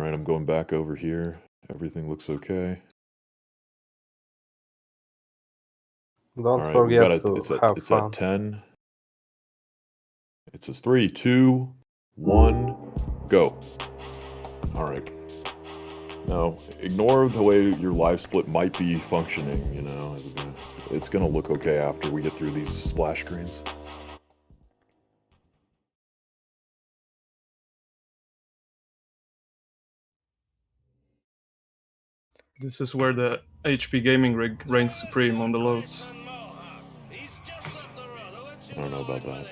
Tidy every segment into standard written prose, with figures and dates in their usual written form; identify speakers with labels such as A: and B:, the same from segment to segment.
A: Alright, I'm going back over here. Everything looks okay.
B: Don't
A: Alright, we got
B: forget
A: it.
B: to have
A: It's
B: fun.
A: at 10. It says 3, 2, 1, go. Alright. Now, ignore the way your live split might be functioning, you know. It's gonna look okay after we get through these splash screens.
C: This is where the HP gaming rig reigns supreme on the loads.
A: I don't know about that.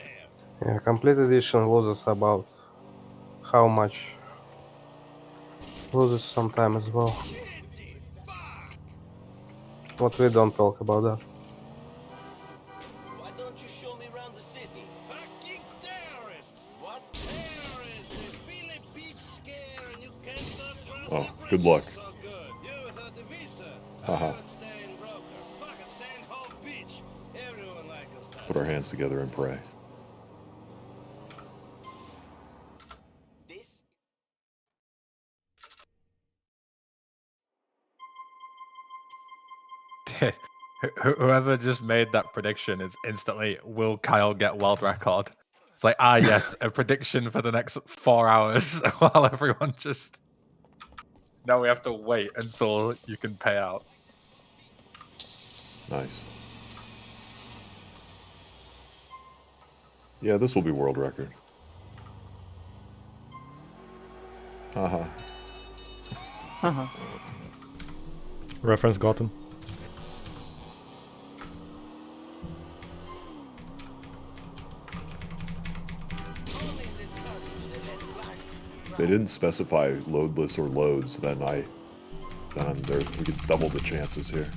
B: Yeah, complete edition loses about how much? Loses some time as well. But we don't talk about that.
D: Why don't you show me around the city? Fucking terrorists! What? Terrorists! There's been a big scare and you can't talk across
A: Oh,
D: the
A: good luck.
D: bridges so good. You without the visa.
A: Haha.
D: I would stay in Broker. Fucking stay in Whole Beach. Everyone like us does.
A: Put our hands together and pray.
D: This?
E: Whoever just made that prediction is instantly, will Kyle get world record? It's like, yes, a prediction for the next 4 hours while everyone just... Now we have to wait until you can pay out.
A: Nice. Yeah, this will be world record. Haha.
F: Reference gotten.
A: They didn't specify loadless or loads, then we could double the chances here.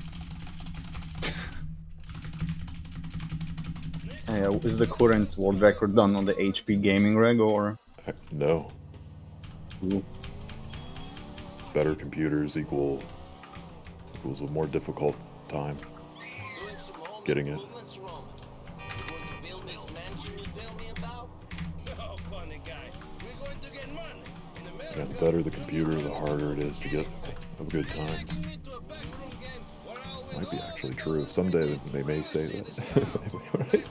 G: Is the current world record done on the HP gaming rig or?
A: No.
G: Ooh.
A: Better computers equals a more difficult time getting it. Yeah, the better the computer, the harder it is to get a good time. Might be actually true. Someday they may say that.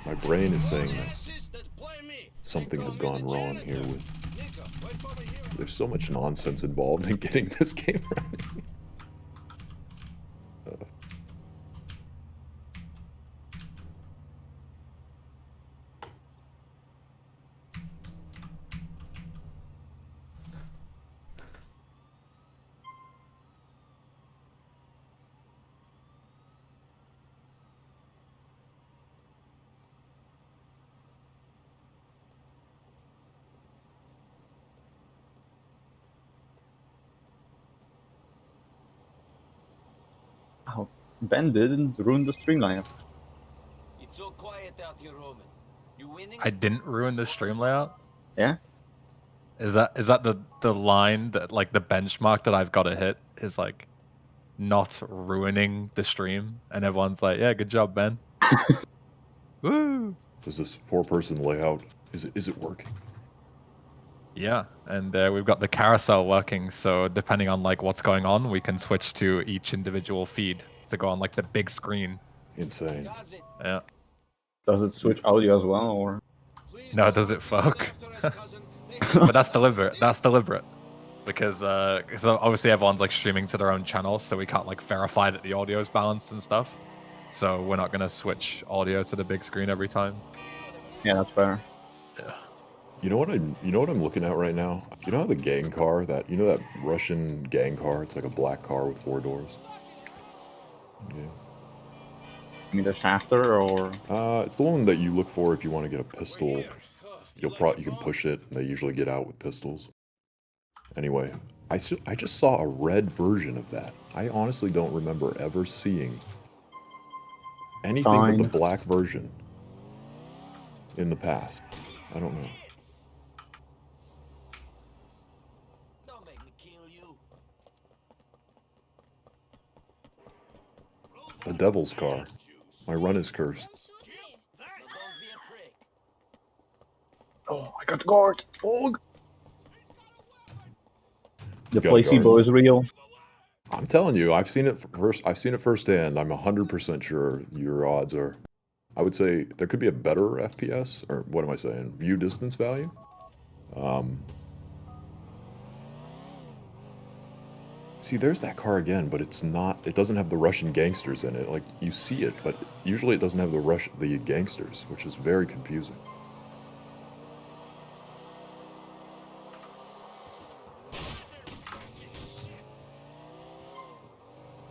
A: My brain is saying that something has gone wrong here there's so much nonsense involved in getting this game running.
G: Oh, Ben didn't ruin the stream layout.
D: It's so quiet out here, Roman. You winning?
E: I didn't ruin the stream layout?
G: Yeah?
E: Is that the line that, like, the benchmark that I've got to hit is, like, not ruining the stream? And everyone's like, yeah, good job, Ben. Woo!
A: Does this 4-person layout, is it working?
E: Yeah, and we've got the carousel working, so depending on, like, what's going on, we can switch to each individual feed to go on, like, the big screen.
A: Insane.
E: Yeah.
G: Does it switch audio as well, or?
E: No, does it fuck? But that's deliberate. That's deliberate. Because so obviously everyone's, like, streaming to their own channel, so we can't, like, verify that the audio is balanced and stuff. So we're not gonna switch audio to the big screen every time.
G: Yeah, that's fair.
E: Yeah.
A: You know what I'm looking at right now? You know how the gang car, that Russian gang car, it's like a black car with 4 doors? Yeah.
G: You mean the Shafter, or?
A: It's the one that you look for if you want to get a pistol. You can push it, and they usually get out with pistols. Anyway, I just saw a red version of that. I honestly don't remember ever seeing anything but the black version in the past. I don't know.
D: Don't make me kill you.
A: The devil's car. My run is cursed.
G: Oh, I got guard. Oh. The
A: got a
G: placebo
A: guard.
G: is real.
A: I'm telling you, I've seen it first. I've seen it firsthand. I'm 100% sure your odds are. I would say there could be a better FPS, or what am I saying? View distance value. See, there's that car again, but it's not. It doesn't have the Russian gangsters in it. Like you see it, but usually it doesn't have the gangsters, which is very confusing.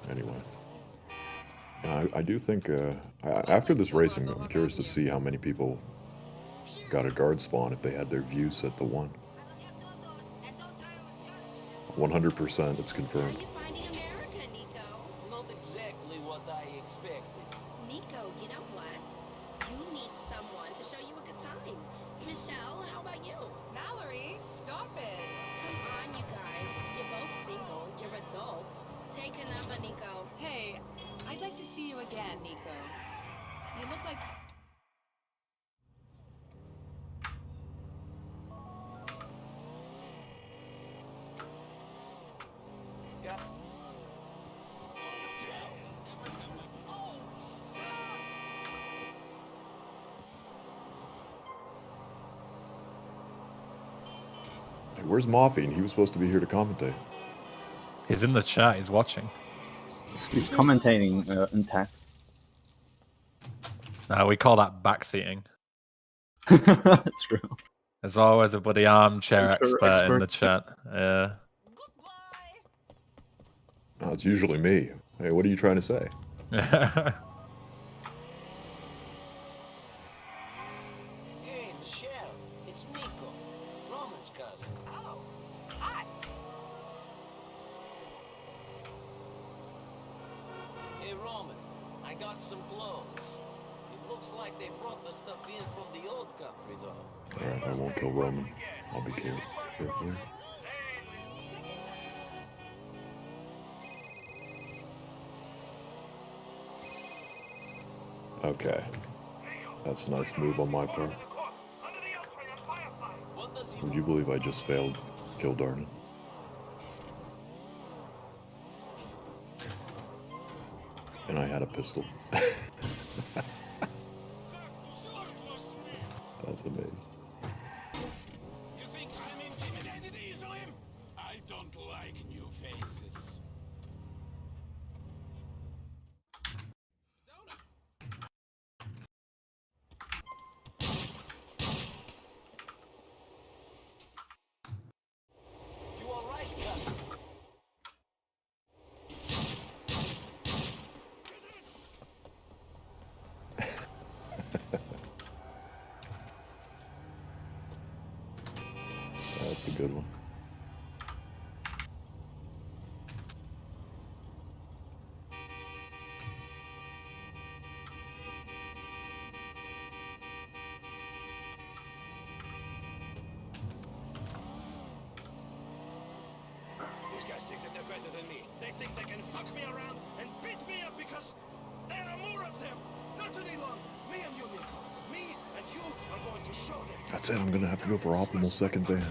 A: Anyway, I do think after this race, I'm curious to see how many people got a guard spawn if they had their view set to 1. 100%, it's confirmed.
H: How are you finding America, Nico?
D: Not exactly what I expected.
H: Nico, you know what? You need someone to show you a good time. Michelle, how about you?
I: Mallory, stop it.
H: Come on, you guys. You're both single. You're adults. Take a number, Nico.
I: Hey, I'd like to see you again, Nico. You look like...
A: Hey, where's Morphine? He was supposed to be here to commentate.
E: He's in the chat. He's watching.
G: He's commentating in text.
E: We call that backseating.
G: It's true.
E: There's always a bloody armchair
C: Armchair
E: expert in the
C: expert.
E: chat. Yeah.
A: Oh, it's usually me. Hey, what are you trying to say?
D: Hey, Michelle, it's Nico, Roman's cousin.
I: Oh, hi.
D: Hey, Roman, I got some clothes. It looks like they brought the stuff in from the old country, though.
A: Alright, I won't kill Roman. I'll be careful. Okay. That's a nice move on my part.
D: What does he
A: Would you believe I just failed kill Darden? And I had a pistol. That's amazing.
D: You think I'm intimidated easily? I don't like new faces. You all right, cousin?
A: That's a good one.
D: These guys think that they're better than me. They think they can fuck me around and beat me up because there are more of them. Not any longer. Me and you, Nico. Me and you are going to show them.
A: That's it, I'm gonna have to go for optimal second ban.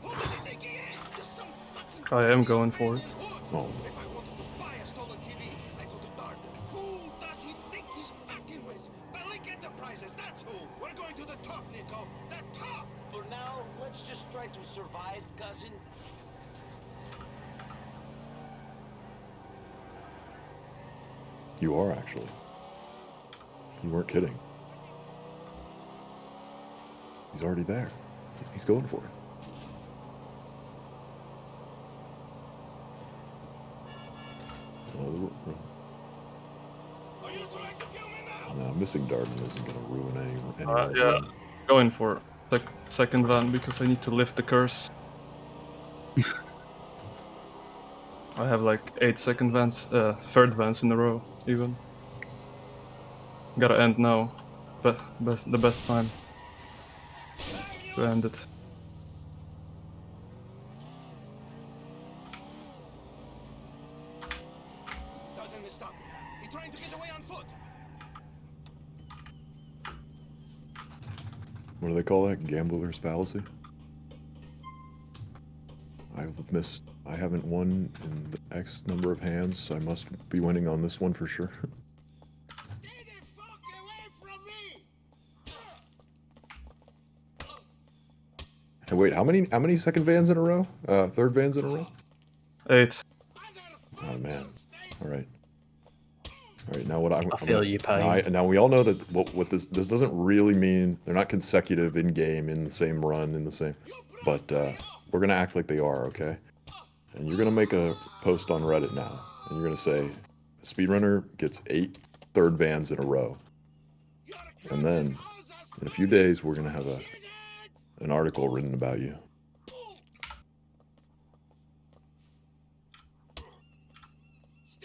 D: Who does he think he is? Just some fucking
C: I am going for it.
A: Oh,
D: If I wanted to buy a stolen TV, I go to Darden. Who does he think he's fucking with? Bellic Enterprises, that's who. We're going to the top, Nico. The top. For now, let's just try to survive, cousin.
A: you are actually. You weren't kidding. He's already there. He's going for it. Oh,
D: Are you trying to kill me now?
A: no, missing Darden isn't gonna ruin any.
C: Yeah, going for second van because I need to lift the curse. I have like 8 second vans, third vans in a row even. Gotta end now, but the best time to end it.
D: Darden is stopping. He's trying to get away on foot.
A: What do they call that? Gambler's fallacy? I haven't won in the X number of hands, so I must be winning on this one for sure.
D: Stay the fuck away from me!
A: Hey, wait, how many second vans in a row? Third vans in a row?
C: 8.
A: Oh man. All right. All right. Now what I'm
J: I feel you, Payne.
A: Now we all know that what this doesn't really mean. They're not consecutive in game in the same run in the same, but we're gonna act like they are, okay? And you're gonna make a post on Reddit now, and you're gonna say, speedrunner gets 8 third vans in a row, and then in a few days we're gonna have an article written about you.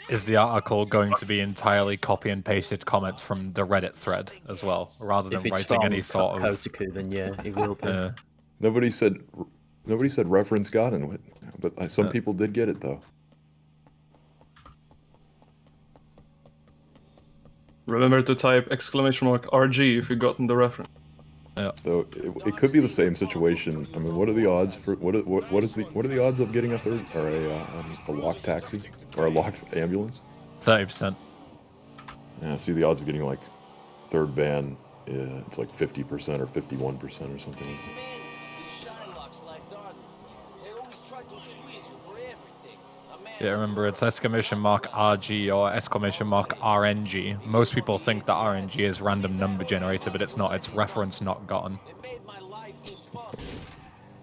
E: Is the article going to be entirely copy and pasted comments from the Reddit thread as well, rather than
J: If it's
E: writing
J: from
E: any sort of?
J: Kotaku, then yeah, it will be.
A: Nobody said reference Godin, but some people did get it though.
C: Remember to type !RG if you gotten the reference.
E: Yeah.
A: So it could be the same situation. I mean, what are the odds for what are the odds of getting a third or a locked taxi or a locked ambulance?
E: 30%.
A: Yeah, see the odds of getting like third van. It's like 50% or 51% or something.
D: These Shylocks like Darden. They always try to squeeze you for everything. A man
E: Yeah, remember it's !RG or !RNG. Most people think that RNG is random number generator, but it's not. It's reference not gotten.
D: It made my life impossible.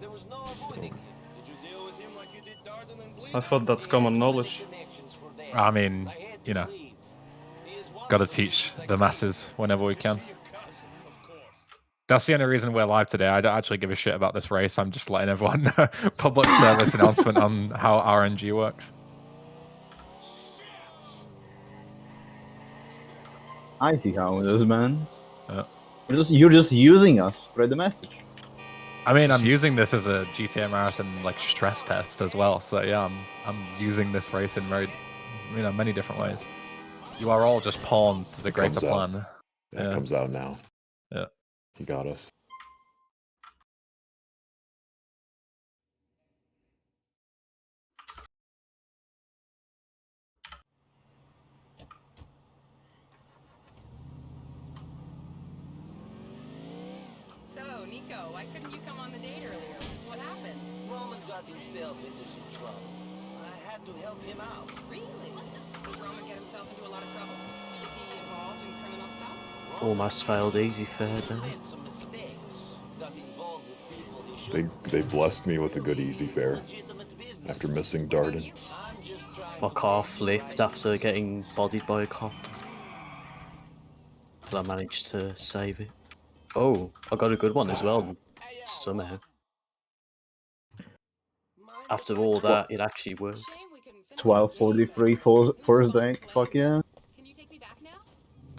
D: There was no avoiding him. Did you deal with him like you did Darden and Bleak?
C: I thought that's common knowledge.
E: I mean, you know, gotta teach the masses whenever we can. That's the only reason we're live today. I don't actually give a shit about this race. I'm just letting everyone know. Public service announcement on how RNG works.
G: I see how it is, man.
E: Yeah.
G: You're just using us. Spread the message.
E: I mean, I'm using this as a GTA Marathon like stress test as well. So yeah, I'm using this race in many different ways. You are all just pawns to the greater
A: comes out.
E: plan.
A: That comes out now.
E: Yeah.
A: He got us.
I: So, Nico, why couldn't you come on the date earlier? What happened?
D: Roman got himself into some trouble. I had to help him out.
I: Really? Does Roman get himself into a lot of trouble? Is he involved in criminal stuff?
J: Almost failed easy fair, then.
D: Made some mistakes. Got involved with people he shouldn't.
A: They blessed me with a good easy fare
D: Legitimate business.
A: after missing Darden.
D: I'm just trying
J: My car flipped after getting bodied by a cop. But I managed to save it. Oh, I got a good one as well, somehow. After all that, it actually worked.
I: Shame we couldn't finish
G: 12:43 first day. Fuck yeah.
I: Can you take me back now?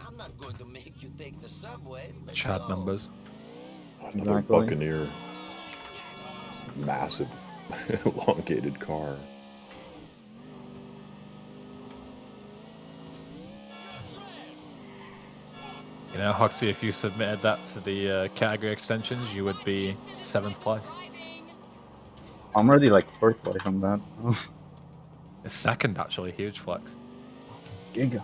D: I'm not going to make you take the subway. Let's
E: Chad
D: go.
E: numbers.
A: Another
G: Exactly.
A: Buccaneer. Massive, elongated car.
E: You know, Hoxie, if you submitted that to the category extensions, you would be 7th place.
G: I'm already like fourth place on that.
E: It's 2nd, actually. Huge flex.
G: Giga.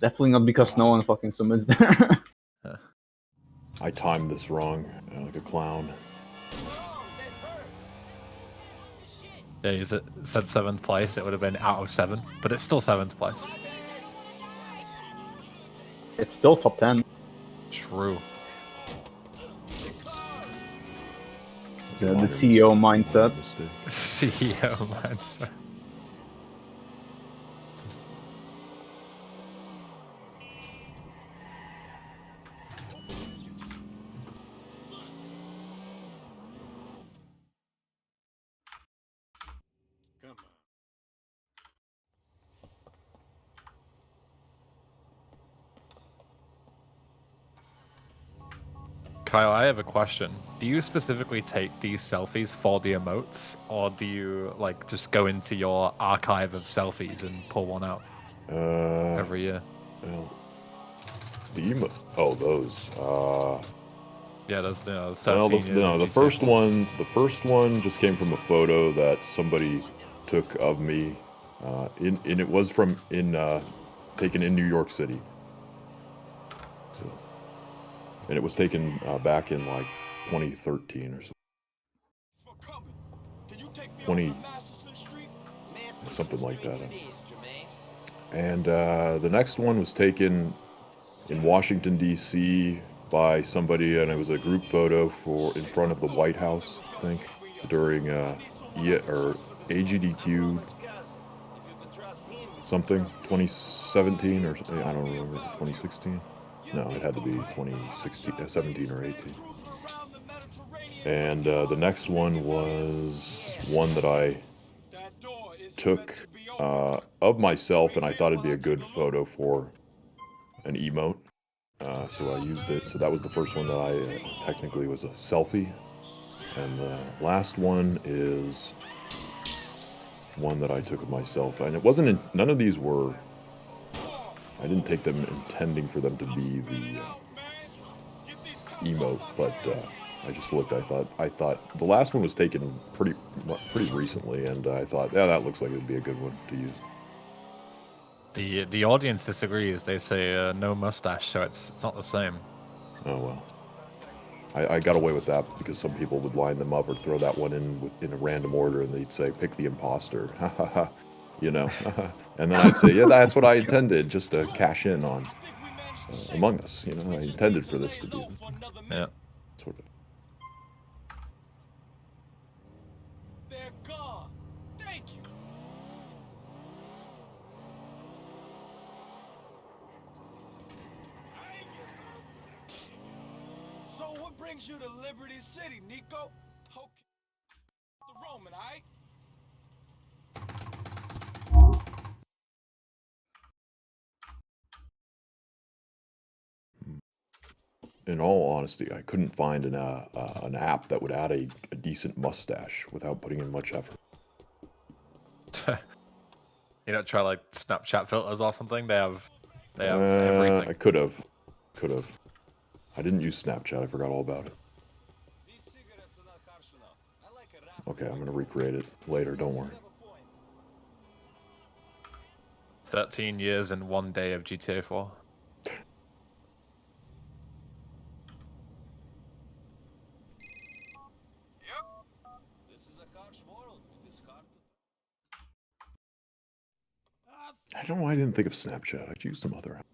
G: Definitely not because no one fucking submits there.
A: I timed this wrong, like a clown.
E: Yeah, you said 7th place. It would have been out of 7, but it's still 7th place.
G: It's still top 10.
E: True.
G: The CEO mindset.
A: Mistake.
E: CEO mindset. Kyle, I have a question. Do you specifically take these selfies for the emotes, or do you like just go into your archive of selfies and pull one out every year?
A: Well, The emo. Oh, those.
E: Yeah, the 13
A: Well,
E: years of
A: the
E: GTA
A: first
E: 4.
A: one. The first one just came from a photo that somebody took of me. And it was from taken in New York City. So, and it was taken back in like 2013 or so. 20, something like that. And the next one was taken in Washington D.C. by somebody, and it was a group photo in front of the White House, I think, during AGDQ something, 2017 or I don't remember, 2016. No, it had to be 2016, 17 or 18. And the next one was one that I took of myself, and I thought it'd be a good photo for an emote. So I used it. So that was the first one that I technically was a selfie. And the last one is one that I took of myself. And it wasn't, none of these were, I didn't take them intending for them to be the emote, but I just looked, I thought the last one was taken pretty recently, and I thought, yeah, that looks like it'd be a good one to use.
E: The audience disagrees. They say no mustache, so it's not the same.
A: Oh well. I got away with that because some people would line them up or throw that one in a random order, and they'd say, pick the imposter, you know. And then I'd say, yeah, that's what I intended, just to cash in on Among Us, you know. I intended for this to be.
E: Yeah.
A: Sort of.
D: They're gone. Thank you. So what brings you to Liberty City, Nico? Okay. The Roman, aight?
A: In all honesty, I couldn't find an app that would add a decent mustache without putting in much effort.
E: You don't try like Snapchat filters or something? They have everything.
A: I could have. I didn't use Snapchat. I forgot all about it. Okay, I'm gonna recreate it later. Don't worry.
E: 13 years and 1 day of GTA 4.
A: I don't know why I didn't think of Snapchat. I used some other app.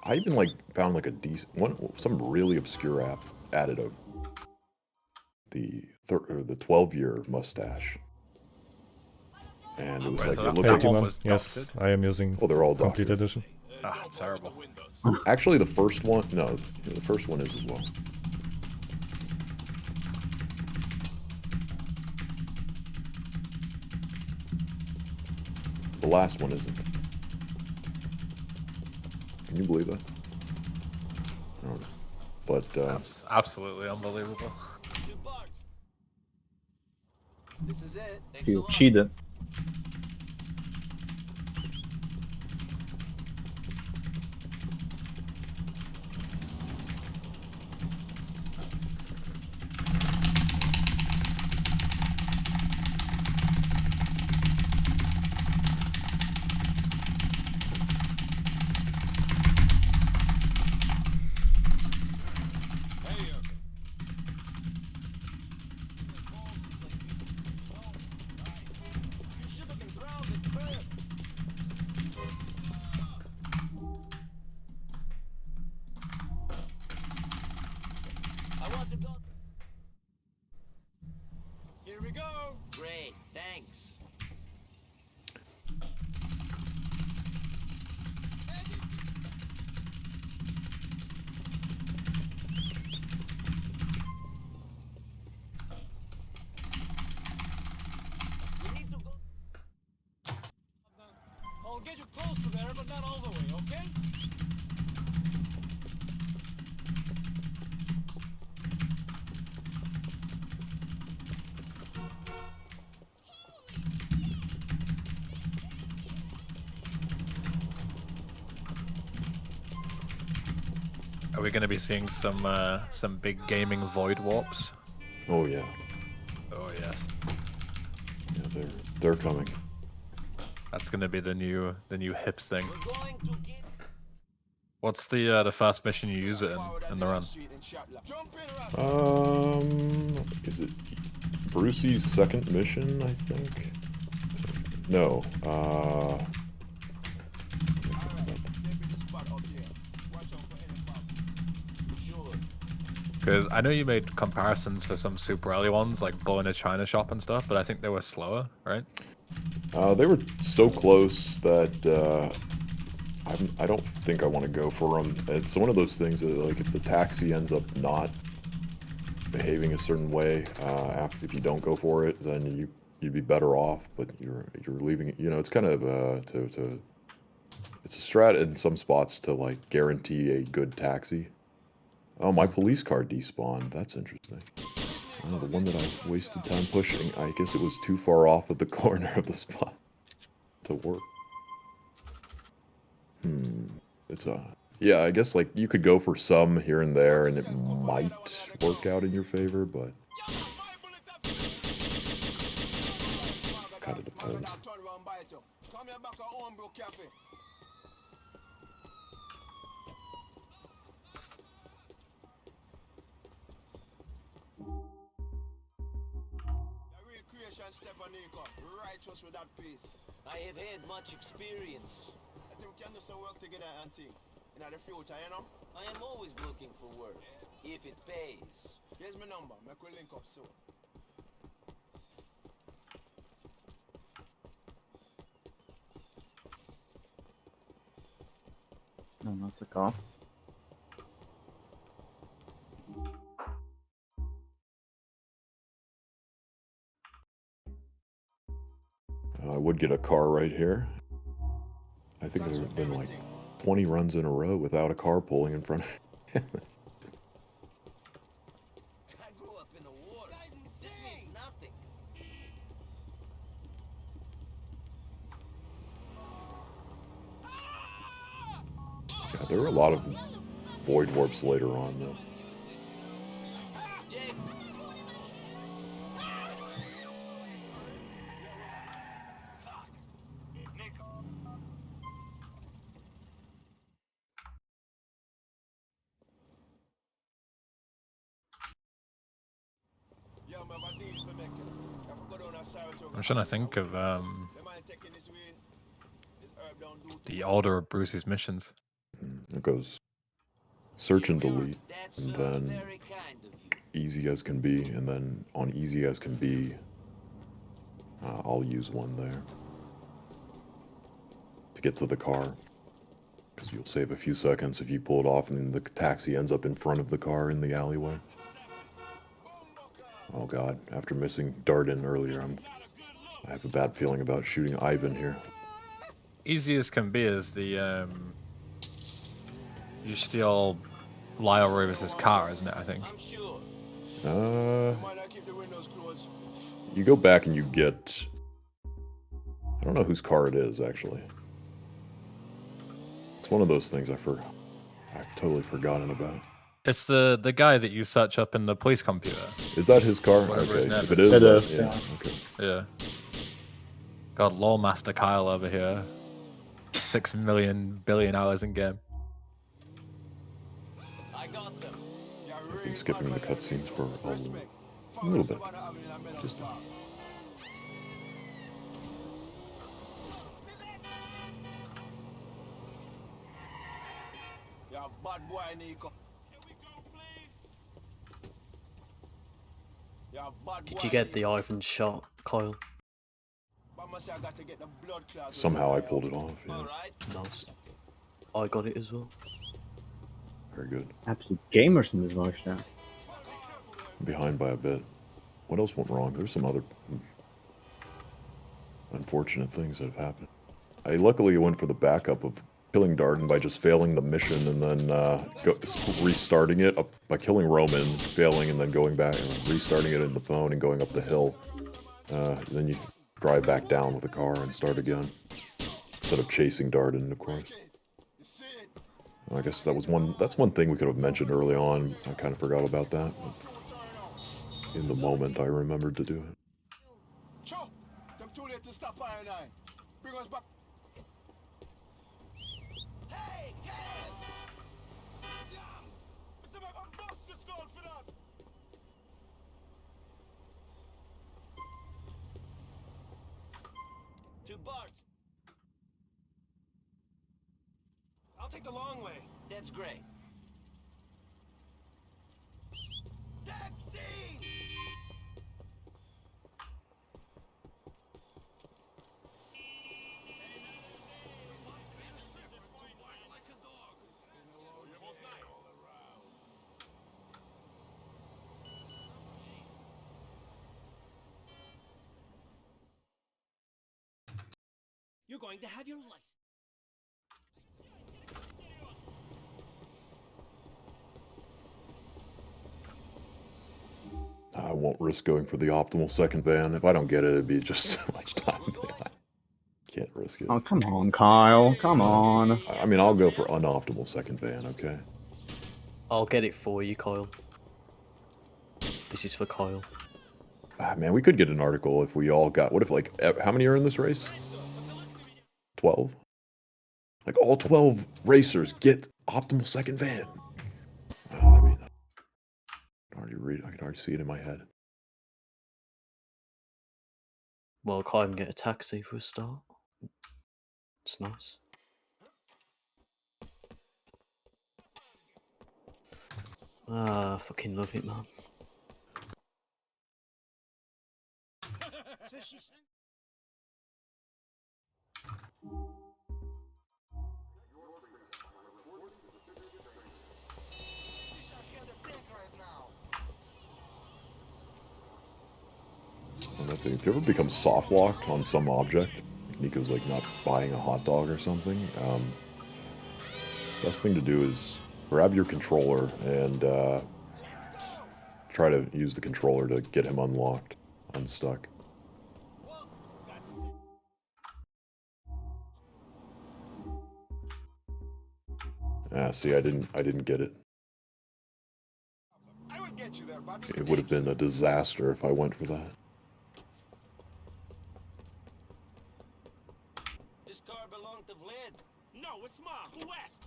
A: I even like found like a decent one, some really obscure app added the 12-year mustache, and it was
E: Wait,
A: like
E: so
A: it
E: that
A: looked
E: one
A: like
E: was
F: Yes,
E: doctored?
F: I am using
A: oh, they're all
F: Complete
A: doctored.
F: Edition.
E: Ah, terrible.
A: Actually, the first one, no, the first one is as well. The last one isn't. Can you believe that? I don't know. But
E: Absolutely unbelievable.
D: This is it. Thanks a
G: You
D: lot.
G: cheated.
D: Here we go. Great, thanks. You need to go. I'll get you close to there, but not all the way, okay?
E: Are we going to be seeing some big gaming void warps?
A: Oh yeah,
E: Oh yes,
A: yeah, they're coming.
E: that's going to be the new hip thing. What's the first mission you use it in the run?
A: Is it Brucey's second mission? I think. No.
E: Because I know you made comparisons for some super early ones, like blowing a China shop and stuff, but I think they were slower, right?
A: They were so close that I don't think I want to go for them. It's one of those things that, like, if the taxi ends up not behaving a certain way, if you don't go for it, then you'd be better off. But you're leaving it. You know, it's kind of it's a strat in some spots to like guarantee a good taxi. Oh, my police car despawned. That's interesting. Oh, the one that I wasted time pushing. I guess it was too far off of the corner of the spot to work. It's yeah, I guess like you could go for some here and there and it might work out in your favor, but kind of depends.
D: Righteous with that piece. I have had much experience. I think we can do some work together and think. In the future, you know? I am always looking for work. If it pays. Here's my number. Make we link up soon.
G: No, that's a car.
A: I would get a car right here. I think there have been like 20 runs in a row without a car pulling in front of him.
D: I grew up in the war. This means nothing.
A: Yeah, there were a lot of void warps later on, though.
E: I'm trying to think of the order of Bruce's missions.
A: It goes search and delete, and then easy as can be, and then on easy as can be, I'll use one there to get to the car, because you'll save a few seconds if you pull it off and the taxi ends up in front of the car in the alleyway. Oh god, after missing Darden earlier, I have a bad feeling about shooting Ivan here.
E: Easy as can be is the you steal Lyle Rivers' car, isn't it? I think.
A: You go back and you get. I don't know whose car it is actually. It's one of those things I've totally forgotten about.
E: It's the guy that you search up in the police computer.
A: Is that his car?
E: Whatever his
A: Okay,
E: name
A: if it is,
G: yeah.
A: Okay.
E: Yeah. God, Lawmaster Kyle over here. 6 million billion hours in game.
D: I got them.
A: I've been skipping the cutscenes for a little bit. Just.
D: Bad boy, Nico.
J: Did you get the Ivan shot, Kyle?
A: Somehow I pulled it off. Yeah.
J: Nice. I got it as well.
A: Very good.
G: Absolute gamers in this watch now.
A: I'm behind by a bit. What else went wrong? There's some other unfortunate things that have happened. I luckily went for the backup of killing Darden by just failing the mission and then restarting it up by killing Roman, failing, and then going back and restarting it in the phone and going up the hill. Then you drive back down with the car and start again instead of chasing Darden, of course. I guess that's one thing we could have mentioned early on. I kind of forgot about that. But in the moment, I remembered to do it.
D: Sure, them too late to stop I and I. Bring us back. Hey, get him! Damn! Mr. Mac, I'm bust this goal for that. Two bars. I'll take the long way. That's great. Taxi! You're going to have your license.
A: I won't risk going for the optimal second van. If I don't get it, it'd be just so much time. I can't risk it.
G: Oh, come on, Kyle. Come on.
A: I mean, I'll go for unoptimal second van, okay?
J: I'll get it for you, Kyle. This is for Kyle.
A: Ah, man, we could get an article if we all got... What if, like, how many are in this race? 12? Like, all 12 racers get optimal second van. Oh, that'd be... I can already see it in my head.
J: Well, Kyle can get a taxi for a start. It's nice. Ah, fucking love it, man.
A: Another thing, if you ever become soft locked on some object, like Nico's like not buying a hot dog or something, best thing to do is grab your controller and try to use the controller to get him unstuck. Ah, see, I didn't get it.
D: I will get you there, Bobby.
A: It would have been a disaster if I went for that.
D: This car belonged to Vlad. No, it's mine. Who asked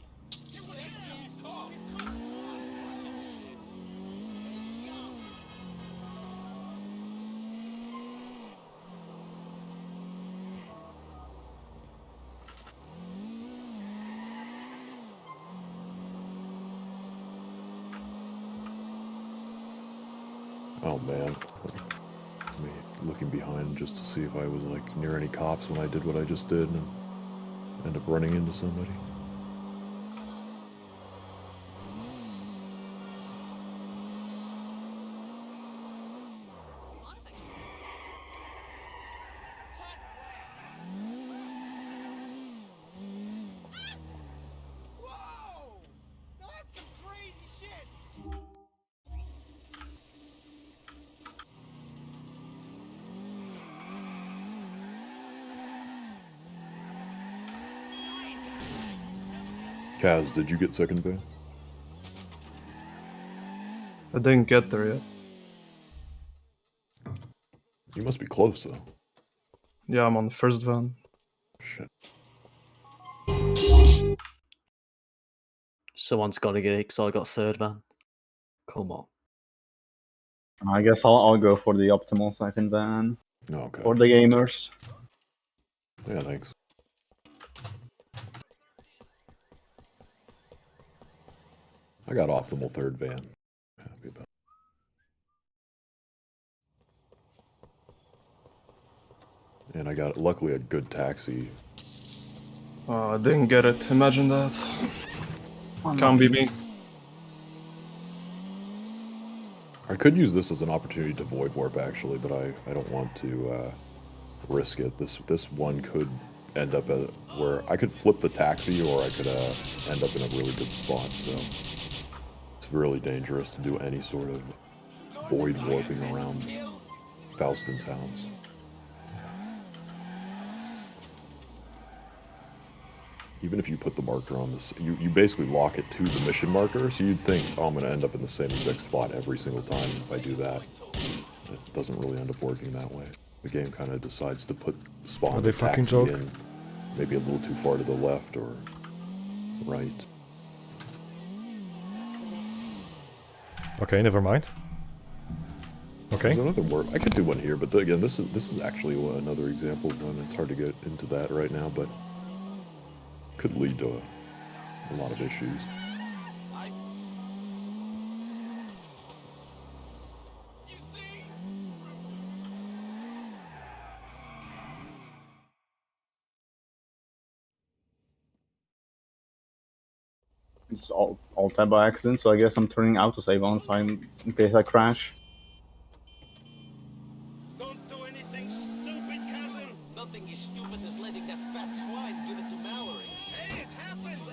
D: you? It was his car.
A: Oh man. Me looking behind just to see if I was like near any cops when I did what I just did and end up running into somebody.
D: Whoa! That's some crazy shit.
A: Kaz, did you get second van?
C: I didn't get there yet.
A: You must be close though.
C: Yeah, I'm on the first van.
A: Shit.
J: Someone's got to get it because I got third van. Come on.
G: I guess I'll go for the optimal second van.
A: Okay.
G: For the gamers.
A: Yeah, thanks. I got optimal third van. Happy about it. And I got, luckily, a good taxi.
C: Oh, I didn't get it. Imagine that. Can't be me.
A: I could use this as an opportunity to void warp actually, but I don't want to risk it. This one could end up at where I could flip the taxi, or I could end up in a really good spot. So it's really dangerous to do any sort of void warping around Faustin's house. even if you put the marker on this, you basically lock it to the mission marker, so you'd think, oh, I'm going to end up in the same exact spot every single time if I do that. It doesn't really end up working that way. The game kind of decides to put spawn
F: Are
A: the
F: they fucking
A: taxi
F: joke?
A: in maybe a little too far to the left or right.
F: Okay, never mind. Okay.
A: There's another word. I could do one here, but again, this is actually another example of one. It's hard to get into that right now, but could lead to a lot of issues.
G: It's all tab by accident, so I guess I'm turning autosave on so in case I crash.
D: Don't do anything stupid, cousin. Nothing as stupid as letting that fat swine give it to Mallory. Hey, it happens.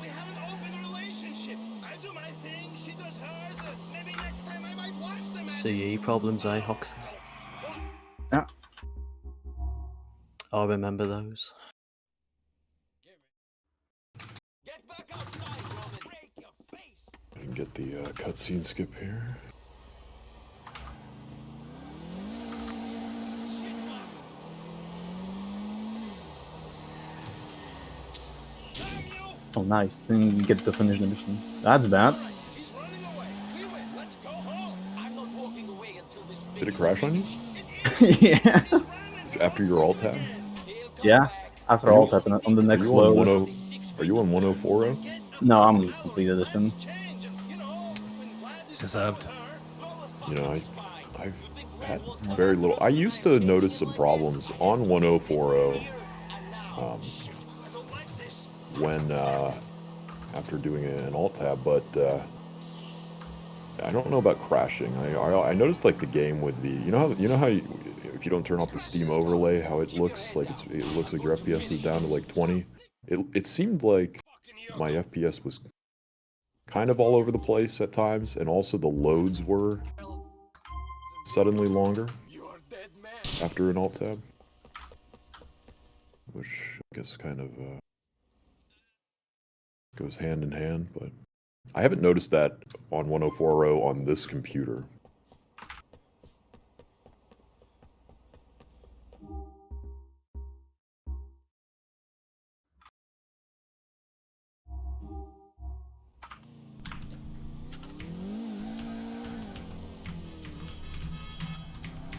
D: We have an open relationship. I do my thing, she does hers. Maybe next time I might watch them.
J: CE problems, eh, Hoxie?
G: Yeah.
J: I remember those.
D: Get back outside, Roman. Break your face.
A: I can get the cutscene skip here.
G: Oh, nice. Then you get to finish the mission. That's bad.
D: He's running away. We win. Let's go home. I'm not walking away until this thing
A: Did it crash on you?
G: Yeah.
A: After your alt tab?
G: Yeah. After all tab on the next load.
A: Are you on 1040?
G: No, I'm complete edition.
E: Deserved.
A: You know, I've had very little. I used to notice some problems on 1040 when after doing an alt tab, but I don't know about crashing. I noticed like the game would be, you know how if you don't turn off the Steam overlay, how it looks like it looks like your FPS is down to like 20. It seemed like my FPS was kind of all over the place at times, and also the loads were suddenly longer after an alt tab, which I guess kind of goes hand in hand, but I haven't noticed that on 1040 on this computer.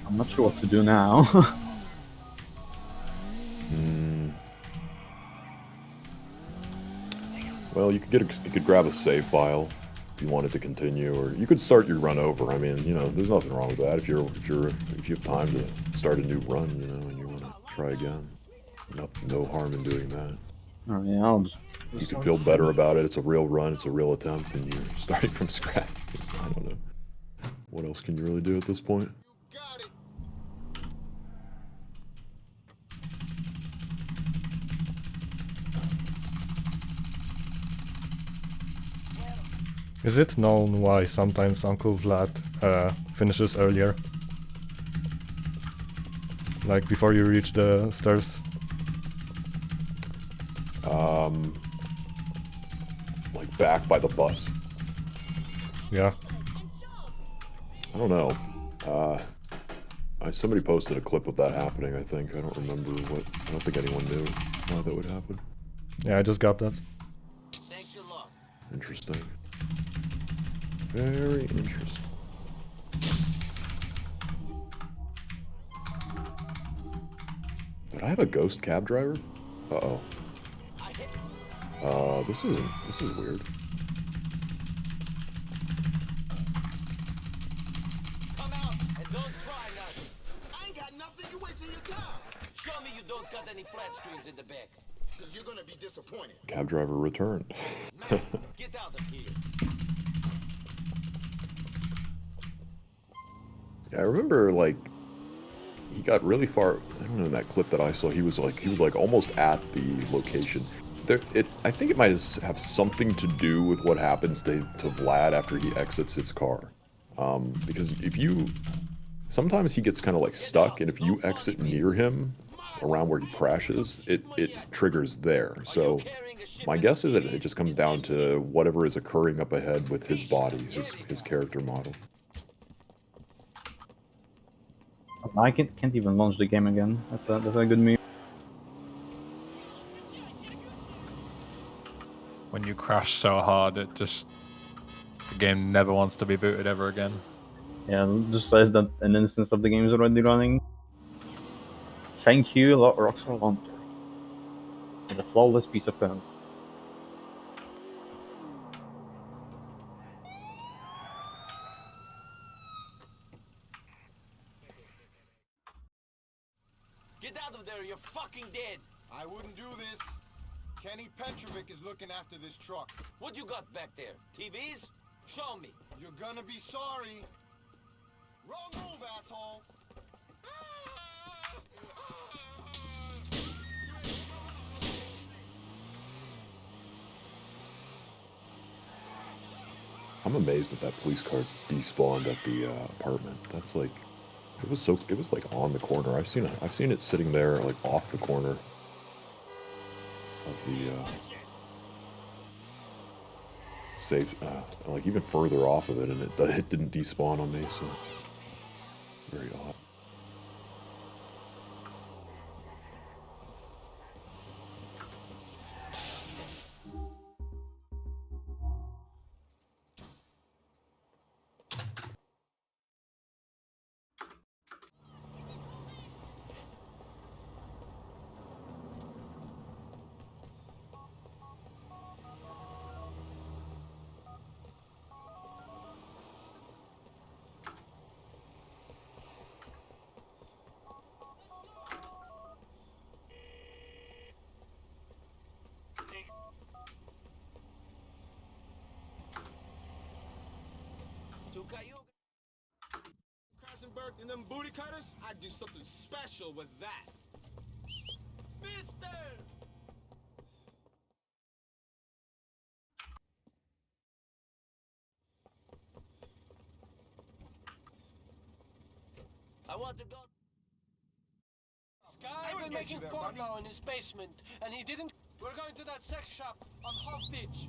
G: I'm not sure what to do now.
A: Well, you could grab a save file if you wanted to continue, or you could start your run over. I mean, you know, there's nothing wrong with that. If you have time to start a new run, you know, and you want to try again, no harm in doing that.
G: Oh yeah, I'll just.
A: You can feel better about it. It's a real run. It's a real attempt, and you're starting from scratch. I don't know. What else can you really do at this point?
F: Is it known why sometimes Uncle Vlad finishes earlier? Like before you reach the stairs?
A: Like back by the bus.
F: Yeah.
A: I don't know. Somebody posted a clip of that happening, I think. I don't remember what. I don't think anyone knew why that would happen.
F: Yeah, I just got that.
A: Interesting. Very interesting. Did I have a ghost cab driver? Uh-oh. This is weird.
D: Come out and don't try nothing. I ain't got nothing. You wait till you come. Show me you don't got any flat screens in the back. You're gonna be disappointed.
A: Cab driver returned.
D: Get out of here.
A: Yeah, I remember like he got really far. I don't know, in that clip that I saw, he was like almost at the location. I think it might have something to do with what happens to Vlad after he exits his car. Because sometimes he gets kind of like stuck, and if you exit near him, around where he crashes, it triggers there. So my guess is that it just comes down to whatever is occurring up ahead with his body, his character model.
G: I can't even launch the game again. That's a good meme.
E: When you crash so hard, it just the game never wants to be booted ever again.
G: Yeah, it just says that an instance of the game is already running. Thank you, Rockstar Launcher. And a flawless piece of code.
D: Get out of there, you're fucking dead! I wouldn't do this. Kenny Petrovic is looking after this truck. What you got back there? TVs? Show me. You're gonna be sorry. Wrong move, asshole!
A: I'm amazed that police car despawned at the apartment. That's like, it was like on the corner. I've seen it sitting there like off the corner of the safe, like even further off of it, and it didn't despawn on me. So very odd.
D: Krassenberg and them booty cutters? I'd do something special with that. Mister! I want to go. Sky been making porno in his basement, and he didn't. We're going to that sex shop on Hoff Beach.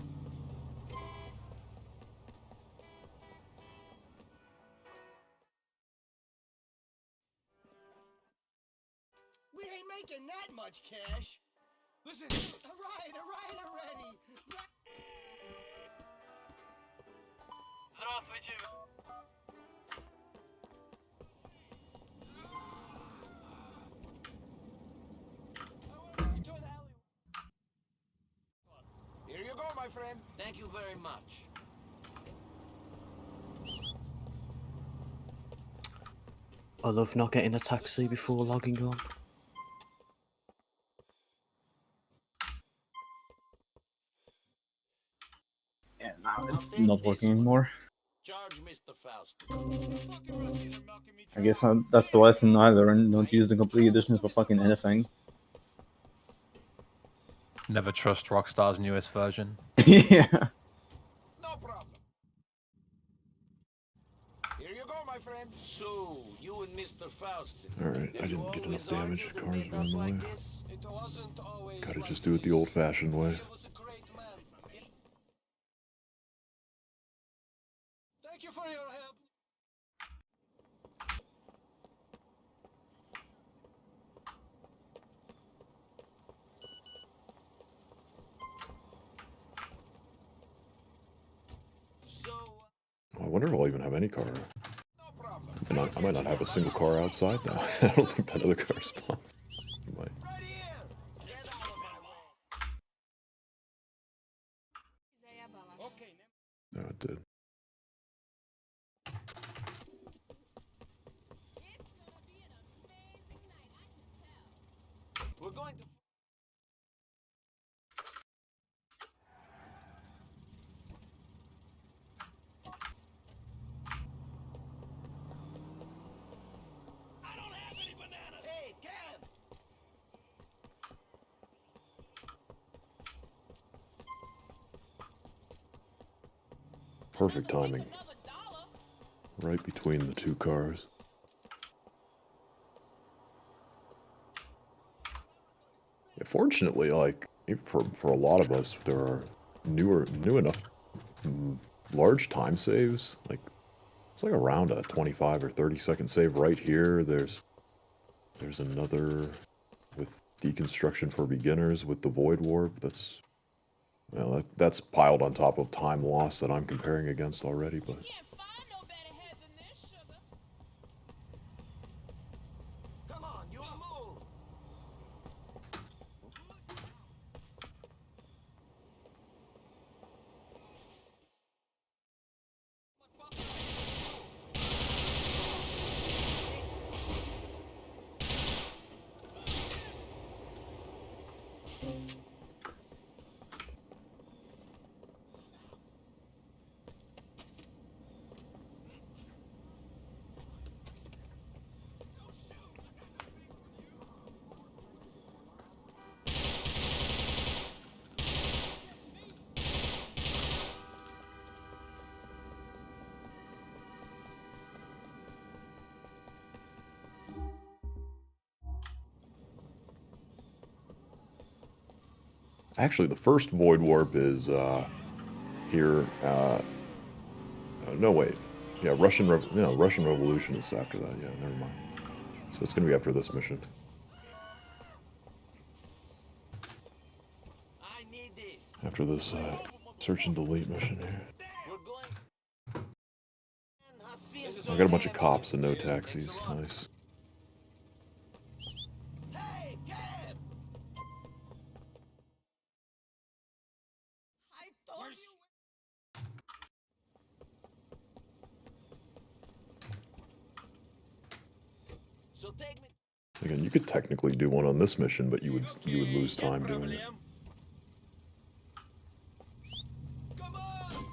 D: We ain't making that much cash. Listen, all right already. Here you go, my friend. Thank you very much.
J: I love not getting a taxi before logging on.
G: Yeah, now it's not working anymore.
D: Charge Mr. Faust.
G: I guess that's the lesson either, and don't use the complete edition for fucking anything.
E: Never trust Rockstar's newest version.
G: Yeah.
D: No problem. Here you go, my friend. So, you and Mr. Faust.
A: Alright, I didn't get enough damage. Cars run away.
D: It wasn't always
A: Gotta
D: like
A: just do it the
D: this.
A: old-fashioned way.
D: He was a great man. Thank you for your help. So,
A: I wonder if I'll even have any car.
D: no problem.
A: I might not have a single car outside now. I don't think that other car spawns. I might.
D: Right here. Get out of my way. Okay,
A: No, it did.
D: we're going to. I don't have any bananas. Hey, Cam.
A: Perfect timing. Right between the two cars. fortunately, like even for a lot of us, there are new enough large time saves. Like it's like around a 25 or 30-second save right here. There's another with deconstruction for beginners with the void warp. That's well, that's piled on top of time loss that I'm comparing against already, but.
D: Come on, you move.
A: Actually, the first Void Warp is here. No, wait. Yeah, Russian Revolution is after that. Yeah, never mind. So it's gonna be after this mission.
D: I need this.
A: After this search and delete mission here.
D: We're going.
A: I got a bunch of cops and no taxis. Nice.
D: Hey, Kev! I told you. So take me.
A: Again, you could technically do one on this mission, but you would lose time doing it.
D: Come on!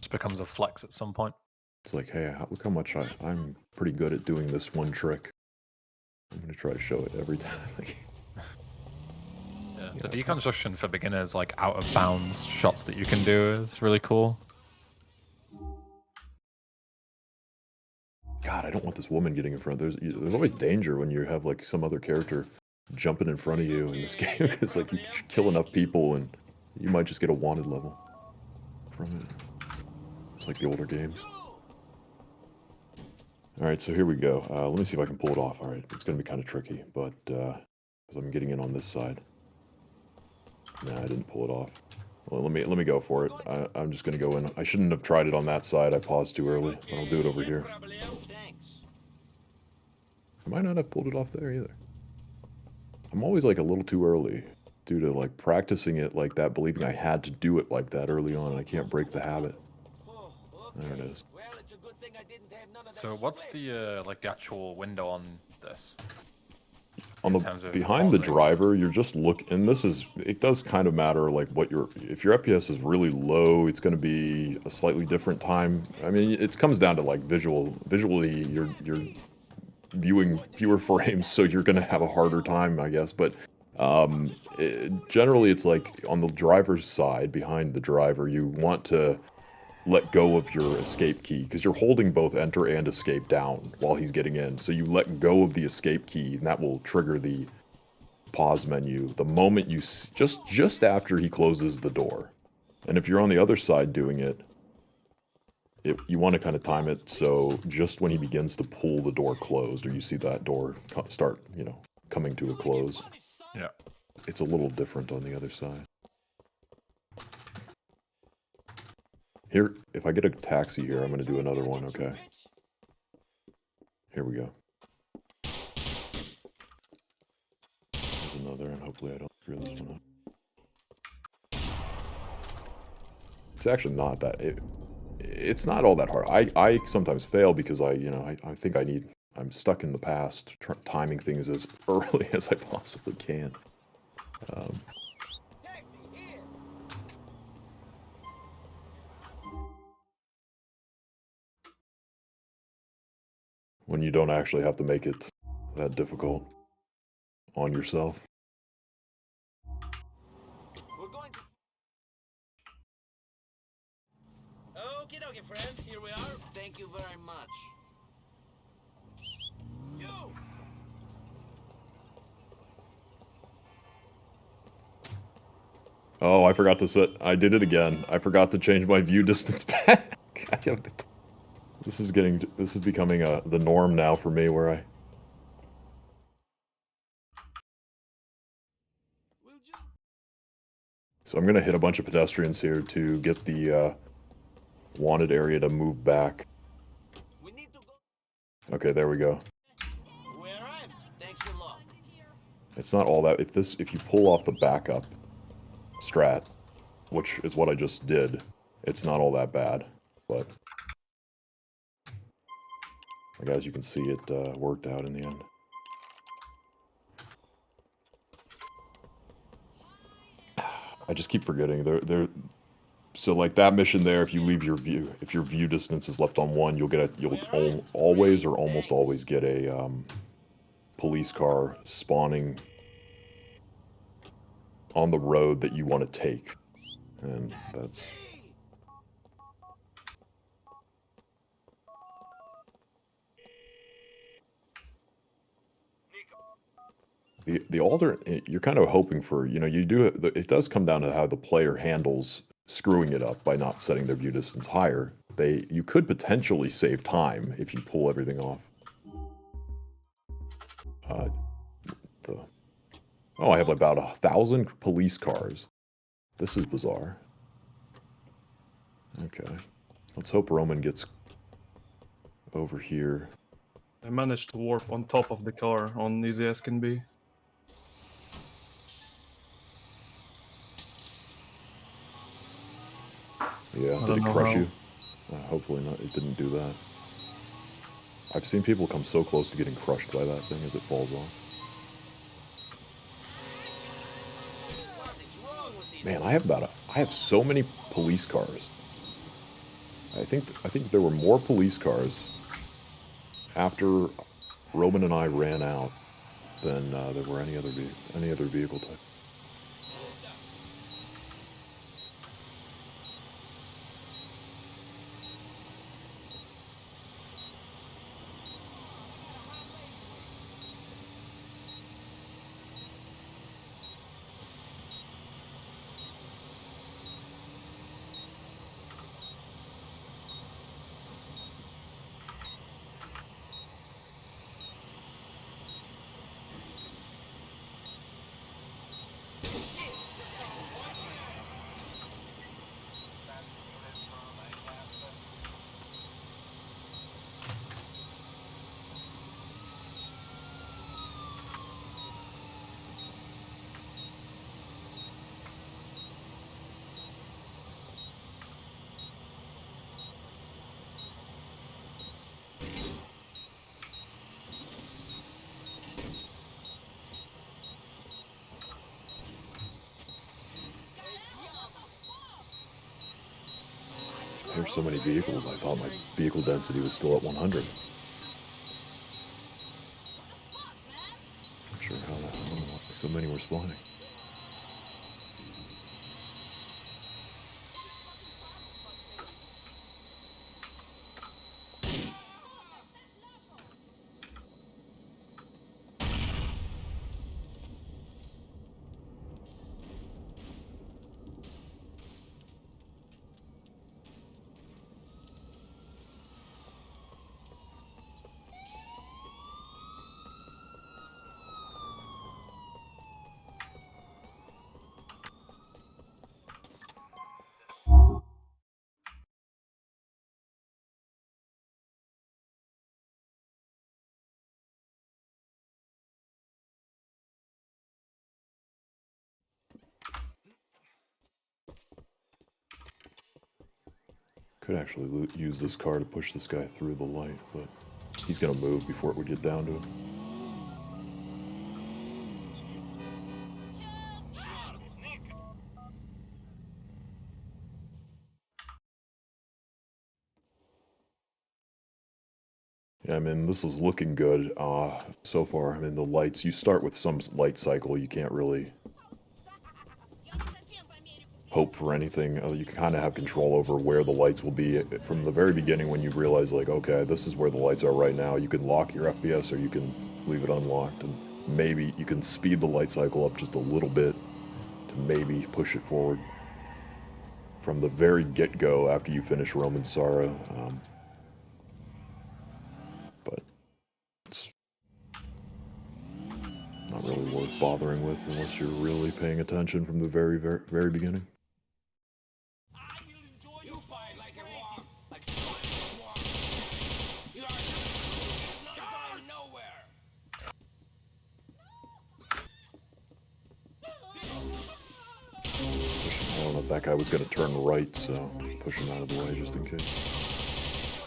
E: This becomes a flex at some point.
A: It's like, hey, look how much I'm pretty good at doing this one trick. I'm gonna try to show it every time.
E: Yeah. The deconstruction for beginners, like out of bounds shots that you can do, is really cool.
A: God, I don't want this woman getting in front. There's always danger when you have like some other character jumping in front of you in this game, because like you kill enough people and you might just get a wanted level from it. It's like the older games. All right, so here we go. Let me see if I can pull it off. All right, it's gonna be kind of tricky, but because I'm getting in on this side. Nah, I didn't pull it off. Well, let me go for it. I'm just gonna go in. I shouldn't have tried it on that side. I paused too early. But I'll do it over here. I might not have pulled it off there either. I'm always like a little too early due to like practicing it like that, believing I had to do it like that early on. I can't break the habit. There it is.
E: So what's the like the actual window on this?
A: On the behind the driver, you're just and this is, it does kind of matter like what if your FPS is really low, it's going to be a slightly different time. I mean, it comes down to like visually you're viewing fewer frames, so you're going to have a harder time, I guess, but generally it's like on the driver's side, behind the driver, you want to let go of your escape key, because you're holding both enter and escape down while he's getting in. So you let go of the escape key, and that will trigger the pause menu the moment you just after he closes the door. And if you're on the other side doing it, you want to kind of time it so just when he begins to pull the door closed, or you see that door start, coming to a close.
E: Yeah.
A: It's a little different on the other side. Here, if I get a taxi here, I'm going to do another one, okay? Here we go. There's another, and hopefully I don't screw this one up. It's actually not that... It's not all that hard. I sometimes fail because I think I'm stuck in the past, timing things as early as I possibly can. When you don't actually have to make it that difficult on yourself.
D: Okie dokie, friend. Here we are. Thank you very much. You!
A: Oh, I forgot to set. I did it again. I forgot to change my view distance back. This is becoming the norm now for me, where I. So I'm gonna hit a bunch of pedestrians here to get the wanted area to move back. Okay, there we go. It's not all that. If you pull off the backup strat, which is what I just did, it's not all that bad. But like, as you can see, it worked out in the end. I just keep forgetting. So like that mission there, if you leave your view, if your view distance is left on 1, you'll always or almost always get a police car spawning on the road that you want to take, and that's. The alternate, you're kind of hoping for, you do it does come down to how the player handles screwing it up by not setting their view distance higher. You could potentially save time if you pull everything off. Oh, I have about 1,000 police cars. This is bizarre. Okay. Let's hope Roman gets over here.
C: I managed to warp on top of the car on easy as can be.
A: Yeah, did it crush you? Hopefully not. It didn't do that. I've seen people come so close to getting crushed by that thing as it falls off. Man, I have so many police cars. I think there were more police cars after Roman and I ran out than there were any other vehicle type. There's so many vehicles, I thought my vehicle density was still at 100. Not sure how that happened. So many were spawning. Could actually use this car to push this guy through the light, but he's gonna move before it would get down to him. Yeah, I mean, this is looking good so far. I mean, the lights, you start with some light cycle, you can't really hope for anything. You can kind of have control over where the lights will be from the very beginning. When you realize, like, okay, this is where the lights are right now, you can lock your FPS or you can leave it unlocked, and maybe you can speed the light cycle up just a little bit to maybe push it forward from the very get-go after you finish Roman Sorrow. But it's not really worth bothering with unless you're really paying attention from the very, very, very beginning.
D: You fight like a rock, like solid rock. You are not going nowhere.
A: I don't know if that guy was going to turn right, so push him out of the way just in case.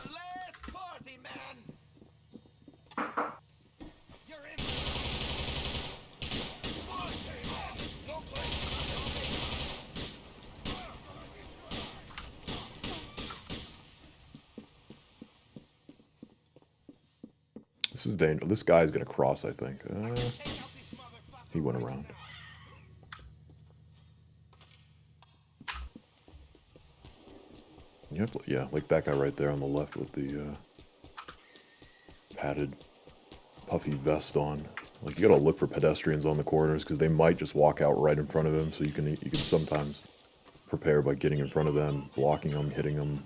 D: Last party, man. You're in. No place.
A: This is dangerous. This guy's going to cross, I think. He went around. You have to, yeah, like that guy right there on the left with the padded, puffy vest on. Like, you gotta look for pedestrians on the corners because they might just walk out right in front of him. So you can sometimes prepare by getting in front of them, blocking them, hitting them.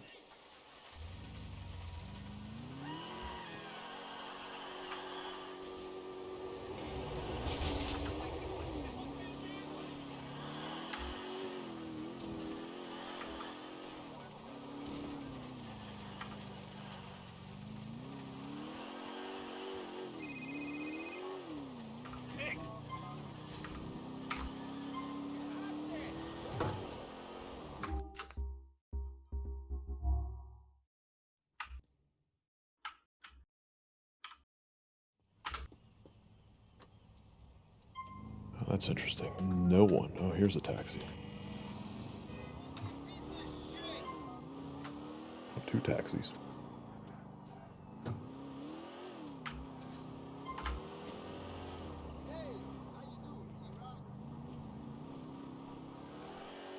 A: Oh, that's interesting. No one. Oh, here's a taxi. Oh, 2 taxis.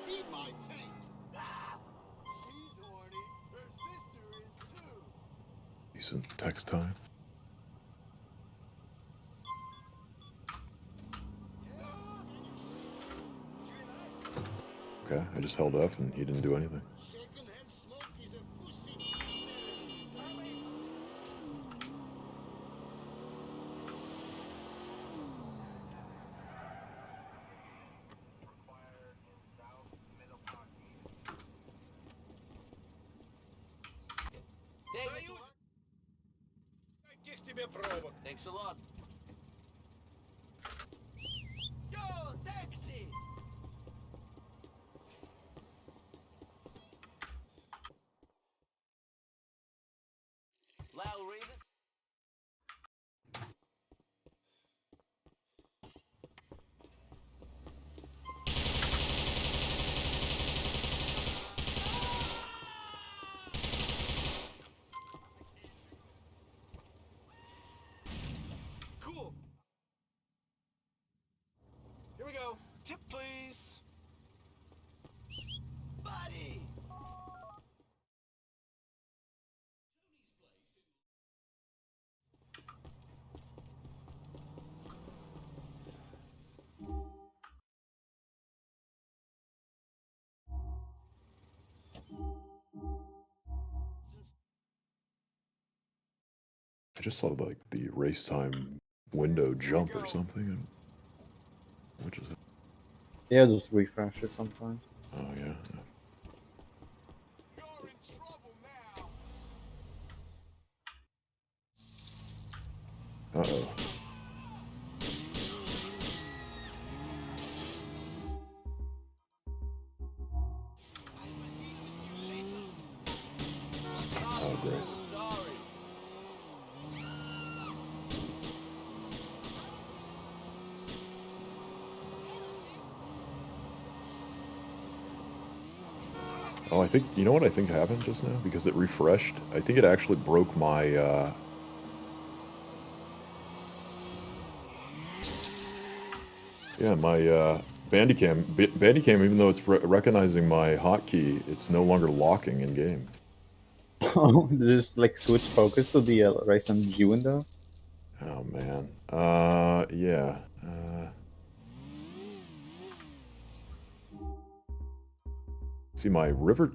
D: Eat my tank. Ah! She's horny. Her sister is too.
A: Decent text time. Okay, I just held F and he didn't do anything.
D: Secondhand smoke is a pussy. Thanks a lot. Yo, taxi! Lyle Rivas? Cool. Here we go. Tip, please. Buddy!
A: I just saw like the race time window jump or something. Which is it?
G: Yeah, just refresh it sometimes.
A: Oh yeah.
D: You're in trouble now.
A: Uh-oh. Oh, great.
D: Sorry.
A: Oh, I think, you know what I think happened just now? Because it refreshed, I think it actually broke my, yeah, my, Bandicam, even though it's recognizing my hotkey, it's no longer locking in game.
G: Oh, just like switch focus to the right hand G window.
A: Oh, man. Yeah. See, my river...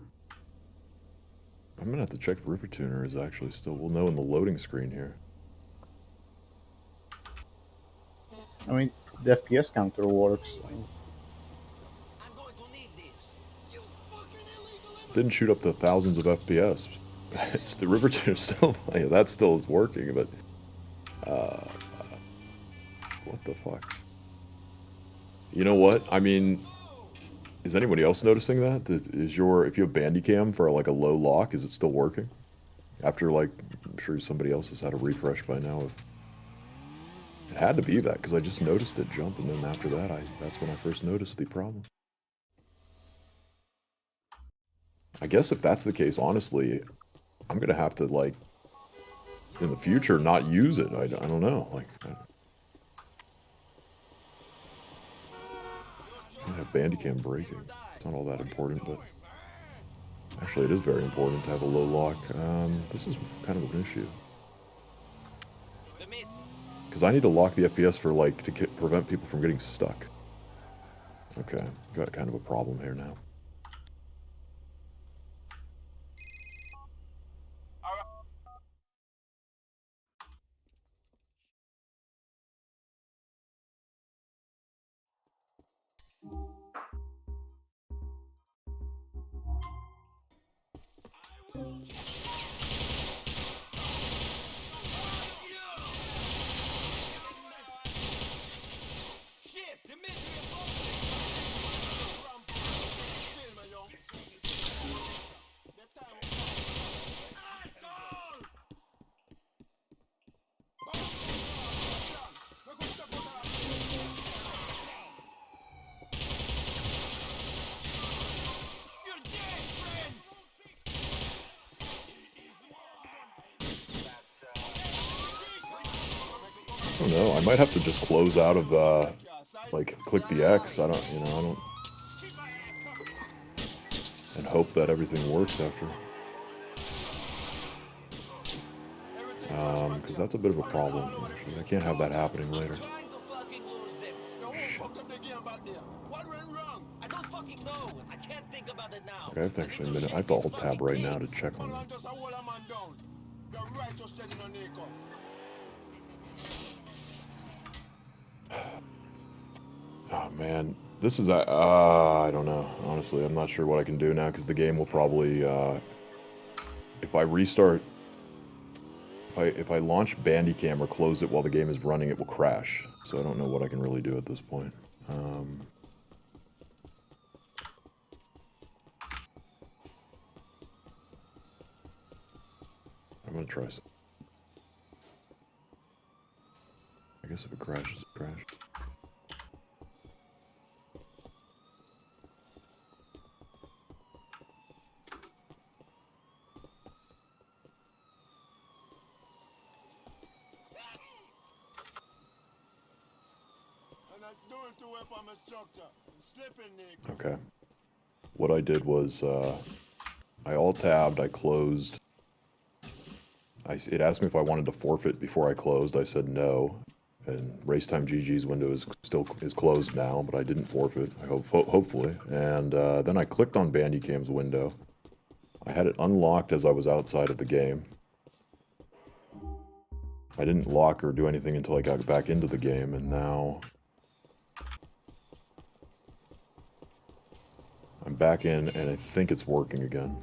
A: I'm gonna have to check if River Tuner is actually still... We'll know in the loading screen here.
G: I mean, the FPS counter works.
D: I'm going to need this. You fucking illegal
A: Didn't shoot up to thousands of FPS. It's the River Tuner still... Yeah, that still is working, but... what the fuck? You know what? I mean... Is anybody else noticing that? Is your... If you have Bandicam for like a low lock, is it still working? After like... I'm sure somebody else has had a refresh by now. It had to be that, because I just noticed it jump, and then after that, that's when I first noticed the problem. I guess if that's the case, honestly, I'm gonna have to, like, in the future, not use it. I don't know. Like, I have Bandicam breaking. It's not all that important, but actually, it is very important to have a low lock. This is kind of an issue. Because I need to lock the FPS for, like, to prevent people from getting stuck. Okay, got kind of a problem here now.
D: shit! Dimitri
A: I don't know. I might have to just close out of, like, click the X. I don't... And hope that everything works after. Because that's a bit of a problem, actually. I can't have that happening later. Okay, I have to actually admit it. I have to alt-tab right now to check on that. Oh man, this is I don't know. Honestly, I'm not sure what I can do now because the game will probably if I restart, if I launch Bandicam or close it while the game is running, it will crash. So I don't know what I can really do at this point. I'm gonna try some. I guess if it crashes, it crashes. Okay. What I did was, I alt-tabbed, I closed. It asked me if I wanted to forfeit before I closed. I said no. And Racetime GG's window is closed now, but I didn't forfeit. I hope, hopefully. And then I clicked on Bandicam's window. I had it unlocked as I was outside of the game. I didn't lock or do anything until I got back into the game, and now I'm back in, and I think it's working again.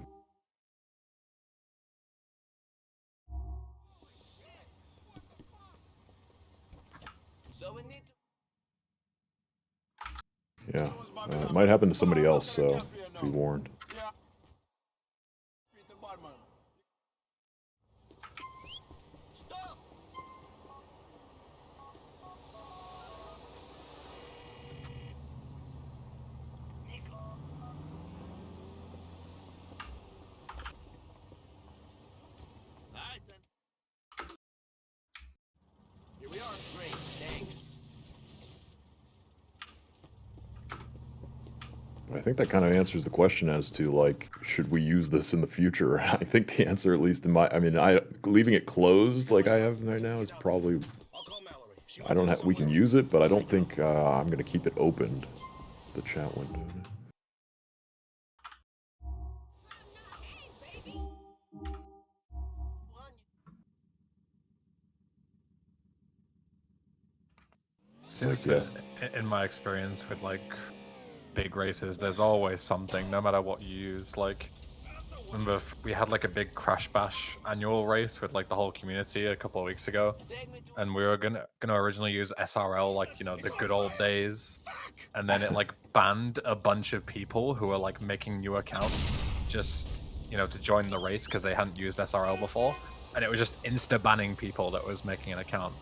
A: Yeah, it might happen to somebody else, so be warned.
D: Here we are. Great, thanks.
A: I think that kind of answers the question as to, like, should we use this in the future? I think the answer, at least in my, I mean, leaving it closed like I have right now is probably, I don't have, we can use it, but I don't think I'm going to keep it opened, the chat window.
E: Seems
A: Like,
E: to, in my experience with like big races, there's always something, no matter what you use. Like, remember we had like a big Crash Bash annual race with like the whole community a couple of weeks ago, and we were gonna originally use SRL, like, you know, the good old days, and then it like banned a bunch of people who were like making new accounts just, you know, to join the race because they hadn't used SRL before, and it was just insta banning people that was making an account.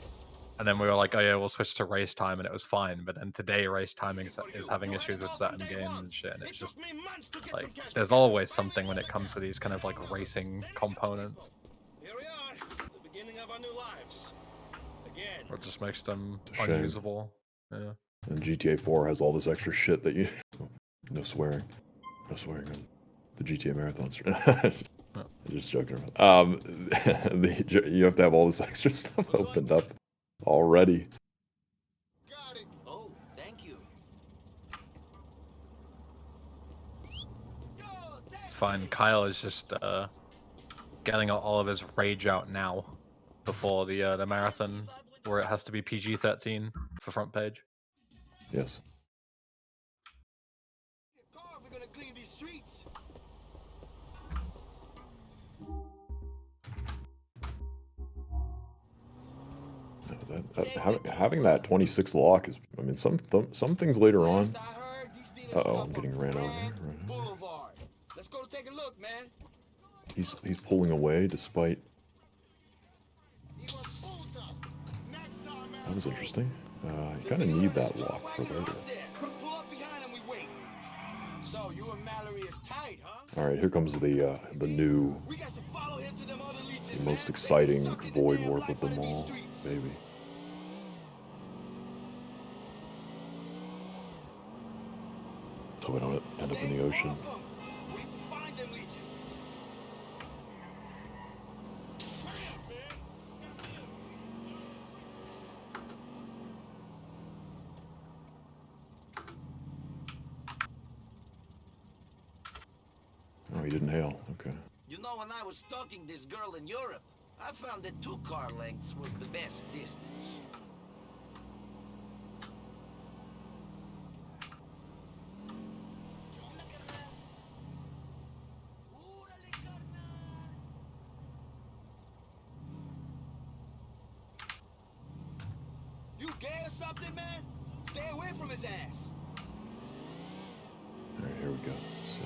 E: And then we were like, oh yeah, we'll switch to race time, and it was fine. But then today, race timing is having issues with certain games and shit. And it's just like, there's always something when it comes to these kind of like racing components.
D: Here we are, the beginning of our new lives. Again.
E: Or it just makes them
A: It's a shame.
E: unusable. Yeah.
A: And GTA 4 has all this extra shit that you. No swearing. No swearing on the GTA marathons. Just joking around. You have to have all this extra stuff opened up already.
D: Got it. Oh, thank you.
E: It's fine. Kyle is just getting all of his rage out now before the marathon, where it has to be PG-13 for front page.
A: Yes.
D: We're gonna clean these streets.
A: No, having that 26 lock is. I mean, some things later on. Uh-oh, I'm getting ran over.
D: Boulevard. Let's go take a look, man.
A: He's pulling away despite. That was interesting. You kind of need that lock for later.
D: Pull up behind and we wait. So you and Mallory is tight, huh?
A: All right, here comes the new,
D: We got to follow him to them other leeches,
A: the
D: man.
A: most exciting
D: They suck in the
A: void
D: damn
A: warp
D: life
A: of them
D: out these
A: all,
D: streets.
A: baby. So we don't end up in the ocean.
D: We need to find them leeches.
A: Oh, he didn't hail. Okay.
D: You know, when I was stalking this girl in Europe, I found that 2 car lengths was the best distance. You gay or something, man? Stay away from his ass.
A: All right, here we go. So,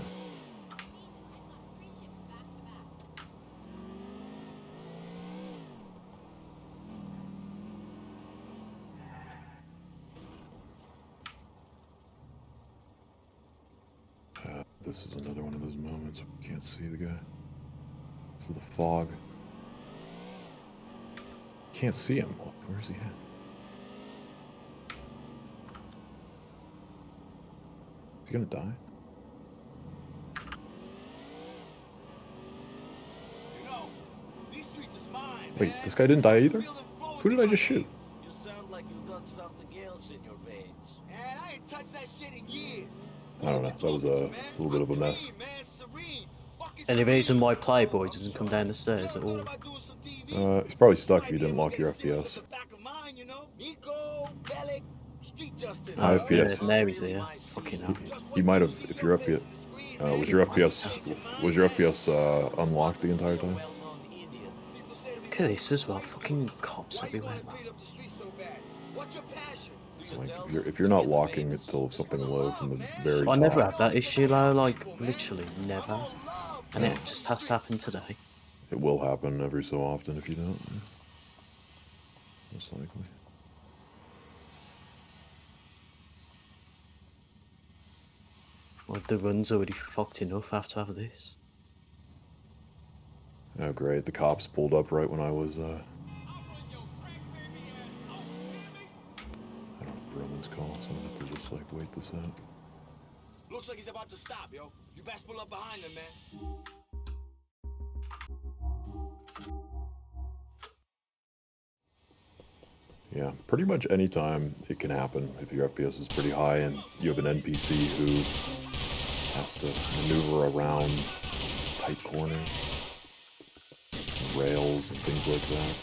A: this is another one of those moments where you can't see the guy. This is the fog. Can't see him. Where's he at? Is he gonna die?
D: You know, these streets is mine,
A: Wait,
D: man.
A: this guy didn't die either?
D: Feel them flowing
A: Who did
D: through
A: I
D: my
A: just shoot?
D: veins. You sound like you got something else in your veins. And I ain't touched that shit in years.
A: I don't know. That was a little bit of a mess.
J: Any reason why Playboy doesn't come down the stairs at all?
A: He's probably stuck if you didn't lock your FPS. High FPS.
J: Yeah, now he's here. Fucking hell.
A: He might have, if your FPS, was your FPS unlocked the entire time?
J: Look at this as well. Fucking cops everywhere, man.
A: So like, if you're not locking it till something low from the very
J: I
A: top,
J: never have that issue, though. Like, literally never. And it just has to happen today.
A: it will happen every so often if you don't. Most likely.
J: Well, the run's already fucked enough after have this.
A: Oh great, the cops pulled up right when I was, I don't know what Roman's call, so I'm gonna have to just like wait this out.
D: Looks like he's about to stop, yo. You best pull up behind him, man.
A: Yeah, pretty much any time it can happen if your FPS is pretty high and you have an NPC who has to maneuver around tight corners, rails, and things like that.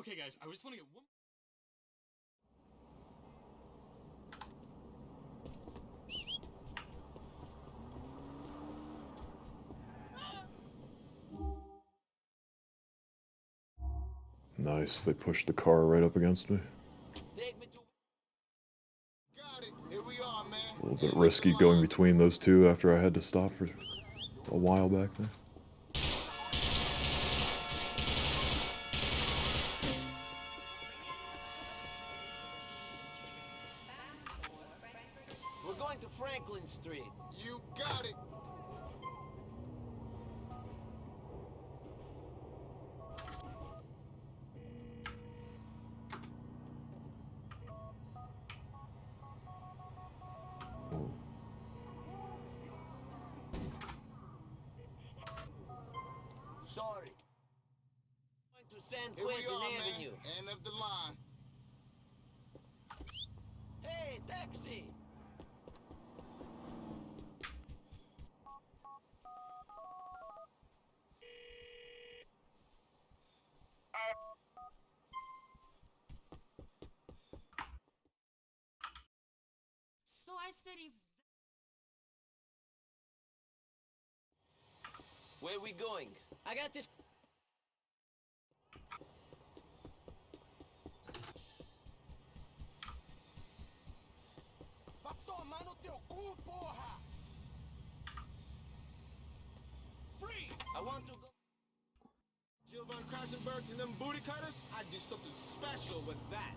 D: Okay, guys, I just want to get one.
A: Nice. They pushed the car right up against me.
D: Take me to. Got it. Here we are, man.
A: A little bit risky going between those two after I had to stop for a while back there.
D: We're going to Franklin Street. You got it.
A: Oh.
D: Sorry. Going to San Quentin Avenue. End of the line. Hey, taxi!
I: So I said if.
D: Where we going? I got this. Vai tomar no teu cu, porra! Free! I want to go. Jill Von Krassenberg and them booty cutters? I'd do something special with that.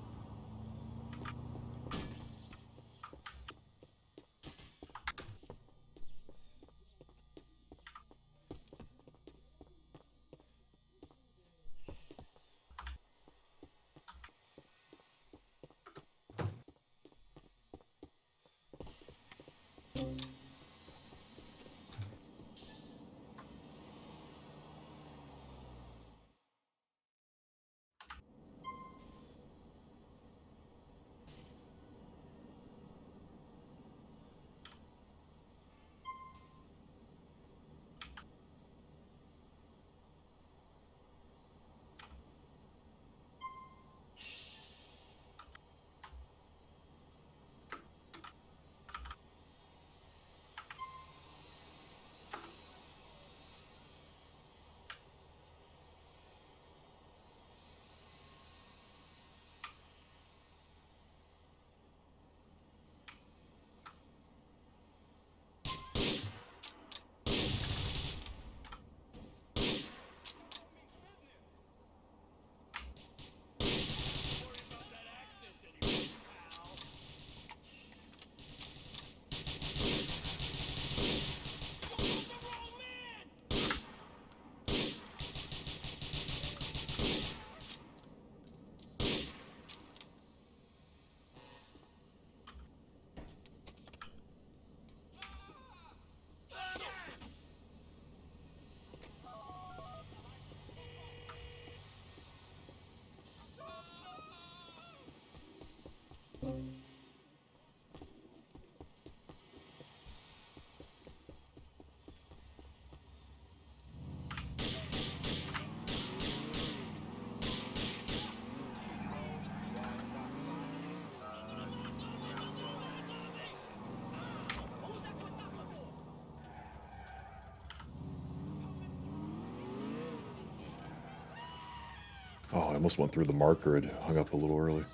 A: Oh, I almost went through the marker and hung up a little early.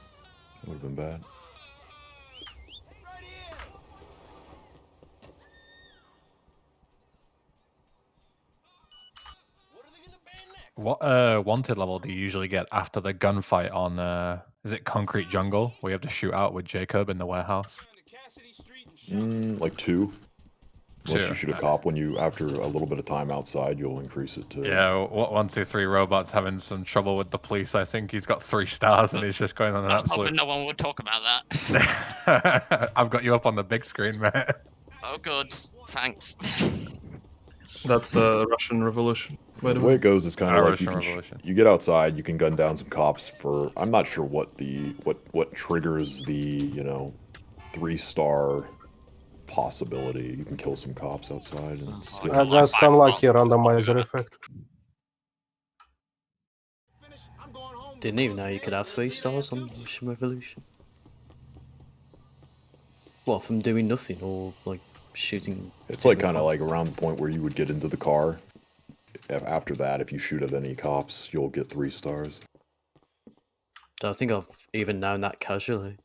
A: That would have been bad.
D: Right here! What are they gonna ban next?
E: What wanted level do you usually get after the gunfight on is it Concrete Jungle, where you have to shoot out with Jacob in the warehouse?
D: Down to Cassidy Street and
A: Like 2. Unless
E: Two,
A: you shoot a
E: okay.
A: cop when you, after a little bit of time outside, you'll increase it to...
E: Yeah, what 1, 2, 3 robots having some trouble with the police. I think he's got 3 stars and he's just going on an
K: I was hoping
E: absolute.
K: no one would talk about that.
E: I've got you up on the big screen, mate.
K: Oh, good. Thanks.
C: That's the Russian Revolution. By
A: The
C: the
A: way
C: way,
A: it goes is kind of like you
E: Russian
A: can
E: Revolution.
A: you get outside, you can gun down some cops for... I'm not sure what the... what triggers the, you know, 3-star possibility. You can kill some cops outside and steal...
B: Just unlucky randomizer effect.
D: finish. I'm going home
J: Didn't even know you could have 3 stars on Russian Revolution. What, from doing nothing or like shooting?
A: It's
J: two
A: like kind of
J: cops?
A: like around the point where you would get into the car. After that, if you shoot at any cops, you'll get 3 stars.
J: Don't think I've even known that casually.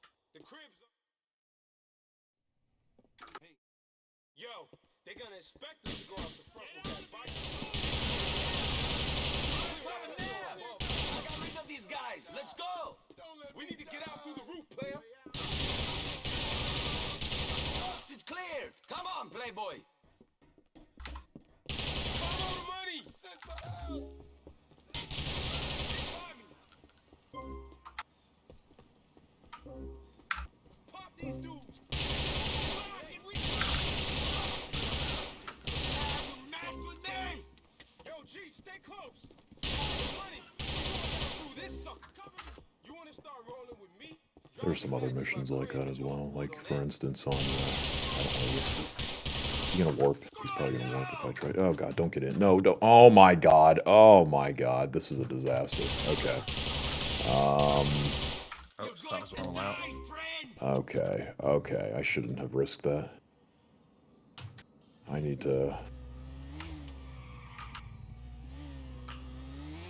D: Yo, they're gonna expect us to go off the front with that bike. I got rid of these guys. Let's go. We need to get out through the roof, player. Coast is cleared. Come on, playboy. Follow the money. Pop these dudes. Yo, G, stay close. Money. Through this sucker. You want to start rolling with me?
A: There's some other missions like that as well. Like, for instance, on, I don't know, is he gonna warp? He's probably gonna warp if I try. Oh god, don't get in. No, don't. Oh my god. Oh my god. This is a disaster. Okay.
E: Oh, that was all out.
A: Okay. Okay. I shouldn't have risked that. I need to...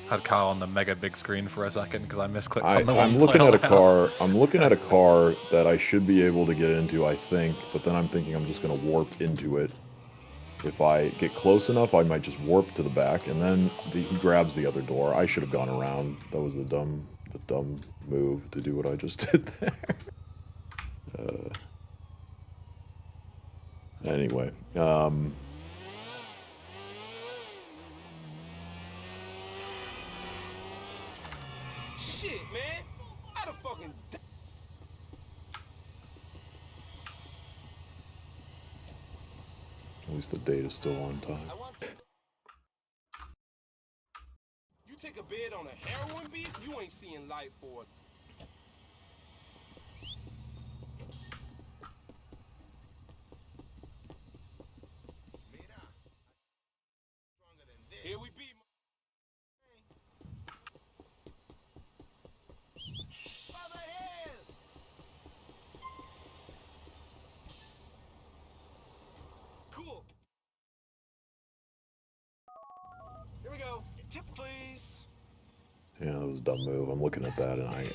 E: Had Kyle on the mega big screen for a second because I misclicked on the one
A: I'm looking
E: player
A: at a
E: layout.
A: car. I'm looking at a car that I should be able to get into, I think. But then I'm thinking I'm just gonna warp into it. If I get close enough, I might just warp to the back, and then he grabs the other door. I should have gone around. That was the dumb move to do what I just did there. Anyway,
D: Shit, man. How the fucking...
A: at least the date is still on time.
D: You take a bid on a heroin beat, you ain't seeing life for it. Here we be. Father Hill! Cool. Here we go. Tip, please.
A: Yeah, that was a dumb move. I'm looking at that, and I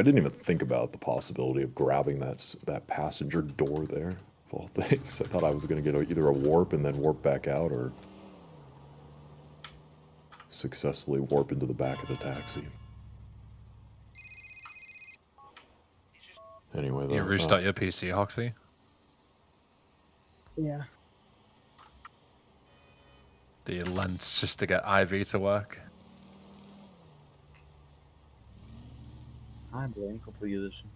A: didn't even think about the possibility of grabbing that passenger door there, of all things. I thought I was going to get either a warp and then warp back out, or successfully warp into the back of the taxi. Anyway,
E: You restart your PC, Hoxie?
B: Yeah.
E: The lens just to get IV to work.
G: I'm playing complete edition.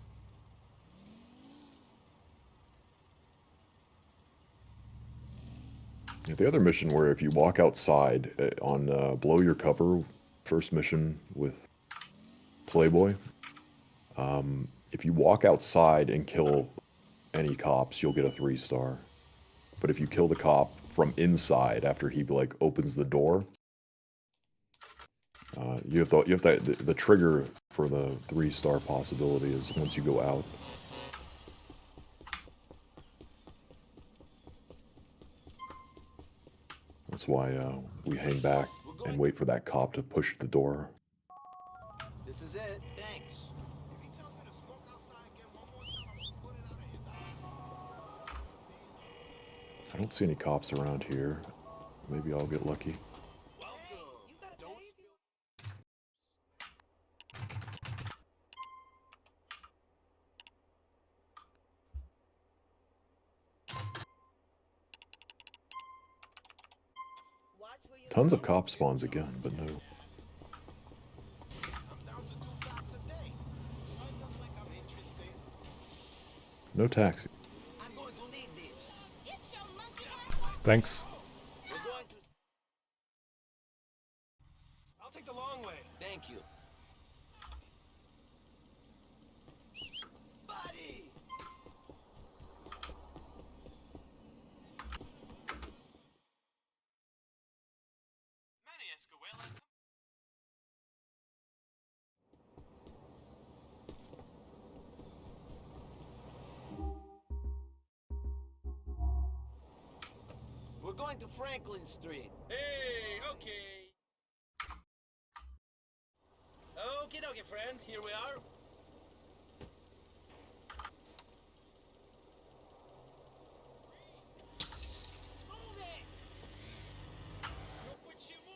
A: Yeah, the other mission where if you walk outside on Blow Your Cover, first mission with Playboy, if you walk outside and kill any cops, you'll get a 3-star. But if you kill the cop from inside after he like opens the door, you have the trigger for the 3-star possibility is once you go out. That's why we hang back and wait for that cop to push the door.
D: This is it. Thanks. If he tells me to smoke outside again one more time, I'm gonna put it out of his eye.
A: I don't see any cops around here. Maybe I'll get lucky. Tons of cop spawns again, but no. No taxi.
F: Thanks.
D: I'll take the long way. Thank you. going to Franklin Street. Hey, okay. Okie dokie, friend. Here we are. Move it! Ну почему?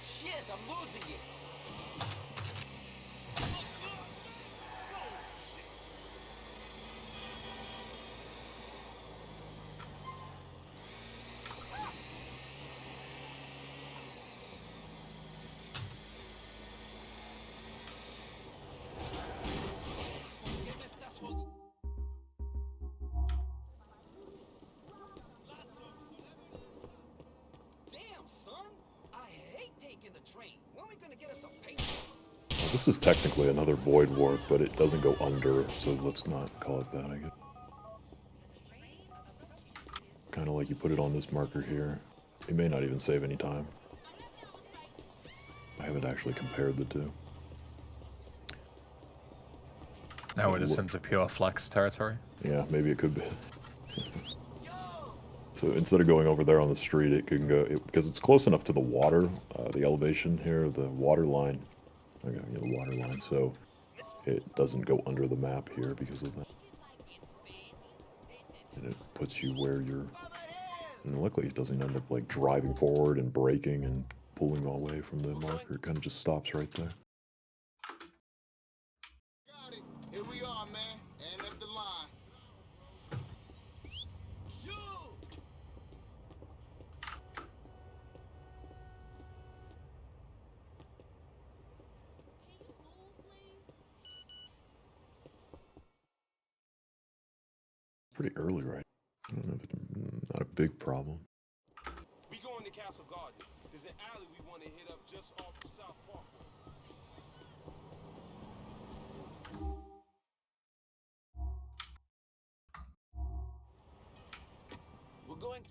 D: Shit, I'm losing it. Damn, son. I hate taking the train. When are we gonna get us a paint?
A: This is technically another void warp, but it doesn't go under, so let's not call it that, I guess. Kind of like you put it on this marker here. It may not even save any time. I haven't actually compared the two.
E: Now we're just into pure flex territory.
A: Yeah, maybe it could be. So instead of going over there on the street, it can go, because it's close enough to the water, the elevation here, the water line. Okay, yeah, the water line, so it doesn't go under the map here because of that. And it puts you where you're, and luckily it doesn't end up like driving forward and braking and pulling away from the marker. It kind of just stops right there.
D: Got it. Here we are, man. And up the line. You!
A: Pretty early, right? I don't know if it's not a big problem.
D: We going to Castle Gardens. There's an alley we want to hit up just off the South Parkway. We're going to...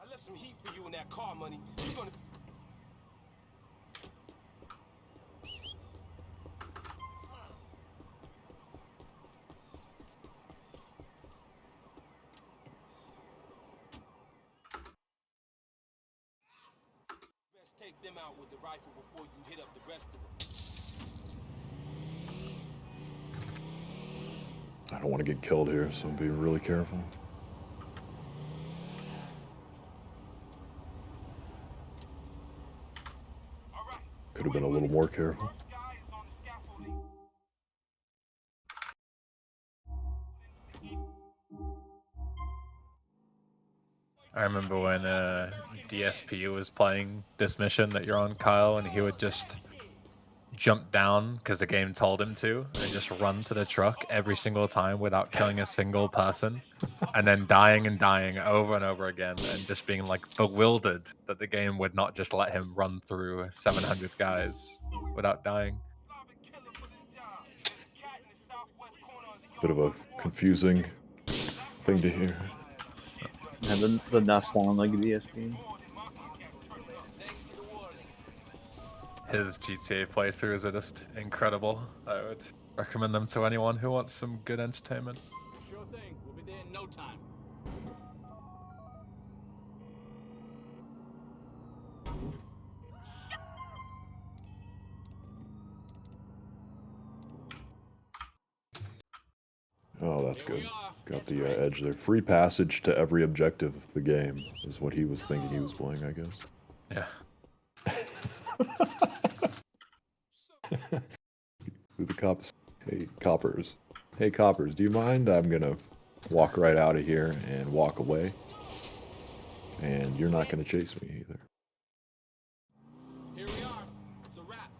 D: I left some heat for you in that car, money. We're gonna... Best take them out with the rifle before you hit up the rest of them.
A: I don't want to get killed here, so be really careful. Could have been a little more careful.
E: I remember when DSP was playing this mission that you're on, Kyle, and he would just jump down because the game told him to, and just run to the truck every single time without killing a single person, and then dying and dying over and over again, and just being like bewildered that the game would not just let him run through 700 guys without dying.
A: Bit of a confusing thing to hear.
G: Yeah, doesn't that sound like DSP?
E: His GTA playthroughs are just incredible. I would recommend them to anyone who wants some good entertainment.
D: Sure thing. We'll be there in no time.
A: Oh, that's good.
D: Here we are.
A: Got the edge there. Free passage to every objective of the game is what he was thinking he was playing, I guess.
E: Yeah.
A: Who the cops? Hey, coppers. Hey, coppers, do you mind? I'm gonna walk right out of here and walk away. And you're not gonna chase me either.
D: Here we are. It's a wrap.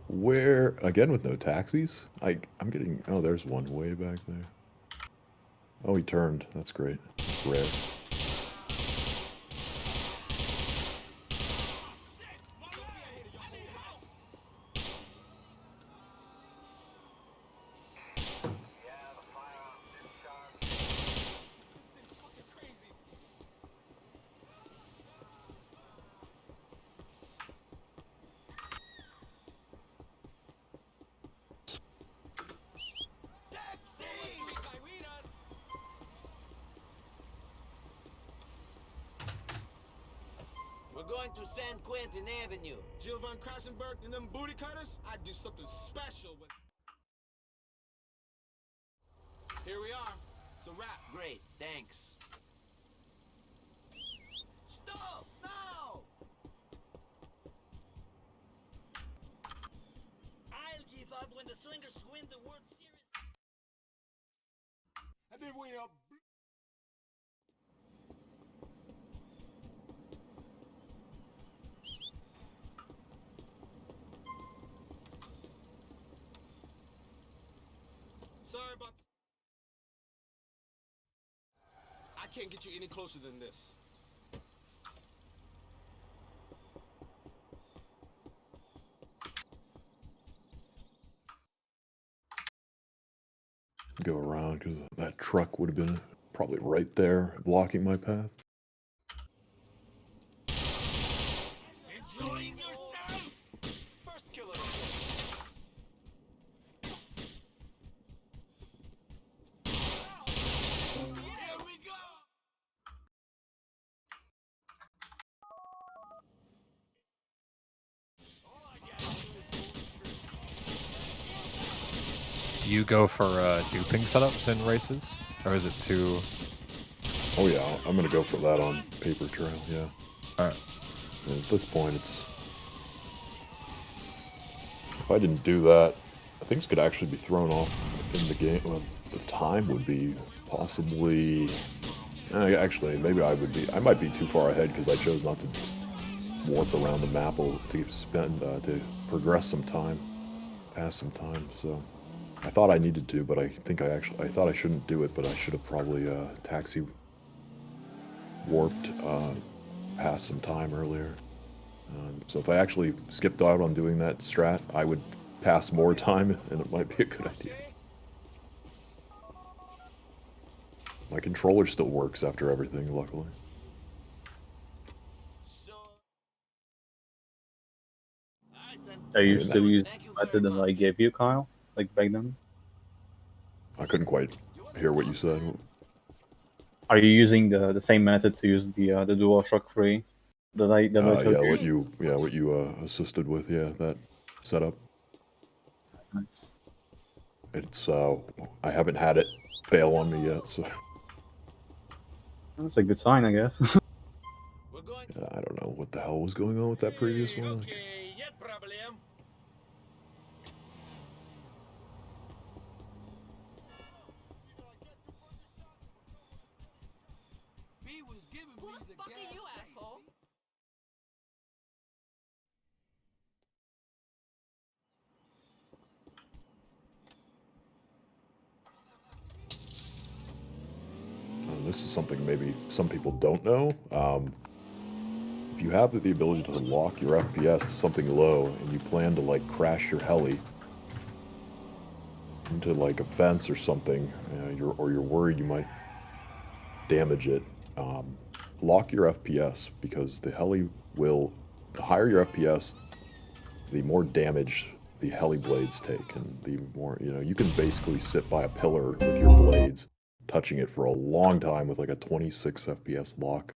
A: Where, again with no taxis? I'm getting, oh, there's one way back there. Oh, he turned. That's great. That's rare.
D: We're going to San Quentin Avenue. Jill Van Krassenberg and them booty cutters? I'd do something special with... Here we are. It's a wrap. Great, thanks. Stop! Now! I'll give up when the Swingers win the World Series. And then we are... Sorry about... I can't get you any closer than this.
A: Go around because that truck would have been probably right there blocking my path.
D: Enjoying yourself? First killer. Here we go.
E: Do you go for duping setups in races? Or is it too...
A: Oh yeah, I'm gonna go for that on Paper Trail, yeah.
E: Alright.
A: At this point, it's... If I didn't do that, things could actually be thrown off in the game. Well, the time would be possibly... actually, maybe I might be too far ahead because I chose not to warp around the map to progress some time, pass some time, so... I thought I needed to, but I thought I shouldn't do it, but I should have probably taxi warped past some time earlier. So if I actually skipped out on doing that strat, I would pass more time, and it might be a good idea. My controller still works after everything, luckily.
G: Are you still using the method that I gave you, Kyle? Like back then?
A: I couldn't quite hear what you said.
G: Are you using the same method to use the DualShock 3 that I told you?
A: What you assisted with, yeah, that setup.
G: Nice.
A: It's I haven't had it fail on me yet, so
G: That's a good sign, I guess.
A: I don't know what the hell was going on with that previous one.
I: Who the fuck are you, asshole?
A: This is something maybe some people don't know. If you have the ability to lock your FPS to something low and you plan to like crash your heli into like a fence or something, or you're worried you might damage it, lock your FPS because the heli will, the higher your FPS, the more damage the heli blades take, and the more, you can basically sit by a pillar with your blades touching it for a long time with like a 26 FPS lock.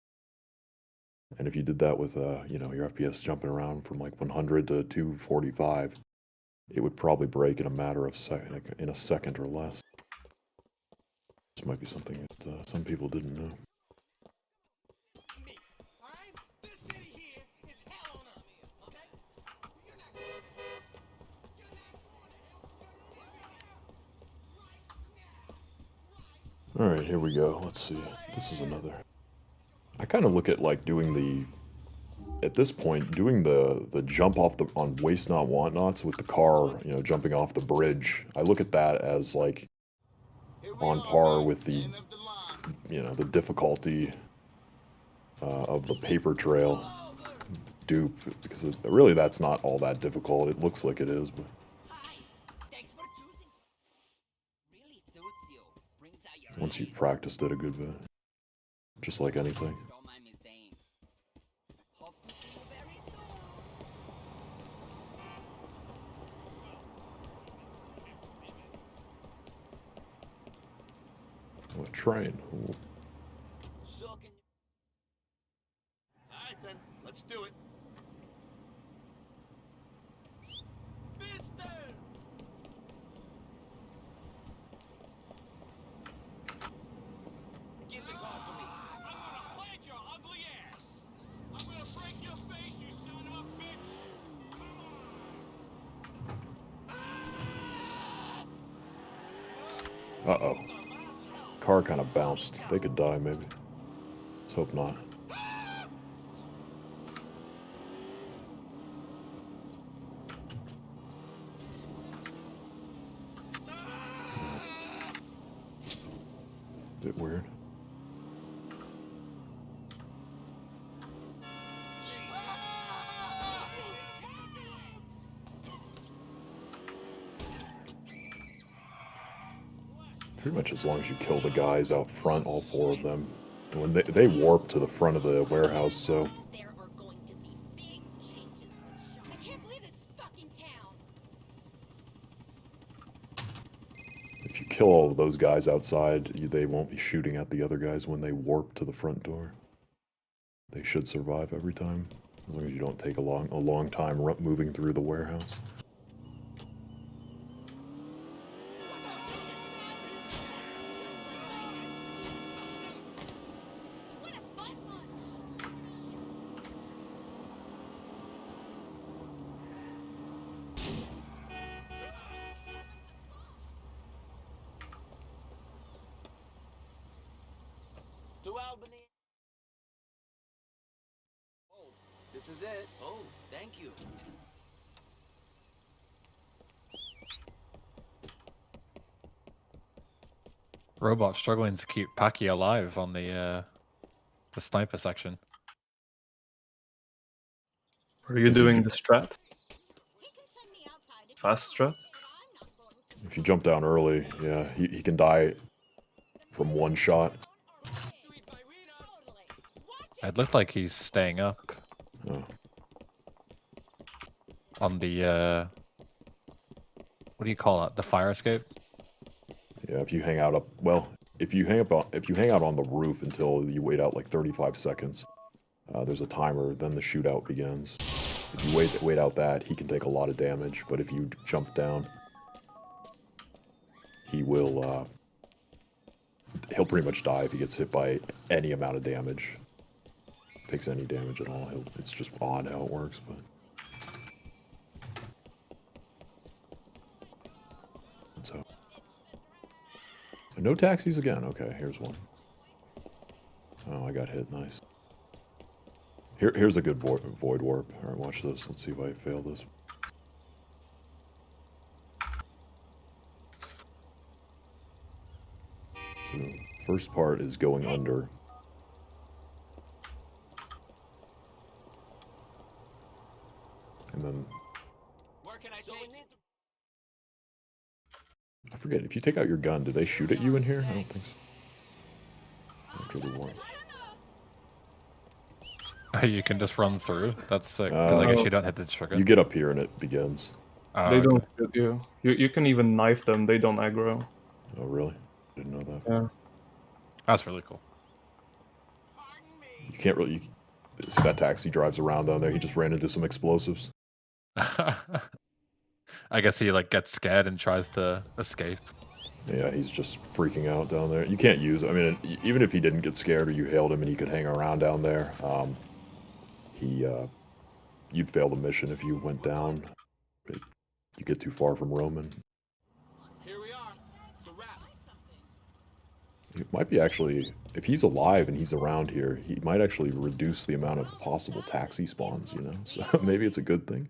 A: And if you did that with, your FPS jumping around from like 100 to 245, it would probably break in a matter of in a second or less. This might be something that some people didn't know.
D: Me, alright? This city here is hell on earth, okay? You're not going to hell. You're not going to hell. You're living right now. Right
A: Alright, here we go. Let's see. This is another. I kind of look at like doing the, at this point, doing the jump off the, on Waste Not Want Nots with the car, you know, jumping off the bridge. I look at that as like on par with the, you know, the difficulty of the paper trail dupe, because really that's not all that difficult. It looks like it is, but
D: Hi. Thanks for choosing. Really suits you. Brings out your
A: once you've practiced it a good bit, just like anything.
D: Don't mind me saying. Hope to see you very soon.
A: Oh, a train. Ooh.
D: So can you... Alright then, let's do it. Mister! Give the car to me. I'm gonna plant your ugly ass. I'm gonna break your face, you son of a bitch. Come on.
A: Uh-oh. Car kind of bounced. They could die, maybe. Let's hope not. Bit weird. Pretty much as long as you kill the guys out front, all four of them. And when they warp to the front of the warehouse, so
H: There are going to be big changes with Shaw. I can't believe this fucking town.
A: if you kill all of those guys outside, they won't be shooting at the other guys when they warp to the front door. They should survive every time, as long as you don't take a long time moving through the warehouse.
H: What a fun lunch.
D: To Albany. Oh, this is it. Oh, thank you.
E: Robot struggling to keep Paki alive on the sniper section.
C: Are you doing the strat? Fast strat?
A: If you jump down early, yeah, he can die from one shot.
E: It looked like he's staying up
A: Oh.
E: on the what do you call it? The fire escape?
A: Yeah, if you hang out up, well, if you hang out on the roof until you wait out like 35 seconds, there's a timer. Then the shootout begins. If you wait out that, he can take a lot of damage. But if you jump down, he will. He'll pretty much die if he gets hit by any amount of damage. Takes any damage at all. It's just odd how it works, but. So. No taxis again. Okay, here's one. Oh, I got hit. Nice. Here's a good void warp. All right, watch this. Let's see if I fail this. So, first part is going under. And then
D: Where can I take it?
A: I forget, if you take out your gun, do they shoot at you in here? I don't think so. After the warp.
E: You can just run through. That's sick, because I guess
C: Oh.
E: you don't hit the trigger.
A: You get up here and it begins.
E: Oh,
C: They
E: okay.
C: don't shoot you. You can even knife them, they don't aggro.
A: Oh, really? Didn't know that.
C: Yeah.
E: That's really cool.
A: You can't really. See that taxi drives around down there. He just ran into some explosives.
E: I guess he like gets scared and tries to escape.
A: Yeah, he's just freaking out down there. You can't use. I mean, even if he didn't get scared or you hailed him and he could hang around down there, you'd fail the mission if you went down. You get too far from Roman.
D: Here we are. It's a wrap.
A: It might be actually, if he's alive and he's around here, he might actually reduce the amount of possible taxi spawns, you know? So maybe it's a good thing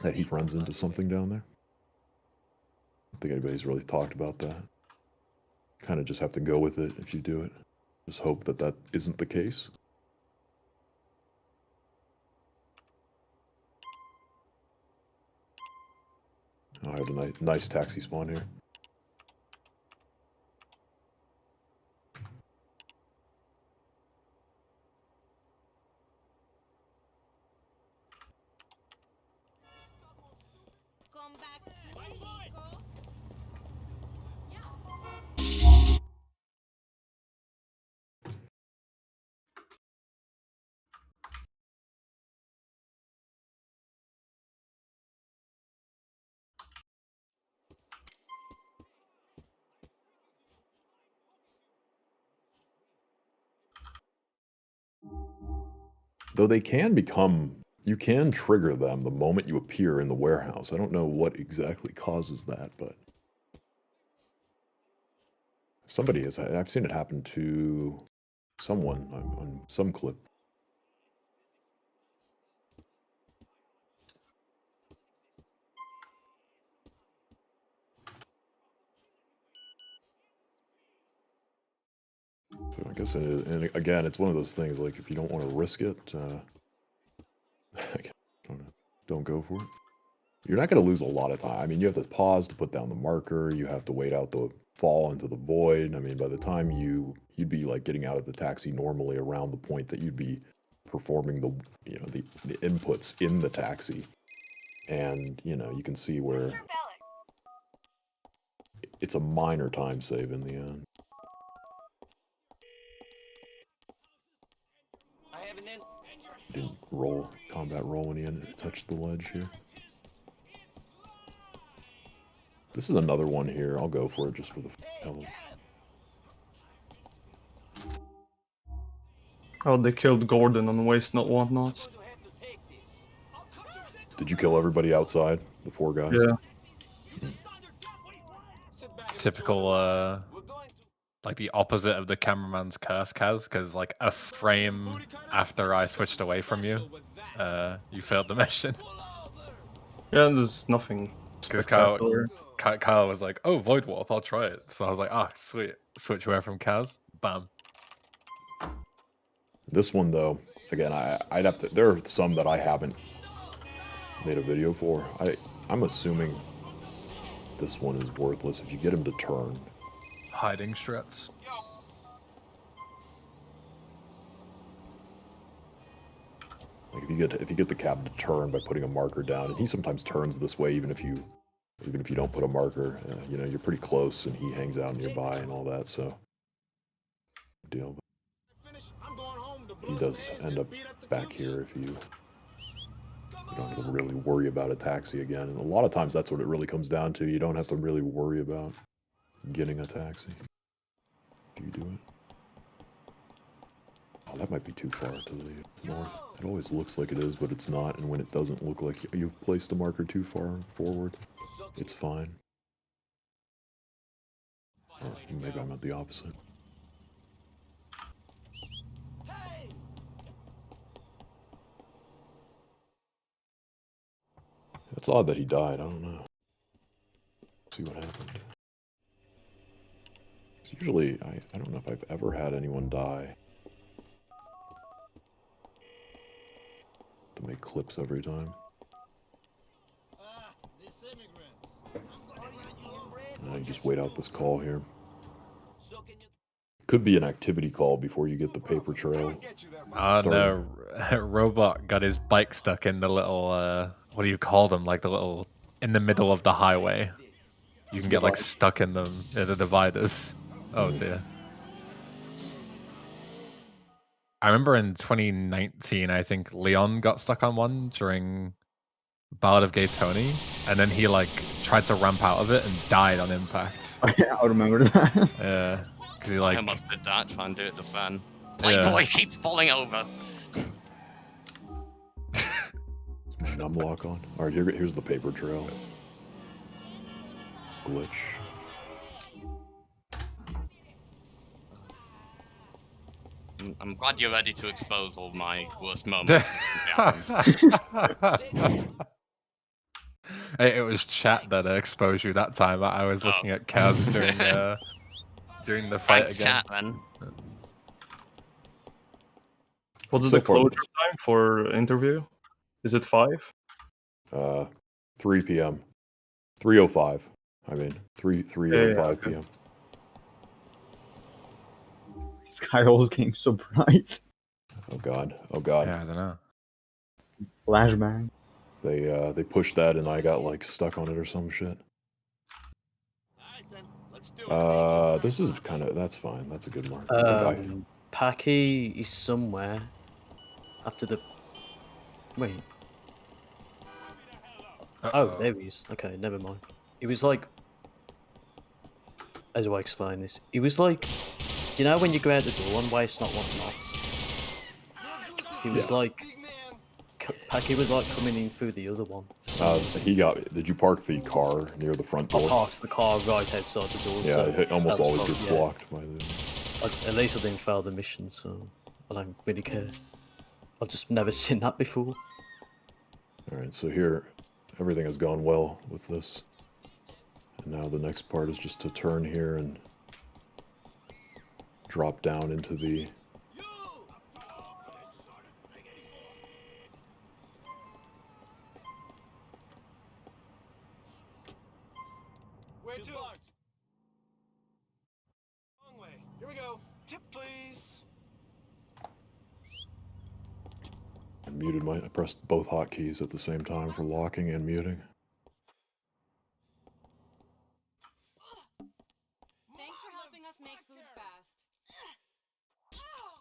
A: that he runs into something down there. I don't think anybody's really talked about that. Kind of just have to go with it if you do it. Just hope that that isn't the case. Oh, I have a nice taxi spawn here.
H: Come back, Nico.
A: Though they can become, you can trigger them the moment you appear in the warehouse. I don't know what exactly causes that, but somebody has. I've seen it happen to someone on some clip. So I guess, and again, it's one of those things, like, if you don't want to risk it, don't go for it. You're not going to lose a lot of time. I mean, you have to pause to put down the marker. You have to wait out the fall into the void. I mean, by the time you'd be like getting out of the taxi normally around the point that you'd be performing the, you know, the inputs in the taxi. And, you know, you can see where it's a minor time save in the end. Didn't roll, combat roll when he touched the ledge here. This is another one here. I'll go for it just for the hell of it.
C: Oh, they killed Gordon on Waste Not Want Nots.
A: Did you kill everybody outside? The 4 guys?
C: Yeah.
E: Typical, like the opposite of the cameraman's curse, Kaz, because like a frame after I switched away from you, you failed the mission.
C: Yeah, there's nothing
E: Because
C: spectacular.
E: Kyle was like, "Oh, Void Warp, I'll try it." So I was like, "Ah, sweet." Switch away from Kaz. Bam.
A: This one, though, again, I'd have to. There are some that I haven't made a video for. I'm assuming this one is worthless if you get him to turn.
E: Hiding struts.
A: Like if you get the cab to turn by putting a marker down, and he sometimes turns this way even if you don't put a marker. You know, you're pretty close, and he hangs out nearby and all that. So, deal. He does end up back here if you don't have to really worry about a taxi again. And a lot of times that's what it really comes down to. You don't have to really worry about getting a taxi. Do you do it? Oh, that might be too far to the north. It always looks like it is, but it's not. And when it doesn't look like you've placed a marker too far forward, it's fine. Or maybe I'm at the opposite. It's odd that he died. I don't know. See what happened. Usually, I don't know if I've ever had anyone die. To make clips every time. I just wait out this call here. Could be an activity call before you get the paper trail.
E: Oh no, Robot got his bike stuck in the little, what do you call them? Like the little, in the middle of the highway. You can get like stuck in them, the dividers. Oh dear. I remember in 2019, I think Leon got stuck on one during Ballad of Gay Tony, and then he like tried to ramp out of it and died on impact.
G: I remember that.
E: Yeah, because he
K: I
E: like
K: almost did that, try and do it to Sen. Playboy
E: yeah.
K: keeps falling over.
A: My numlock on. Alright, here's the paper trail. Glitch.
K: I'm glad you're ready to expose all my worst moments.
E: Hey, it was chat that exposed you that time. I was looking at Kaz during the fight
K: Thanks,
E: again.
K: chat, then.
C: What is
A: So
C: the
A: far,
C: closure time for interview? Is it 5?
A: 3 p.m. 3:05. I mean, 3:05
C: okay.
A: p.m.
G: Skyhole's game so bright.
A: Oh god. Oh god.
E: Yeah, I don't know.
G: Flashbang.
A: They pushed that and I got like stuck on it or some shit. This is kind of that's fine. That's a good mark. I think
J: Packy is somewhere after the. Wait. Oh, there he is. Okay, never mind. It was like. How do I explain this? It was like. You know when you go out the door one way, it's not one not. It was like. Packy was like coming in through the other one.
A: he got. Did you park the car near the front door?
J: I parked the car right outside the door.
A: Yeah,
J: so
A: it almost
J: that was
A: always
J: fine,
A: gets
J: yeah.
A: blocked by the.
J: At least I didn't fail the mission, so I don't really care. I've just never seen that before.
A: Alright, so here, everything has gone well with this. And now the next part is just to turn here and drop down into the...
D: Where to? Wrong way. Here we go. Tip, please.
A: I muted I pressed both hotkeys at the same time for locking and muting.
I: Thanks for helping us make food fast.
D: Oh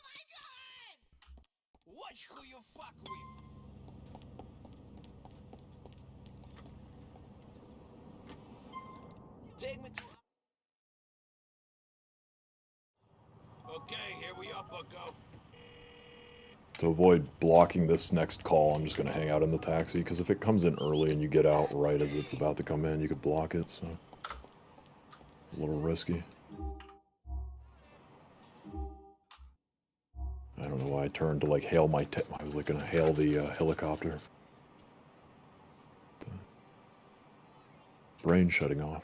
D: my god! Watch who you fuck with. Take me to... Okay, here we are, bucko.
A: To avoid blocking this next call, I'm just going to hang out in the taxi, because if it comes in early and you get out right as it's about to come in, you could block it, so... A little risky. I don't know why I turned to, like, hail my... I was, like, going to hail the helicopter. Brain shutting off.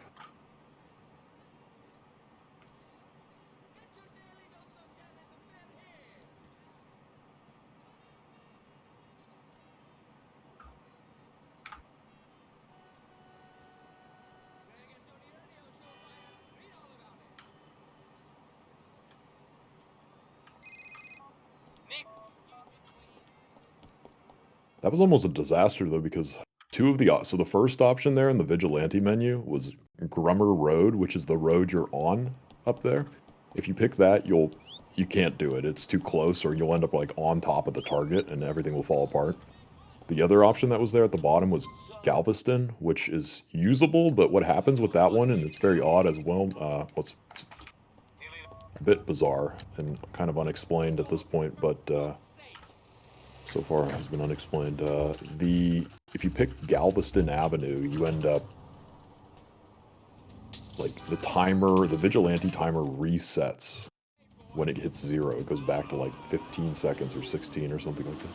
A: That was almost a disaster, though, because two of the... So the first option there in the Vigilante menu was Grummer Road, which is the road you're on up there. If you pick that, you can't do it. It's too close, or you'll end up, like, on top of the target, and everything will fall apart. The other option that was there at the bottom was Galveston, which is usable, but what happens with that one, and it's very odd as well, it's a bit bizarre and kind of unexplained at this point, but... so far has been unexplained. If you pick Galveston Avenue, you end up like the Vigilante timer resets when it hits 0. It goes back to like 15 seconds or 16 or something like that.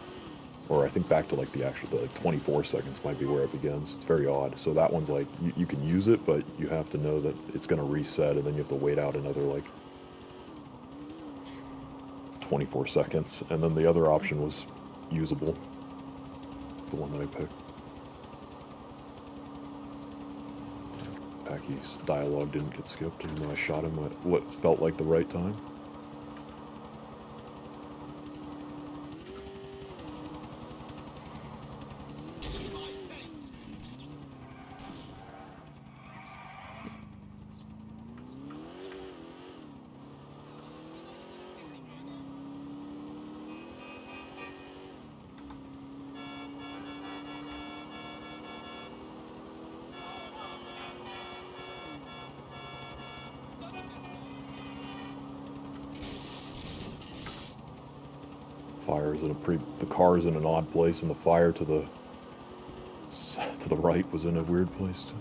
A: Or I think back to like the 24 seconds might be where it begins. It's very odd. So that one's like, you can use it, but you have to know that it's going to reset, and then you have to wait out another like 24 seconds. And then the other option was usable, the one that I picked. Packy's dialogue didn't get skipped, even though I shot him at what felt like the right time. fire is in the car is in an odd place, and the fire to the right was in a weird place too.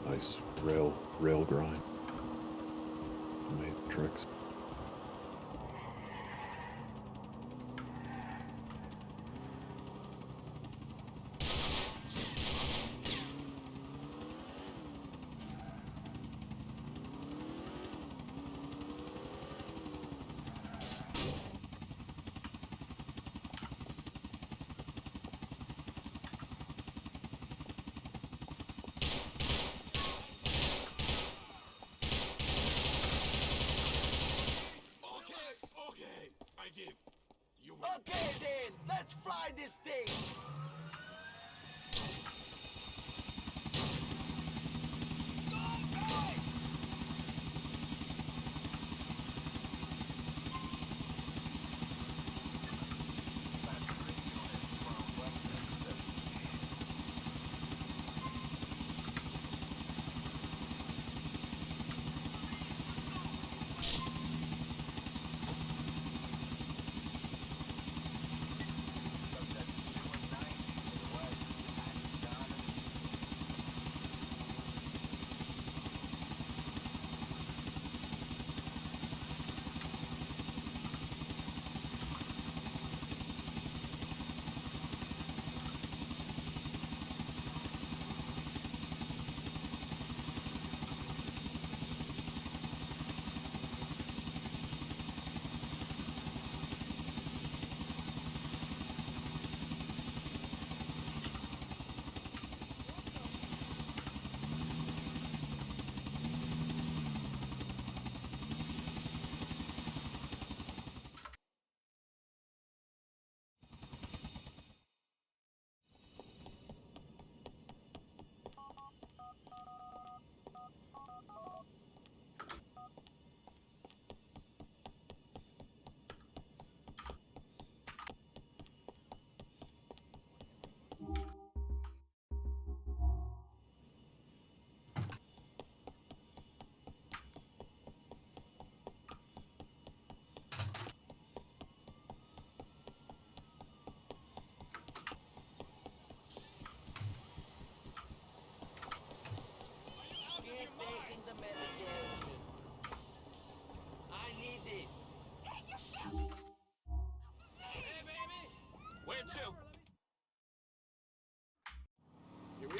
A: Nice rail grind. Amazing tricks.
D: Okay then, let's fly this thing.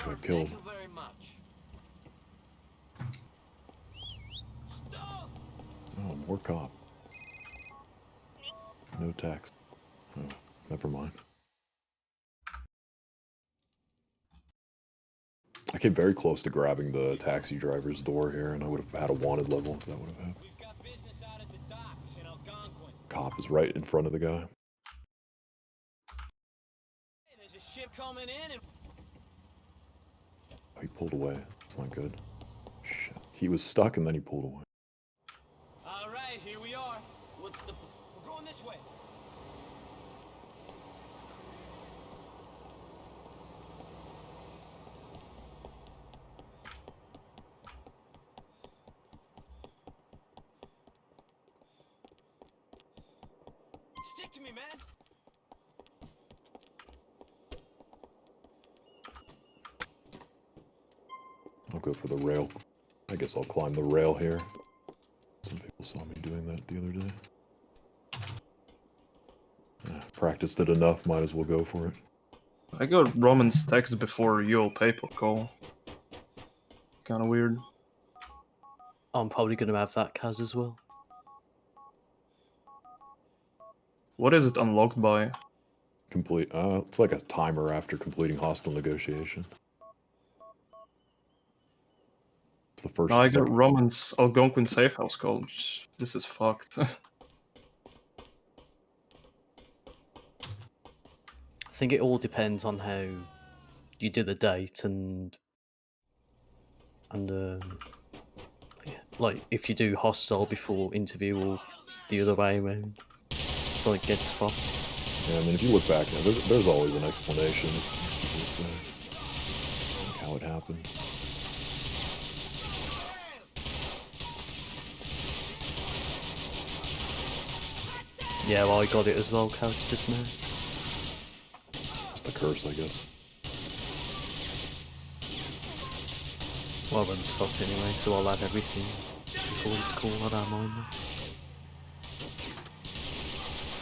A: Got killed. Oh, more cop. No tax. Oh, never mind. I came very close to grabbing the taxi driver's door here, and I would have had a wanted level if that would have happened. Cop is right in front of the guy.
D: There's a ship coming in and
A: Oh, he pulled away. That's not good. Shit. He was stuck and then he pulled away.
D: all right, here we are. What's the we're going this way. Stick to me, man.
A: I'll go for the rail. I guess I'll climb the rail here. Some people saw me doing that the other day. Practiced it enough, might as well go for it.
C: I got Roman's text before your paper call. Kinda weird.
J: I'm probably going to have that, Kaz, as well.
C: What is it unlocked by?
A: Complete. It's like a timer after completing hostile negotiation. It's the first.
C: No, I got
A: second.
C: Roman's Algonquin safe house call. This is fucked.
J: I think it all depends on how you do the date and like if you do hostile before interview or the other way around, it's like gets fucked.
A: Yeah, I mean, if you look back, there's always an explanation. Like how it happened.
J: Yeah, well, I got it as well, Couch, just now.
A: Just a curse, I guess.
J: Well, run's fucked anyway, so I'll add everything before this call. I don't mind that.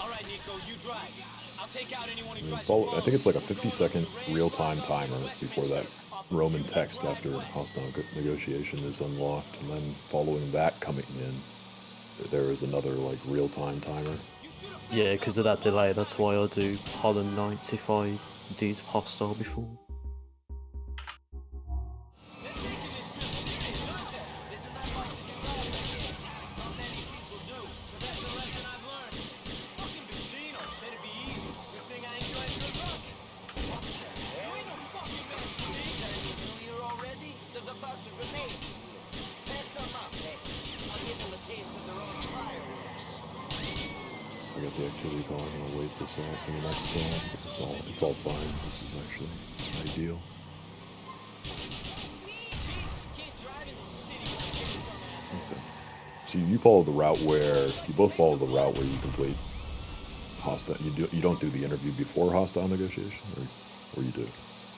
D: Alright, Nico, you drive. I'll take out anyone who
A: I
D: tries
A: I think it's like a 50-second real-time timer before that Roman text after hostile negotiation is unlocked, and then following that coming in, there is another like real-time timer.
J: Yeah, because of that delay, that's why I do Holland Knights if I did hostile before.
A: I got the activity call. I'm gonna wait this out for the next call. It's all fine. This is actually ideal. Okay. So you follow the route where you both follow the route where you complete hostile. You don't do the interview before hostile negotiation, or you do.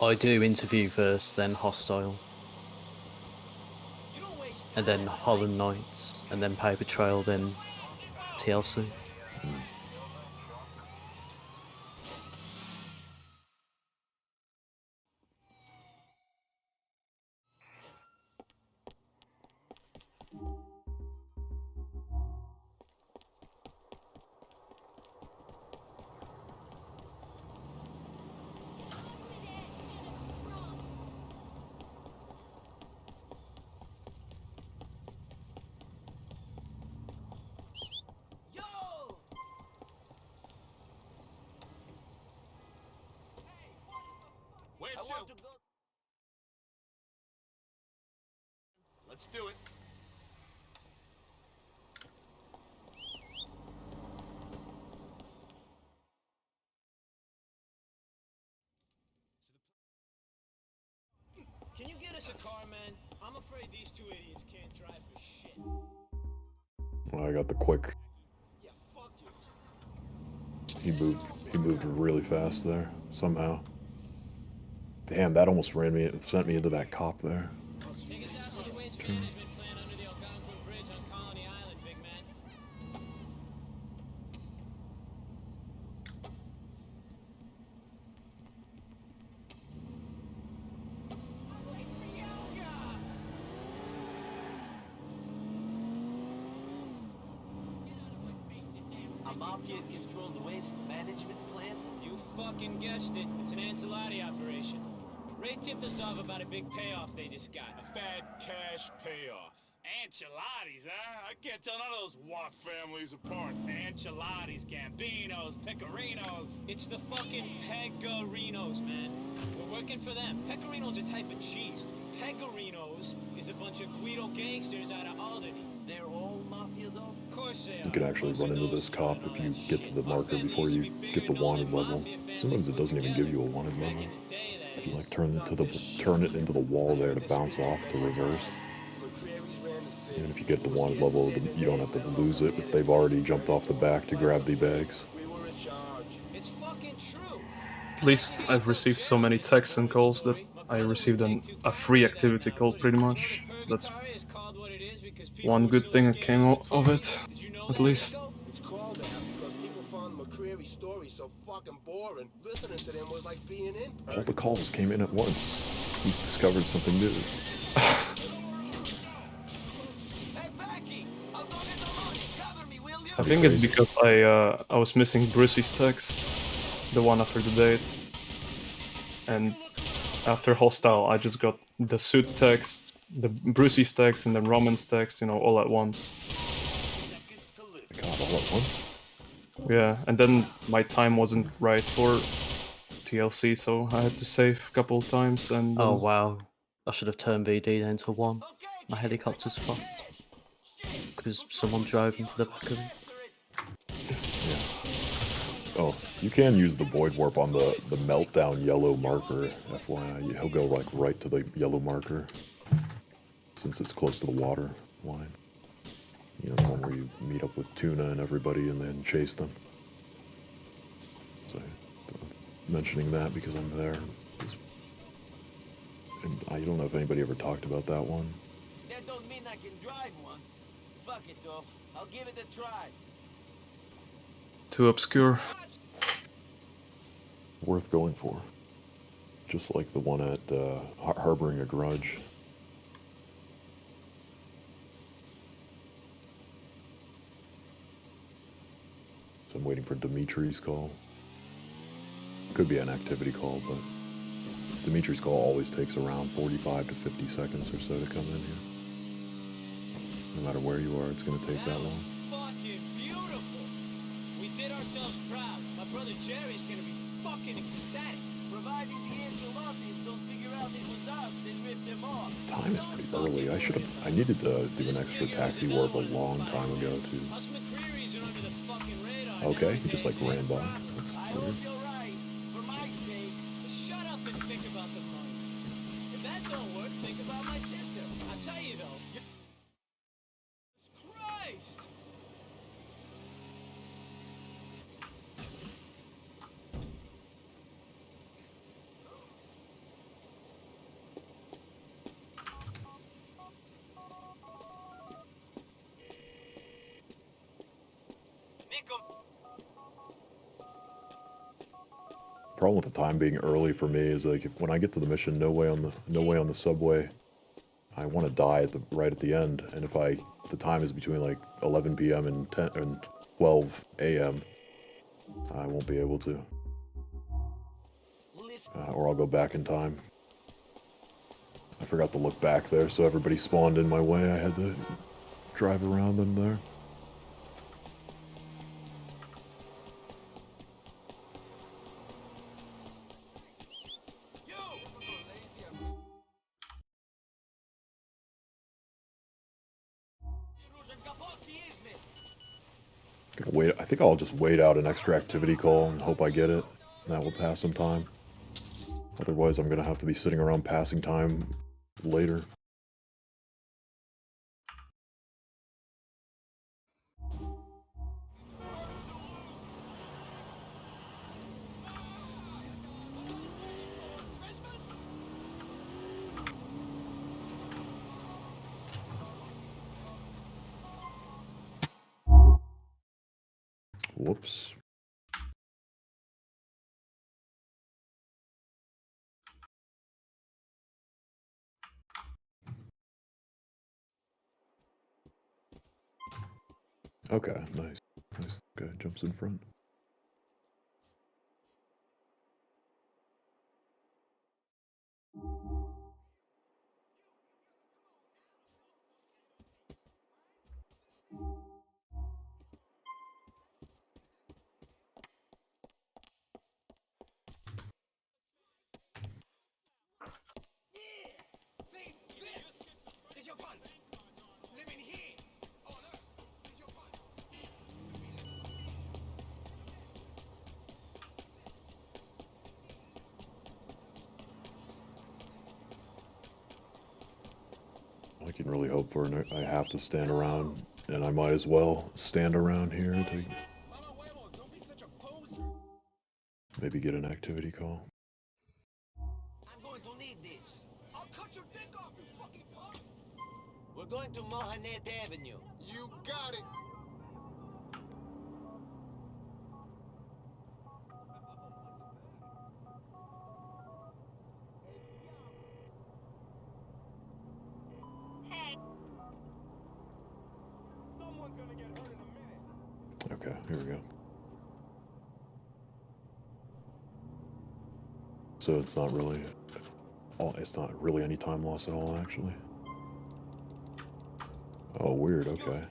J: I do interview first, then hostile, and then Holland Knights, and then Paper Trail, then TLC.
D: Where to? Let's do it. Can you get us a car, man? I'm afraid these two idiots can't drive for shit.
A: Well, I got the quick.
D: Yeah, fuck you.
A: He moved really fast there somehow. Damn, that almost sent me into that cop there.
D: Take us out to the waste management plant under the Algonquin Bridge on Colony Island, big man. A mafia controlled the waste management plant? You fucking guessed it. It's an Ancelotti operation. Ray tipped us off about a big payoff they just got. A fat cash payoff. Ancelotti's, huh? I can't tell none of those Watt families apart. Ancelotti's, Gambinos, Pecorinos. It's the fucking Pegorinos, man. We're working for them. Pecorino's a type of cheese. Pegorinos is a bunch of Guido gangsters out of Alderney. They're all mafia, though? Of course they are.
A: You can actually run into this cop if you get to the marker before you get the wanted level. Sometimes it doesn't even give you a wanted level. If you like turn it into the wall there to bounce off to reverse. Even if you get the wanted level, you don't have to lose it if they've already jumped off the back to grab the bags.
D: It's fucking true.
C: At least I've received so many texts and calls that I received a free activity call pretty much. That's one good thing that came of it, at least.
D: It's called that because people found McCreary's story so fucking boring. Listening to them was like being in.
A: All the calls came in at once. He's discovered something new.
C: I think it's because I was missing Brucey's text, the one after the date, and after hostile I just got the suit text, the Brucey's text, and then Roman's text, you know, all at once.
A: God, all at once?
C: Yeah, and then my time wasn't right for TLC, so I had to save a couple of times. And
J: Oh wow, I should have turned VD down to 1. My helicopter's fucked. because someone drove into the back of him.
A: Oh, you can use the Void Warp on the Meltdown yellow marker, FYI. He'll go like right to the yellow marker, since it's close to the water line. You know, the one where you meet up with Tuna and everybody and then chase them. So, mentioning that because I'm there. And I don't know if anybody ever talked about that one.
D: That don't mean I can drive one. Fuck it though. I'll give it a try.
C: Too obscure.
A: Worth going for. Just like the one at Harboring a Grudge. So I'm waiting for Dimitri's call. Could be an activity call, but Dimitri's call always takes around 45 to 50 seconds or so to come in here. No matter where you are, it's going to take that long.
D: Fucking beautiful. We did ourselves proud. My brother Jerry's gonna be fucking ecstatic. Providing the Angelotis don't figure out it was us, then rip them off.
A: Time is pretty early. I needed to do an extra taxi warp a long time ago too.
D: Us McCreary's are under the fucking radar.
A: Okay, he just like ran by. That's
D: I
A: weird.
D: hope you're right. For my sake, shut up and think about the money. If that don't work, think about my sister. I'll tell you though. Jesus Christ!
A: Problem with the time being early for me is like when I get to the mission, no way on the subway. I want to die right at the end, and if the time is between like 11 p.m. and 10 and 12 a.m., I won't be able to, or I'll go back in time. I forgot to look back there, so everybody spawned in my way. I had to drive around them there. Gonna wait. I think I'll just wait out an extra activity call and hope I get it. And that will pass some time. Otherwise, I'm gonna have to be sitting around passing time later. Whoops. Okay, nice. Nice guy jumps in front.
D: See, this is your fun. Living here on Earth is your fun.
A: I can really hope for it. I have to stand around, and I might as well stand around here to maybe get an activity call.
D: I'm going to need this. I'll cut your dick off, you fucking punk! We're going to Mohanet Avenue. You got it.
A: Okay, here we go. So it's not really any time loss at all, actually. Oh, weird. Okay.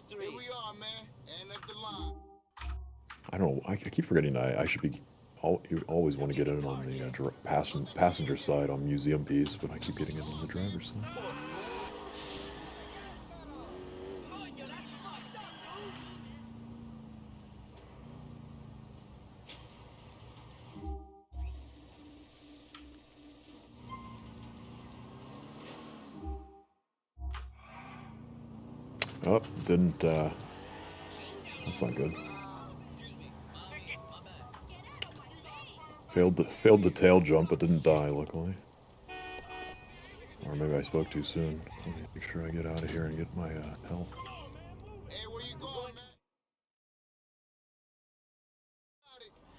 D: Here we are, man. End of the line.
A: I don't know. I keep forgetting I should be. You always want to get in on the passenger side on museum piece, but I keep getting in on the driver's side. Oh, didn't, that's not good. Failed the tail jump, but didn't die, luckily. Or maybe I spoke too soon. Let me make sure I get out of here and get my, health.
D: Hey, where you going, man?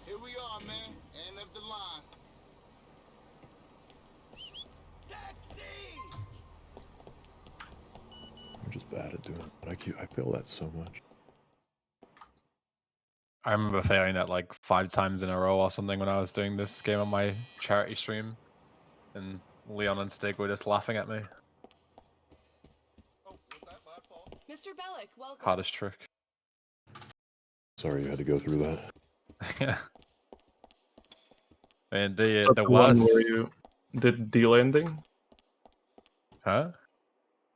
D: Here we are, man. End of the line.
A: I'm just bad at doing it. I fail that so much.
E: I remember failing that like 5 times in a row or something when I was doing this game on my charity stream, and Leon and Stig were just laughing at me.
I: Mr. Bellic, welcome.
E: Hardest trick.
A: Sorry you had to go through that.
E: Yeah. And
C: Is that
E: the
C: one
E: worst.
C: where you did deal ending?
E: Huh?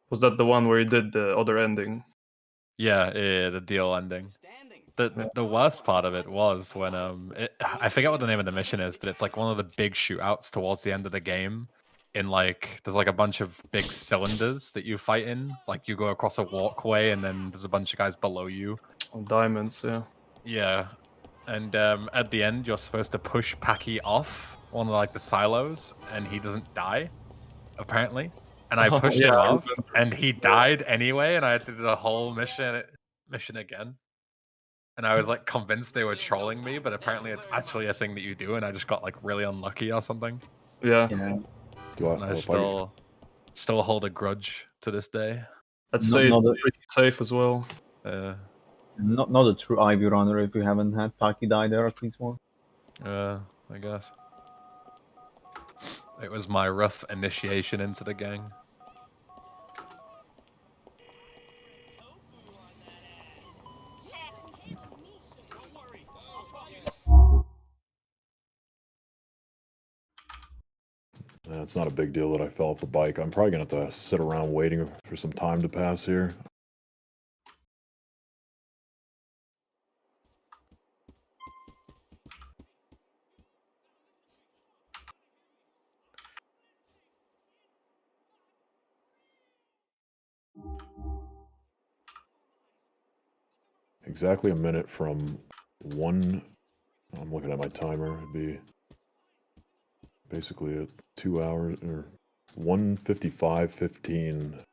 C: Was that the one where you did the other ending?
E: Yeah, the deal ending. The worst part of it was when I forget what the name of the mission is, but it's like one of the big shootouts towards the end of the game. In like there's like a bunch of big cylinders that you fight in. Like you go across a walkway and then there's a bunch of guys below you.
C: Oh, diamonds, yeah.
E: Yeah. And at the end you're supposed to push Paki off one of like the silos and he doesn't die, apparently. And I
C: Oh,
E: pushed
C: yeah,
E: him
C: I
E: off
C: remember.
E: and he died anyway, and I had to do the whole mission again. And I was like convinced they were trolling me, but apparently it's actually a thing that you do, and I just got like really unlucky or something.
C: Yeah.
G: Yeah.
E: And I still hold a grudge to this day.
C: I'd say it's pretty safe as well.
G: Not a true Ivy runner if you haven't had Paki die there at least once.
E: I guess. It was my rough initiation into the gang.
A: It's not a big deal that I fell off the bike. I'm probably gonna have to sit around waiting for some time to pass here. Exactly a minute from one. I'm looking at my timer. It'd be basically a 2 hours or 1:55:15.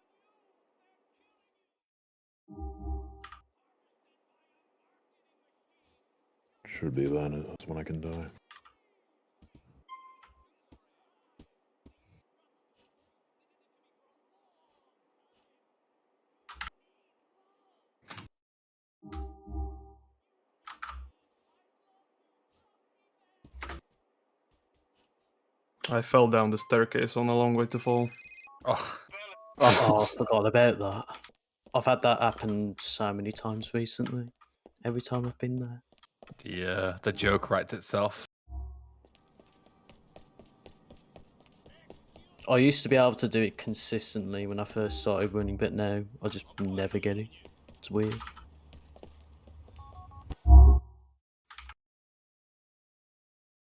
A: Should be then. That's when I can die.
C: I fell down the staircase on a long way to fall.
E: Oh,
J: I forgot about that. I've had that happen so many times recently. Every time I've been there.
E: The joke writes itself.
J: I used to be able to do it consistently when I first started running, but now I just never get it. It's weird.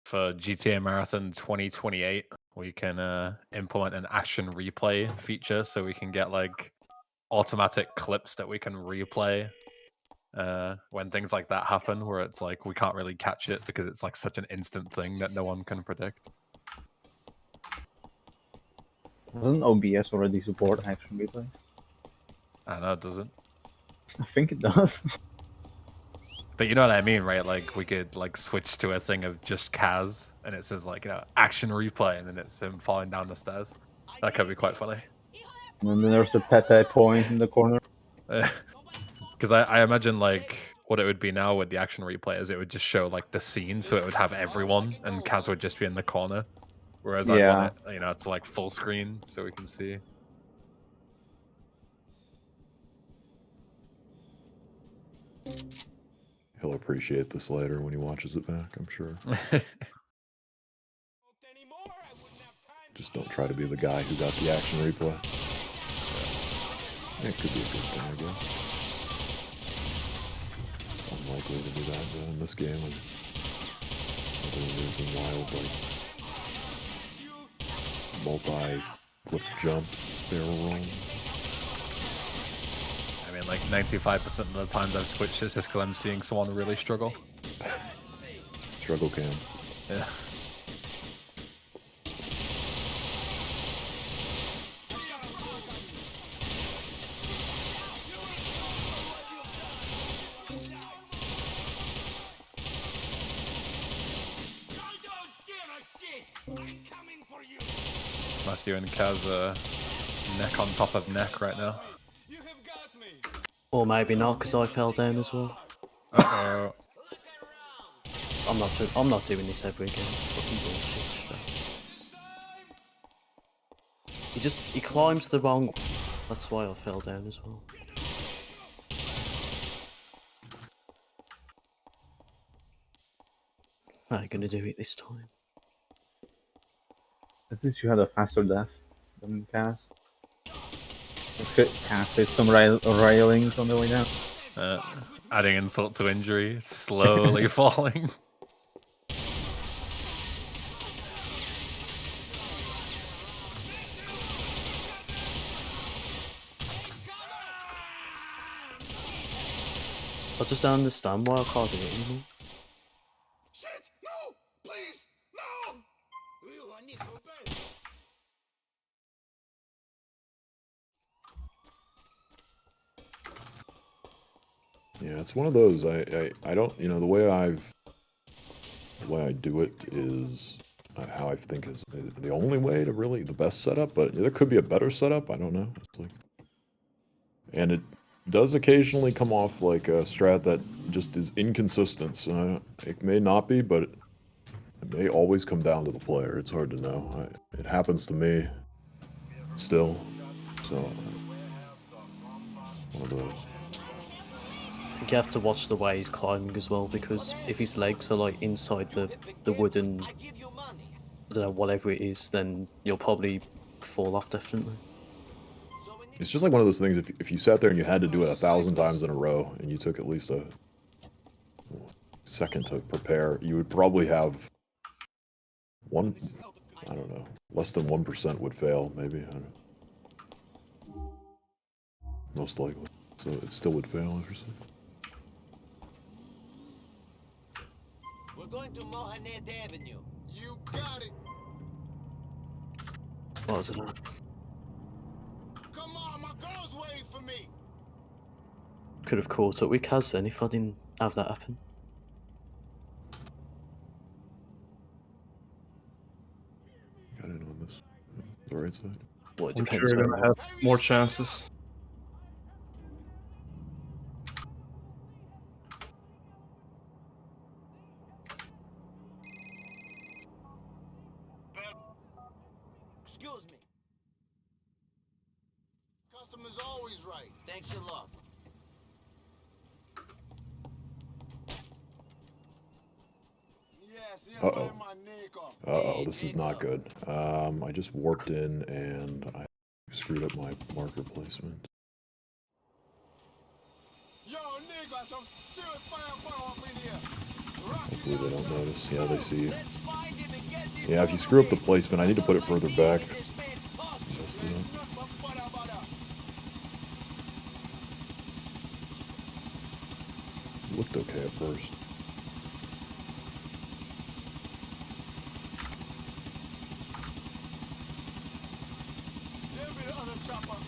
E: For GTA Marathon 2028, we can implement an action replay feature so we can get like automatic clips that we can replay when things like that happen, where it's like we can't really catch it because it's like such an instant thing that no one can predict.
G: Doesn't OBS already support action replays?
E: I know it doesn't.
G: I think it does.
E: But you know what I mean, right? Like we could like switch to a thing of just Kaz, and it says like, you know, action replay, and then it's him falling down the stairs. That could be quite funny.
G: And then there's a Pepe point in the corner.
E: Because I imagine like what it would be now with the action replay is it would just show like the scene, so it would have everyone, and Kaz would just be in the corner. Whereas I want it, you know, it's like full screen so we can see.
A: He'll appreciate this later when he watches it back, I'm sure. Just don't try to be the guy who got the action replay. It could be a good thing, I guess. Unlikely to do that in this game, and other than using wild, like, multi-flip jump, barrel roll.
E: I mean, mean, like 95% of the times I've switched, it's just because I'm seeing someone really struggle.
A: Struggle cam.
E: Yeah. Unless you and Kaz are neck on top of neck right now.
J: Or maybe not, because I fell down as well.
E: Uh-oh.
J: I'm not doing this ever again. Fucking bullshit. He climbs the wrong. That's why I fell down as well. How are you gonna do it this time?
G: At least you had a faster death than Cass. Cass hit some railings on the way down.
E: Adding insult to injury, slowly falling.
J: I just don't understand why I can't do it anymore.
D: Shit! No! Please! No! I need to obey.
A: Yeah, it's one of those. I don't, you know, the way I do it is how I think is the only way to really the best setup, but there could be a better setup. I don't know. It's like, and it does occasionally come off like a strat that just is inconsistent. So it may not be, but it may always come down to the player. It's hard to know. It happens to me still. So one of those.
J: I think you have to watch the way he's climbing as well, because if his legs are like inside the wooden, I don't know, whatever it is, then you'll probably fall off definitely.
A: It's just like one of those things, if you sat there and you had to do it 1,000 times in a row, and you took at least a second to prepare, you would probably have I don't know, less than 1% would fail, maybe, I don't know. Most likely. So it still would fail, obviously.
D: We're going to Mohamed Avenue. You got it.
J: What was it?
D: Come on, my girl's waiting for me.
J: Could have caught up with Kaz then if I didn't have that happen.
A: Got in on this. The right side.
J: Well, it
C: I'm
J: depends.
C: sure you're
J: where
C: gonna have more chances.
D: Excuse me. Customer's always right. Thanks a lot.
A: Uh-oh. Uh-oh, this is not good. I just warped in and I screwed up my marker placement.
D: Yo, nigga, some serious fireball up in here.
A: Hopefully they don't notice. Yeah, they see you. Yeah, if you screw up the placement, I need to put it further back. Messed it up. It looked okay at first.
D: There'll be the other chopper.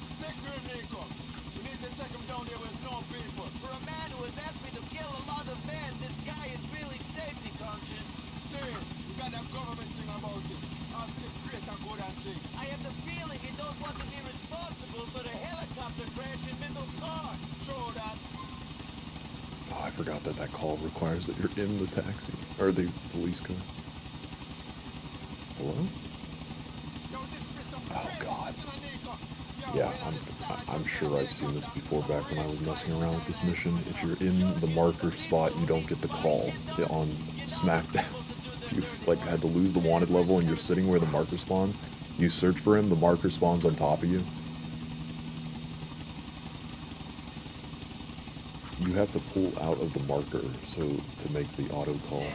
D: Stick to him, Nico. We need to take him down there with no people. For a man who has asked me to kill a lot of men, this guy is really safety conscious. Same. You got that government thing about it. I'll still great and good and thing. I have the feeling you don't want to be responsible for the helicopter crash in Middle Park. Sure that.
A: Oh, I forgot that call requires that you're in the taxi. Or the police car. Hello? Oh, God. Yeah, I'm sure I've seen this before back when I was messing around with this mission. If you're in the marker spot, you don't get the call on SmackDown. If you've like had to lose the wanted level and you're sitting where the marker spawns, you search for him, the marker spawns on top of you. You have to pull out of the marker to make the auto call.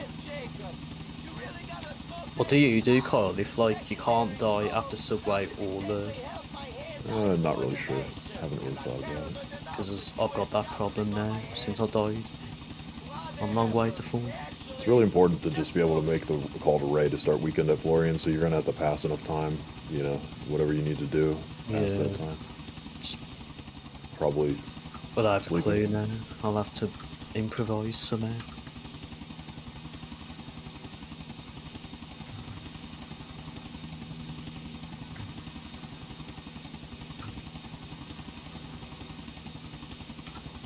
J: What do you do, Kyle, if like you can't die after Subway or the...
A: Not really sure. Haven't really thought about it.
J: Because I've got that problem now since I died. I'm a long way to fall.
A: It's really important to just be able to make the call to Ray to start weekend at Florian, so you're gonna have to pass enough time, you know, whatever you need to do, pass
J: Yeah.
A: that time. Probably.
J: But I have a
A: sleeping.
J: clue now. I'll have to improvise somehow.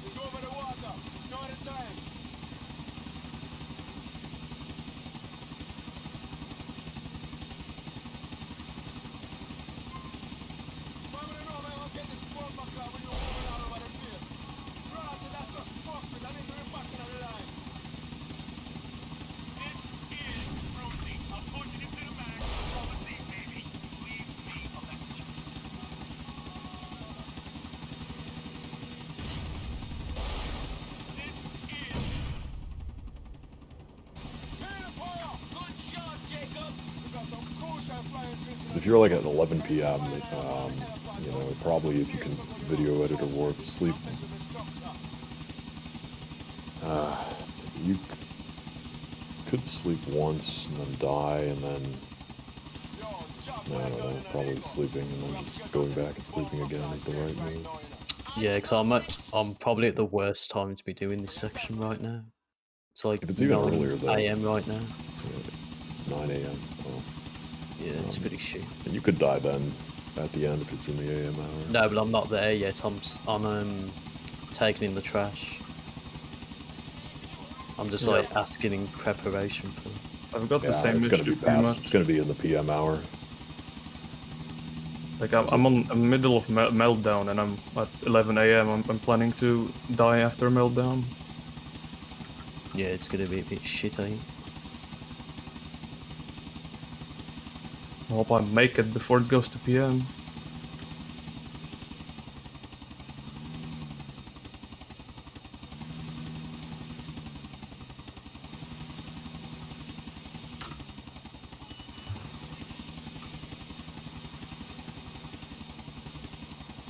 D: He's over the water. No other time.
A: Because if you're like at 11 p.m., you know, probably if you can video edit or warp sleep, you could sleep once and then die, and then I don't know, probably sleeping and then just going back and sleeping again is the right move.
J: Yeah, because I'm probably at the worst time to be doing this section right now. It's like
A: If it's even
J: 9
A: earlier, though.
J: AM right now.
A: 9 a.m. Oh.
J: Yeah, it's pretty shit.
A: And you could die then at the end if it's in the AM hour.
J: No, but I'm not there yet. I'm taking in the trash. I'm just like asking in preparation for.
C: I've got the
A: Yeah,
C: same
A: it's gonna be
C: issue pretty
A: past.
C: much.
A: It's gonna be in the PM hour.
C: Like I'm on the middle of meltdown, and I'm at 11 a.m. I'm planning to die after meltdown.
J: Yeah, it's gonna be a bit shitty.
C: I hope I make it before it goes to PM.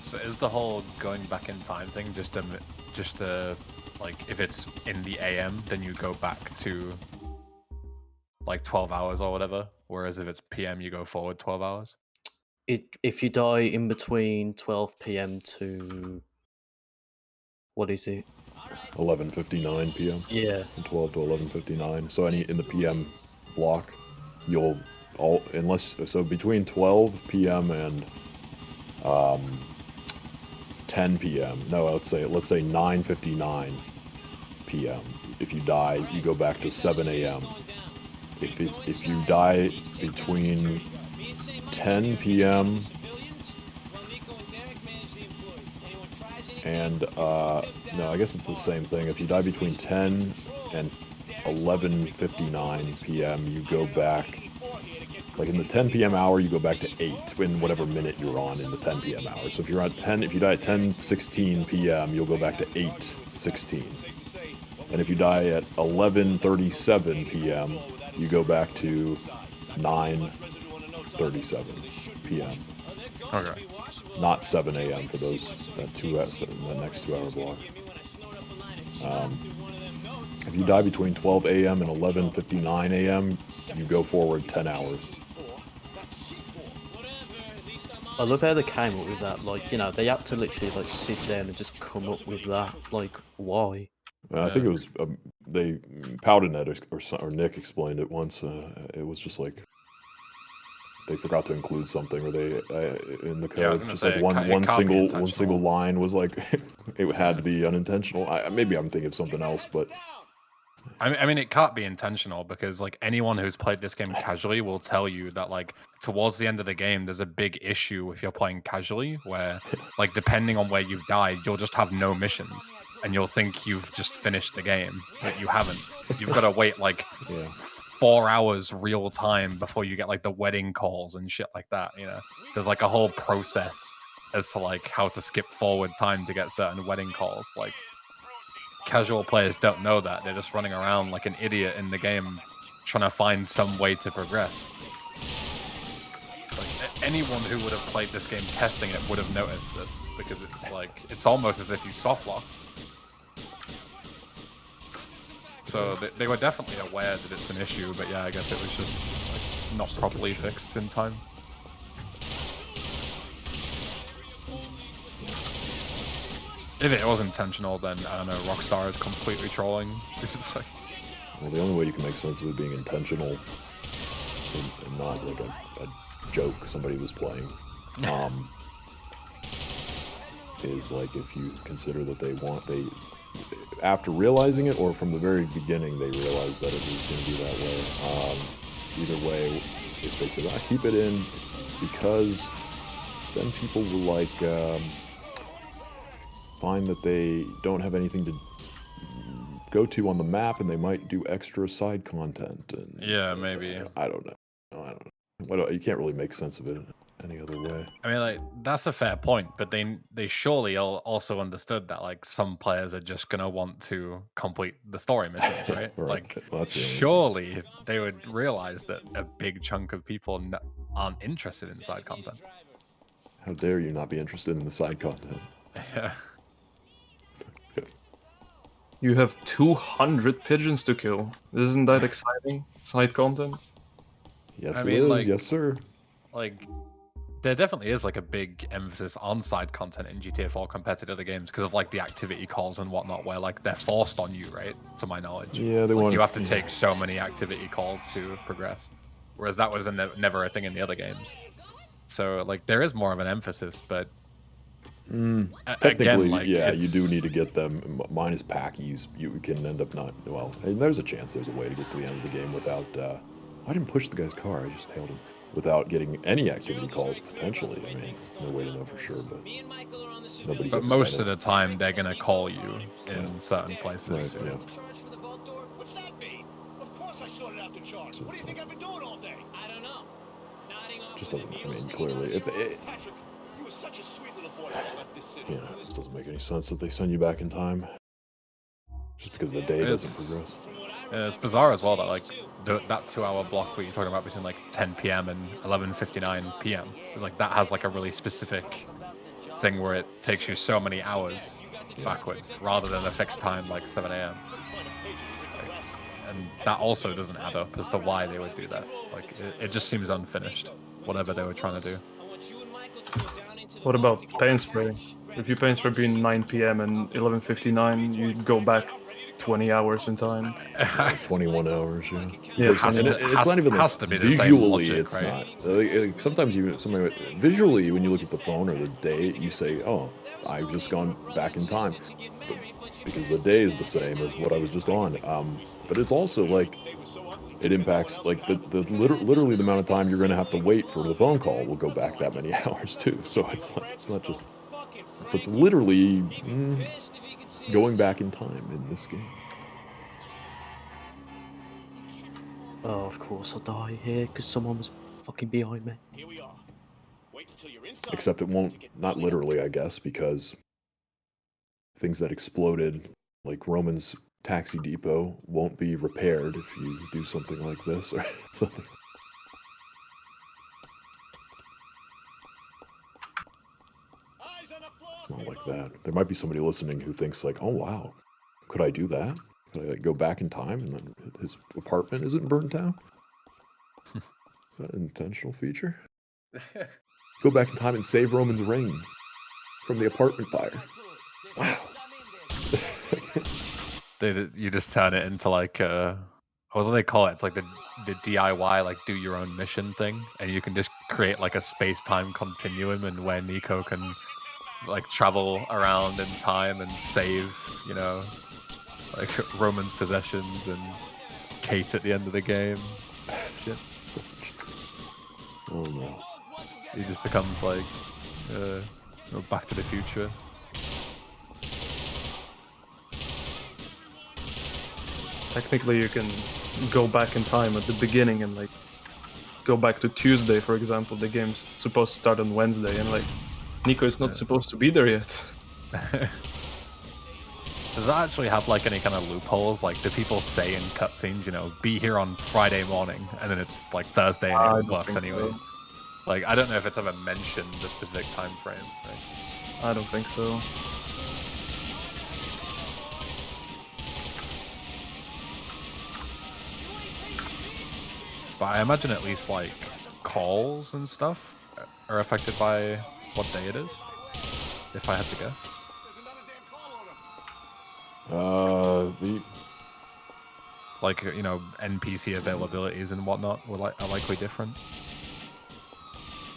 E: So is the whole going back in time thing just a like if it's in the AM then you go back to like 12 hours or whatever, whereas if it's PM you go forward 12 hours?
J: If you die in between 12 PM to what is it?
A: 11:59 p.m.
J: Yeah.
A: From 12 to 11:59. So any in the PM block, you'll so between 12 p.m. and 10 p.m. No, let's say 9:59 p.m. If you die, you go back to 7 a.m. If you die between 10 p.m. and no, I guess it's the same thing. If you die between 10 and 11:59 p.m., you go back. Like in the 10 p.m. hour, you go back to 8 in whatever minute you're on in the 10 p.m. hour. So if you're at 10, if you die at 10:16 p.m., you'll go back to 8:16. And if you die at 11:37 p.m., you go back to 9:37 p.m.
E: Okay.
A: Not 7 a.m. for those that next 2 hour block. If you die between 12 a.m. and 11:59 a.m., you go forward 10 hours.
J: I love how they came up with that. Like, you know, they had to literally like sit down and just come up with that. Like, why?
A: I think it was Powdernet or Nick explained it once. It was just like they forgot to include something, or they in the code.
E: Yeah, I was gonna
A: just
E: say,
A: like one single
E: intentional.
A: line was like it had to be unintentional. Maybe I'm thinking of something else, but
E: I mean, it can't be intentional because like anyone who's played this game casually will tell you that like towards the end of the game, there's a big issue if you're playing casually where like depending on where you've died, you'll just have no missions and you'll think you've just finished the game, but you haven't. You've got to wait like 4 hours real time before you get like the wedding calls and shit like that. You know, there's like a whole process as to like how to skip forward time to get certain wedding calls. Like casual players don't know that. They're just running around like an idiot in the game trying to find some way to progress. Like, anyone who would have played this game testing it would have noticed this, because it's like, it's almost as if you soft lock. So they were definitely aware that it's an issue, but yeah, I guess it was just like, not properly fixed in time. If it was intentional, then I don't know, Rockstar is completely trolling. This is like...
A: Well, the only way you can make sense of it being intentional and not like a joke somebody was playing, is like if you consider that they after realizing it, or from the very beginning they realized that it was going to be that way. Either way, if they said, keep it in because then people will like find that they don't have anything to go to on the map, and they might do extra side content. And
E: yeah, maybe.
A: I don't know. You can't really make sense of it any other way.
E: I mean, like, that's a fair point, but they surely also understood that like some players are just gonna want to complete the story missions, right?
A: Right.
E: Like,
A: Well, that's the only-
E: surely they would realize that a big chunk of people aren't interested in side content.
A: How dare you not be interested in the side content?
E: Yeah.
C: You have 200 pigeons to kill. Isn't that exciting? Side content?
A: Yes,
E: I
A: it
E: mean,
A: is.
E: like-
A: Yes, sir.
E: Like, there definitely is like a big emphasis on side content in GTA 4 compared to the other games because of like the activity calls and whatnot, where like they're forced on you, right? To my knowledge.
A: Yeah, they
E: Like,
A: want
E: you have to take so many activity calls to progress, whereas that was never a thing in the other games. So like there is more of an emphasis, but
A: Technically,
E: again, like,
A: yeah, you do
E: it's-
A: need to get them. Minus packies, you can end up not. Well, and there's a chance there's a way to get to the end of the game without. I didn't push the guy's car. I just hailed him without getting any activity calls. Potentially, I mean, no way to know for sure, but nobody's.
E: But most of the time, they're gonna call you in certain places.
A: Right, yeah.
D: What's that mean? Of course I sorted out the charge. What do you think I've been doing all day? I don't know. Nodding off
A: Just
D: with
A: doesn't.
D: the
A: I mean,
D: needles
A: clearly, if
D: sticking out
A: it,
D: your- Patrick, you were such a sweet little boy when I left this city.
A: yeah, it just doesn't make any sense that they send you back in time. Just because the day
E: It's-
A: doesn't progress.
E: It's bizarre as well that like that 2-hour block where you're talking about between like 10 p.m. and 11:59 p.m. is like that has like a really specific thing where it takes you so many hours backwards rather than a fixed time like 7 a.m. And that also doesn't add up as to why they would do that. Like it just seems unfinished, whatever they were trying to do.
C: What about paint spray? If you paint spray between 9 p.m. and 11:59, you go back 20 hours in time.
A: 21 hours, yeah.
C: Yeah,
A: Because- and it's
E: has-
A: not even
E: has
A: like,
E: to be the same
A: visually.
E: logic,
A: It's
E: right?
A: not. Sometimes visually, when you look at the phone or the date, you say, "Oh, I've just gone back in time," because the day is the same as what I was just on. But it's also like it impacts like literally the amount of time you're going to have to wait for the phone call will go back that many hours too. So it's not just. So it's literally going back in time in this game.
J: Oh, of course I die here because someone was fucking behind me.
D: Here we are. Wait until you're inside.
A: Except it won't, not literally, I guess, because things that exploded, like Roman's taxi depot, won't be repaired if you do something like this or something. It's not like that. There might be somebody listening who thinks like, oh wow, could I do that? Could I like, go back in time and then his apartment isn't burnt down? Is that an intentional feature? Go back in time and save Roman's ring from the apartment fire. Wow.
E: You just turn it into like what do they call it? It's like the DIY like do your own mission thing, and you can just create like a space-time continuum and where Nico can like travel around in time and save, you know, like Roman's possessions and Kate at the end of the game. Shit.
A: Oh no.
E: He just becomes like Back to the Future.
C: Technically, you can go back in time at the beginning and like go back to Tuesday, for example. The game's supposed to start on Wednesday, and like Nico is not supposed to be there yet.
E: Does that actually have like any kind of loopholes? Like, do people say in cutscenes, you know, be here on Friday morning, and then it's like Thursday
C: I
E: and it
C: don't
E: works
C: think
E: anyway?
C: so.
E: Like, I don't know if it's ever mentioned the specific time frame. Right?
C: I don't think so.
E: But I imagine at least like calls and stuff are affected by what day it is. If I had to guess.
A: The
E: Like, you know, NPC availabilities and whatnot are likely different.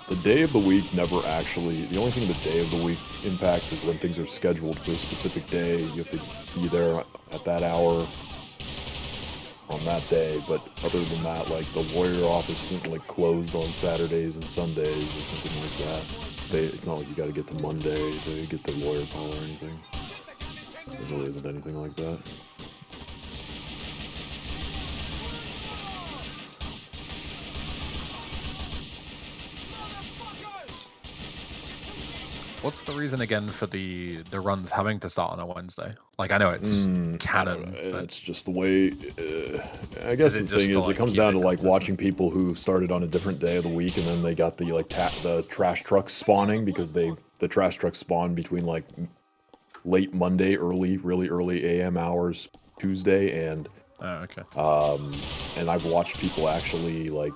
A: The day of the week never actually... The only thing the day of the week impacts is when things are scheduled for a specific day. You have to be there at that hour on that day. But other than that, like, the lawyer office isn't, like, closed on Saturdays and Sundays or something like that. It's not like you gotta get to Monday to get the lawyer call or anything. There really isn't anything like that.
E: What's the reason again for the runs having to start on a Wednesday? Like, I know it's canon. But
A: It's just the way. I guess the thing is, it comes down to like watching people who started on a different day of the week, and then they got the like the trash trucks spawning because the trash trucks spawn between like late Monday, really early AM hours Tuesday, and
E: okay.
A: And I've watched people actually like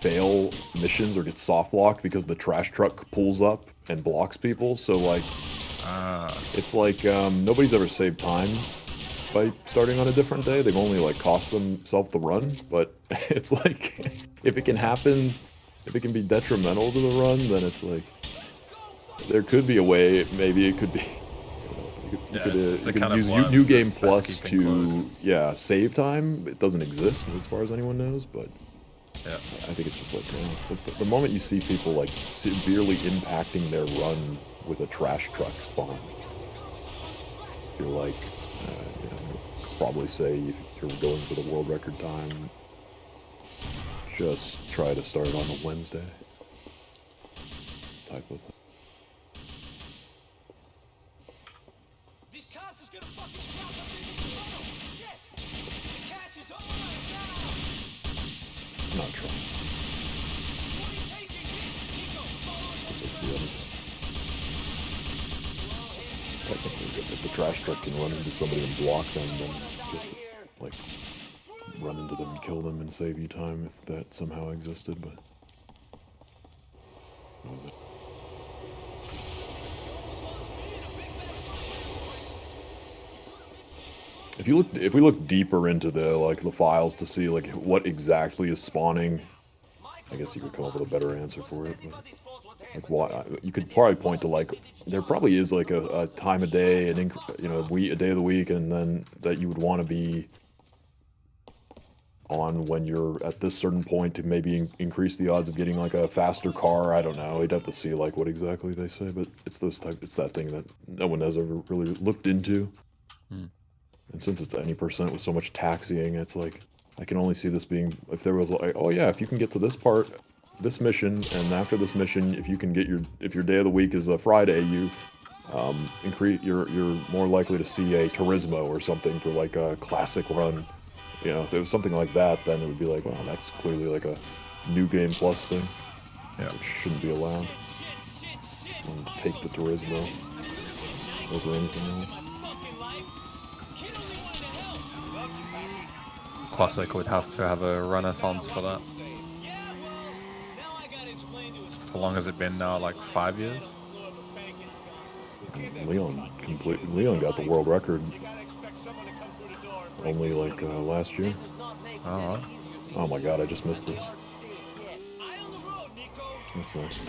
A: fail missions or get soft locked because the trash truck pulls up and blocks people. So like, it's like nobody's ever saved time by starting on a different day. They've only like cost themselves the run. But it's like, if it can happen, if it can be detrimental to the run, then it's like there could be a way. Maybe it could be. You could use New Game Plus to save time. It doesn't exist as far as anyone knows, but.
E: Yeah.
A: I think it's just like the moment you see people like severely impacting their run with a trash truck spawn, you're like, probably say if you're going for the world record time, just try to start on a Wednesday type of thing. Not true. Technically, if the trash truck can run into somebody and block them, then just like run into them and kill them and save you time if that somehow existed. But if we look deeper into the files to see like what exactly is spawning, I guess you could come up with a better answer for it. But, like what you could probably point to, like there probably is like a time of day, a day of the week, and then that you would want to be on when you're at this certain point to maybe increase the odds of getting like a faster car. I don't know. You'd have to see like what exactly they say, but it's that thing that no one has ever really looked into. And since it's any percent with so much taxiing, it's like, I can only see this being, if there was like, oh yeah, if you can get to this part, this mission, and after this mission, if you can get if your day of the week is a Friday, you you're more likely to see a Turismo or something for like a classic run. You know, if it was something like that, then it would be like, well, that's clearly like a New Game Plus thing. Yeah, which shouldn't be allowed. And take the Turismo over anything else.
E: Classic would have to have a renaissance for that. How long has it been now? Like 5 years?
A: Leon got the world record only like last year. Oh my god, I just missed this. That's nice.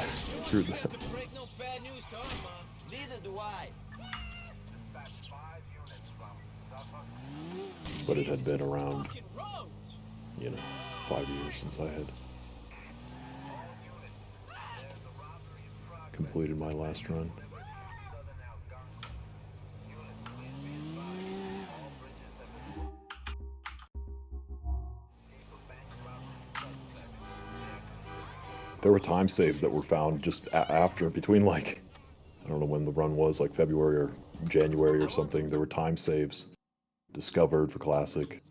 A: Screw that. But it had been around, 5 years since I had completed my last run. There were time saves that were found just after, between like, I don't know when the run was, like February or January or something. There were time saves discovered for Classic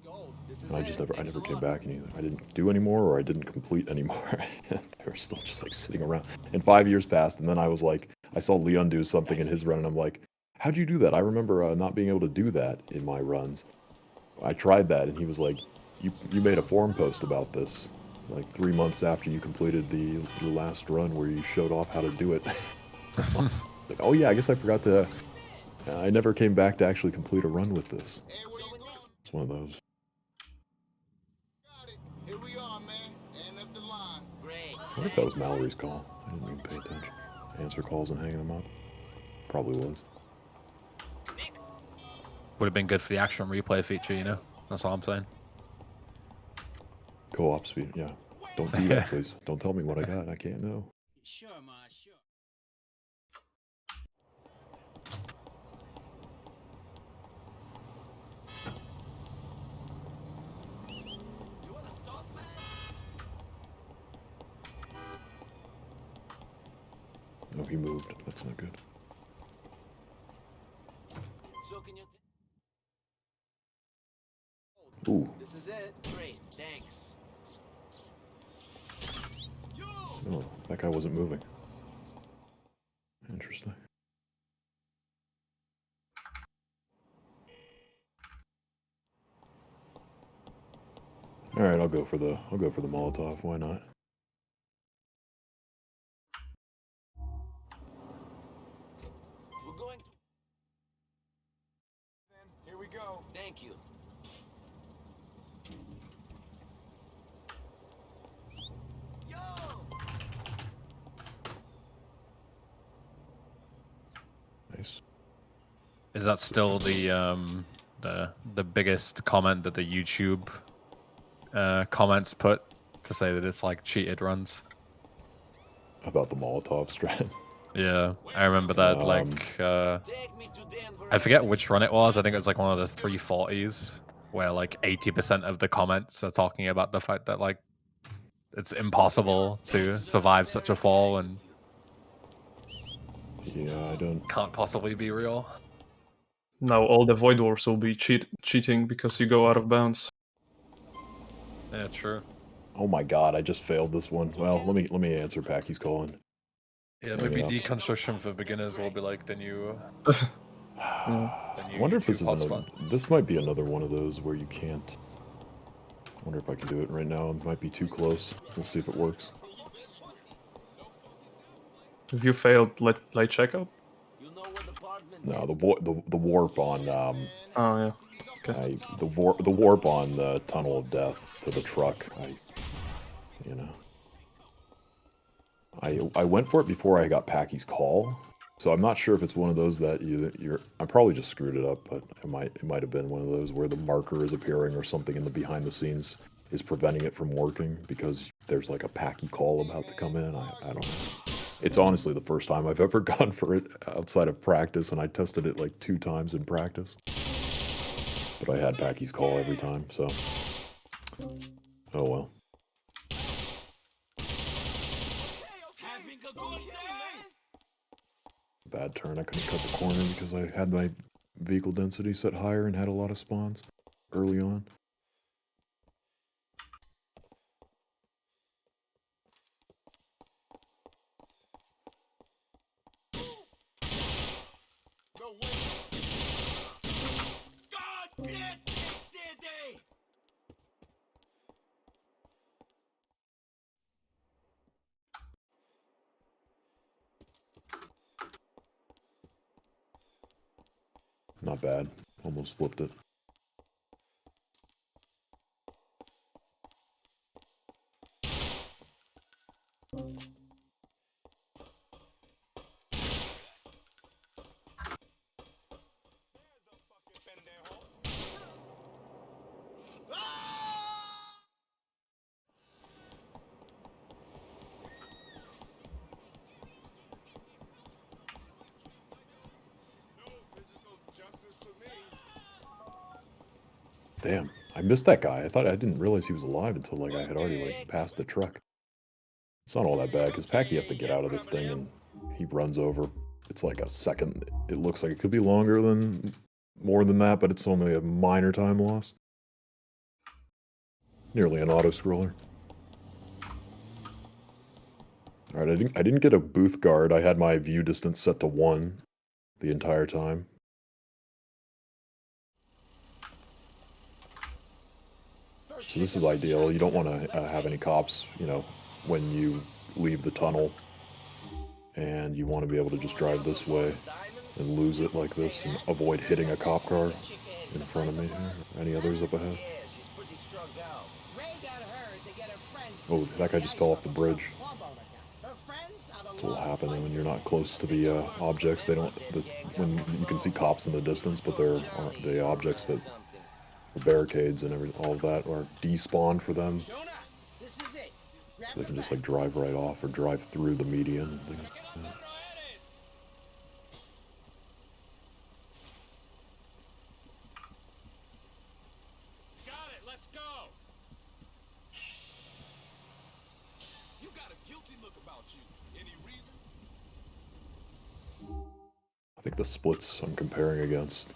A: And I never came back, and either I didn't do anymore, or I didn't complete anymore. They were still just like sitting around. And 5 years passed, and then I was like, I saw Leon do something in his run, and I'm like, how'd you do that? I remember not being able to do that in my runs. I tried that, and he was like, you made a forum post about this, like 3 months after you completed the last run where you showed off how to do it. Like, oh yeah, I guess I forgot to. I never came back to actually complete a run with this. It's one of those.
D: Here we are, man. End up the line. Great.
A: I wonder if that was Mallory's call. I didn't even pay attention. Answer calls and hanging them up. Probably was.
E: Would have been good for the action replay feature, you know? That's all I'm saying.
A: Co-op speed, yeah. Don't do that, please. Don't tell me what I got. I can't know.
D: Sure, ma, sure. You wanna stop, man?
A: Oh, he moved. That's not good.
D: So can you?
A: Ooh.
D: This is it. Great. Thanks.
A: Oh, that guy wasn't moving. Interesting. All right, I'll go for the Molotov. Why not?
D: We're going to. Here we go. Thank you. Yo!
A: Nice.
E: Is that still the biggest comment that the YouTube comments put to say that it's like cheated runs?
A: About the Molotov strat.
E: Yeah, I remember that. Like, I forget which run it was. I think it was like one of the 340s, where like 80% of the comments are talking about the fact that like it's impossible to survive such a fall and
A: Yeah, I don't.
E: can't possibly be real.
C: Now all the Void Wars will be cheating because you go out of bounds.
E: Yeah, true.
A: Oh my God, I just failed this one. Well, let me answer Packy's calling.
E: Yeah,
A: Hang
E: maybe
A: it up.
E: deconstruction for beginners will be like the new.
A: I wonder if this is another. This might be another one of those where you can't. I wonder if I can do it right now. It might be too close. We'll see if it works.
C: If you failed late checkout?
A: No, the warp on
C: Oh yeah. Okay.
A: the warp on the Tunnel of Death to the truck. I went for it before I got Packy's call, so I'm not sure if it's one of those that you're. I probably just screwed it up, but it might have been one of those where the marker is appearing or something in the behind the scenes is preventing it from working because there's like a Packy call about to come in. I don't know. It's honestly the first time I've ever gone for it outside of practice, and I tested it like 2 times in practice. But I had Packy's call every time, so. Oh well. Bad turn. I couldn't cut the corner because I had my vehicle density set higher and had a lot of spawns early on. Not bad. Almost flipped it. Damn, I missed that guy. I didn't realize he was alive until like I had already like passed the truck. It's not all that bad because Packy has to get out of this thing and he runs over. It's like a second. It looks like it could be more than that, but it's only a minor time loss. Nearly an auto scroller. All right, I didn't get a booth guard. I had my view distance set to 1 the entire time. So this is ideal. You don't want to have any cops, you know, when you leave the tunnel. And you want to be able to just drive this way and lose it like this and avoid hitting a cop car in front of me here. Any others up ahead? Oh, that guy just fell off the bridge. That's what'll happen when you're not close to the objects. They don't. When you can see cops in the distance, but they're the objects that the barricades and all of that are despawned for them. So they can just like drive right off or drive through the median and things like that. I think the splits I'm comparing against.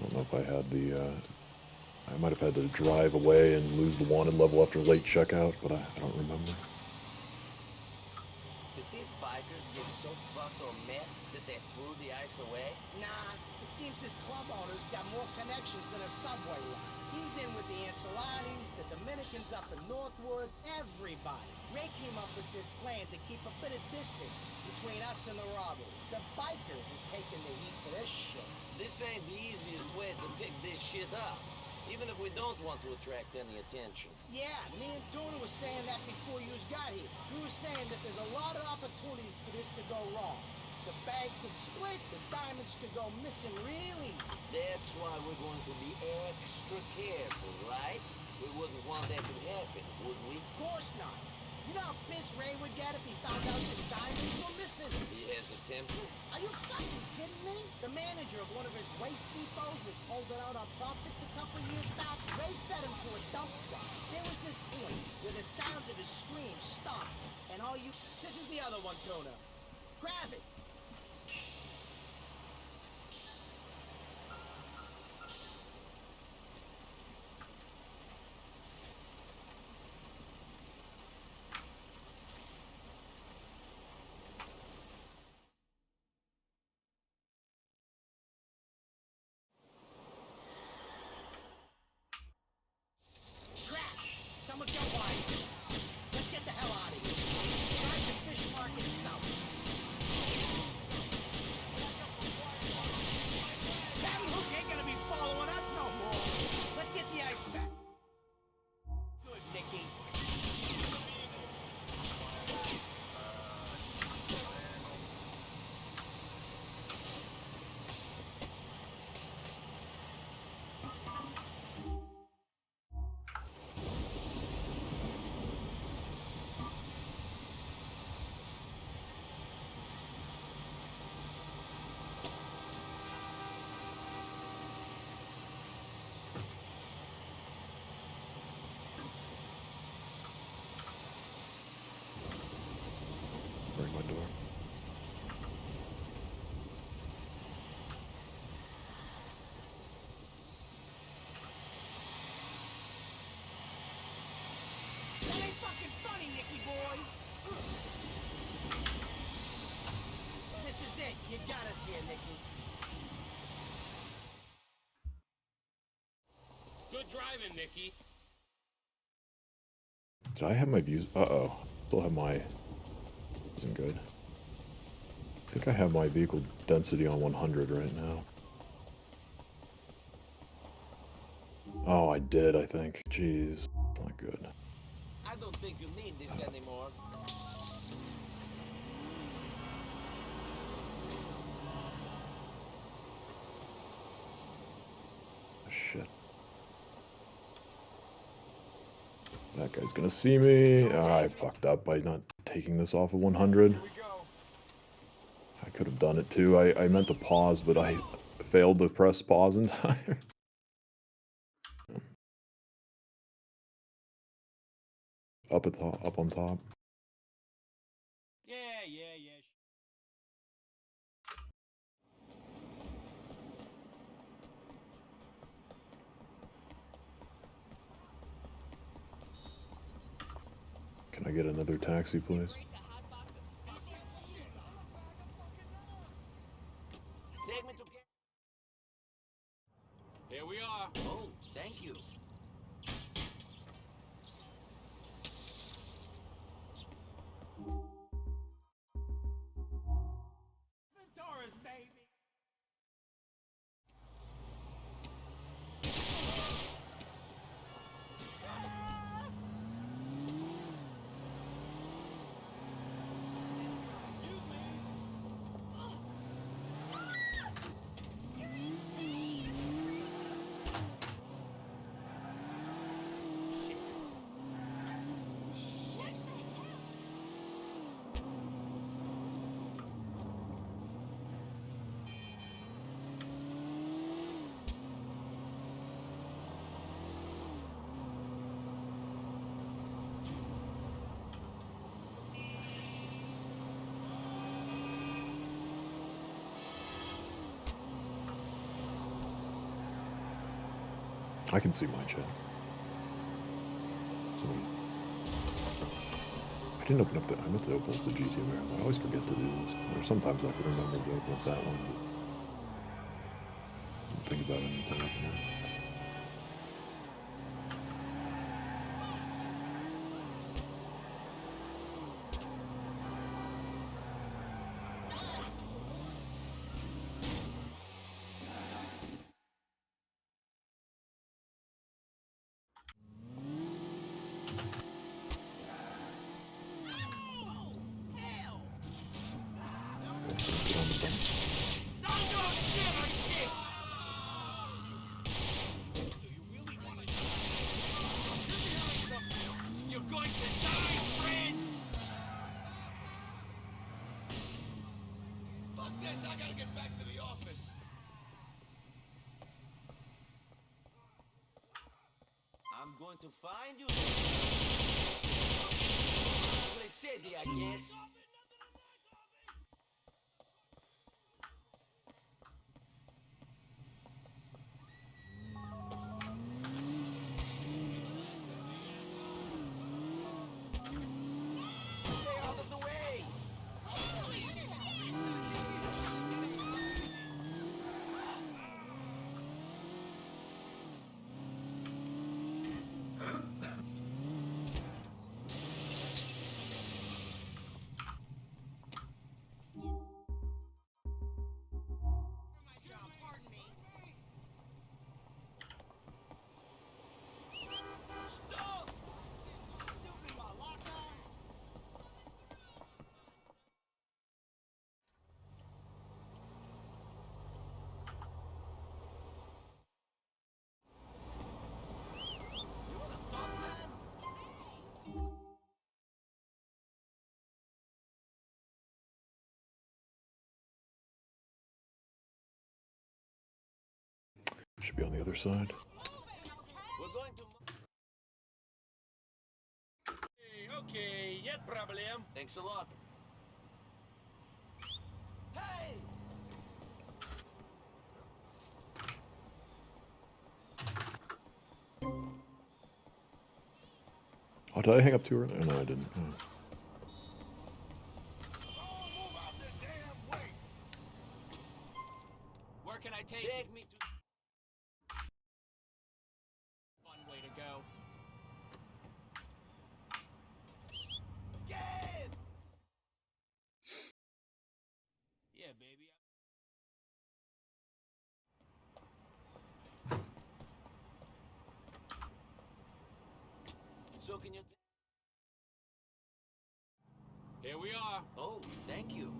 A: I don't know if I had the. I might have had to drive away and lose the wanted level after late checkout, but I don't remember.
D: Did these bikers get so fucked or met that they threw the ice away? Nah, it seems this club owner's got more connections than a subway line. He's in with the Anselatis, the Dominicans up in Northwood, everybody. Ray came up with this plan to keep a bit of distance between us and the robbery. The bikers is taking the heat for this shit. This ain't the easiest way to pick this shit up. Even if we don't want to attract any attention. Yeah, me and Tuna was saying that before you got here. We were saying that there's a lot of opportunities for this to go wrong. The bag could split, the diamonds could go missing really. That's why we're going to be extra careful, right? We wouldn't want that to happen, would we? Of course not. You know how pissed Ray would get if he found out some diamonds were missing? He has a temper? Are you fucking kidding me? The manager of one of his waste depots was holding out on profits a couple years back. Ray fed him to a dump truck. There was this point where the sounds of his screams stopped. And all you... This is the other one, Tuna. Grab it. Someone jump on it. Let's get the hell out of here. Drive the fish market south. Captain Hook ain't gonna be following us no more. Let's get the ice back. Good, Nicky.
A: Bring my door.
D: That ain't fucking funny, Nicky boy. This is it. You got us here, Nicky. Good driving, Nicky.
A: Did I have my views? Uh-oh. Still have my... Isn't good. I think I have my vehicle density on 100 right now. Oh, I did, I think. Jeez. That's not good.
D: I don't think you need this anymore.
A: Shit. That guy's gonna see me. I fucked up by not taking this off of 100. I could have done it too. I meant to pause, but I failed to press pause in time. Up at top, up on top.
D: Yeah.
A: Can I get another taxi, please?
D: Take me to get. Here we are. Oh, thank you. Doris, baby.
A: I can see my chat. So, I didn't open up the. I meant to open up the GTA Marathon. I always forget to do this. Or sometimes I can remember to open up that one. But don't think about it until I open it.
D: You're going to die, friend! Fuck this, I gotta get back to the office. I'm going to find you. City, I guess. Stay out of the way. Stop! You wanna stop, man?
A: Should be on the other side.
D: We're going to. Okay, yet problem. Thanks a lot. Hey!
A: Oh, did I hang up too early? Oh, no, I didn't. Oh.
D: Where can I take me to? Fun way to go. Get! Yeah, baby. So can you? Here we are. Oh, thank you.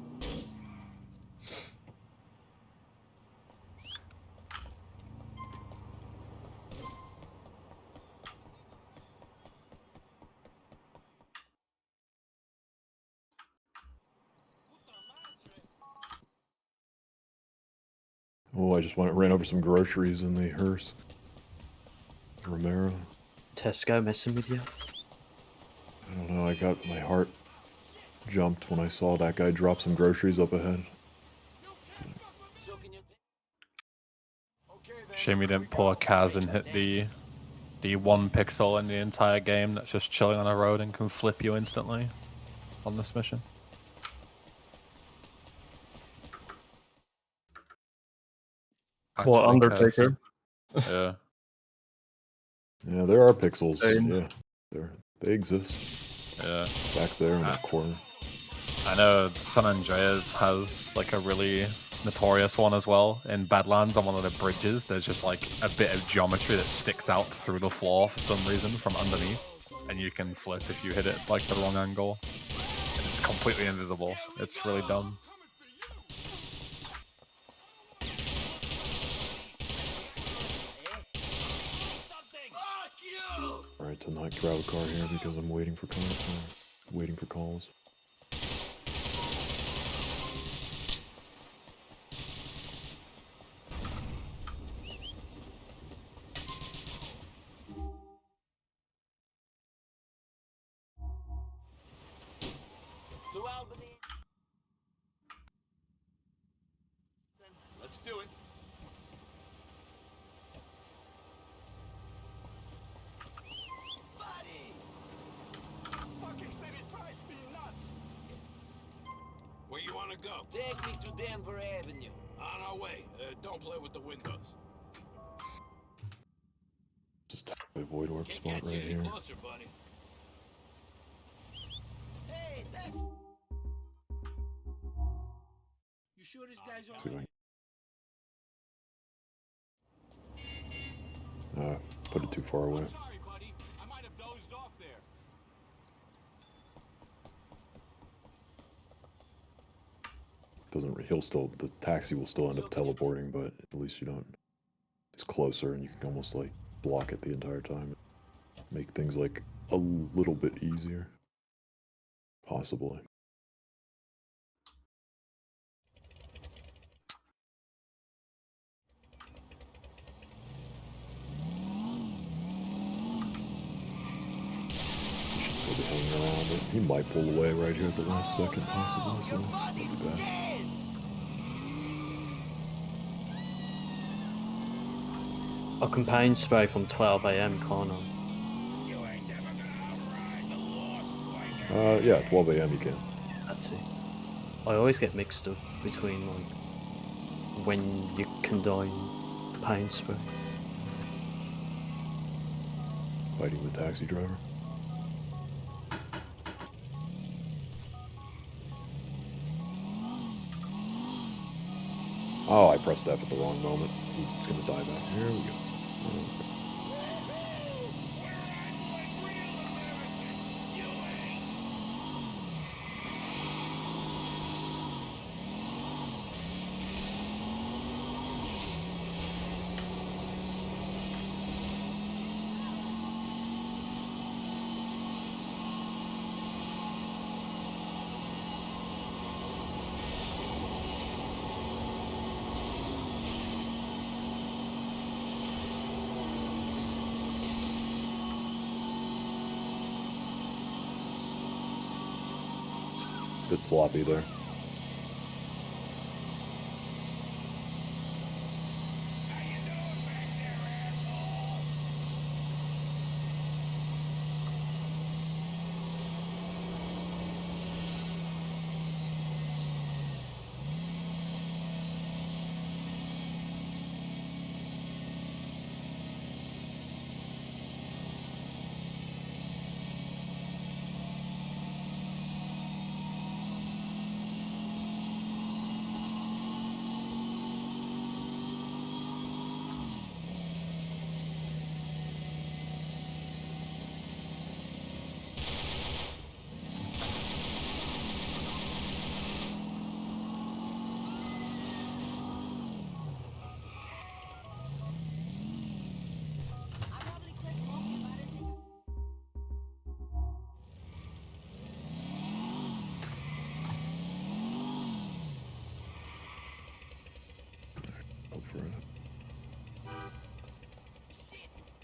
A: Oh, I just ran over some groceries in the hearse. Romero.
J: Tesco messing with you?
A: I don't know, I got my heart jumped when I saw that guy drop some groceries up ahead.
E: Shame he didn't pull a Kaz and hit the the one pixel in the entire game that's just chilling on a road and can flip you instantly on this mission.
C: What,
E: Actually
C: Undertaker?
E: cursed. Yeah.
A: Yeah, there are pixels.
C: Same.
A: Yeah, they exist
E: Yeah.
A: back there in the corner.
E: I know San Andreas has like a really notorious one as well. In Badlands, on one of the bridges, there's just like a bit of geometry that sticks out through the floor for some reason from underneath, and you can flip if you hit it like the wrong angle. And it's completely invisible. It's really dumb.
A: Alright, to not drive a car here because I'm waiting for calls.
D: To Albany. Let's do it. Where you want to go? Take me to Denver Avenue. On our way. Don't play with the windows.
A: Just a void orb spot right here.
D: Closer, buddy. Hey, thanks. You sure this guy's
A: See
D: on?
A: if I can- put it too far away.
D: Sorry, buddy. I might have dozed off there.
A: The taxi will still end up teleporting, but at least you don't, it's closer and you can almost like block it the entire time. Make things like a little bit easier. Possibly. He should still be hanging around, but he might pull away right here at the last second, possibly, so not too bad.
J: I can paint spray from 12 AM, can't I?
A: Yeah, 12 AM you can.
J: That's it. I always get mixed up between like when you can die in paint spray.
A: Fighting the taxi driver. Oh, I pressed F at the wrong moment. He's gonna dive out. Here we go. Bit sloppy there.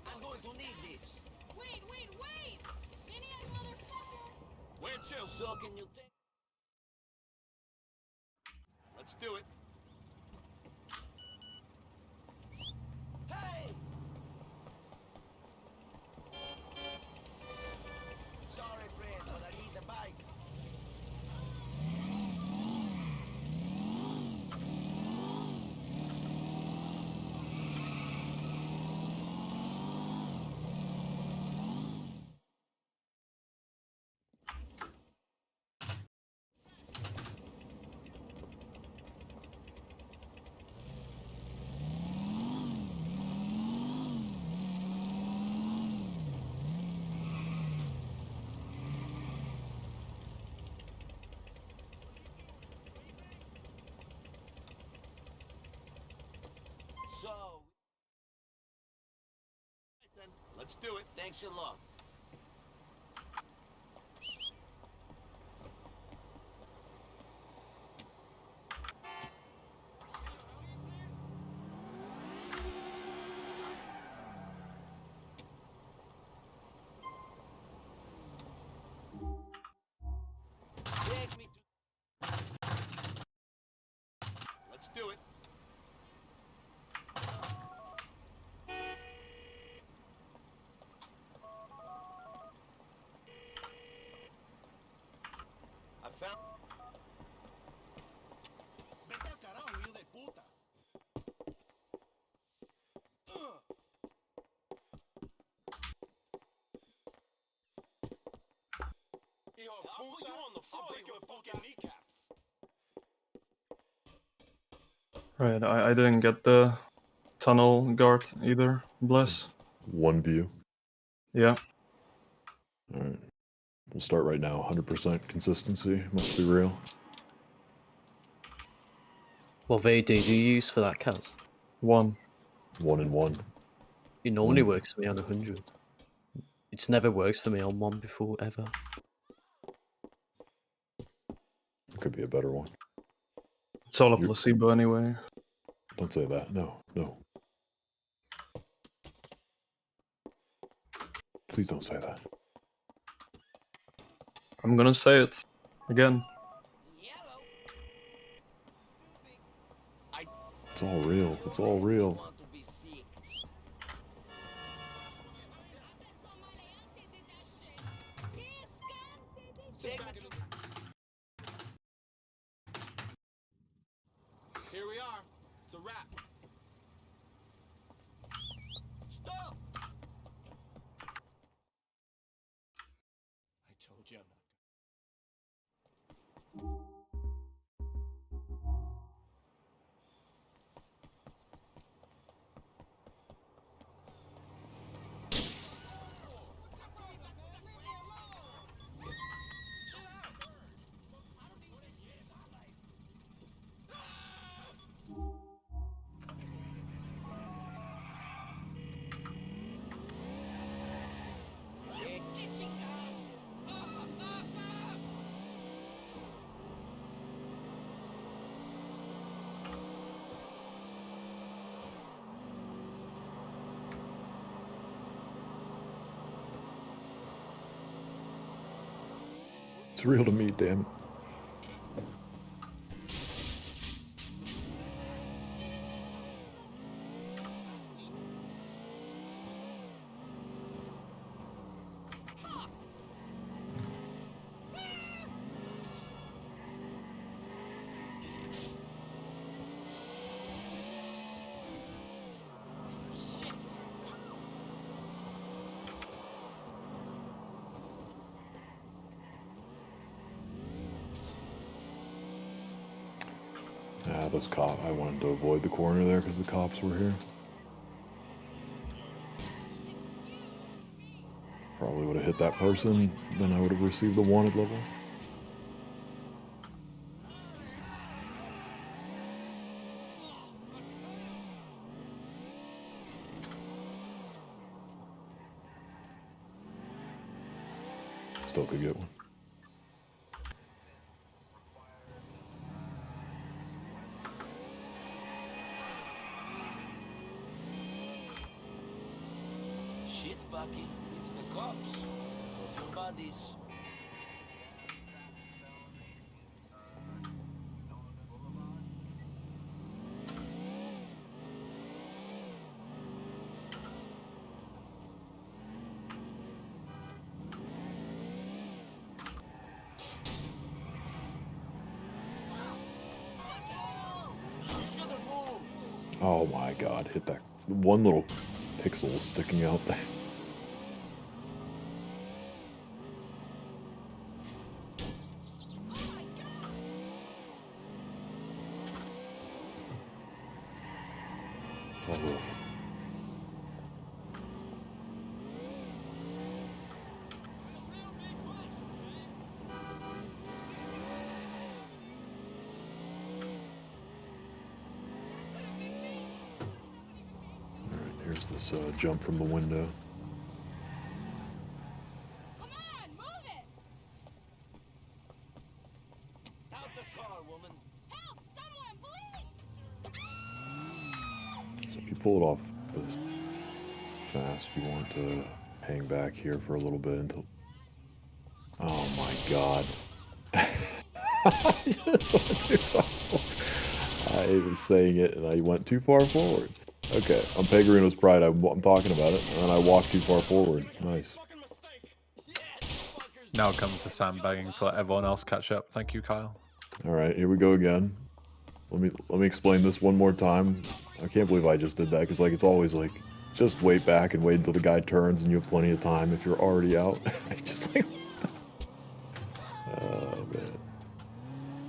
D: I'm going to need this.
I: Wait! Maniac motherfucker!
D: Where to? So can you take? Let's do it. Hey! So... Let's do it. Thanks a lot. Take me to... Let's do it. I found... Vete al carajo, hijo de puta. Hijo de puta. I'll put you on the floor, I'll break your fucking kneecaps.
C: Right, I didn't get the tunnel guard either. Bless.
A: One view.
C: Yeah.
A: All right. We'll start right now. 100% consistency. Must be real.
J: What VD do you use for that, Kaz?
C: 1.
A: 1 and 1.
J: It normally
A: Mm.
J: works for me on 100. It's never works for me on 1 before, ever.
A: Could be a better one.
C: It's all a
A: You-
C: placebo anyway.
A: Don't say that. No, no. Please don't say that.
C: I'm gonna say it again.
D: Yellow. Excuse me.
A: It's all real. It's all real.
D: Want to be sick. Sit back in the... Here we are. It's a wrap. Stop! I told you I'm not.
A: It's real to me, damn it. Ah, those cops. I wanted to avoid the corner there because the cops were here. Probably would have hit that person, then I would have received the wanted level. Still could get one.
D: Shit, Bucky. It's the cops. Your buddies. You should have moved.
A: Oh my god, hit that. One little pixel sticking out there. It's all over. this jump from the window.
H: Come on, move it!
D: Out the car, woman.
H: Help! Someone, please!
A: So if you pull it off this fast, you want to hang back here for a little bit until... Oh my god. I was saying it and I went too far forward. Okay, on Pegorino's Pride, I'm talking about it, and I walked too far forward. Nice.
E: Now comes the sandbagging to let everyone else catch up. Thank you, Kyle.
A: Alright, here we go again. Let me explain this one more time. I can't believe I just did that, because like it's always like, just wait back and wait until the guy turns and you have plenty of time if you're already out. I just like... Oh,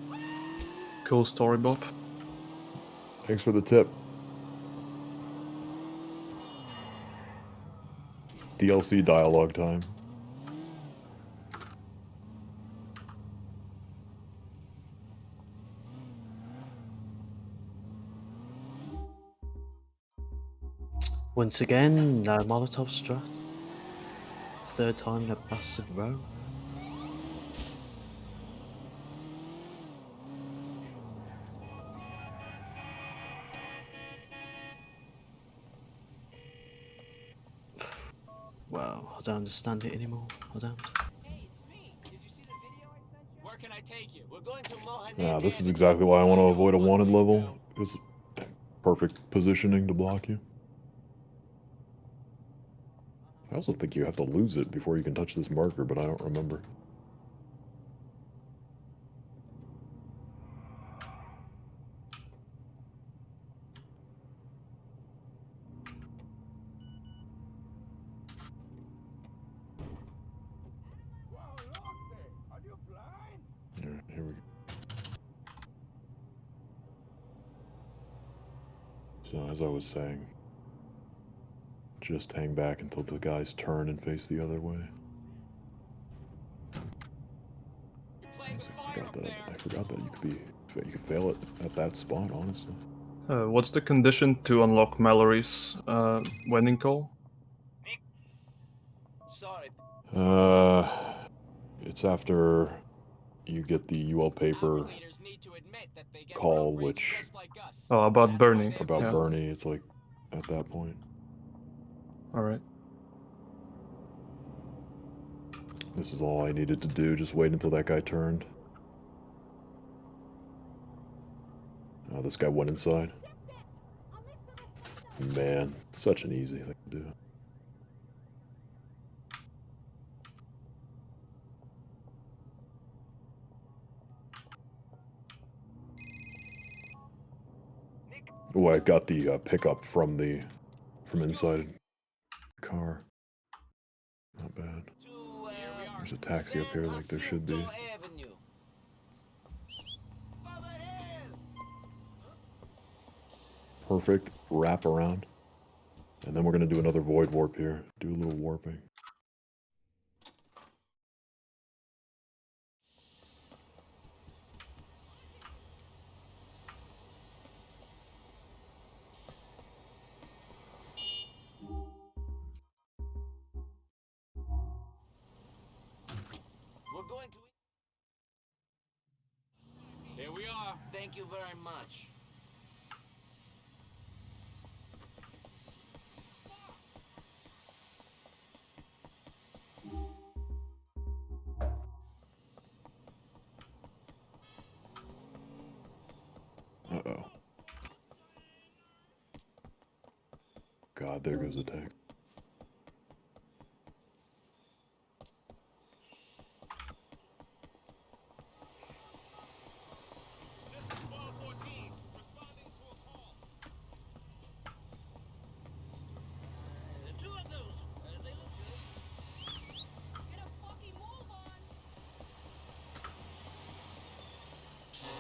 A: man.
C: Cool story, Bob.
A: Thanks for the tip. DLC dialogue time.
J: Once again, no Molotov strat. Third time in a bastard row. Well, I don't understand it anymore. I don't.
D: Hey, it's me. Did you see the video I sent you? Where can I take you? We're going to Mohamed.
A: Yeah, this is exactly why I want to avoid a wanted level. It's perfect positioning to block you. I also think you have to lose it before you can touch this marker, but I don't remember. Alright, here we go. So, as I was saying, just hang back until the guys turn and face the other way. I forgot that you could fail it at that spot, honestly.
C: What's the condition to unlock Mallory's winning call?
D: Sorry.
A: It's after you get the UL paper call, which...
C: Oh, about Bernie.
A: About
C: Yeah.
A: Bernie, it's like, at that point.
C: Alright.
A: This is all I needed to do, just wait until that guy turned. Oh, this guy went inside. Man, such an easy thing to do. Oh, I got the pickup from inside the car. Not bad. There's a taxi up here like there should be. Perfect wrap around. And then we're going to do another void warp here. Do a little warping.
D: We're going to... Here we are. Thank you very much.
A: Uh-oh. God, there goes the tank.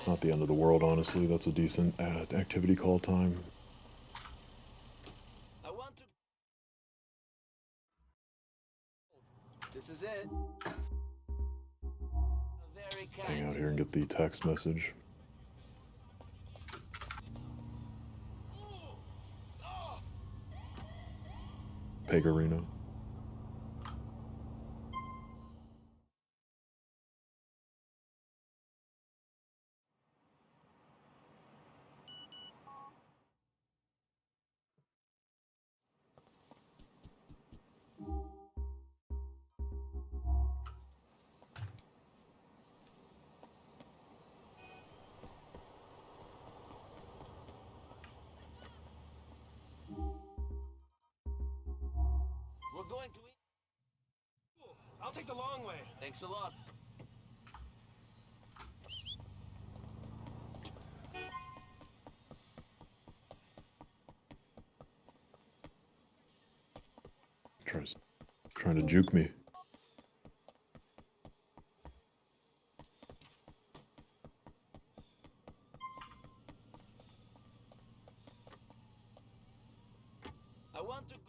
A: Not the end of the world, honestly. That's a decent activity call time.
D: I want to... This is it. Very
A: Hang out here and get the text message. Pegarino.
D: We're going to eat. I'll take the long way. Thanks a lot.
A: Trying to juke me.
D: I want to go.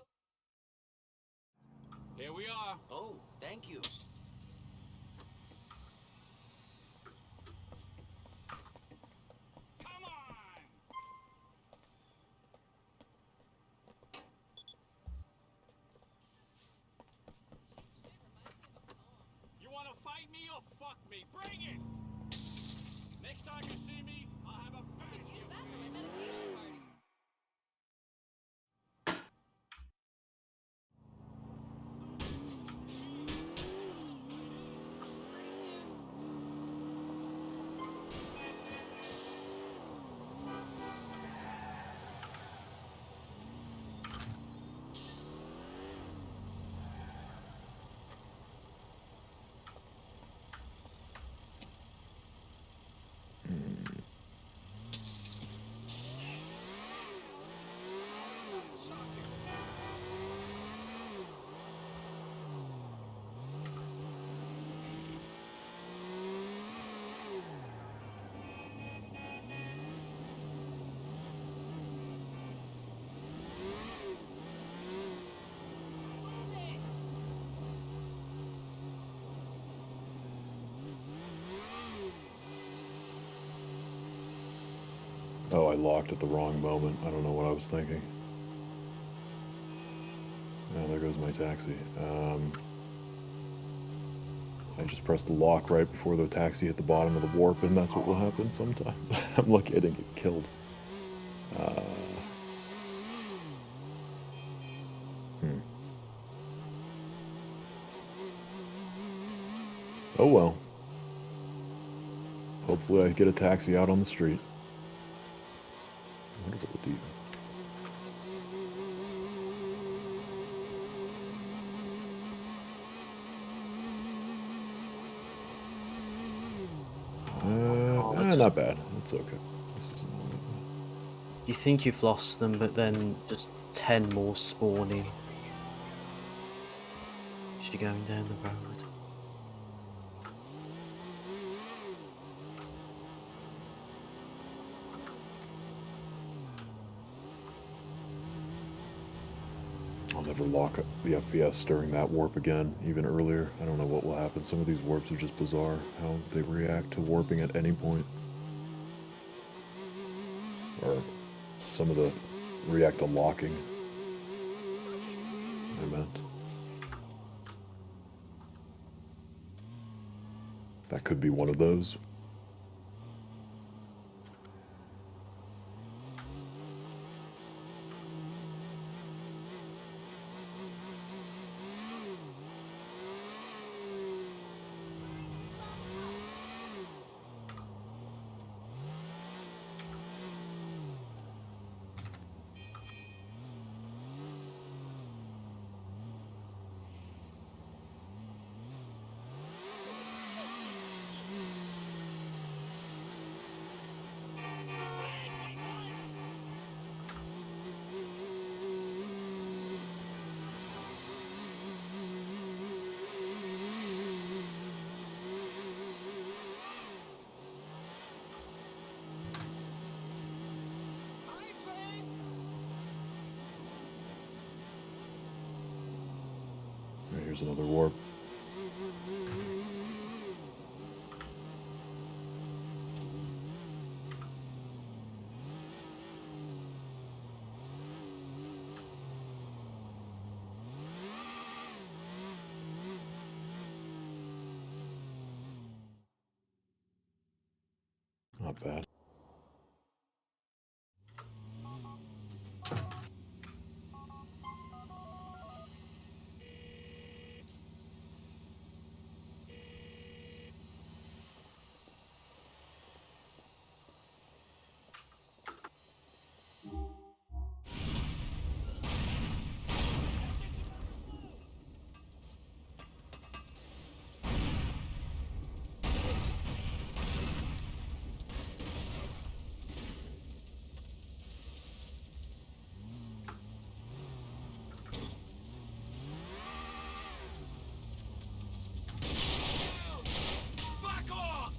D: Here we are. Oh, thank you. Come on! You want to fight me or fuck me? Bring it! Next time you see me, I'll have a bag.
I: Use that for my medication parties.
A: Oh, I locked at the wrong moment. I don't know what I was thinking. Oh, there goes my taxi. I just pressed the lock right before the taxi hit the bottom of the warp, and that's what will happen sometimes. I'm lucky I didn't get killed. Oh well. Hopefully I get a taxi out on the street. I wonder if it will do. Not bad. It's okay. This isn't all that bad.
J: You think you've lost them, but then just 10 more spawning. As you're going down the road.
A: I'll never lock up the FPS during that warp again, even earlier. I don't know what will happen. Some of these warps are just bizarre, how they react to warping at any point. Or some of the react to locking. I meant. That could be one of those. Here's another warp. not bad.
D: Fuck off!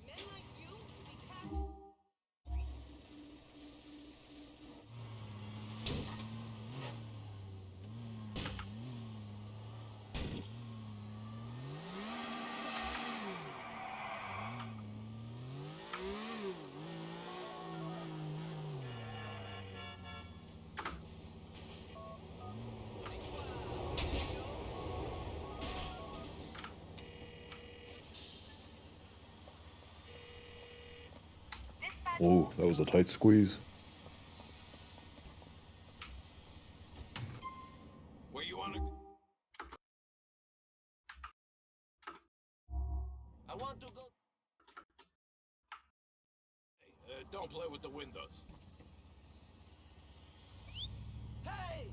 D: Men like you, they cast.
A: Ooh, that was a tight squeeze.
D: Where you wanna go? I want to go. Hey, don't play with the windows. Hey!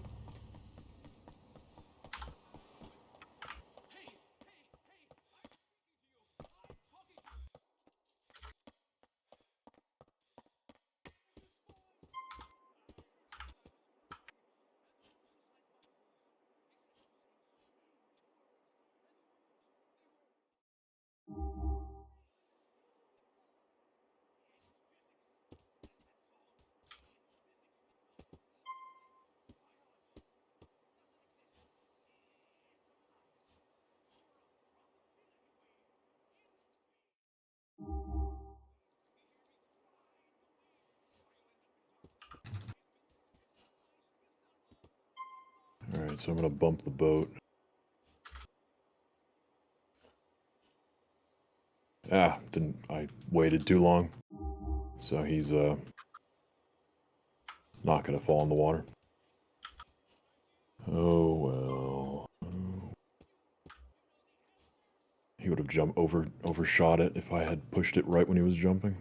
A: Alright, so I'm gonna bump the boat. I waited too long. So he's not gonna fall in the water. Oh well. He would have overshot it if I had pushed it right when he was jumping.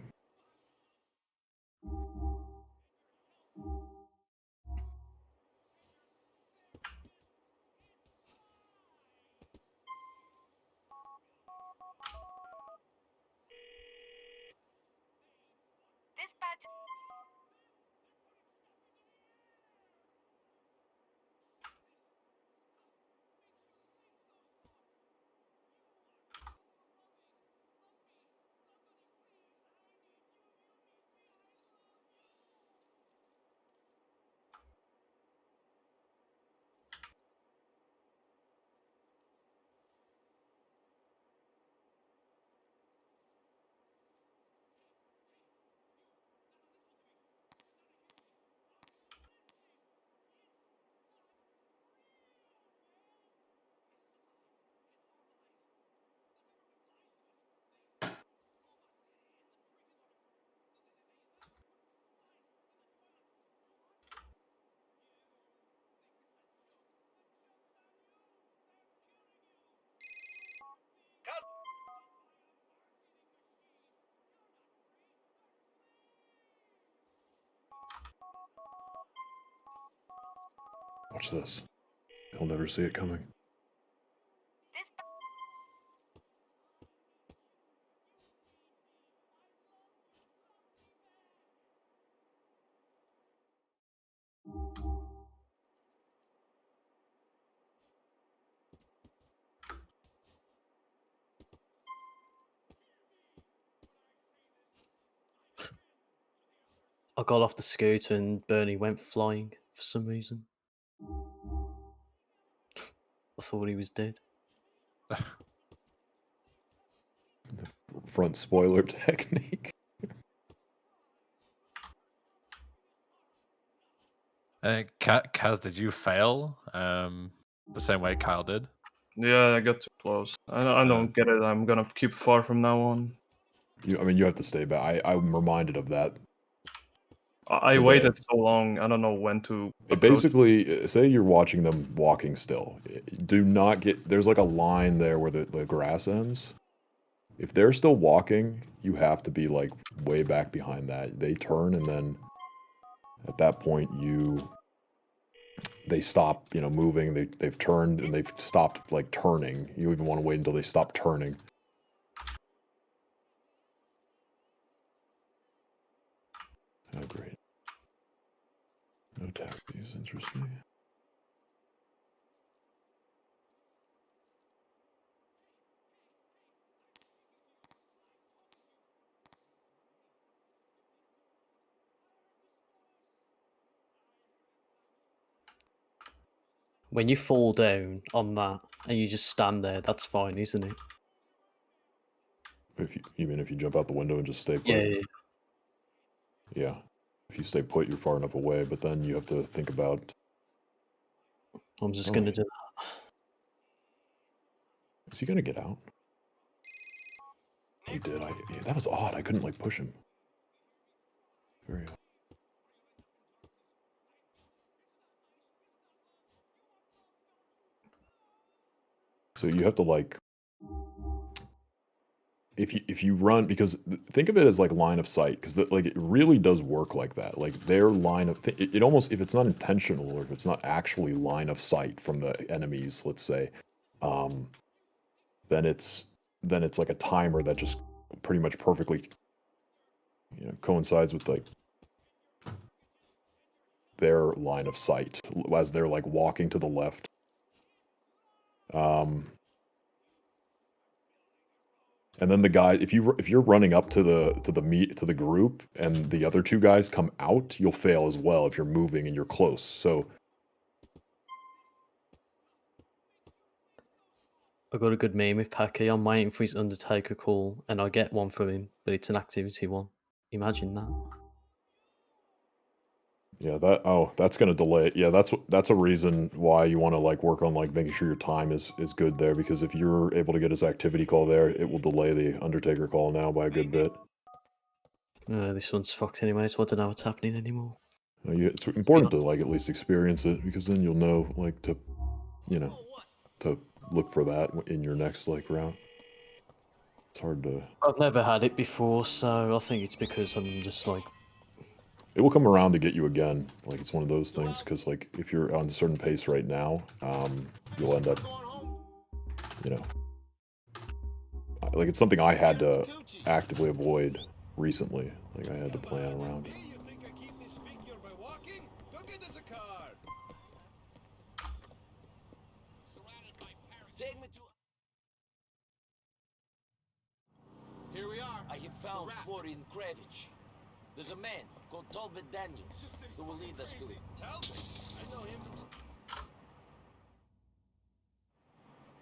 A: Watch this. He'll never see it coming.
J: I got off the scooter and Bernie went flying for some reason. I thought he was dead.
A: Front spoiler technique.
E: Kaz, did you fail the same way Kyle did?
C: Yeah, I got too close. I don't get it. I'm gonna keep far from now on.
A: I mean, you have to stay back. I'm reminded of that.
C: I
A: today.
C: waited so long. I don't know when to.
A: It basically, say you're watching them walking still. Do not get. There's like a line there where the grass ends. If they're still walking, you have to be like way back behind that. They turn and then at that point they stop, you know, moving. They've turned and they've stopped like turning. You even want to wait until they stop turning. Oh great. No taxis, interesting.
J: When you fall down on that and you just stand there, that's fine, isn't it?
A: If you mean if you jump out the window and just stay put?
J: Yeah.
A: Yeah. If you stay put, you're far enough away, but then you have to think about.
J: I'm just gonna do that.
A: Is he gonna get out? He did. Yeah, that was odd. I couldn't like push him. Very odd. So you have to like, if you run, because think of it as like line of sight, because like it really does work like that. Like their line of it almost, if it's not intentional or if it's not actually line of sight from the enemies, let's say, then it's like a timer that just pretty much perfectly, you know, coincides with like their line of sight as they're like walking to the left. And then the guy, if you're running up to the group and the other two guys come out, you'll fail as well if you're moving and you're close. So
J: I got a good meme with Packy. I'm waiting for his Undertaker call, and I get one from him, but it's an activity one. Imagine that.
A: yeah, that's gonna delay it. Yeah, that's a reason why you want to like work on like making sure your time is good there, because if you're able to get his activity call there, it will delay the Undertaker call now by a good bit.
J: This one's fucked anyway, so I don't know what's happening anymore.
A: It's important to like at least experience it, because then you'll know like to, you know, to look for that in your next like round. It's hard to.
J: I've never had it before, so I think it's because I'm just like.
A: It will come around to get you again. Like it's one of those things, because like if you're on a certain pace right now, you'll end up, you know, like it's something I had to actively avoid recently. Like I had to plan around.
D: Here we are. I have found Florian Kravich. There's a man called Talbot Daniels who will lead us to it. Talbot? I know him from...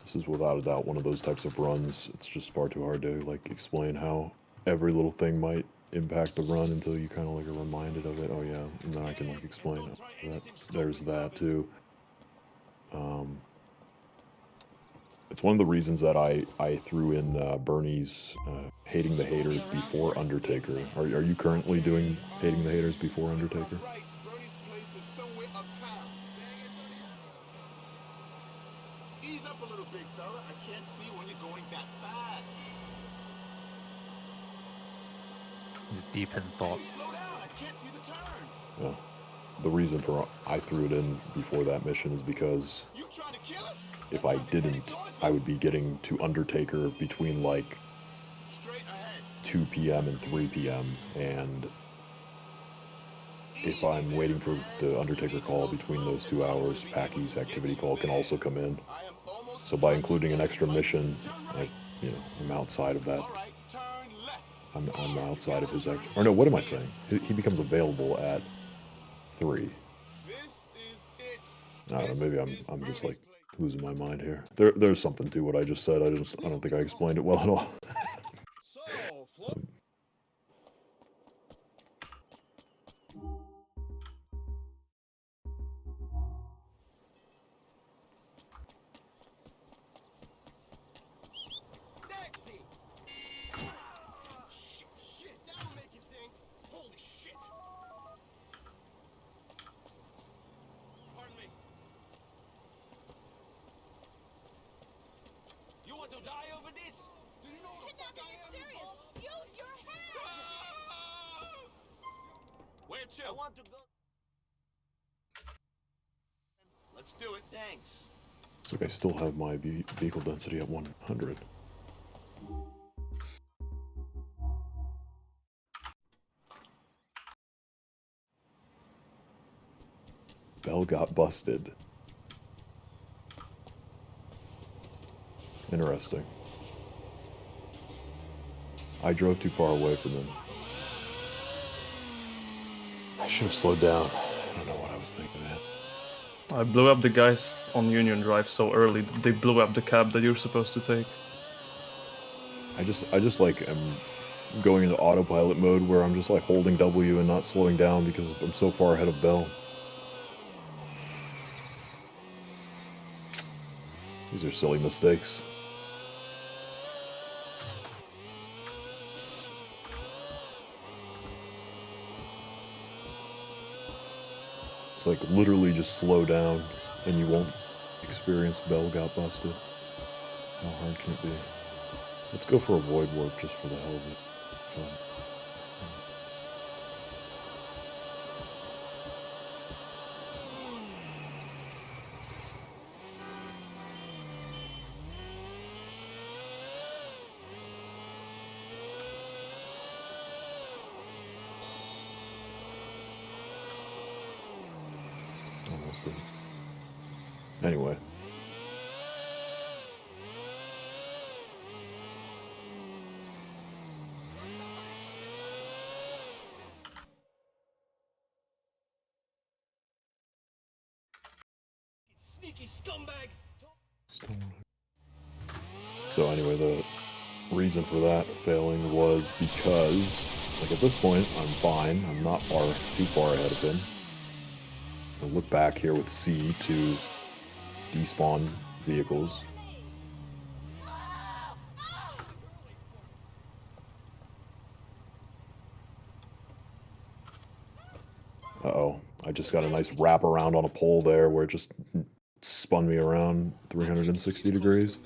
A: This is without a doubt one of those types of runs. It's just far too hard to like explain how every little thing might impact the run until you kind of like are reminded of it. Oh yeah, and then I can like explain that. There's that too. It's one of the reasons that I threw in Bernie's Hating the Haters before Undertaker. Are you currently doing Hating the Haters before Undertaker?
D: Bernie's place is somewhere uptown. Ease up a little big fella. I can't see when you're going that fast.
E: He's deep in thought.
D: Slow down. I can't see the turns.
A: Yeah. The reason for I threw it in before that mission is because if I didn't, I would be getting to Undertaker between like 2 p.m. and 3 p.m. and if I'm waiting for the Undertaker call between those 2 hours, Packy's activity call can also come in. So by including an extra mission, I'm outside of that. I'm outside of his act. Or no, what am I saying? He becomes available at 3. I don't know. Maybe I'm just like losing my mind here. There's something to what I just said. I don't think I explained it well at all.
D: Shit, that'll make you think. Holy shit. Pardon me. You want to die over this? Do you know what the fuck I am?
H: Serious. Use your head.
D: Where to? I want to go. Let's do it. Thanks.
A: Looks like I still have my vehicle density at 100. Bell got busted. Interesting. I drove too far away from him. I should have slowed down. I don't know what I was thinking, man.
C: I blew up the guys on Union Drive so early that they blew up the cab that you're supposed to take.
A: I just like am going into autopilot mode where I'm just like holding W and not slowing down because I'm so far ahead of Bell. These are silly mistakes. It's like literally just slow down and you won't experience Bell got busted. How hard can it be? Let's go for a void warp just for the hell of it. Fun. Almost did. Anyway.
D: Sneaky scumbag.
A: So anyway, the reason for that failing was because, like at this point, I'm fine. I'm not too far ahead of him. I'll look back here with C to despawn vehicles. Uh-oh. I just got a nice wrap around on a pole there where it just spun me around 360 degrees.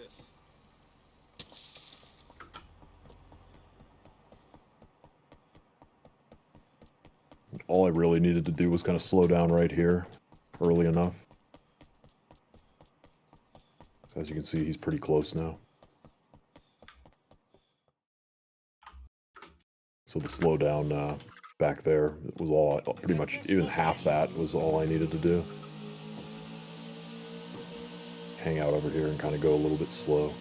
A: All I really needed to do was kind of slow down right here early enough. As you can see, he's pretty close now. So the slowdown back there was all, pretty much even half that was all I needed to do. Hang out over here and kind of go a little bit slow.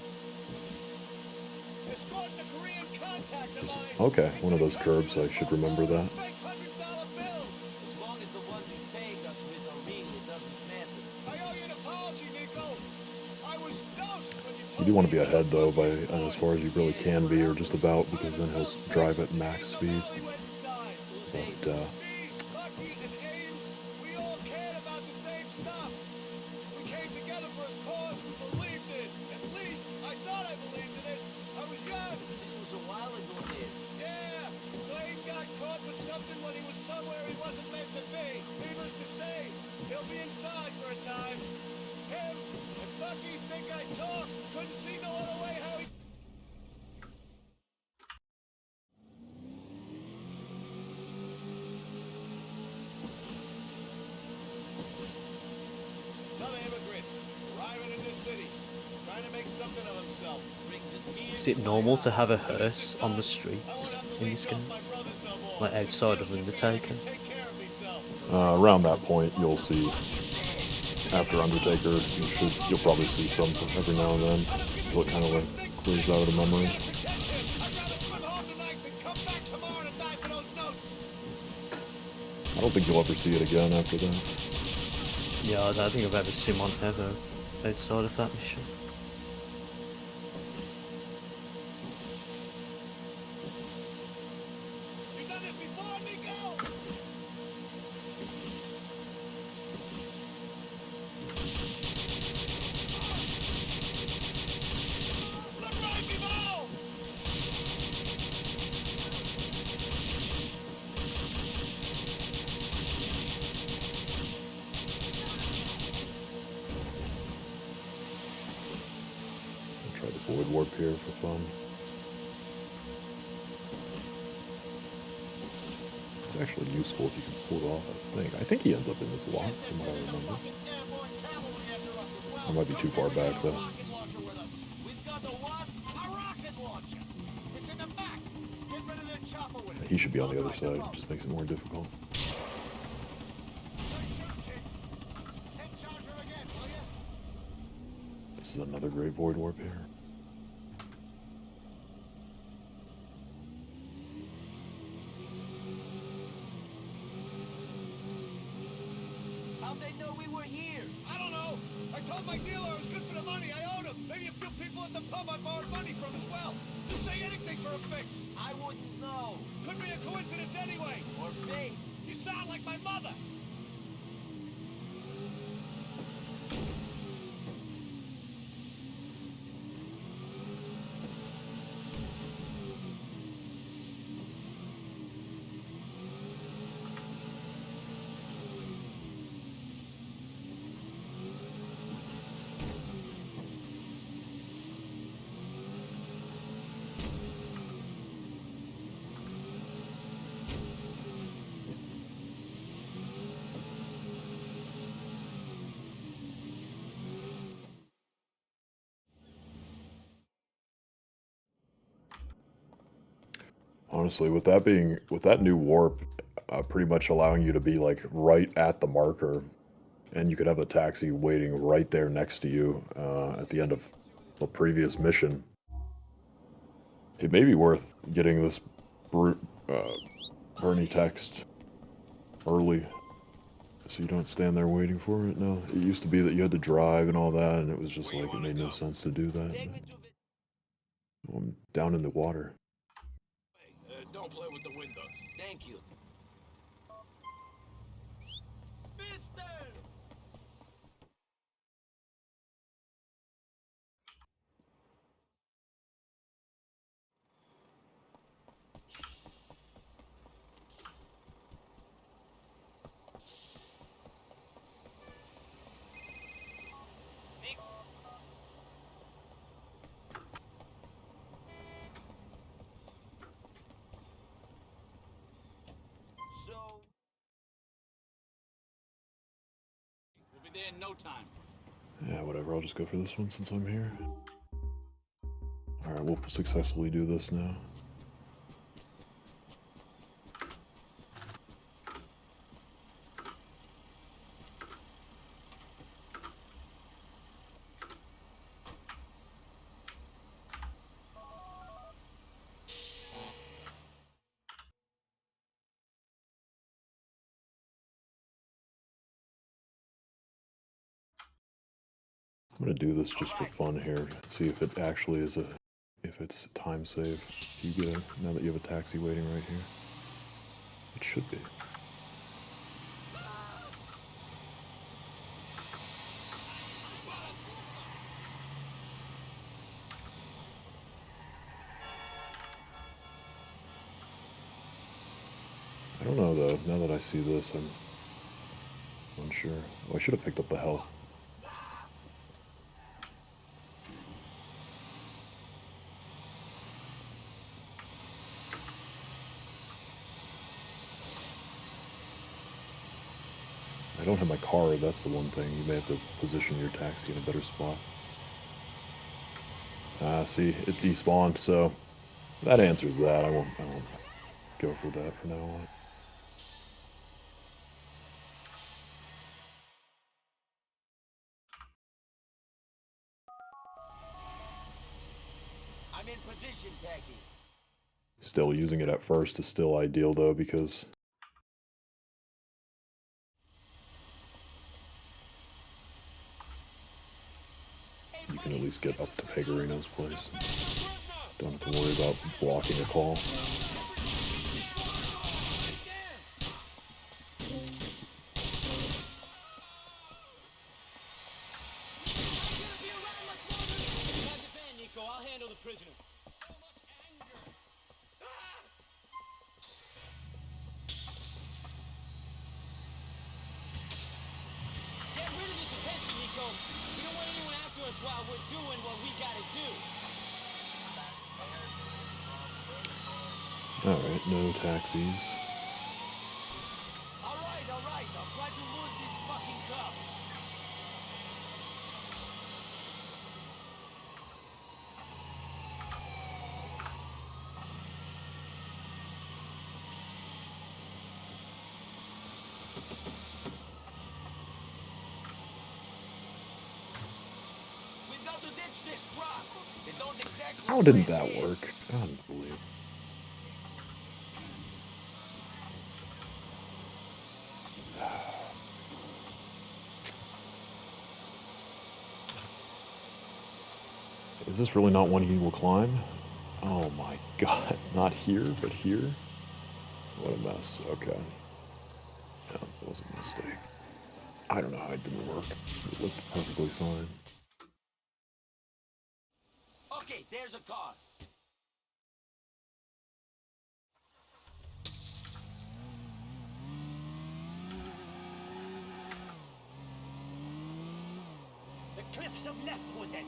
A: Okay, one of those curbs, I should remember that. You do want to be ahead though, by as far as you really can be, or just about, because then he'll drive at max speed. But
J: Is it normal to have a hearse on the streets in this game? Like outside of Undertaker?
A: around that point, you'll see, after Undertaker, you'll probably see some every now and then, until it kind of like clears out of the memory.
D: Then come back tomorrow to die for those notes.
A: I don't think you'll ever see it again after that.
J: Yeah, I don't think I've ever seen one ever outside of that mission.
D: You done this before, Nico? Look right, Vivo!
A: I'll try the void warp here for fun. It's actually useful if you can pull it off, I think he ends up in this lock, from what I remember. I might be too far back, though.
D: We've got the what? A rocket launcher. It's in the back. Get rid of that chopper with it.
A: He should be on the other side, just makes it more difficult. This is another great void warp here.
D: How'd they know we were here? I don't know. I told my dealer I was good for the money. I owed him. Maybe a few people at the pub I borrowed money from as well. Just say anything for a fix. I wouldn't know. Could be a coincidence anyway. Or fate. You sound like my mother.
A: Honestly, with that new warp, pretty much allowing you to be like right at the marker, and you could have a taxi waiting right there next to you at the end of the previous mission. It may be worth getting this Bernie text early, so you don't stand there waiting for it. No, it used to be that you had to drive and all that, and it was just like it made no sense to do that. I'm down in the water.
D: Don't play with the window. Thank you. Mister! So... We'll be there in no time.
A: Yeah, whatever. I'll just go for this one since I'm here. Alright, we'll successfully do this now. I'm gonna do this just for fun here. See if it actually is if it's time save. You get now that you have a taxi waiting right here. It should be. I don't know though. Now that I see this, I'm unsure. Oh, I should have picked up the health. I don't have my card, that's the one thing. You may have to position your taxi in a better spot. See, it despawned, so that answers that. I won't go for that from now on.
D: I'm in position, Peggy.
A: Still, using it at first is still ideal, though, because you can at least get up to Pegorino's place. Don't have to worry about blocking a call.
D: I'll handle the prisoner. Get rid of this attention, Nico. We don't want anyone after us while we're doing what we gotta do.
A: Alright, no taxis.
D: Alright. I'll try to lose this fucking cup. We've got to ditch this truck. They don't exactly
A: How didn't
D: fit
A: that
D: in.
A: work? Unbelievable. Is this really not one he will climb? Oh my god, not here, but here? What a mess, okay. Yeah, that was a mistake. I don't know how it didn't work. It looked perfectly fine.
D: Okay, there's a car. The cliffs of Leftwood, then.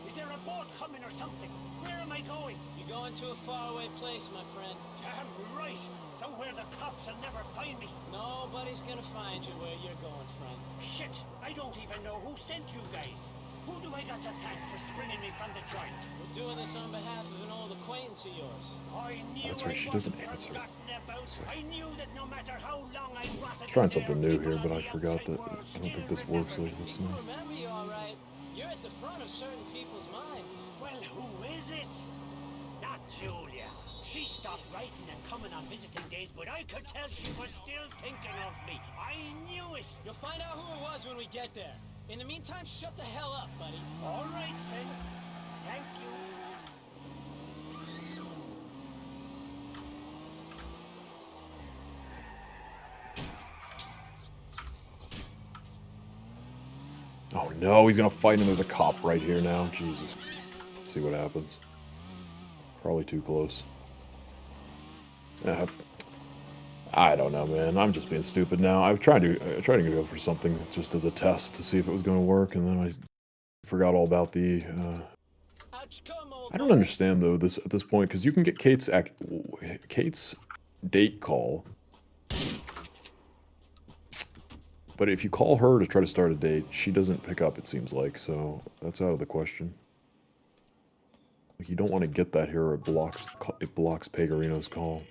D: Is there a boat coming or something? Where am I going? You're going to a faraway place, my friend. Damn right. Somewhere the cops will never find me. Nobody's gonna find you where you're going, friend. Shit, I don't even know who sent you guys. Who do I got to thank for springing me from the joint? We're doing this on behalf of an old acquaintance of yours. I knew
A: That's right,
D: I
A: she doesn't
D: wasn't
A: answer.
D: forgotten about. I knew that no matter how long I rotted
A: Trying
D: in there,
A: something new
D: people
A: here,
D: on
A: but I
D: the
A: forgot
D: outside
A: that
D: world
A: I don't think this
D: still
A: works
D: remember
A: like
D: me.
A: this now.
I: Remember you all right. You're at the front of certain people's minds.
D: Well, who is it? Not Julia. She stopped writing and coming on visiting days, but I could tell she was still thinking of me. I knew it.
I: You'll find out who it was when we get there. In the meantime, shut the hell up, buddy.
D: All right, Finn. Thank you.
A: Oh no, he's gonna fight and there's a cop right here now. Jesus. Let's see what happens. Probably too close. I don't know, man. I'm just being stupid now. I tried to go for something just as a test to see if it was going to work, and then I forgot all about the. I don't understand though this at this point because you can get Kate's date call, but if you call her to try to start a date, she doesn't pick up. It seems like so that's out of the question. Like you don't want to get that here. It blocks Pegorino's call.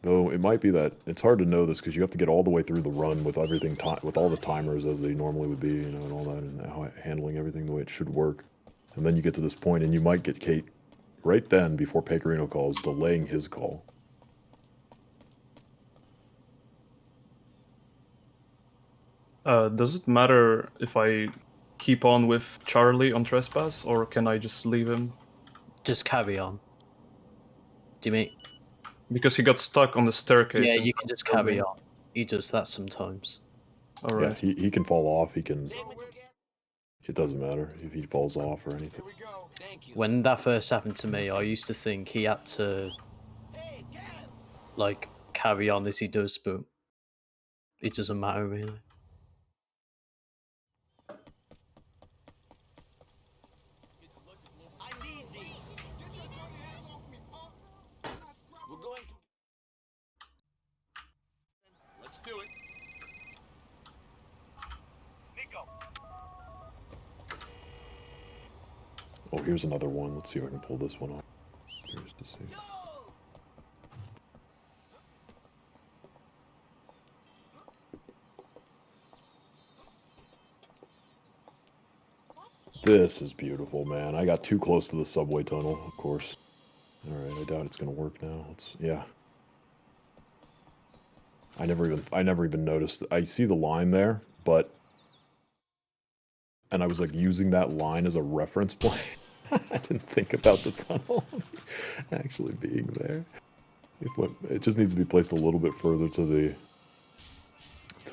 A: Though it might be that it's hard to know this because you have to get all the way through the run with everything with all the timers as they normally would be, you know, and all that, and how handling everything the way it should work. And then you get to this point, and you might get Kate right then before Pegorino calls, delaying his call.
C: Does it matter if I keep on with Charlie on Trespass, or can I just leave him?
J: Just carry on. Do you mean?
C: Because he got stuck on the staircase.
J: Yeah,
C: in
J: you
C: front
J: can
C: of
J: just
C: the building.
J: carry on. He does that sometimes.
C: Alright.
A: Yeah, he can fall off. He can. It doesn't matter if he falls off or anything.
J: When that first happened to me, I used to think he had to, like, carry on as he does, but it doesn't matter really.
D: We're going to... Let's do it. Nico.
A: Oh, here's another one. Let's see if I can pull this one off. Here's to see. This is beautiful, man. I got too close to the subway tunnel, of course. Alright, I doubt it's gonna work now. Yeah. I never even noticed. I see the line there, but... And I was like using that line as a reference point. I didn't think about the tunnel actually being there. It just needs to be placed a little bit further to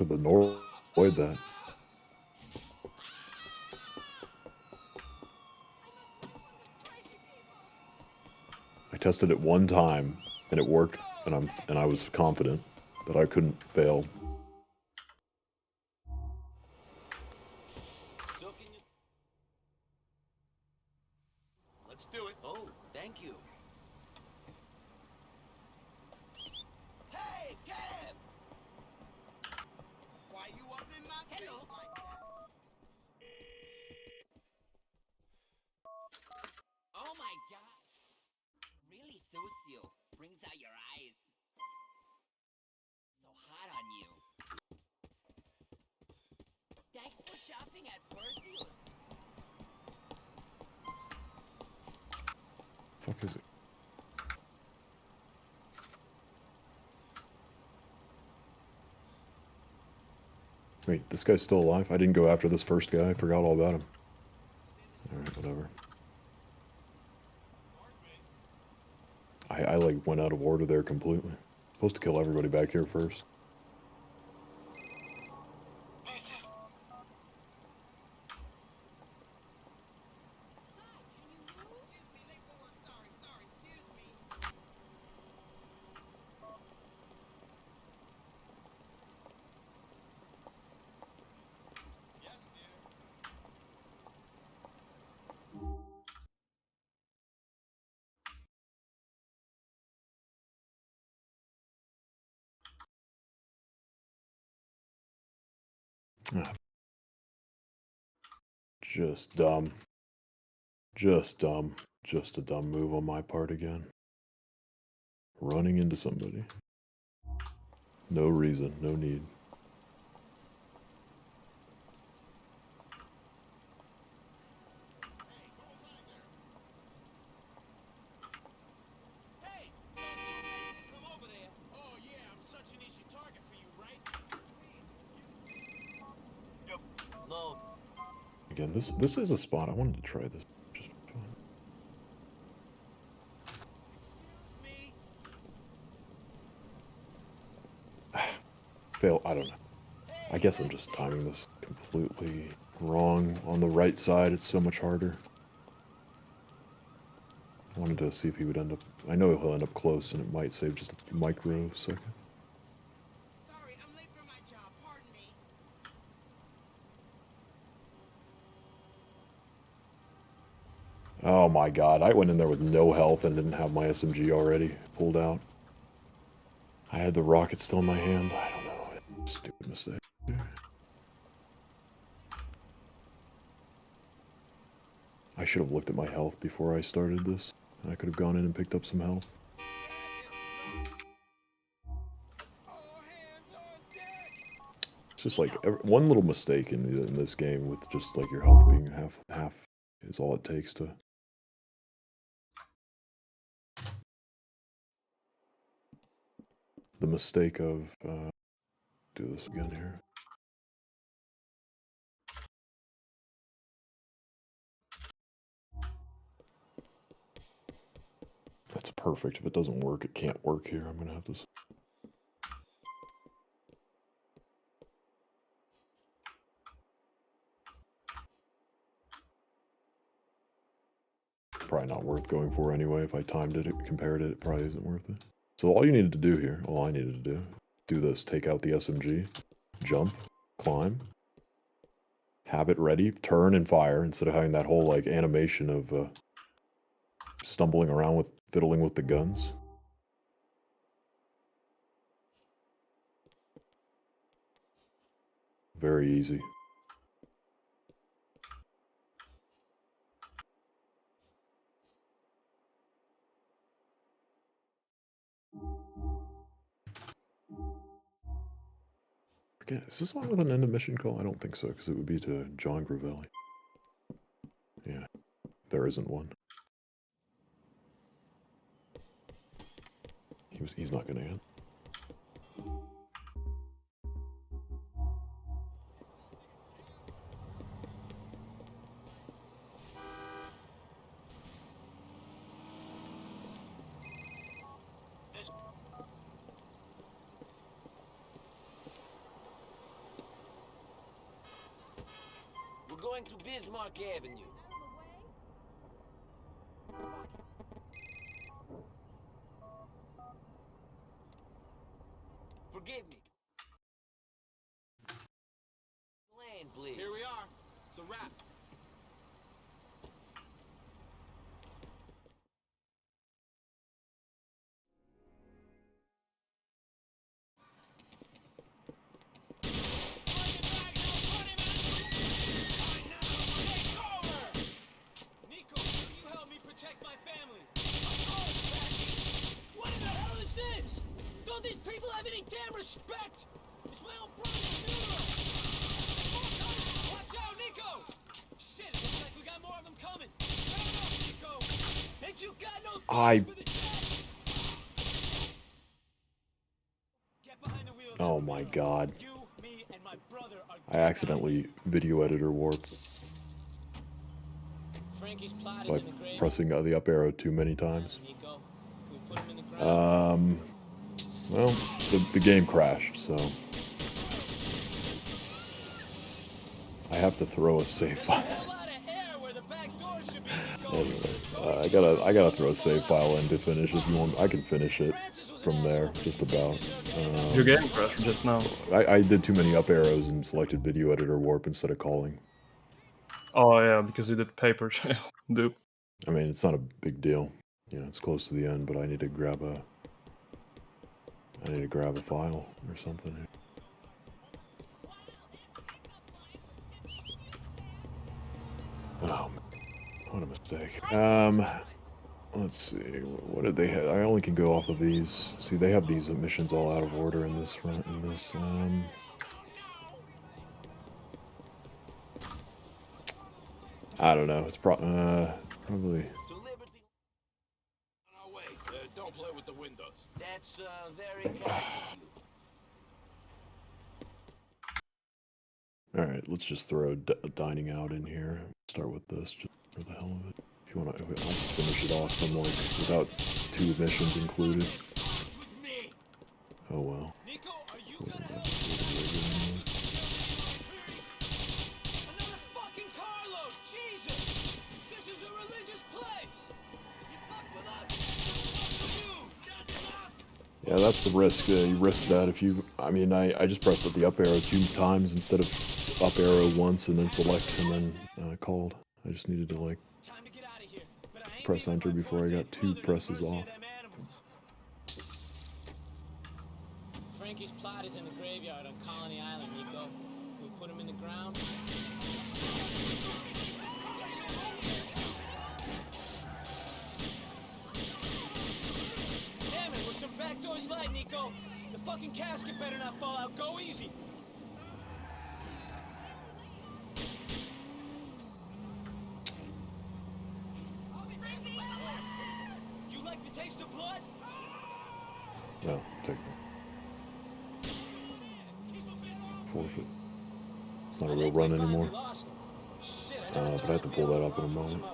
A: the north. Avoid that. I tested it one time and it worked, and I was confident that I couldn't fail.
D: Let's do it. Oh, thank you. Hey, Cam! Why you up in my face like that?
H: Oh my god. Really suits you. Brings out your eyes. So hot on you. Thanks for shopping at Perseus.
A: Fuck is it? Wait, this guy's still alive? I didn't go after this first guy. I forgot all about him. Alright, whatever. I like went out of order there completely. Supposed to kill everybody back here first. Ah. Just dumb. Just dumb. Just a dumb move on my part again. Running into somebody. No reason, no need.
D: Hey! Come over there. Oh yeah, I'm such an easy target for you, right? Please, excuse me. Yep. No.
A: Again, this is a spot. I wanted to try this. Just for fun.
D: Excuse me.
A: Fail. I don't know. I guess I'm just timing this completely wrong. On the right side, it's so much harder. I wanted to see if he would end up... I know he'll end up close, and it might save just a microsecond.
D: Sorry, I'm late for my job. Pardon me.
A: Oh my god, I went in there with no health and didn't have my SMG already pulled out. I had the rocket still in my hand. I don't know. Stupid mistake. I should have looked at my health before I started this. I could have gone in and picked up some health. It's just like one little mistake in this game with just like your health being half is all it takes to... The mistake of, do this again here. That's perfect. If it doesn't work, it can't work here. I'm gonna have this. Probably not worth going for anyway. If I timed it, compared it, it probably isn't worth it. So all you needed to do here, all I needed to do this, take out the SMG, jump, climb, have it ready, turn and fire, instead of having that whole like animation of stumbling around with fiddling with the guns. Very easy. Forget, is this one with an end of mission call? I don't think so, because it would be to John Gravelli. There isn't one. He's not gonna end.
D: We're going to Bismarck Avenue. Forgive me. Land, please. Here we are. It's a wrap. Nico, can you help me protect my family? What in the hell is this? Don't these people have any damn respect? It's my own brother's funeral! Watch out, Nico! Shit, it looks like we got more of them coming. Turn up, Nico! Ain't you got no
A: I.
D: for the dead? Get behind the wheel.
A: Oh my god.
D: You, me, and my brother are
A: I accidentally video editor warped
D: Frankie's plot is
A: by
D: in the grave.
A: pressing the up arrow too many times.
D: Nico, can we put him in the ground?
A: Well, the game crashed, so I have to throw a save file. Anyway, I gotta throw a save file in to finish. If you want, I can finish it from there, just about.
C: Your game crashed just now.
A: I did too many up arrows and selected video editor warp instead of calling.
C: Oh yeah, because you did paper trail. Dupe.
A: I mean, it's not a big deal. You know, it's close to the end, but I need to grab a file or something. Oh, man. What a mistake. Let's see. What did they have? I only can go off of these. See, they have these missions all out of order in this run. I don't know. It's probably.
D: Don't play with the windows. That's very kind of you.
A: Alright, let's just throw dining out in here. Start with this, just for the hell of it. If you want to, I'll finish it off from like without 2 missions included. Oh well. Wasn't that
D: Another fucking carload! Jesus! This is a religious place! You fuck with us.
A: Yeah, that's the risk. You risk that if you. I mean, I just pressed the up arrow 2 times instead of up arrow once and then select and then called. I just needed to like press enter before I got 2 presses off.
D: Frankie's plot is in the graveyard on Colony Island, Nico. Can we put him in the ground? Damn it, with some back doors light, Nico. The fucking casket better not fall out. Go easy. You like the taste of blood?
A: No, take it. Forfeit. It's not a real run anymore. But I have to pull that up in a moment.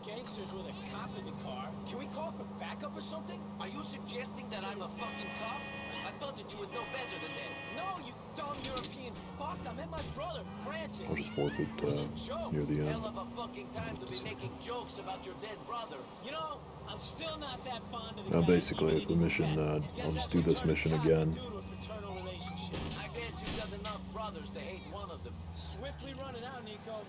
D: Gangsters with a cop in the car. Can we call for backup or something? Are you suggesting that I'm a fucking cop? I thought that you would know better than that. No, you dumb European fuck. I met my brother, Francis.
A: I'll just forfeit near the end.
D: Hell of a fucking time to be making jokes about your dead brother. You know, I'm still not that fond of the guy.
A: Basically, if the mission, I'll just do this mission again.
D: I guess you've got enough brothers to hate one of them. Swiftly running out, Nico.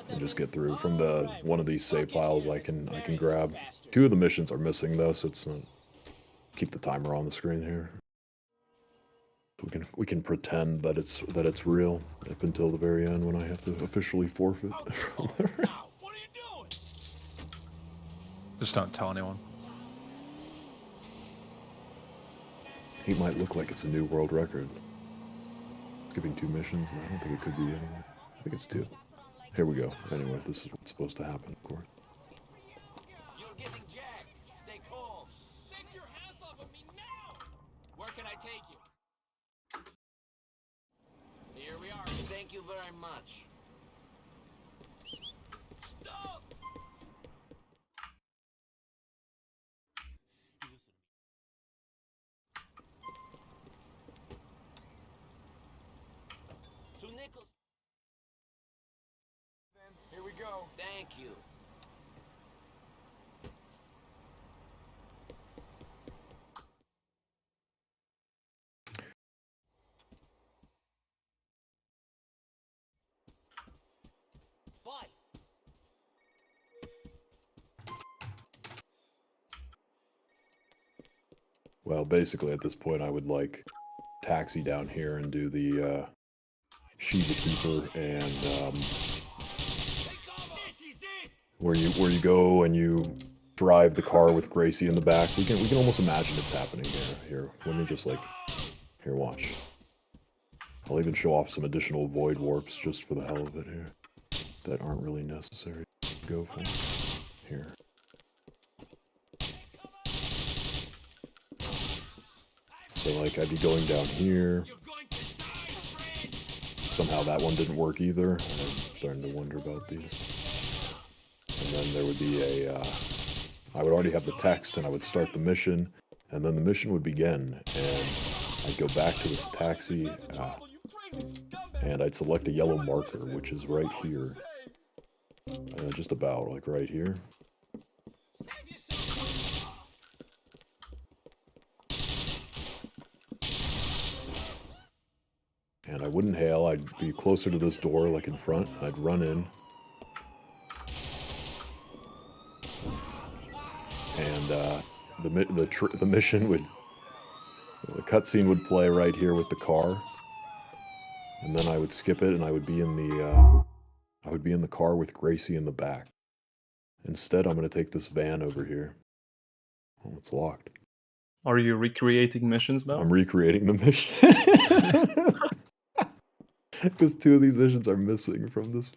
A: And just get through from the one of these save files. I can grab 2 of the missions are missing though, so it's keep the timer on the screen here. We can pretend that it's real up until the very end when I have to officially forfeit from there.
E: Just don't tell anyone.
A: He might look like it's a new world record. Skipping 2 missions, and I don't think it could be anyway. I think it's 2. Here we go. Anyway, this is what's supposed to happen, of course.
D: stay calm. Take your hands off of me now! Where can I take you? Here we are. Thank you very much. Stop! To Nichols. Here we go. Thank you. Bye.
A: Well, basically at this point, I would like taxi down here and do the Shiva Keeper and where you go and you drive the car with Gracie in the back. We can almost imagine it's happening here. Here, let me just here, watch. I'll even show off some additional void warps just for the hell of it here that aren't really necessary to go for. Here. So I'd be going down here. Somehow that one didn't work either. I'm starting to wonder about these. And then there would be I would already have the text and I would start the mission and then the mission would begin and I'd go back to this taxi and I'd select a yellow marker, which is right here. Just about, right here. And I wouldn't hail, I'd be closer to this door, in front, and I'd run in. And the mission would, the cutscene would play right here with the car. And then I would skip it and I would be in the car with Gracie in the back. Instead, I'm going to take this van over here. Oh, it's locked.
C: Are you recreating missions now?
A: I'm recreating the mission. Because 2 of these missions are missing from this.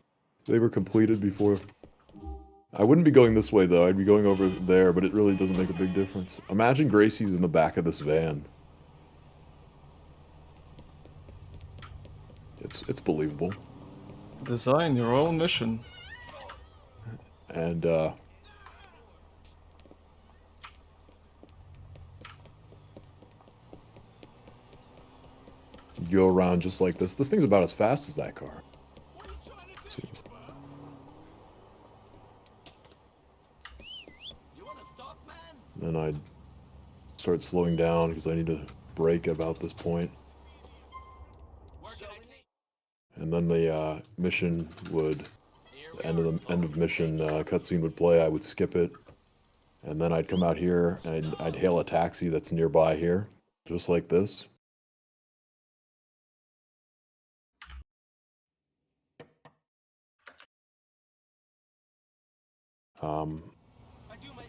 A: They were completed before. I wouldn't be going this way, though. I'd be going over there, but it really doesn't make a big difference. Imagine Gracie's in the back of this van. It's believable.
C: Design your own mission.
A: And, you go around just like this. This thing's about as fast as that car. Then I'd start slowing down because I need to brake about this point. And then the mission would, the end of mission cutscene would play. I would skip it, and then I'd come out here and I'd hail a taxi that's nearby here, just like this.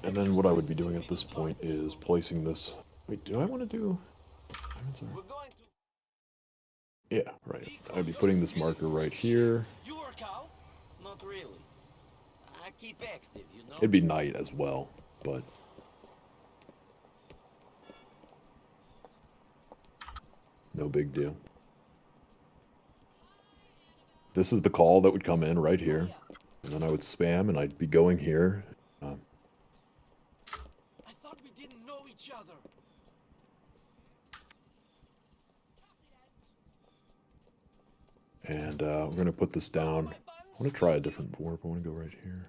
A: And then what I would be doing at this point is placing this. Wait, do I want to do? I'm sorry. Yeah, right. I'd be putting this marker right here.
D: You work out? Not really. I keep active, you know.
A: It'd be night as well, but no big deal. This is the call that would come in right here, and then I would spam, and I'd be going here.
D: I thought we didn't know each other.
A: And we're going to put this down. I want to try a different warp. I want to go right here.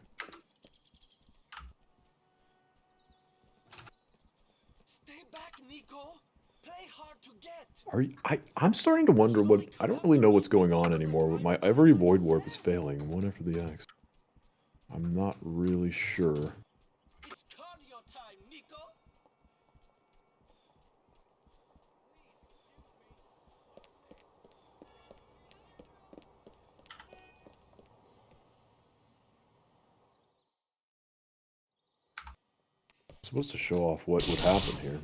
D: Stay back, Nico. Play hard to get.
A: Are you, I'm starting to wonder what... I don't really know what's going on anymore. My every void warp is failing, one after the X. I'm not really sure.
D: It's cardio time, Nico.
A: I'm supposed to show off what would happen here.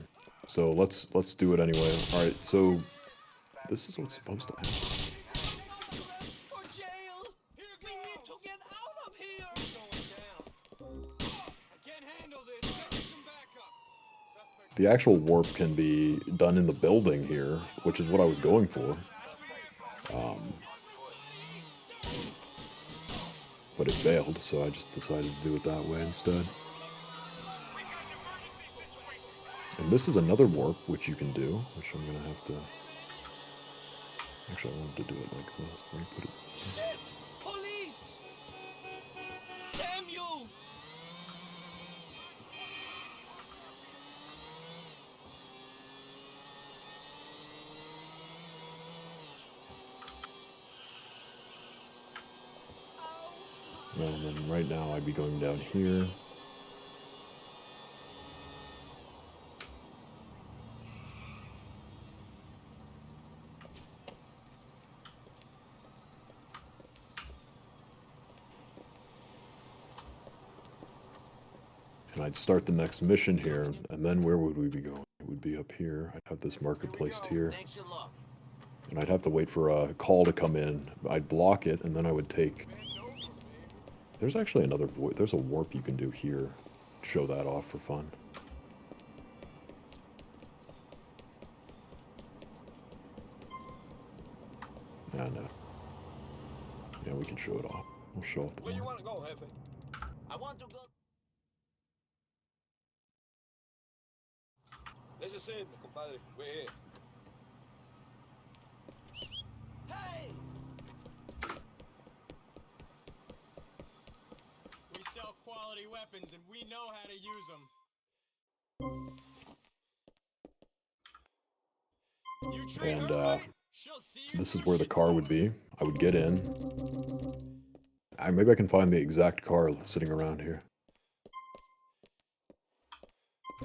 A: So let's do it anyway. All right, so this is what's supposed to happen.
D: For jail. We need to get out of here. Going down. I can't handle this. Get me some backup.
A: The actual warp can be done in the building here, which is what I was going for. But it failed, so I just decided to do it that way instead. And this is another warp, which you can do, which I'm going to have to... Actually, I wanted to do it like this. Let me put it...
D: Shit! Police! Damn you!
A: And then right now I'd be going down here. And I'd start the next mission here, and then where would we be going? It would be up here. I'd have this marker placed here. And I'd have to wait for a call to come in. I'd block it, and then I would take... There's actually another... There's a warp you can do here. Show that off for fun. Yeah, no. Yeah, we can show it off. We'll show off the
D: Where you
A: warp.
D: wanna go, Jefe? I want to go. This is it, compadre. We're here. Hey!
L: We sell quality weapons and we know how to use them. You treat
A: And,
L: her right, she'll see you
A: this is
L: through
A: where the
L: shit
A: car would be. I would get in. Maybe I can find the exact car sitting around here.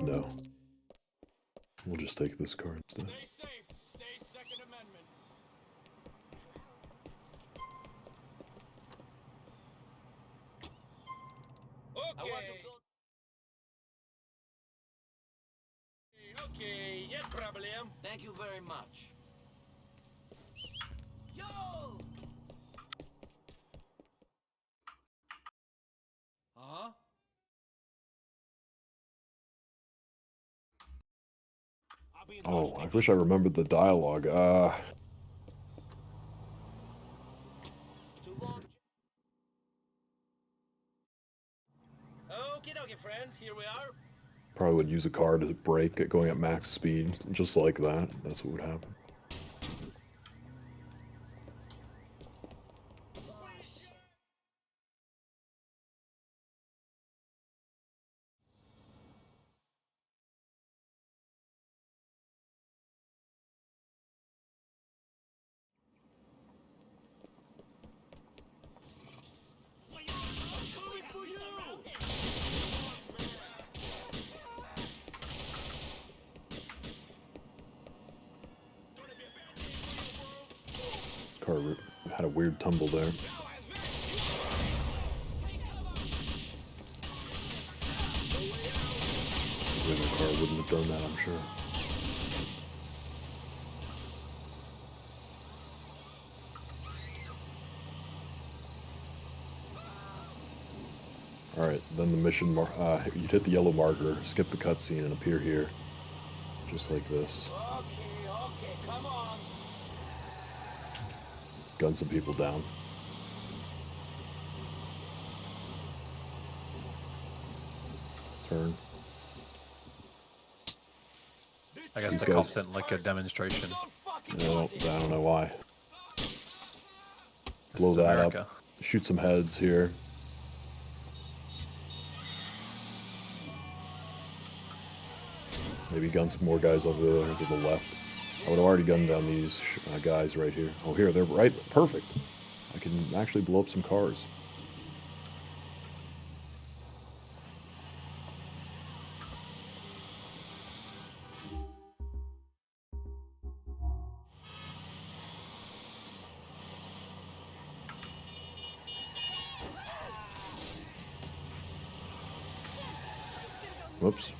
A: No. We'll just take this car instead.
L: Stay safe, stay Second Amendment.
D: Okay, yes, problem. Thank you very much. Yo! Huh?
A: Oh, I wish I remembered the dialogue.
D: Too long. Okie dokie, friend. Here we are.
A: Probably would use a car to brake it going at max speed, just like that. That's what would happen.
D: Coming for you!
A: Car had a weird tumble there. The car wouldn't have done that, I'm sure. Alright, then the mission, you'd hit the yellow marker, skip the cutscene, and appear here. Just like this.
D: Okay, come on.
A: Gun some people down. Turn.
E: I guess
A: These
E: the
A: guys-
E: cops didn't like a demonstration.
A: No, I don't know why.
E: This
A: Blow
E: is
A: that
E: America.
A: up. Shoot some heads here. Maybe gun some more guys over there to the left. I would have already gunned down these guys right here. Oh, here, they're right. Perfect. I can actually blow up some cars. Whoops.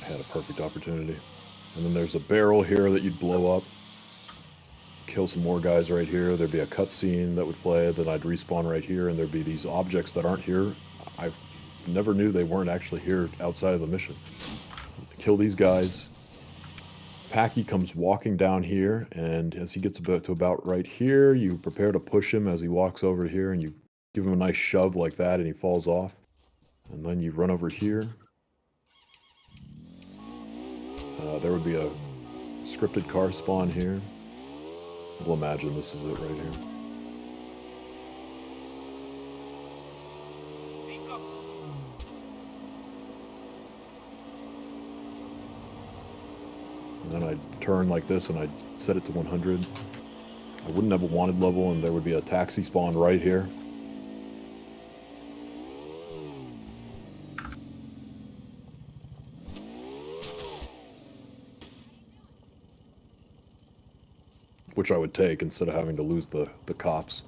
A: I had a perfect opportunity. And then there's a barrel here that you'd blow up. Kill some more guys right here. There'd be a cutscene that would play. Then I'd respawn right here, and there'd be these objects that aren't here. I never knew they weren't actually here outside of the mission. kill these guys. Packy comes walking down here, and as he gets to about right here, you prepare to push him as he walks over here, and you give him a nice shove like that, and he falls off. And then you run over here. There would be a scripted car spawn here. We'll imagine this is it right here. And then I'd turn like this and I'd set it to 100. I wouldn't have a wanted level, and there would be a taxi spawn right here. Which I would take instead of having to lose the cops.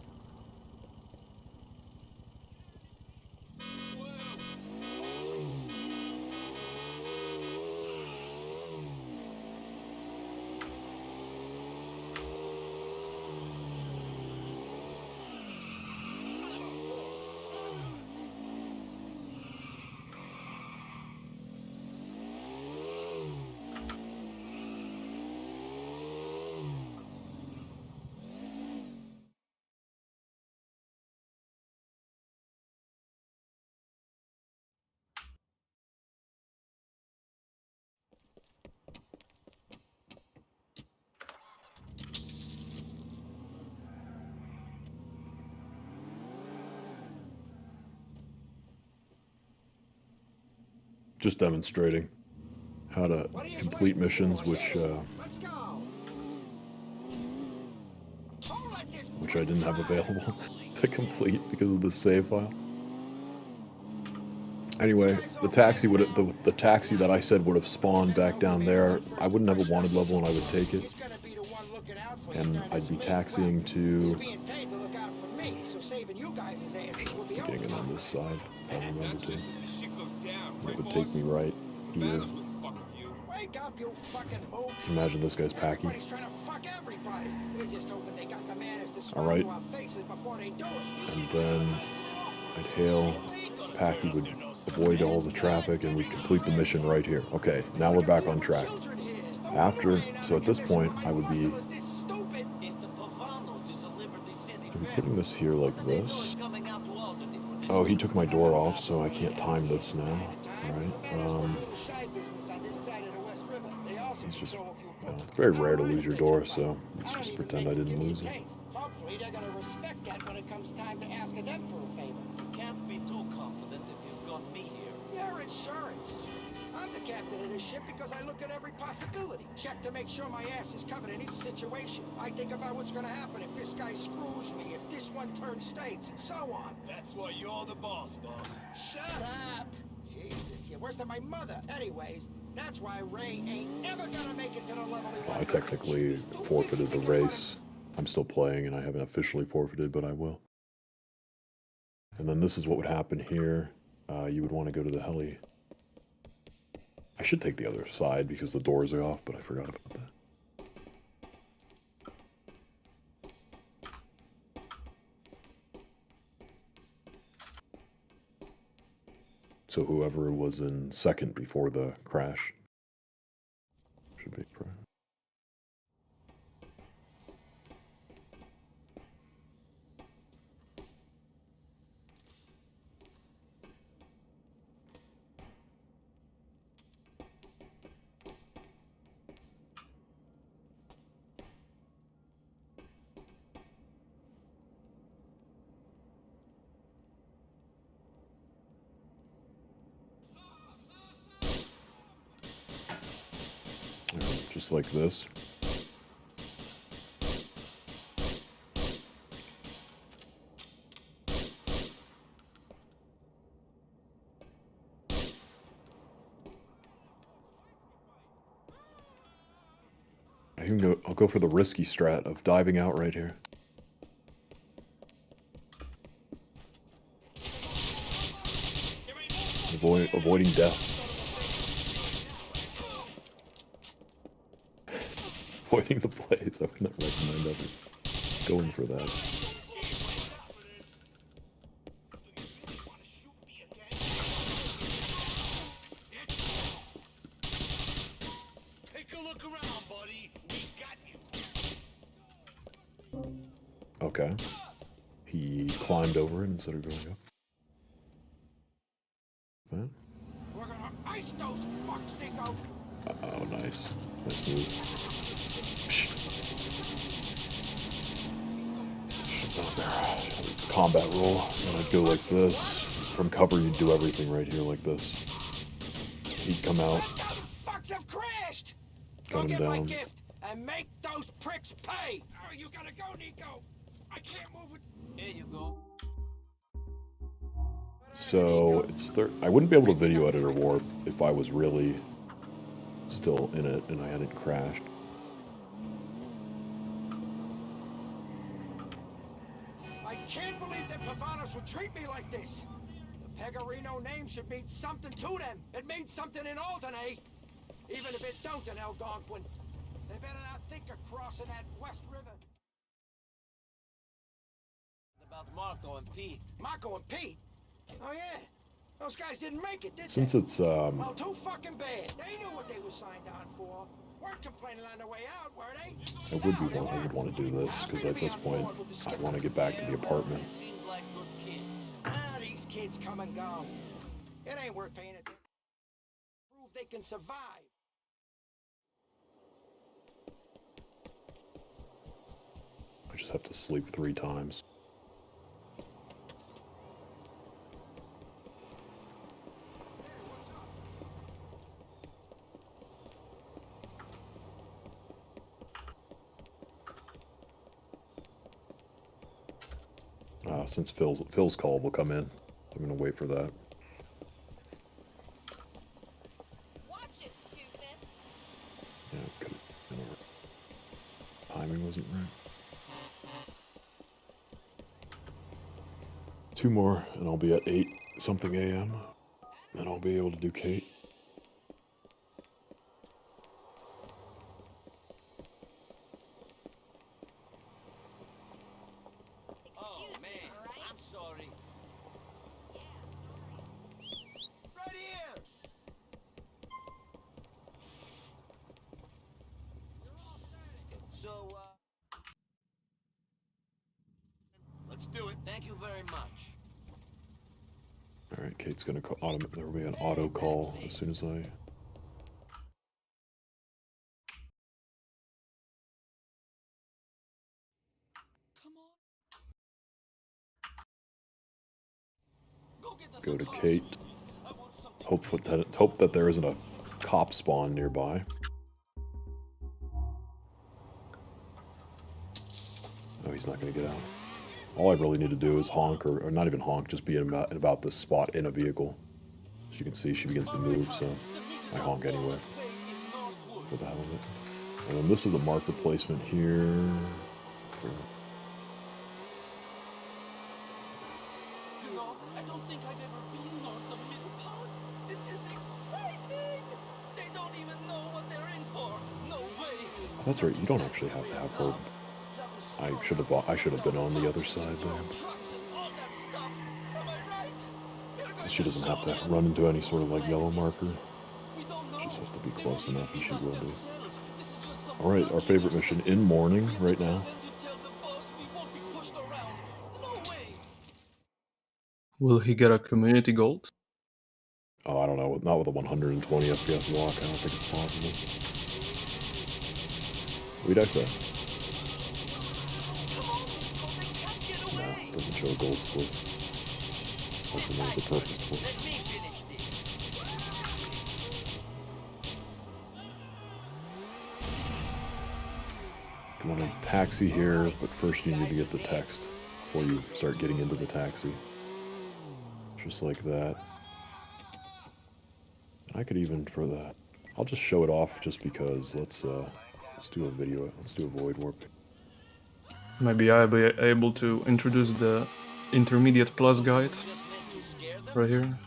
A: Just demonstrating how to complete missions, which I didn't have available to complete because of the save file. Anyway, the taxi would the taxi that I said would have spawned back down there. I wouldn't have a wanted level, and I would take it, and I'd be taxiing to getting it on this side. If I remember to. It would take me right here. Imagine this guy's Packy. Alright. And then I'd hail. Packy would avoid all the traffic, and we'd complete the mission right here. Okay, now we're back on track. So at this point, I would be putting this here like this. Oh, he took my door off, so I can't time this now. Alright, it's just, it's very rare to lose your door, so let's just pretend I didn't lose it.
D: Hopefully they're gonna respect that when it comes time to asking them for a favor. You can't be too confident if you've got me here. Your insurance. I'm the captain of this ship because I look at every possibility. Check to make sure my ass is covered in each situation. I think about what's gonna happen if this guy screws me, if this one turns states, and so on. That's why you're the boss, boss. Shut up! Jesus, you're worse than my mother. Anyways, that's why Ray ain't ever gonna make it to the level he wants.
A: I technically forfeited the race. I'm still playing, and I haven't officially forfeited, but I will. And then this is what would happen here. You would want to go to the heli. I should take the other side because the doors are off, but I forgot about that. So whoever was in second before the crash should be prime. Just like this. I'll go for the risky strat of diving out right here. Avoiding death. Avoiding the blades. I would not recommend ever going for that. Okay. He climbed over it instead of going up. That.
D: We're gonna ice those fucks, Nico.
A: Oh, nice. Nice move. Shut down there. Combat roll. And I'd go like this. From cover, you'd do everything right here like this. He'd come out.
D: Those fucks have crashed.
A: Got
D: Go
A: him
D: get my
A: down.
D: gift and make those pricks pay. Oh, you gotta go, Nico. I can't move it. Here you go.
A: So it's I wouldn't be able to video edit or warp if I was really still in it and I hadn't crashed.
D: I can't believe that Pavanos would treat me like this. The Pegarino name should mean something to them. It means something in Alderney. Even if it don't in Algonquin. They better not think of crossing that West River. About Marco and Pete. Marco and Pete? Oh yeah. Those guys didn't make it, did
A: Since
D: they?
A: it's
D: Well, too fucking bad. They knew what they were signed on for. Weren't complaining on their way out, were they?
A: I would want to do this because at this point I want to get back to the apartment.
D: Seemed like good kids. Ah, these kids come and go. It ain't worth paying attention. Prove they can survive.
A: I just have to sleep 3 times. Since Phil's call will come in, I'm gonna wait for that.
H: Watch it, doofus.
A: Yeah, timing wasn't right. 2 more, and I'll be at 8 something a.m. Then I'll be able to do Kate.
H: Excuse me, all right?
D: I'm sorry. Right here. So, let's do it. Thank you very much.
A: All right, Kate's gonna call. There will be an auto call as soon as I. Go to Kate. Hope that there isn't a cop spawn nearby. Oh, he's not gonna get out. All I really need to do is honk, or not even honk, just be in about this spot in a vehicle. As you can see, she begins to move, so I honk anyway. For the hell of it. And then this is a marker placement here.
D: I don't think I've ever been north of Middle Park. This is exciting. They don't even know what they're in for. No way.
A: Oh, that's right. You don't actually have to have her. I should have been on the other side there. She doesn't have to run into any sort of like yellow marker. She just has to be close enough, and she will be. All right, our favorite mission in morning right now.
C: Will he get a community gold?
A: Oh, I don't know. Not with a 120 FPS walk. I don't think it's possible. We'd actually. No, doesn't show a gold split. Hopefully there's a purple split. Come on, a taxi here, but first you need to get the text before you start getting into the taxi. Just like that. I could even for that. I'll just show it off just because. Let's do a video. Let's do a void warp.
C: Maybe I'll be able to introduce the intermediate plus guide right here.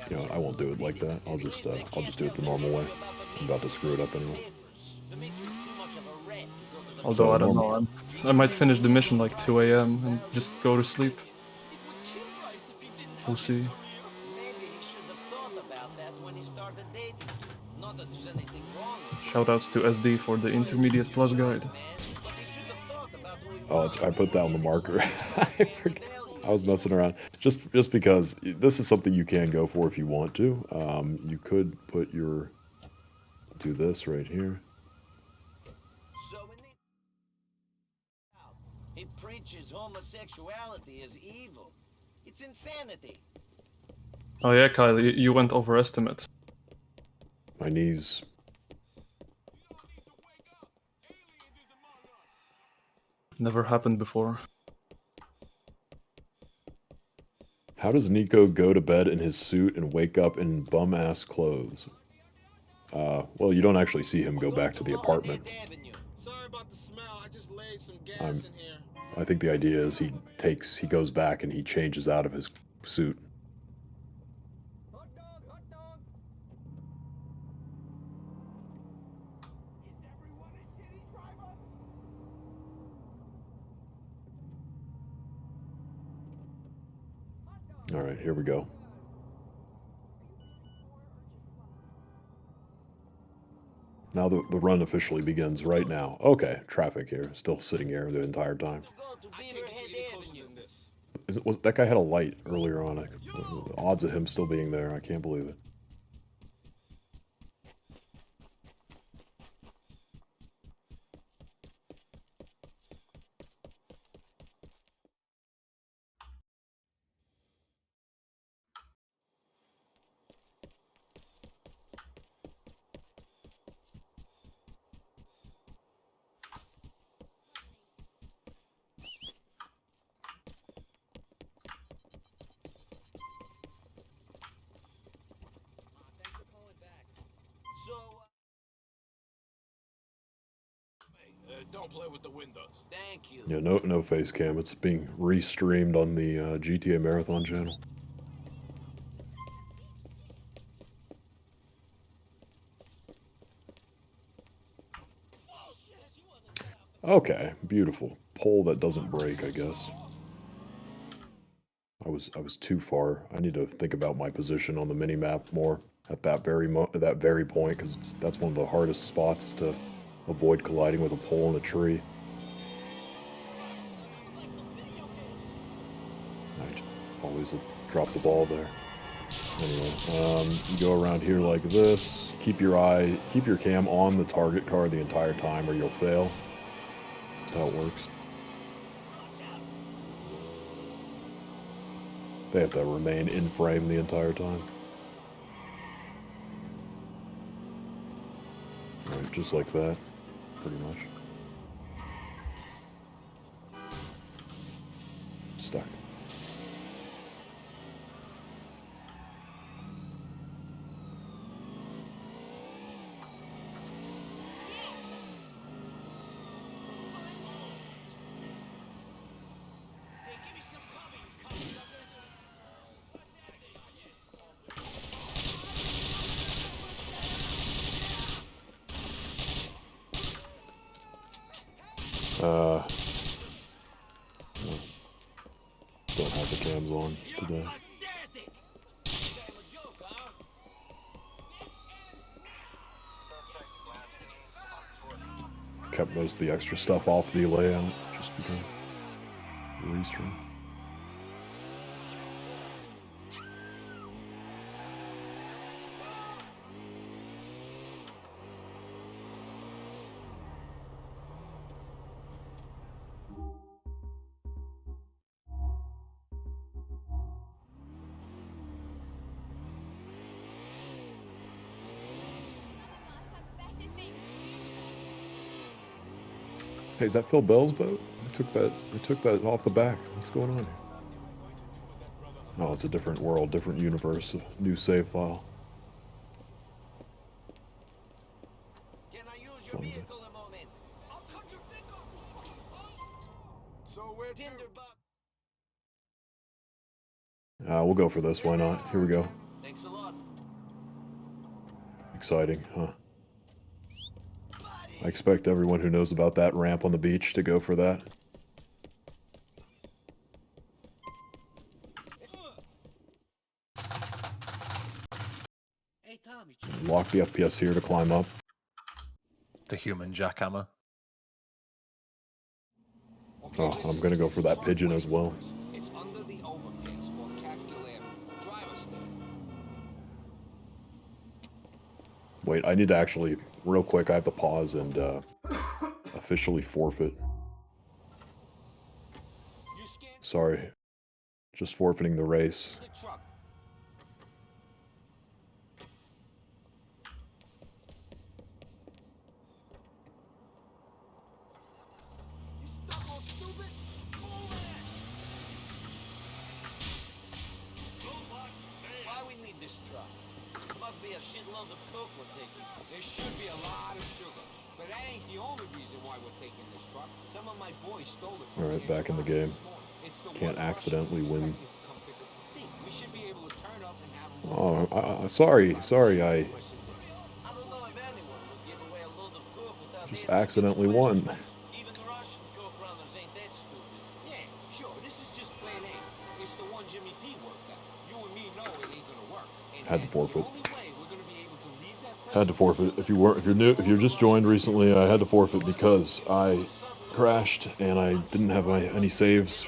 A: You know, I won't do it like that. I'll just do it the normal way. I'm about to screw it up anyway.
C: Although I don't know, I might finish the mission like 2 a.m. and just go to sleep. We'll see. Shoutouts to SD for the intermediate plus guide.
A: Oh, I put down the marker. I was messing around. Just because this is something you can go for if you want to. You could put your do this right here.
D: So it preaches homosexuality as evil. It's insanity.
C: Oh yeah, Kyle, you went overestimate.
A: My knees.
C: Never happened before.
A: How does Nico go to bed in his suit and wake up in bum-ass clothes? Well, you don't actually see him go back to the apartment.
L: Sorry about the smell. I just laid some gas in here.
A: I think the idea is he goes back and he changes out of his suit. All right, here we go. Now the run officially begins right now. Okay, traffic here, still sitting here the entire time. Was that guy had a light earlier on? The odds of him still being there, I can't believe it.
D: Don't play with the windows. Thank you.
A: Yeah, no face cam. It's being restreamed on the GTA Marathon channel. Okay, beautiful. Pole that doesn't break, I guess. I was too far. I need to think about my position on the mini map more at that very point, because that's one of the hardest spots to avoid colliding with a pole and a tree. I always drop the ball there. Anyway, you go around here like this. Keep your cam on the target car the entire time, or you'll fail. That's how it works. They have to remain in frame the entire time. Alright, just like that, pretty much. Stuck. Don't have the cams on today. Kept most of the extra stuff off the layout just because the restream. Hey, is that Phil Bell's boat? I took that off the back. What's going on here? Oh, it's a different world, different universe, a new save file.
D: Can I use your vehicle a moment? I'll cut your dick off. So where to?
A: We'll go for this. Why not? Here we go.
D: Thanks a lot.
A: Exciting, huh? I expect everyone who knows about that ramp on the beach to go for that.
D: Hey, Tommy.
A: Lock the FPS here to climb up.
E: The human jackhammer.
A: Oh, I'm gonna go for that pigeon as well.
D: It's under the overpass off Catskill Avenue. Drive us there.
A: Wait, I need to actually, real quick, I have to pause and officially forfeit. Sorry. Just forfeiting the race.
D: The truck. Why we need this truck? Must be a shitload of coke we're taking. There should be a lot of sugar. But that ain't the only reason why we're taking this truck. Some of my boys stole it from
A: Alright, back in the game. Can't accidentally win.
D: We should be able to turn up and have
A: Oh, sorry, I just accidentally won.
D: Even the Russian coke runners ain't that stupid. Yeah, sure, this is just plan A. It's the one Jimmy P worked out. You and me know it ain't gonna work. And
A: Had to forfeit.
D: the only way we're gonna be able to leave that
A: Had to forfeit. If you're just joined recently, I had to forfeit because I crashed and I didn't have any saves.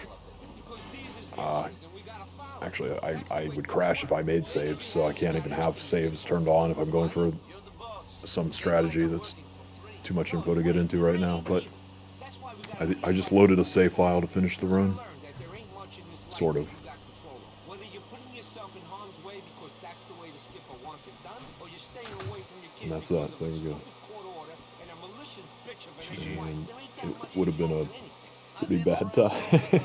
A: Actually, I would crash if I made saves, so I can't even have saves turned on if I'm going for some strategy that's too much info to get into right now. But I just loaded a save file to finish the run. Sort of.
D: Whether you're putting yourself in harm's way because that's the way the skipper wants it done, or you're staying away from your kids.
A: And that's that. There we go. And it would have been a pretty bad time.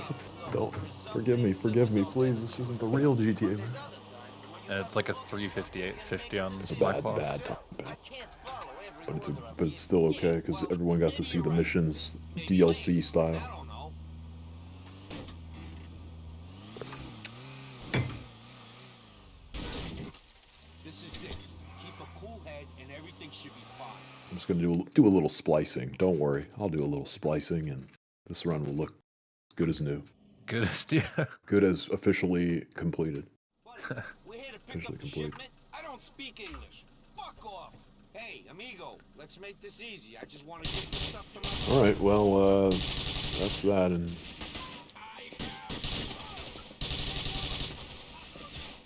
A: Don't forgive me, please. This isn't the real GTA, man.
E: It's like a 358.50 on
A: It's a
E: Black
A: bad,
E: Box.
A: bad time. But it's still okay because everyone got to see the missions DLC style.
D: This is it. Keep a cool head and everything should be fine.
A: I'm just gonna do a little splicing. Don't worry, I'll do a little splicing, and this run will look good as new.
E: Good as new.
A: Good as officially completed.
D: We're here to pick
A: Officially
D: up the
A: complete.
D: shipment. I don't speak English. Fuck off. Hey, amigo, let's make this easy. I just want to get the stuff to my...
A: All right, well, that's that, and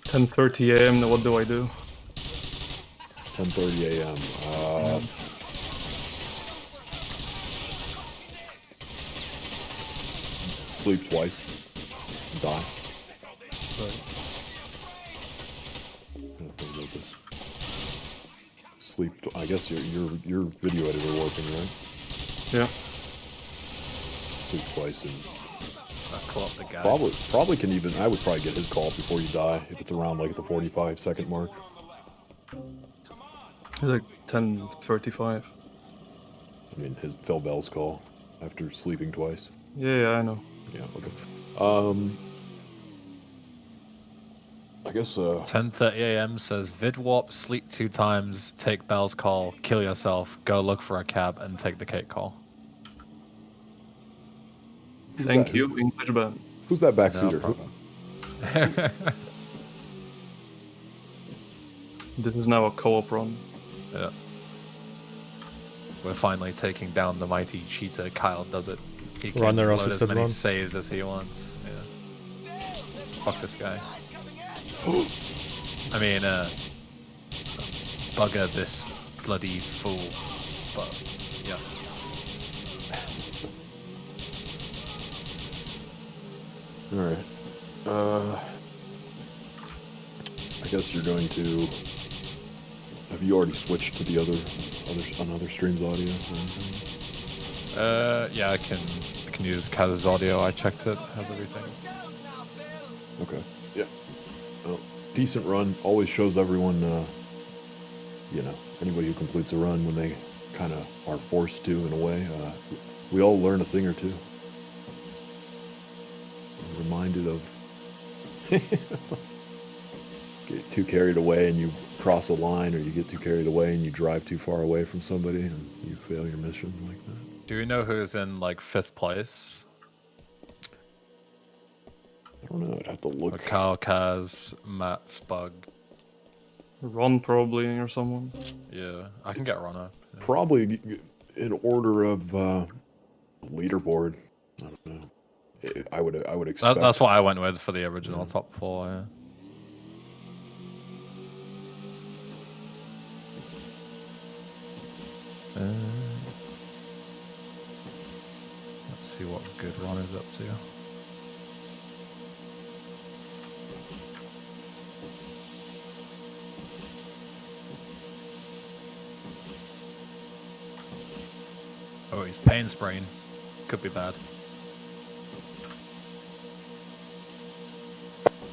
C: 10:30 a.m. Now what do I do?
A: 10:30 a.m. Sleep twice. Die. I'm gonna think about this. Sleep. I guess your video editor working, right?
C: Yeah.
A: Sleep twice and
E: I'll call up the guy.
A: probably can even. I would probably get his call before you die if it's around like the 45-second mark.
C: It's like 10:35.
A: I mean, his Phil Bell's call after sleeping twice.
C: Yeah, I know.
A: Yeah. Okay. I guess
E: 10:30 a.m. says VidWarp, sleep 2 times, take Bell's call, kill yourself, go look for a cab, and take the cake call.
C: Thank you, English band.
A: Who's that backseater?
E: No problem.
C: This is now a co-op run.
E: Yeah. We're finally taking down the mighty cheater. Kyle does it. He can
F: Runner
E: load as
F: assisted
E: many
F: run.
E: saves as he wants. Yeah. Fuck this guy. I mean, bugger this bloody fool. But, yeah.
A: Alright. I guess you're going to... Have you already switched to the other stream's audio? or anything?
E: Yeah, I can use Kaz's audio. I checked it. Has everything.
A: Okay. Yeah. Well, decent run. Always shows everyone, you know, anybody who completes a run when they kind of are forced to in a way. We all learn a thing or two. I'm reminded of get too carried away and you cross a line, or you get too carried away and you drive too far away from somebody and you fail your mission like that.
E: Do we know who's in like 5th place?
A: I don't know. I'd have to look.
E: Like Kyle, Kaz, Matt, Spug.
C: Ron probably or someone.
E: Yeah, I can get Ron up. Yeah.
A: Probably in order of leaderboard. I don't know. I would expect.
E: That's what I went with for the original top 4. Yeah. Let's see what good Ron is up to. Oh, he's pain spraying. Could be bad.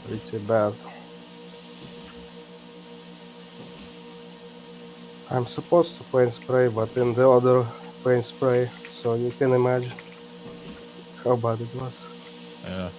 B: Pretty bad. I'm supposed to paint spray, but in the other paint spray, so you can imagine how bad it was.
E: Yeah.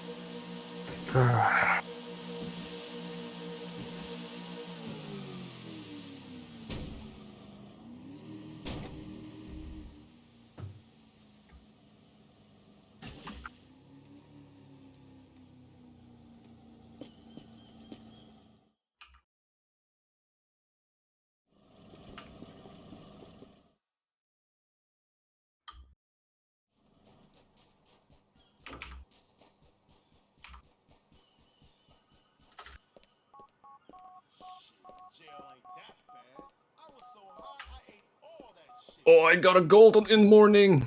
C: Oh, I got a gold in morning.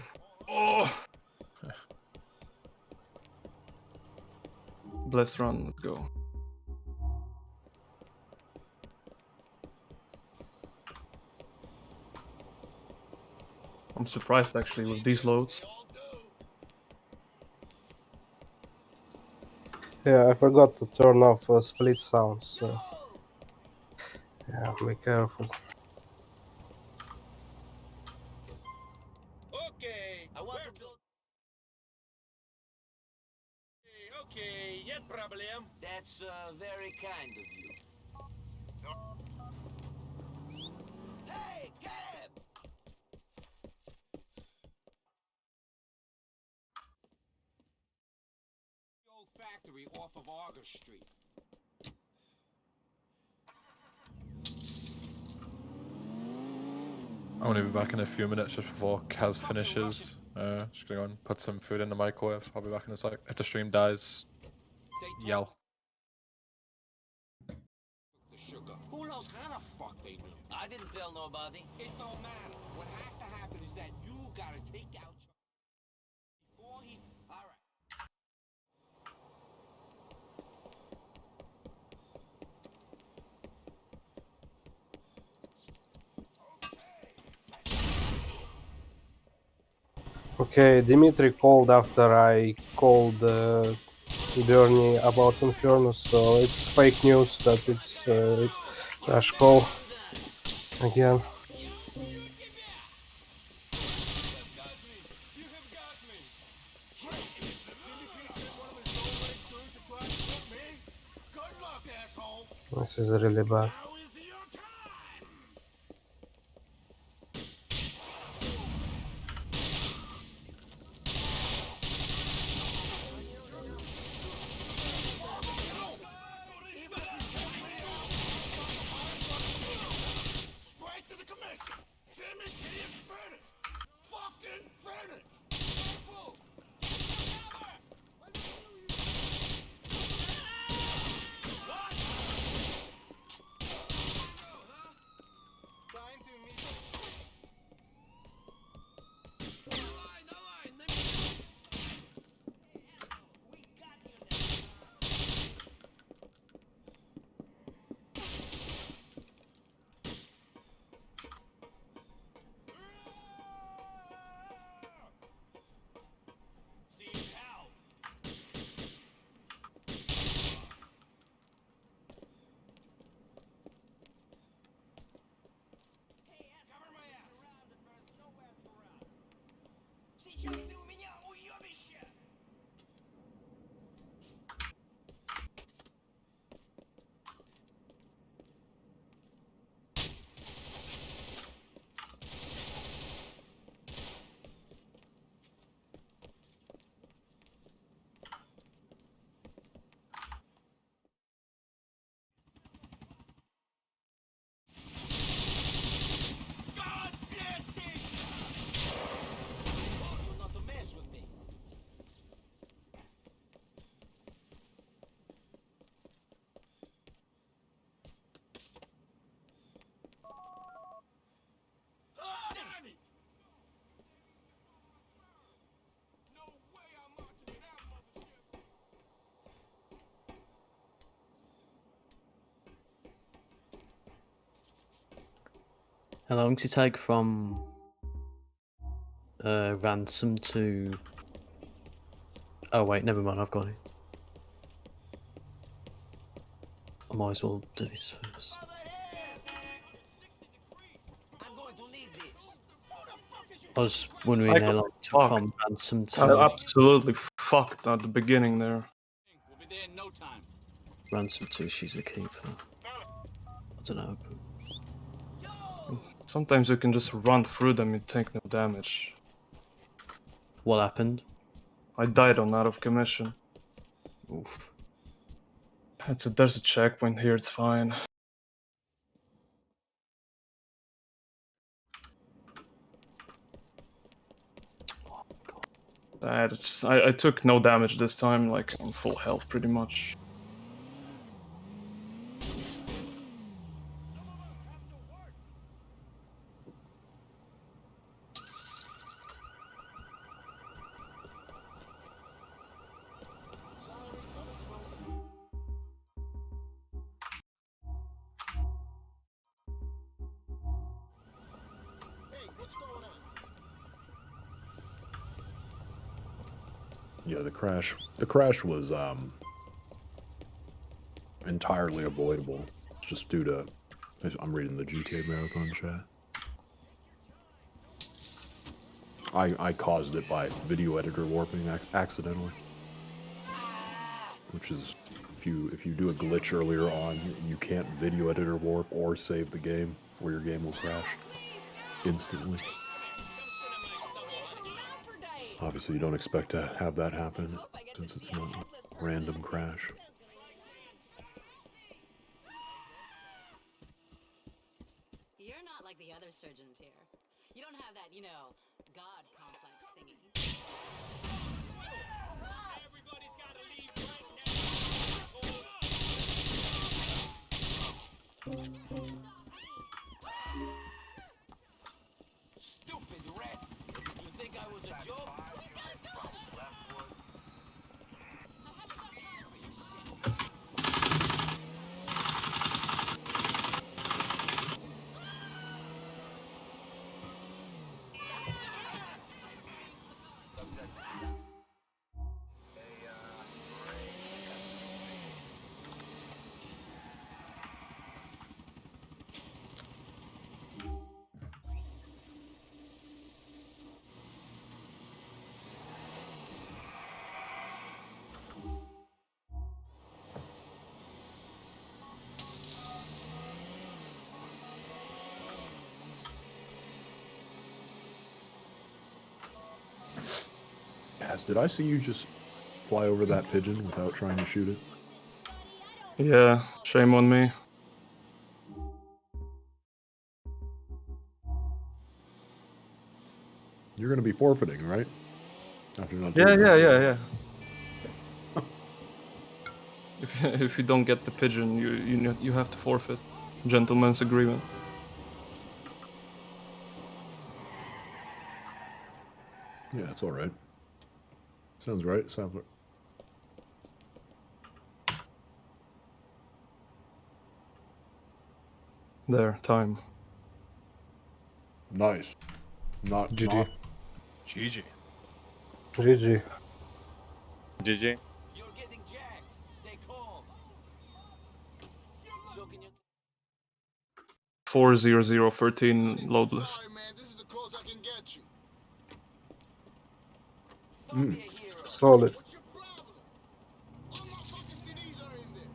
C: Oh. Bless run, let's go. I'm surprised actually with these loads.
B: Yeah, I forgot to turn off split sounds, so yeah, be careful.
L: Okay, I want to build. Okay, yet problem.
D: That's very kind of you. Hey, Cab!
L: The old factory off of Auger Street.
E: I'm gonna be back in a few minutes just before Kaz finishes. Just gonna go and put some food in the microwave. I'll be back in a sec. If the stream dies, yell.
L: The sugar. Who knows how the fuck they do?
D: I didn't tell nobody.
L: It don't matter. What has to happen is that you gotta take out before he. All right.
B: Okay, Dimitri called after I called Bernie about Infernus, so it's fake news that it's Crash Call again. This is really bad.
J: How long does it take from ransom to... Oh wait, never mind, I've got it. I might as well do this first. I was wondering
C: I
J: how
C: got
J: long it took
C: fucked.
J: from ransom
C: I
J: to...
C: absolutely fucked at the beginning there.
L: We'll be there in no time.
J: Ransom to she's a keeper. I don't know.
C: Sometimes you can just run through them and take no damage.
J: What happened?
C: I died on out of commission.
J: Oof.
C: There's a checkpoint here, it's fine. I took no damage this time, like on full health pretty much.
A: Yeah, the crash was entirely avoidable, just due to... I'm reading the GTA Marathon chat. I caused it by video editor warping accidentally, which is if you do a glitch earlier on, you can't video editor warp or save the game, or your game will crash instantly. Obviously, you don't expect to have that happen since it's not a random crash.
H: You're not like the other surgeons here. You don't have that, you know, God complex thingy.
L: Everybody's gotta leave right now. Stupid rat! Did you think I was a joke?
A: Did I see you just fly over that pigeon without trying to shoot it?
C: Yeah, shame on me.
A: You're gonna be forfeiting, right? After not
C: Yeah.
A: doing that.
C: If you don't get the pigeon, you have to forfeit. Gentleman's agreement.
A: Yeah, it's all right. Sounds right. Sounds right.
C: There, time.
A: Nice. Not
F: GG.
E: GG.
B: GG.
K: GG.
L: You're getting jacked. Stay calm. So can you...
C: 40013 loadless.
D: Sorry, man. This is the close I can get you.
B: Solid.
D: What's your problem? All my fucking CDs are in there.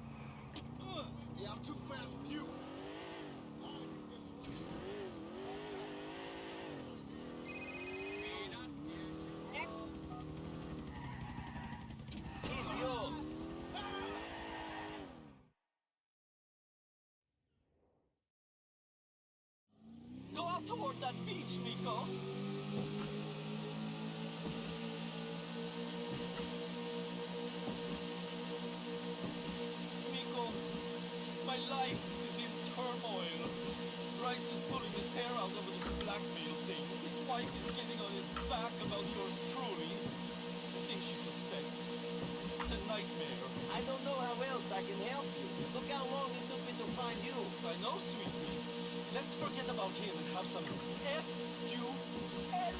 D: Yeah, I'm too fast for you.
L: Go out toward that beach, Nico. Nico, my life is in turmoil. Bryce is pulling his hair out over this blackmail thing. His wife is getting on his back about yours truly. I think she suspects. It's a nightmare. I don't know how else I can help you. Look how long it took me to find you. I know, sweetie. Let's forget Forget about him and have some F-U-N.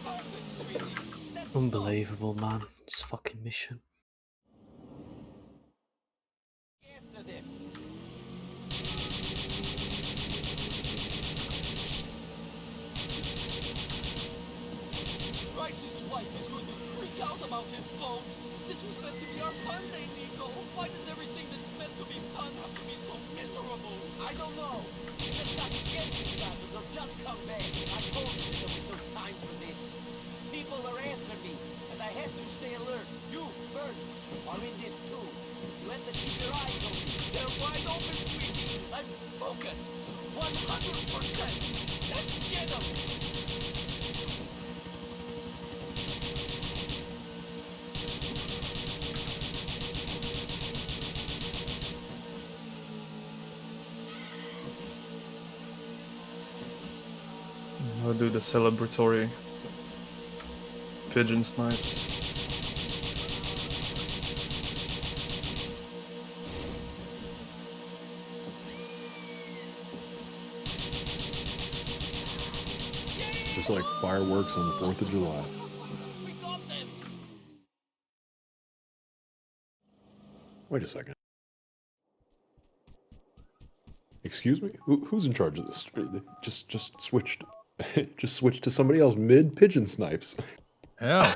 L: Perfect, sweetie. That's
J: Unbelievable, man. This fucking mission.
L: after them. Rice's wife is going to freak out about his boat. This was meant to be our fun day, Nico. Why does everything that's meant to be fun have to be so miserable? I don't know. You just got to get these guys or they'll just come back. I told you there was no time for this. People are after me, and I have to stay alert. You, Bert, are in this too. You have to keep your eyes open. They're wide open, sweetie. I'm focused. 100%. Let's get them.
C: I'll do the celebratory pigeon snipes.
A: Just like fireworks on the 4th of July.
L: We got them.
A: Wait a second. Excuse me? Who's in charge of this? Just switched. Just switched to somebody else mid pigeon snipes.
E: Yeah,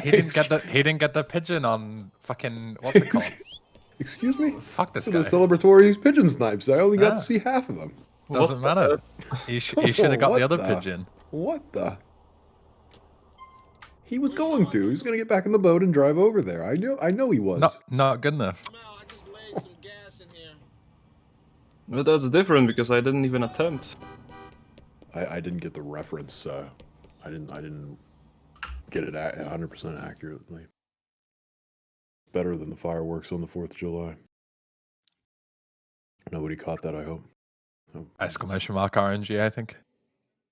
E: he didn't get the pigeon on fucking what's it called?
A: Excuse me?
E: Fuck this
A: For
E: guy.
A: the celebratory pigeon snipes. I only got
E: Yeah.
A: to see half of them.
E: Doesn't matter. He should have got
A: What
E: the other
A: the-
E: pigeon.
A: What the? He was going to. He was going to get back in the boat and drive over there. I know he was.
E: Not good enough.
D: I just laid some gas in here.
C: But that's different because I didn't even attempt.
A: I didn't get the reference. I didn't get it 100% accurately. Better than the fireworks on the 4th of July. Nobody caught that, I hope.
E: Exclamation mark RNG, I think.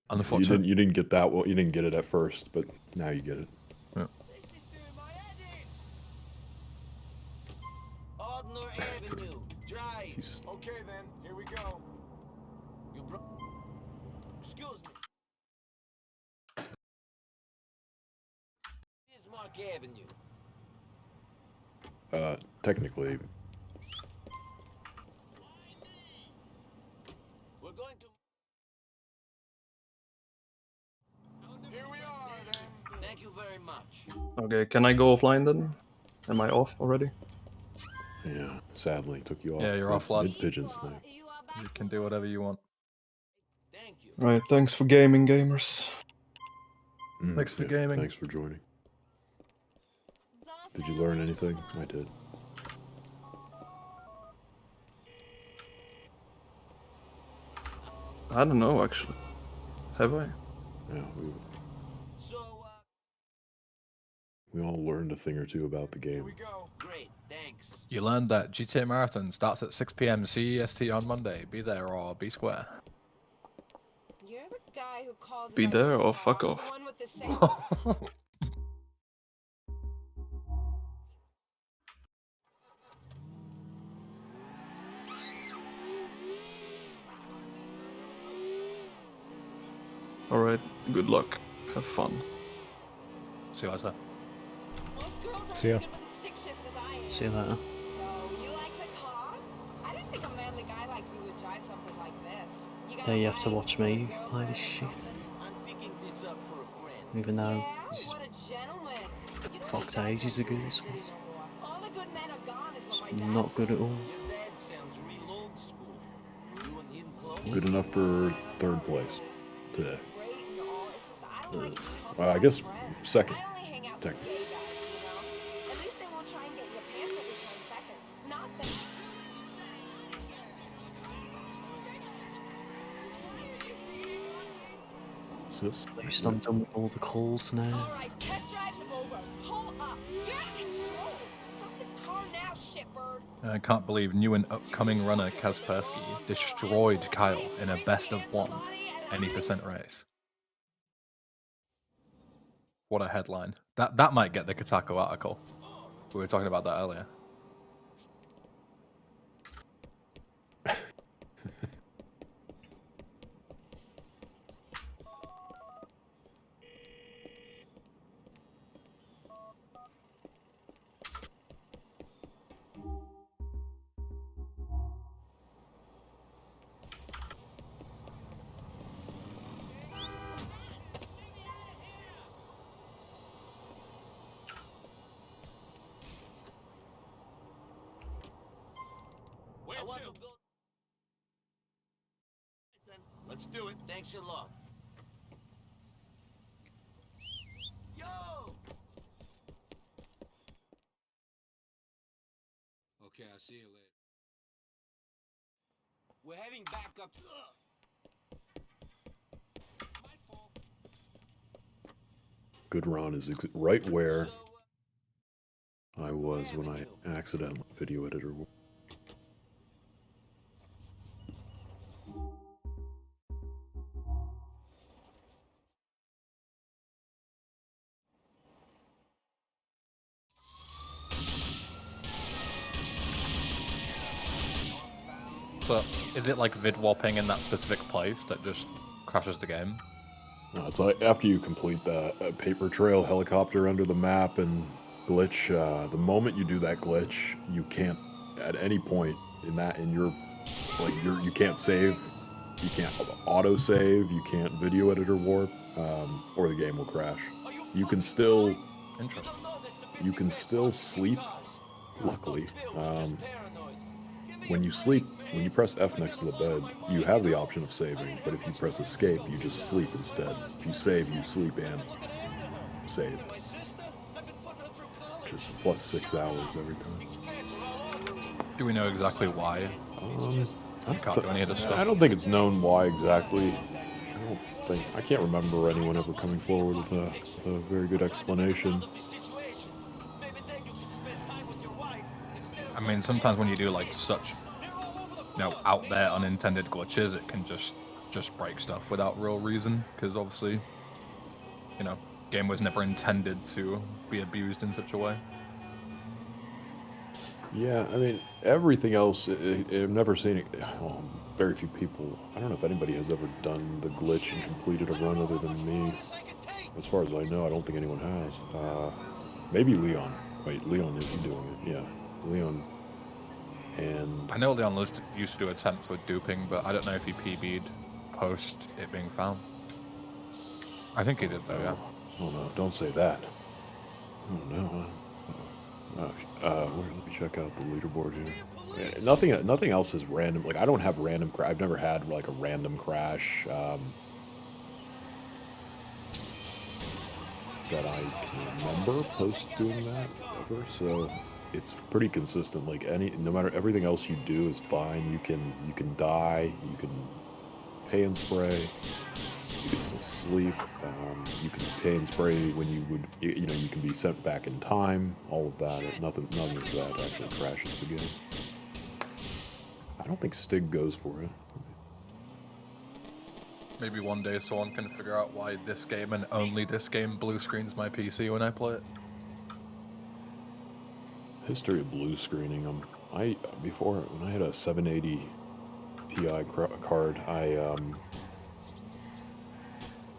E: Unfortunately.
A: You didn't get that. Well, you didn't get it at first, but now you get it.
E: Yeah.
L: Ardnor Avenue. Drive.
A: He's-
L: Okay then, here we go. You Excuse me. Bismarck Avenue.
A: Technically,
L: We're going to. Here we are then. Thank you very much.
C: Okay, can I go offline then? Am I off already?
A: yeah, sadly took you off.
E: Yeah, you're off, lad.
A: Mid pigeon snipe.
E: You can do whatever you want.
L: Thank you.
C: Right, thanks for gaming, gamers.
E: Thanks for gaming.
A: Thanks for joining. Did you learn anything? I did.
C: I don't know, actually. Have I?
A: Yeah,
L: So,
A: we all learned a thing or two about the game.
L: go. Great, thanks.
E: You learned that GTA Marathon starts at 6 PM CEST on Monday. Be there or be square.
I: You're the guy who calls
C: Be
I: about
C: there
I: your
C: or
I: car,
C: fuck
I: the
C: off.
I: one with the same-
C: Alright, good luck. Have fun.
E: See you later.
I: Most girls aren't
F: See ya.
I: as good with a stick shift as I am.
J: See you later.
I: So, you like the car? I didn't think a manly guy like you would drive something like this. You got
J: There
I: a
J: you have to
I: bike,
J: watch me
I: a girlfriend,
J: play this
I: or
J: shit.
I: something?
L: I'm picking this up for a friend.
J: Even though
I: Yeah,
J: this is
I: what a gentleman. You don't
J: fucked
I: think
J: ages
I: that's
J: ago,
I: what
J: this
I: men
J: was.
I: say no more. All the good men are gone is what
J: It's
I: my dad
J: not good at
I: says.
J: all.
L: Your dad sounds real old school. You and him close?
A: Good enough for 3rd place today.
I: Great and all, it's just I don't like to talk
A: I
I: about
A: guess
I: friends.
A: 2nd.
I: I only hang out with
A: Technically.
I: gay guys, you know? At least they won't try and get your pants every 10 seconds. Not that.
A: What's this?
J: At least I'm done with all the calls now.
I: Alright, test drive's over. Pull up. You're out of control. Stop the car now, shitbird.
E: I can't believe new and upcoming runner Kaspersky destroyed Kyle in a best of one any percent race. What a headline. That might get the Kotaku article. We were talking about that earlier.
D: Where to? Let's do it. Thanks a lot. Yo! Okay, I'll see you later. We're heading back up. My fault.
A: Good Ron is right where I was when I accidentally video editor.
E: So, is it like vid warping in that specific place that just crashes the game?
A: No, it's like after you complete the paper trail helicopter under the map and glitch, the moment you do that glitch, you can't at any point in your you can't save, you can't auto save, you can't video editor warp, or the game will crash. You can still sleep, luckily. When you sleep, when you press F next to the bed, you have the option of saving, but if you press escape, you just sleep instead. If you save, you sleep and save. Just plus 6 hours every time.
E: Do we know exactly why? Can't do any of this stuff.
A: I don't think it's known why exactly. I can't remember anyone ever coming forward with a very good explanation.
E: I mean, sometimes when you do like such, out there unintended glitches, it can just break stuff without real reason. Because obviously, game was never intended to be abused in such a way.
A: Yeah, I mean, everything else, I've never seen it. Well, very few people. I don't know if anybody has ever done the glitch and completed a run other than me. As far as I know, I don't think anyone has. Maybe Leon. Wait, Leon is doing it. Yeah, Leon. And
E: I know Leon used to do attempts with duping, but I don't know if he PB'd post it being found. I think he did though, yeah.
A: Oh no, don't say that. Oh no. Let me check out the leaderboard here. Nothing else is random. Like, I don't have random crash. I've never had like a random crash that I can remember post doing that ever. So it's pretty consistent. Like no matter everything else you do is fine. You can die. You can pay and spray. You can still sleep. You can pay and spray when you would. You can be sent back in time. All of that. None of that actually crashes the game. I don't think Stig goes for it.
E: Maybe one day someone can figure out why this game and only this game blue screens my PC when I play it.
A: History of blue screening. Before when I had a 780 Ti card,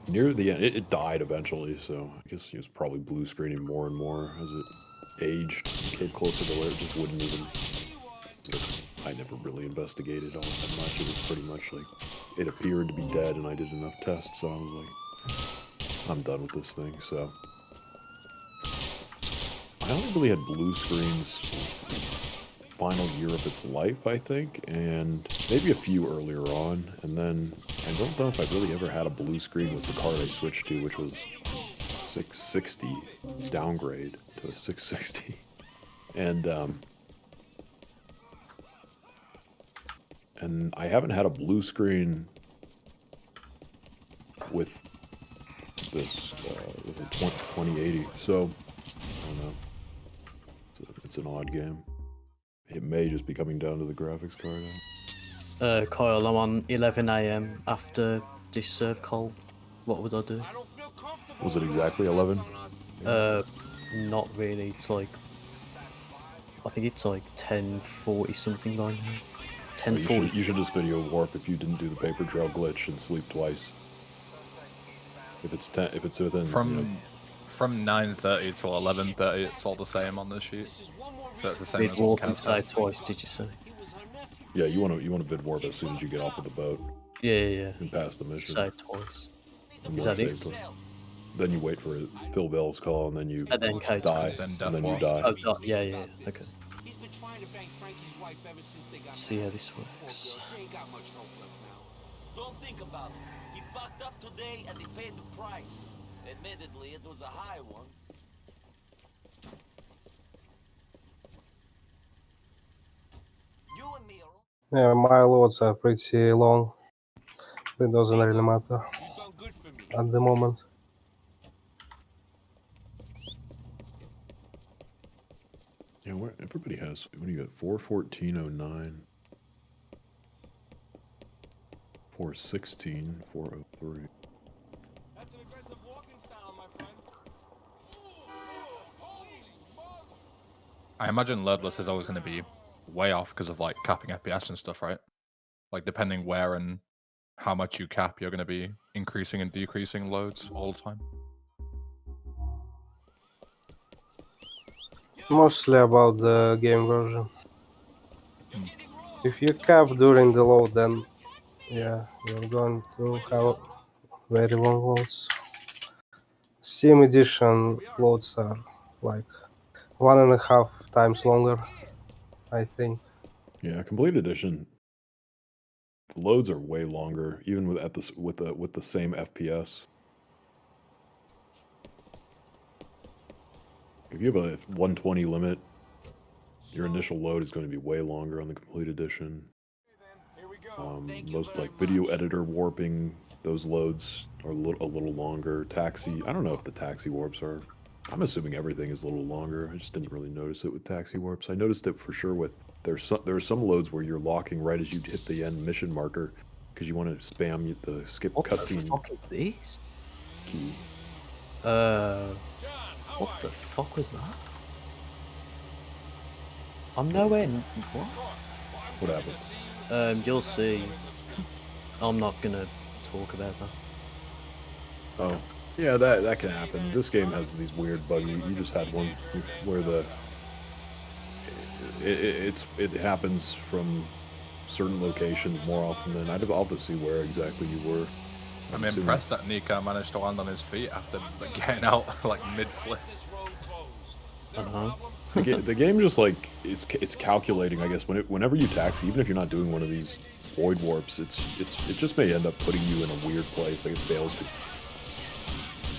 A: near the end, it died eventually, so I guess it was probably blue screening more and more as it aged, came closer to where it just wouldn't even. I never really investigated all that much. It was pretty much like it appeared to be dead, and I did enough tests, so I was like, I'm done with this thing. So I only really had blue screens final year of its life, I think, and maybe a few earlier on, and then I don't know if I really ever had a blue screen with the card I switched to, which was 660 downgrade to a 660, and I haven't had a blue screen with this 2080, so I don't know. It's an odd game. It may just be coming down to the graphics card.
J: Kyle, I'm on 11 AM after this serve call. What would I do?
A: Was it exactly 11?
J: Not really. It's like I think it's like 1040 something by now.
A: Oh,
J: 1040.
A: you should just video warp if you didn't do the paper trail glitch and sleep twice. If it's within
E: From 9:30 to 11:30, it's all the same on this sheet. So it's the same
J: Vid
E: as
J: warp
E: what
J: and
E: Kaz said.
J: save twice, did you say?
A: Yeah, you want to vid warp as soon as you get off of the boat
J: Yeah.
A: and pass the mission.
J: Save twice.
A: And
J: Is
A: one
J: that it?
A: save twice. Then you wait for Phil Bell's call, and then you
J: And then Kate's
A: die,
J: call.
A: and then you die.
J: Oh, yeah. Okay.
D: He's been trying to bang Frankie's wife ever since they got
J: Let's see how this
D: Poor
J: works.
D: girl, she ain't got much hope left now. Don't think about it. He fucked up today and he paid the price. Admittedly, it was a high one. You and me are
B: Yeah, my loads are pretty long. It doesn't really matter at the moment.
A: Yeah, everybody has. What do you got? 41409, 416, 403.
D: That's an aggressive walking style, my friend.
E: I imagine loadless is always going to be way off because of like capping FPS and stuff, right? Like depending where and how much you cap, you're going to be increasing and decreasing loads all the time.
B: Mostly about the game version. If you cap during the load, then yeah, you're going to have very long loads. Steam Edition loads are like 1.5 times longer, I think.
A: Yeah, complete edition. The loads are way longer, even with the same FPS. If you have a 120 limit, your initial load is going to be way longer on the complete edition. Most like video editor warping, those loads are a little longer. Taxi, I don't know if the taxi warps are. I'm assuming everything is a little longer. I just didn't really notice it with taxi warps. I noticed it for sure with there are some loads where you're locking right as you hit the end mission marker because you want to spam the skip cutscene.
J: What the fuck is this?
A: Key.
J: What the fuck was that? I'm nowhere. What?
A: What happened?
J: You'll see. I'm not gonna talk about that.
A: Oh, yeah, that can happen. This game has these weird bugs. You just had one where it happens from certain locations more often than I'll have to see where exactly you were.
E: I'm impressed that Nika managed to land on his feet after getting out like mid-flip.
A: The game just like it's calculating, I guess. Whenever you taxi, even if you're not doing one of these void warps, it just may end up putting you in a weird place. Like it fails to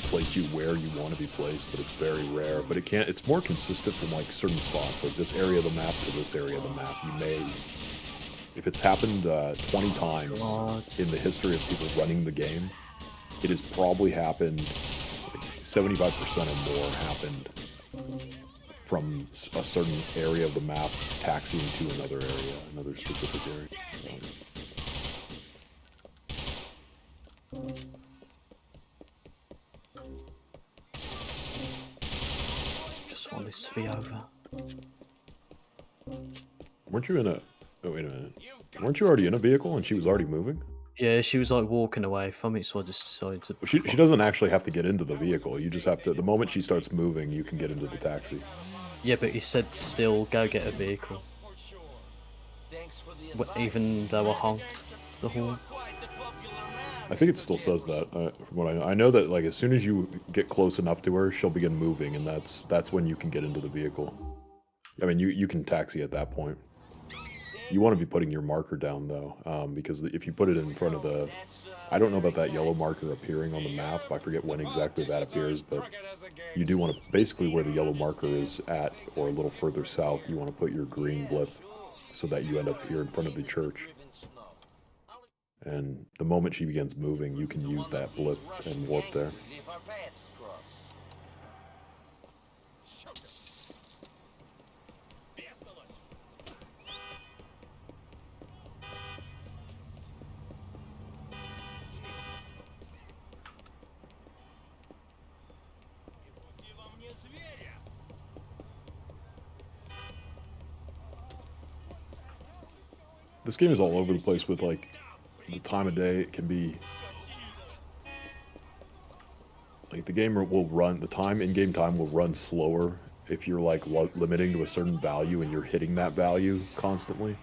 A: place you where you want to be placed, but it's very rare. But it's more consistent from like certain spots, like this area of the map to this area of the map. You may, if it's happened 20 times in the history of people running the game, it has probably happened, like 75% or more happened from a certain area of the map taxiing to another area, another specific area.
J: Just want this to be over.
A: Weren't you in a... Oh, wait a minute. Weren't you already in a vehicle and she was already moving?
J: Yeah, she was like walking away from it, so I just decided to...
A: She doesn't actually have to get into the vehicle. You just have to... The moment she starts moving, you can get into the taxi.
J: Yeah, but he said still go get a vehicle. Even though I honked the horn.
A: I think it still says that. From what I know. I know that like as soon as you get close enough to her, she'll begin moving, and that's when you can get into the vehicle. I mean, you can taxi at that point. You want to be putting your marker down though, because if you put it in front of the... I don't know about that yellow marker appearing on the map. I forget when exactly that appears, but you do want to... Basically where the yellow marker is at, or a little further south, you want to put your green blip so that you end up here in front of the church. And the moment she begins moving, you can use that blip and warp there. This game is all over the place with like the time of day. It can be like the game will run, the time in-game time will run slower if you're like limiting to a certain value and you're hitting that value constantly.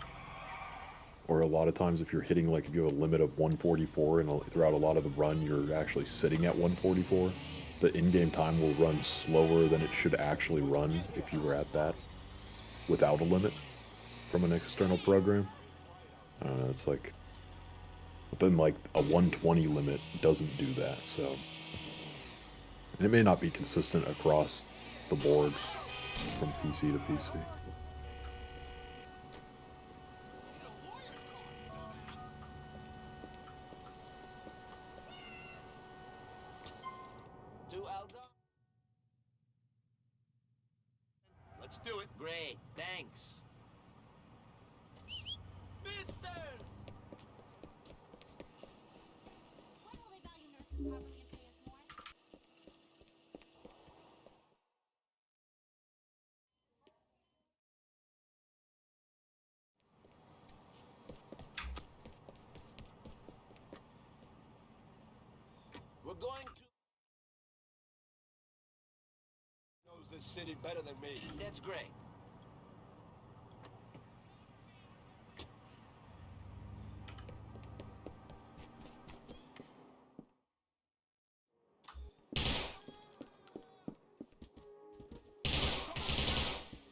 A: Or a lot of times if you're hitting, like if you have a limit of 144 and throughout a lot of the run you're actually sitting at 144, the in-game time will run slower than it should actually run if you were at that without a limit from an external program. I don't know, it's like, but then like a 120 limit doesn't do that, so. And it may not be consistent across the board from PC to PC.
D: Let's do it. Great, thanks. Mister!
H: When will they value nurses properly and pay us more?
D: We're going to... knows this city better than me. That's great.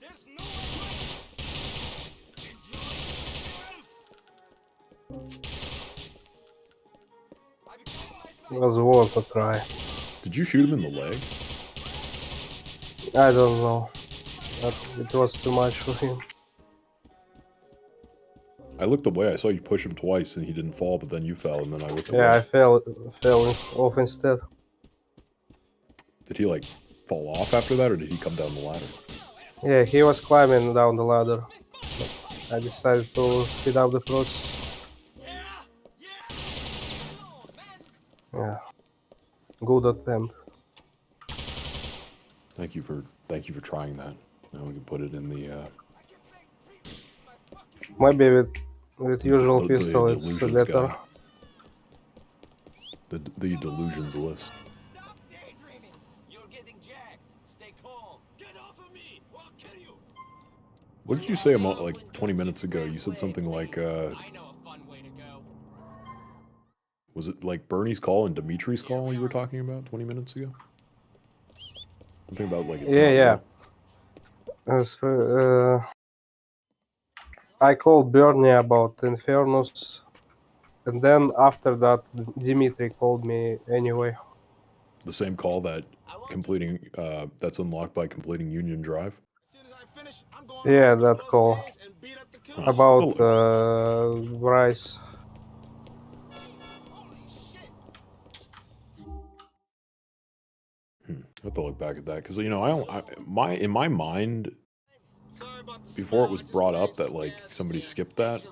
D: There's no
B: It was worth a try.
A: Did you shoot him in the leg?
B: I don't know. But it was too much for him.
A: I looked away, I saw you push him twice and he didn't fall, but then you fell and then I looked away.
B: Yeah, I fell off instead.
A: Did he like fall off after that or did he come down the ladder?
B: Yeah, he was climbing down the ladder. But I decided to speed up the process. Yeah. Good attempt.
A: Thank you for trying that. Now we can put it in the
B: Maybe with usual
A: the
B: pistol it's
A: delusions
B: better.
A: guy. The delusions list.
D: Stop daydreaming. You're getting jacked. Stay calm. Get off of me, or I'll kill you.
A: What did you say about like 20 minutes ago? You said something like
D: I know a fun way to go.
A: was it like Bernie's call and Dimitri's call you were talking about 20 minutes ago? Something about like it's
B: Yeah,
A: not
B: yeah. I called Bernie about Infernus, and then after that, Dimitri called me anyway.
A: the same call that completing that's unlocked by completing Union Drive.
B: Yeah, that call
A: Oh,
B: about
A: totally.
B: Bryce.
A: I have to look back at that because you know in my mind before it was brought up that like somebody skipped that.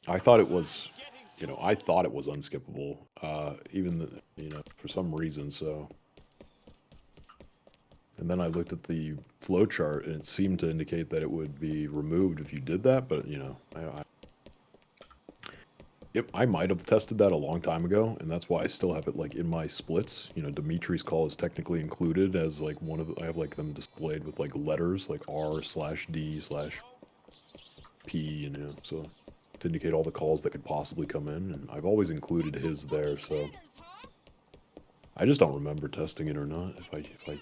A: I thought it was, you know, I thought it was unskippable, you know, for some reason. So, and then I looked at the flowchart and it seemed to indicate that it would be removed if you did that. But you know, I might have tested that a long time ago, and that's why I still have it like in my splits. You know, Dimitri's call is technically included as like one of the, I have like them displayed with like letters like R/D/P, you know, so to indicate all the calls that could possibly come in, and I've always included his there, so I just don't remember testing it or not. If I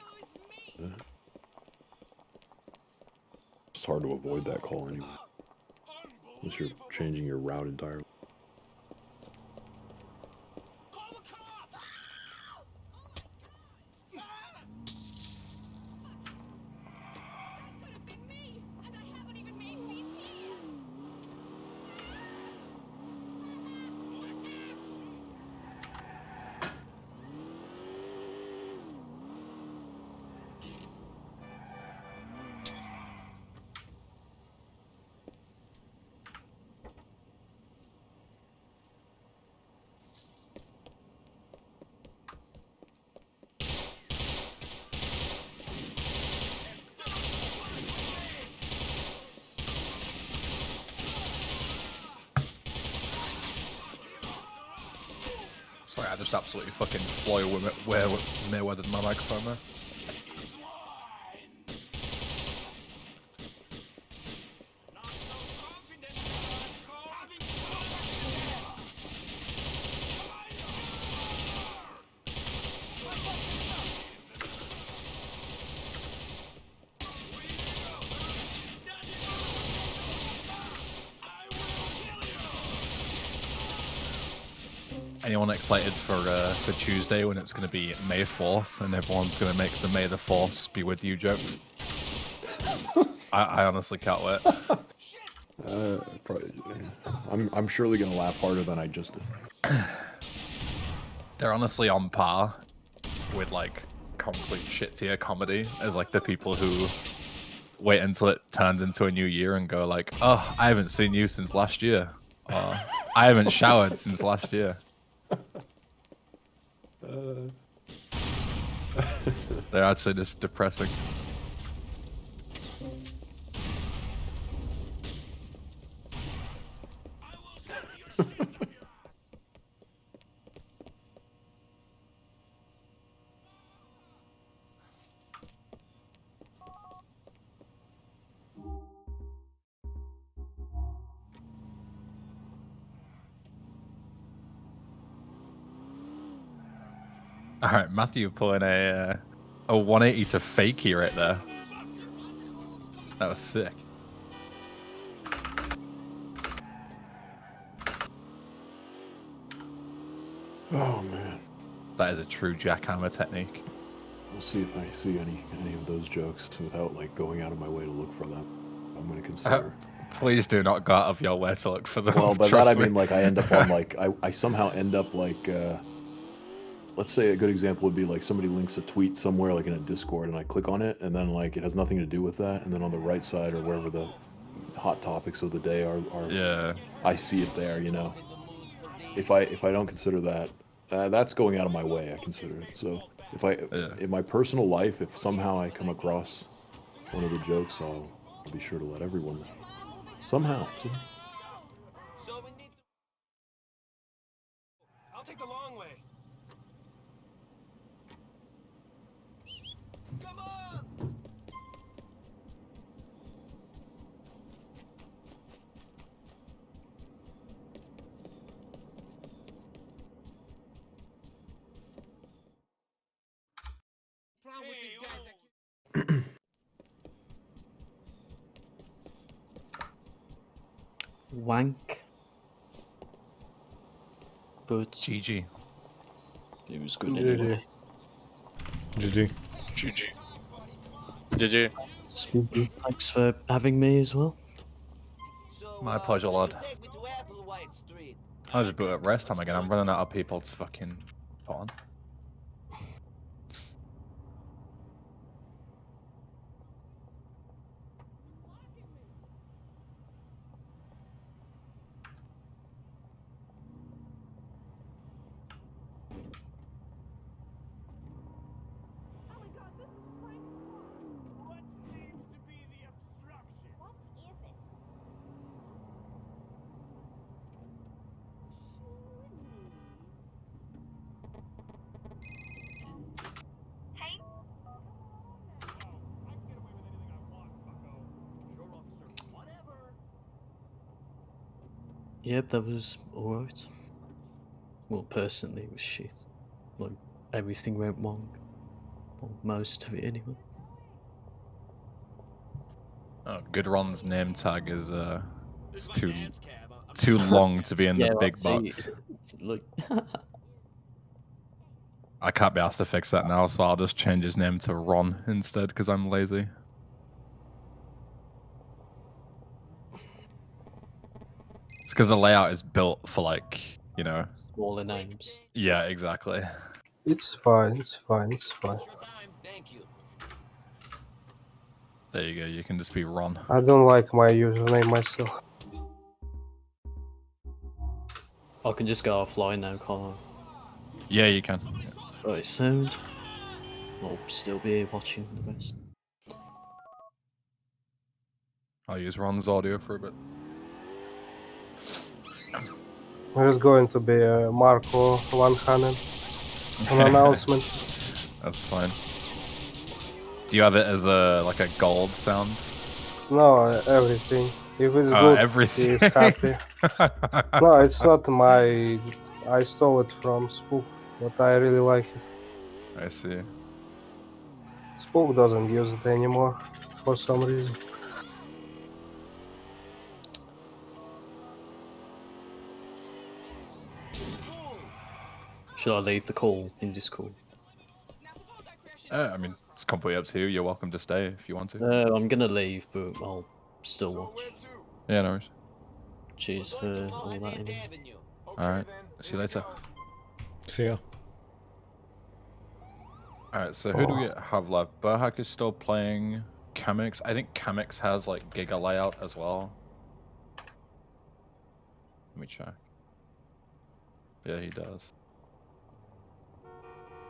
A: it's hard to avoid that call anyway, unless you're changing your route entirely.
E: I just absolutely fucking fly where Mayweather my microphone there. Anyone excited for Tuesday when it's going to be May 4th and everyone's going to make the May the Force be with you jokes? I honestly can't wait.
A: Probably, I'm surely gonna laugh harder than I just did.
E: They're honestly on par with like complete shit tier comedy as like the people who wait until it turns into a new year and go like, oh, I haven't seen you since last year. Or I haven't showered since last year. They're actually just depressing. All right, Matthew pulling a 180 to fakie right there. That was sick.
A: Oh man,
E: that is a true jackhammer technique.
A: We'll see if I see any of those jokes without like going out of my way to look for them. I'm gonna consider.
E: Please do not go out of your way to look for them.
A: Well, by that I mean like I end up on like I somehow end up like let's say a good example would be like somebody links a tweet somewhere like in a Discord and I click on it and then like it has nothing to do with that and then on the right side or wherever the hot topics of the day are
E: yeah,
A: I see it there, you know. If I don't consider that, that's going out of my way. I consider it. So if in my personal life, if somehow I come across one of the jokes, I'll be sure to let everyone know. Somehow.
D: So we need to... I'll take the long way. Come on!
J: Wank. But
E: GG.
J: It was good anyway.
F: GG.
K: GG. GG.
J: Thanks for having me as well.
E: My pleasure, lad. I just boot at rest time again. I'm running out of people to fucking put on.
J: Yep, that was alright. Well, personally, it was shit. Like, everything went wrong. Or most of it, anyway.
E: Oh, Goodron's name tag is it's too long to be in the big box.
J: Like...
E: I can't be asked to fix that now, so I'll just change his name to Ron instead because I'm lazy. It's because the layout is built for like, you know,
J: smaller names.
E: Yeah, exactly.
B: It's fine. It's fine. It's fine.
E: There you go. You can just be Ron.
B: I don't like my username myself.
J: I can just go offline now, can't I?
E: Yeah, you can.
J: Right, sound. I'll still be here watching the rest.
E: I'll use Ron's audio for a bit.
B: There's going to be a Marco 100 an announcement.
E: That's fine. Do you have it as a like a gold sound?
B: No, everything. If it's
E: Oh,
B: good,
E: everything.
B: he is happy. No, it's not my. I stole it from Spook, but I really like it.
E: I see.
B: Spook doesn't use it anymore for some reason.
J: Should I leave the call in Discord?
E: I mean, it's completely up to you. You're welcome to stay if you want to.
J: I'm gonna leave, but I'll still watch.
E: Yeah, no worries.
J: Cheers for all that. Anyway.
E: Alright, see you later.
F: See ya.
E: Alright, so who do we have left? Burhak is still playing Kamix. I think Kamix has like Giga Layout as well. Let me check. Yeah, he does.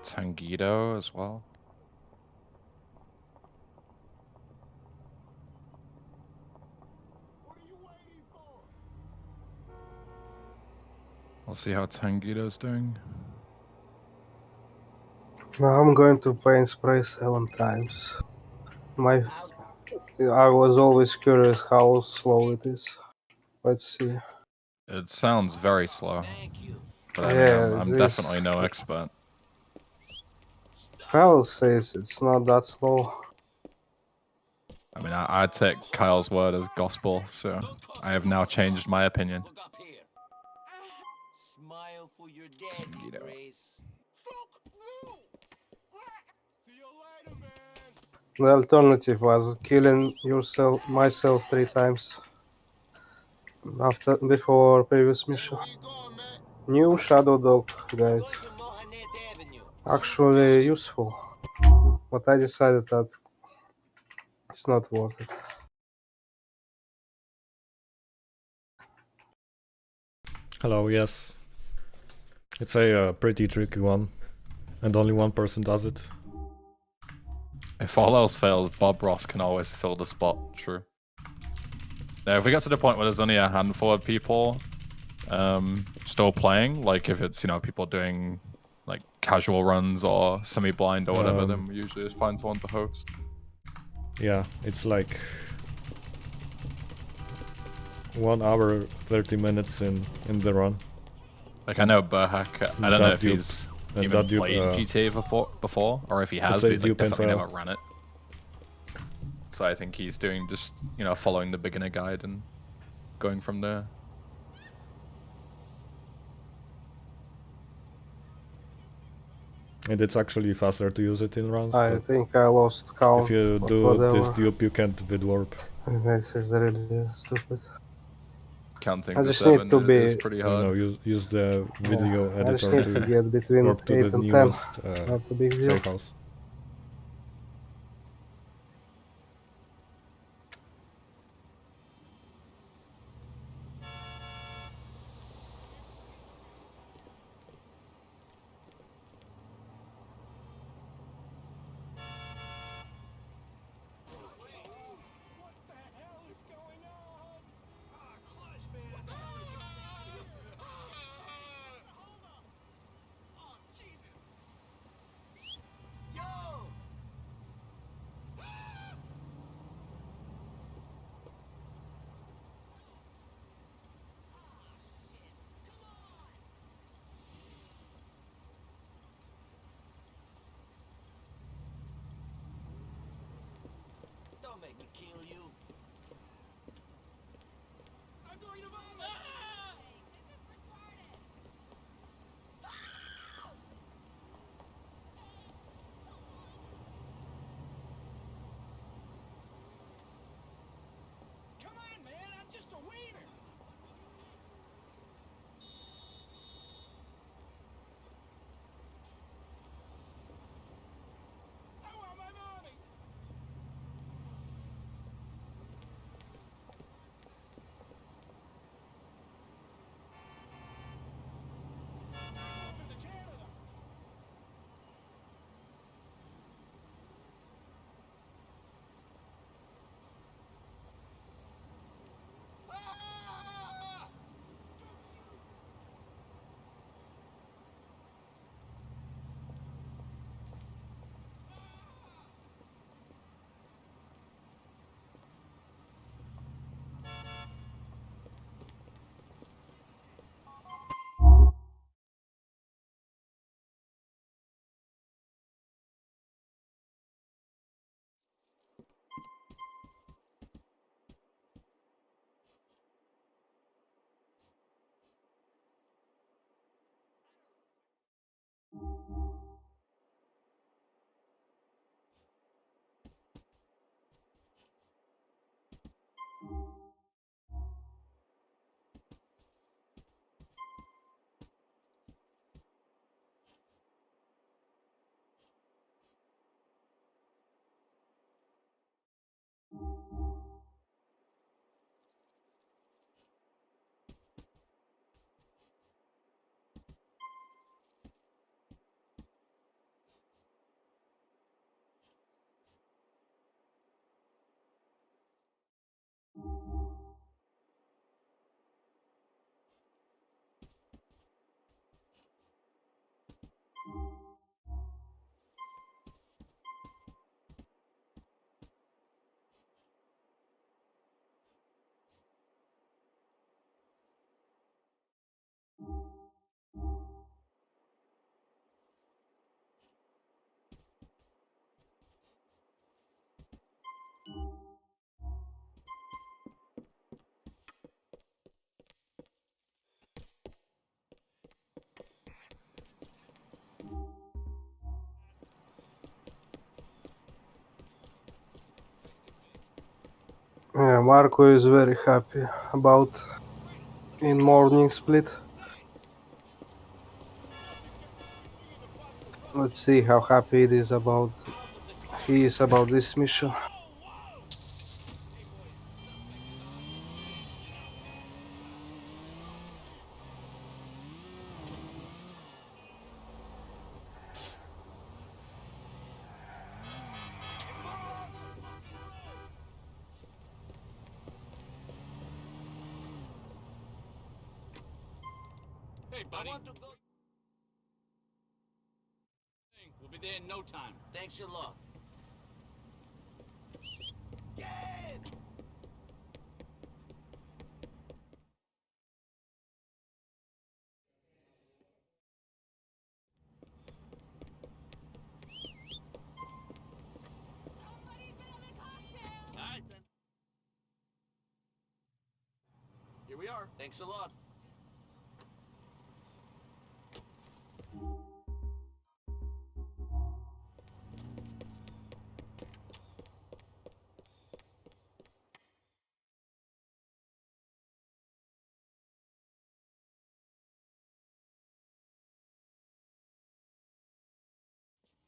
E: Tangido as well. We'll see how Tangido's doing.
B: Now I'm going to paint spray 7 times. I was always curious how slow it is. Let's see.
E: It sounds very slow. But I mean,
B: Yeah,
E: I'm
B: it is.
E: definitely no expert.
B: Kyle says it's not that slow.
E: I mean, I take Kyle's word as gospel, so I have now changed my opinion.
D: Smile for your dad,
E: Tangido.
D: Grace.
B: The alternative was killing myself 3 times before previous mission. New Shadow Dog guide. Actually useful, but I decided that it's not worth it.
F: Hello, yes. It's a pretty tricky one, and only one person does it.
E: If all else fails, Bob Ross can always fill the spot. True. Now, if we get to the point where there's only a handful of people still playing, like if it's, you know, people doing like casual runs or semi-blind or whatever, then we usually just find someone to host.
F: Yeah, it's like 1 hour 30 minutes in the run.
E: Like I know Burhak, I don't know if
F: Dupe-
E: he's
F: and
E: even
F: that Dupe,
E: played GTA before, or if he has,
F: it's
E: but
F: a
E: he's like
F: Dupe
E: definitely
F: intro.
E: never run it. So I think he's doing just, you know, following the beginner guide and going from there.
F: And it's actually faster to use it in runs.
B: I
F: but
B: think I lost count.
F: if you
B: but
F: do
B: whatever.
F: this dupe, you can't vidwarp.
B: This is really stupid.
E: Counting
B: I
E: to
B: just need
E: 7
B: to be.
E: is pretty hard.
F: No, use the video
B: I just
F: editor
B: need to
F: to
B: get between
F: warp to
B: 8
F: the
B: and 10.
F: newest
B: Not a big deal.
F: safe house.
D: Don't make me kill you. I'm going to vomit. Come on, man, I'm just a wiener. I want my money.
B: Yeah, Marco is very happy about in morning split. Let's see how happy he is about this mission.
L: Hey, buddy. I want to go. We'll be there in no time. Thanks a lot. Get! Alright then. Here we are. Thanks a lot.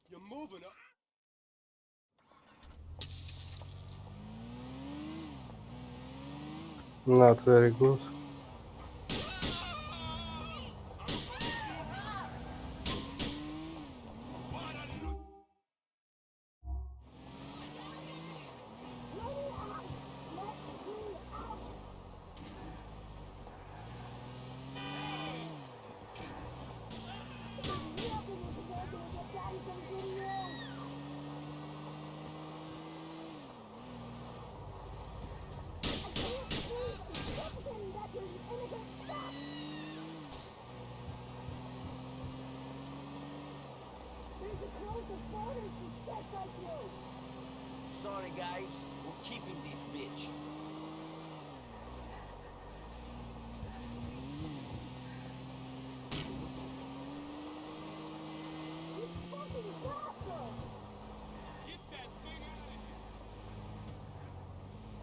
L: You're moving up.
B: Not very good.
L: Sorry, guys. We're keeping this bitch. Get that thing out of here!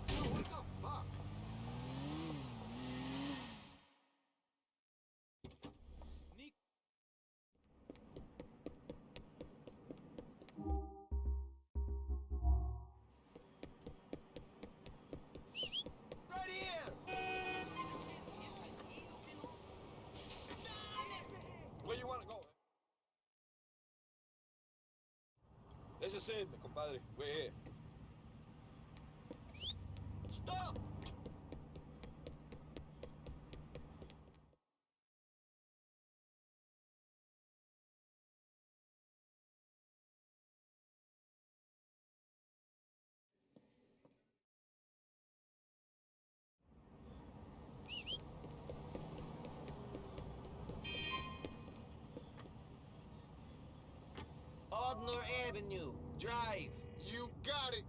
L: Dude, what the fuck? Nick. Right here! Where you wanna go? This is it, mi compadre. We're here. Stop! Odnor Avenue. Drive. You got it.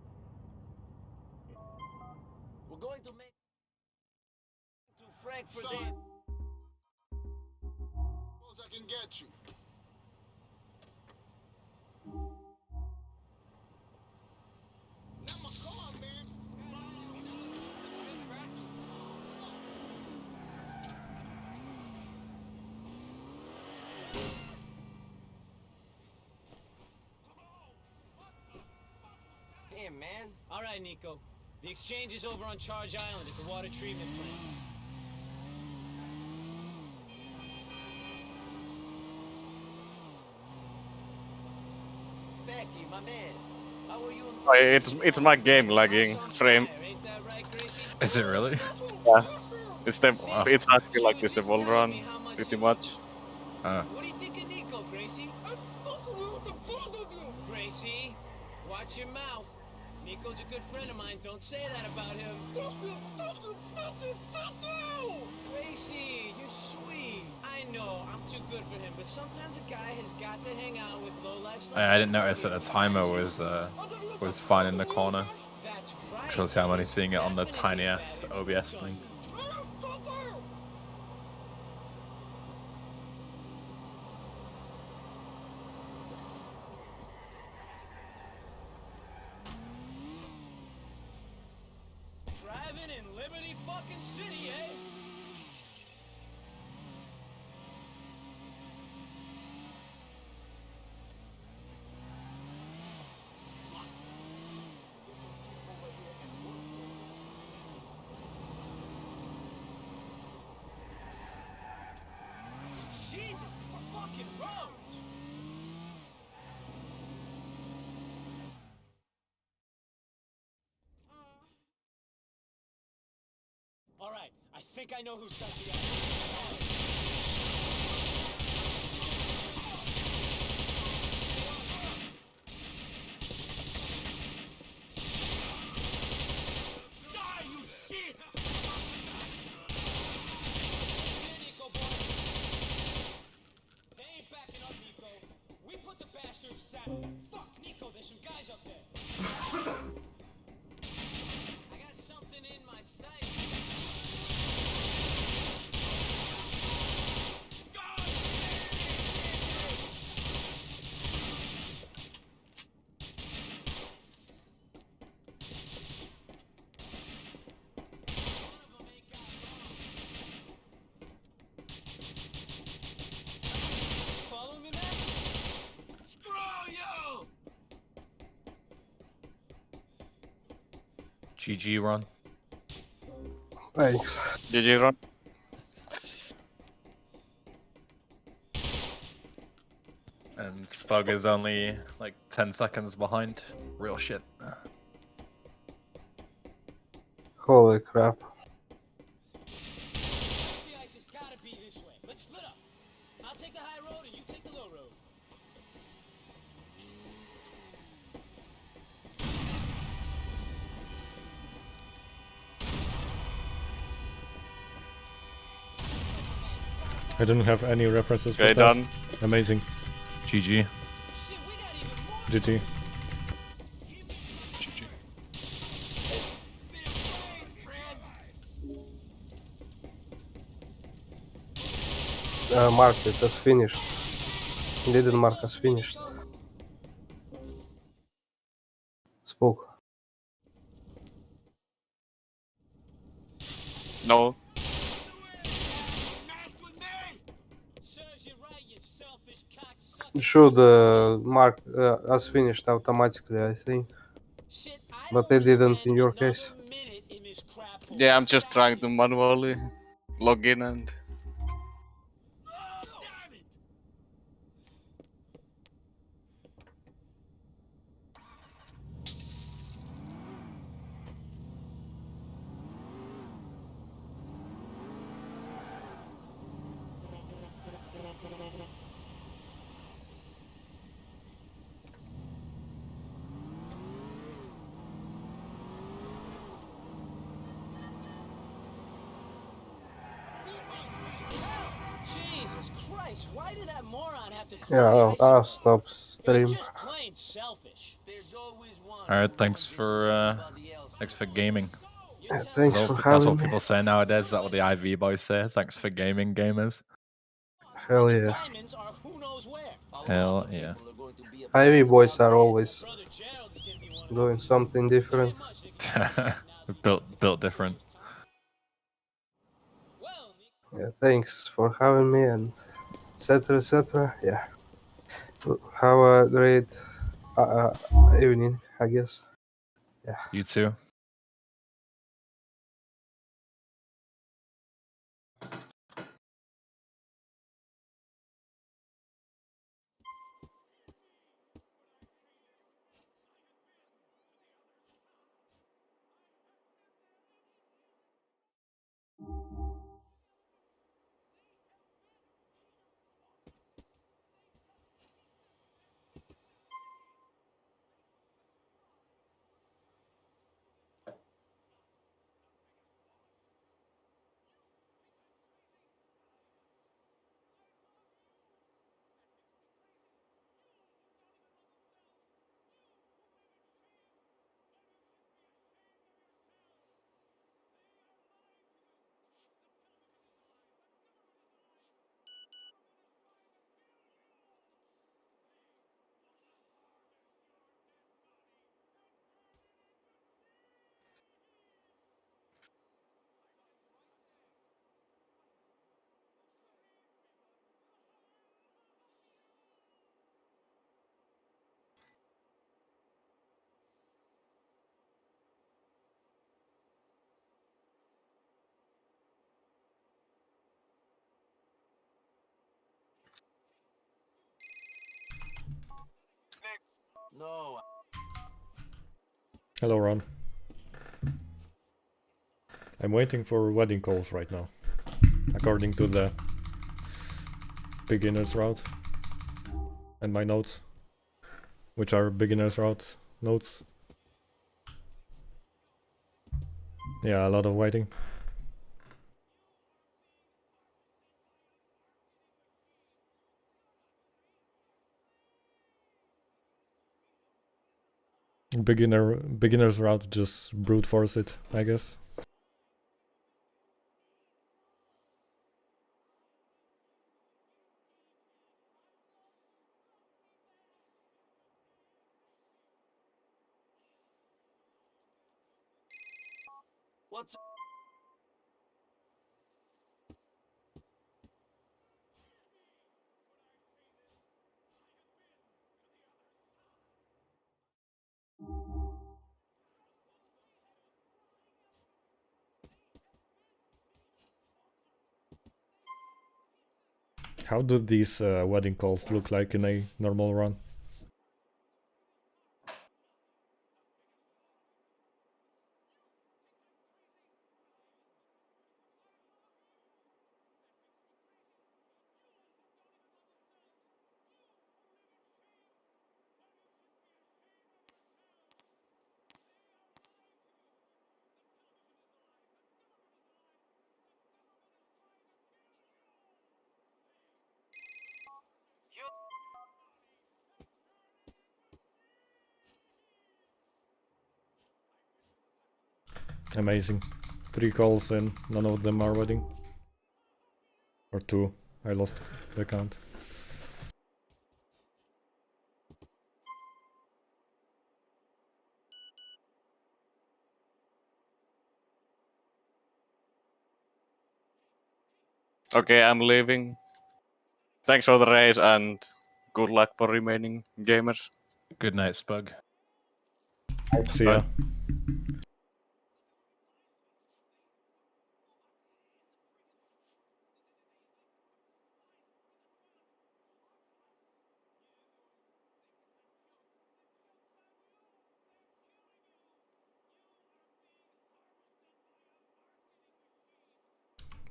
L: We're going to make to Frankfurt. Son. Suppose I can get you. Not my car, man. Hey, man.
M: All right, Nico. The exchange is over on Charge Island at the water treatment plant.
L: Becky, my man. How are you?
K: Oh, it's my game lagging frame.
E: Is it really?
K: Yeah. It's
E: Wow.
K: it's actually like this the wall run pretty much.
M: What do you think of Nico, Gracie? Gracie, watch your mouth. Nico's a good friend of mine. Don't say that about him. Gracie, you're sweet. I know, I'm too good for him, but sometimes a guy has got to hang out with lowlifes like
E: I didn't notice that the timer was fine in the corner.
M: That's right.
E: Shows how I'm only seeing it on the tiny ass OBS thing.
M: driving in Liberty fucking City, eh? Jesus, these are fucking roads! Alright, I think I know who set the Die, you shit! Here, Nico, boy. They ain't backing up, Nico. We put the bastards down. Fuck, Nico, there's some guys up there. I got something in my sight. Follow me, man? Screw you!
E: GG, Ron.
B: Thanks.
N: GG, Ron.
E: And Spug is only like 10 seconds behind. Real shit.
B: Holy crap.
M: The ice has gotta be this way. Let's split up. I'll take the high road and you take the low road.
F: I didn't have any references for
N: Okay,
F: that.
N: done.
F: Amazing.
E: GG.
F: GG.
N: GG.
B: Mark it as finished. Didn't mark as finished. Spook.
N: No.
B: It should mark as finished automatically, I think. But it didn't in your case.
N: Yeah, I'm just trying to manually log in and...
M: Jesus Christ, why did that moron have to
B: Yeah, I'll stop stream.
M: just plain selfish. There's always one.
E: Alright, thanks for gaming.
B: Yeah, thanks
E: That's
B: for
E: what, that's
B: having
E: what
B: me.
E: people say nowadays. That's what the IV boys say. Thanks for gaming, gamers.
B: Hell yeah.
E: Hell yeah.
B: Ivy boys are always doing something different.
E: built different.
B: Yeah, thanks for having me and etc. etc. Yeah. Have a great evening, I guess. Yeah.
E: You too.
D: No.
F: Hello, Ron. I'm waiting for wedding calls right now, according to the beginner's route and my notes, which are beginner's route notes. Yeah, a lot of waiting. Beginner's route, just brute force it, I guess.
D: What's
F: How do these wedding calls look like in a normal run? Amazing. 3 calls and none of them are wedding. Or 2. I lost the count.
N: Okay, I'm leaving. Thanks for the race and good luck for remaining gamers.
E: Good night, Spug.
F: See ya.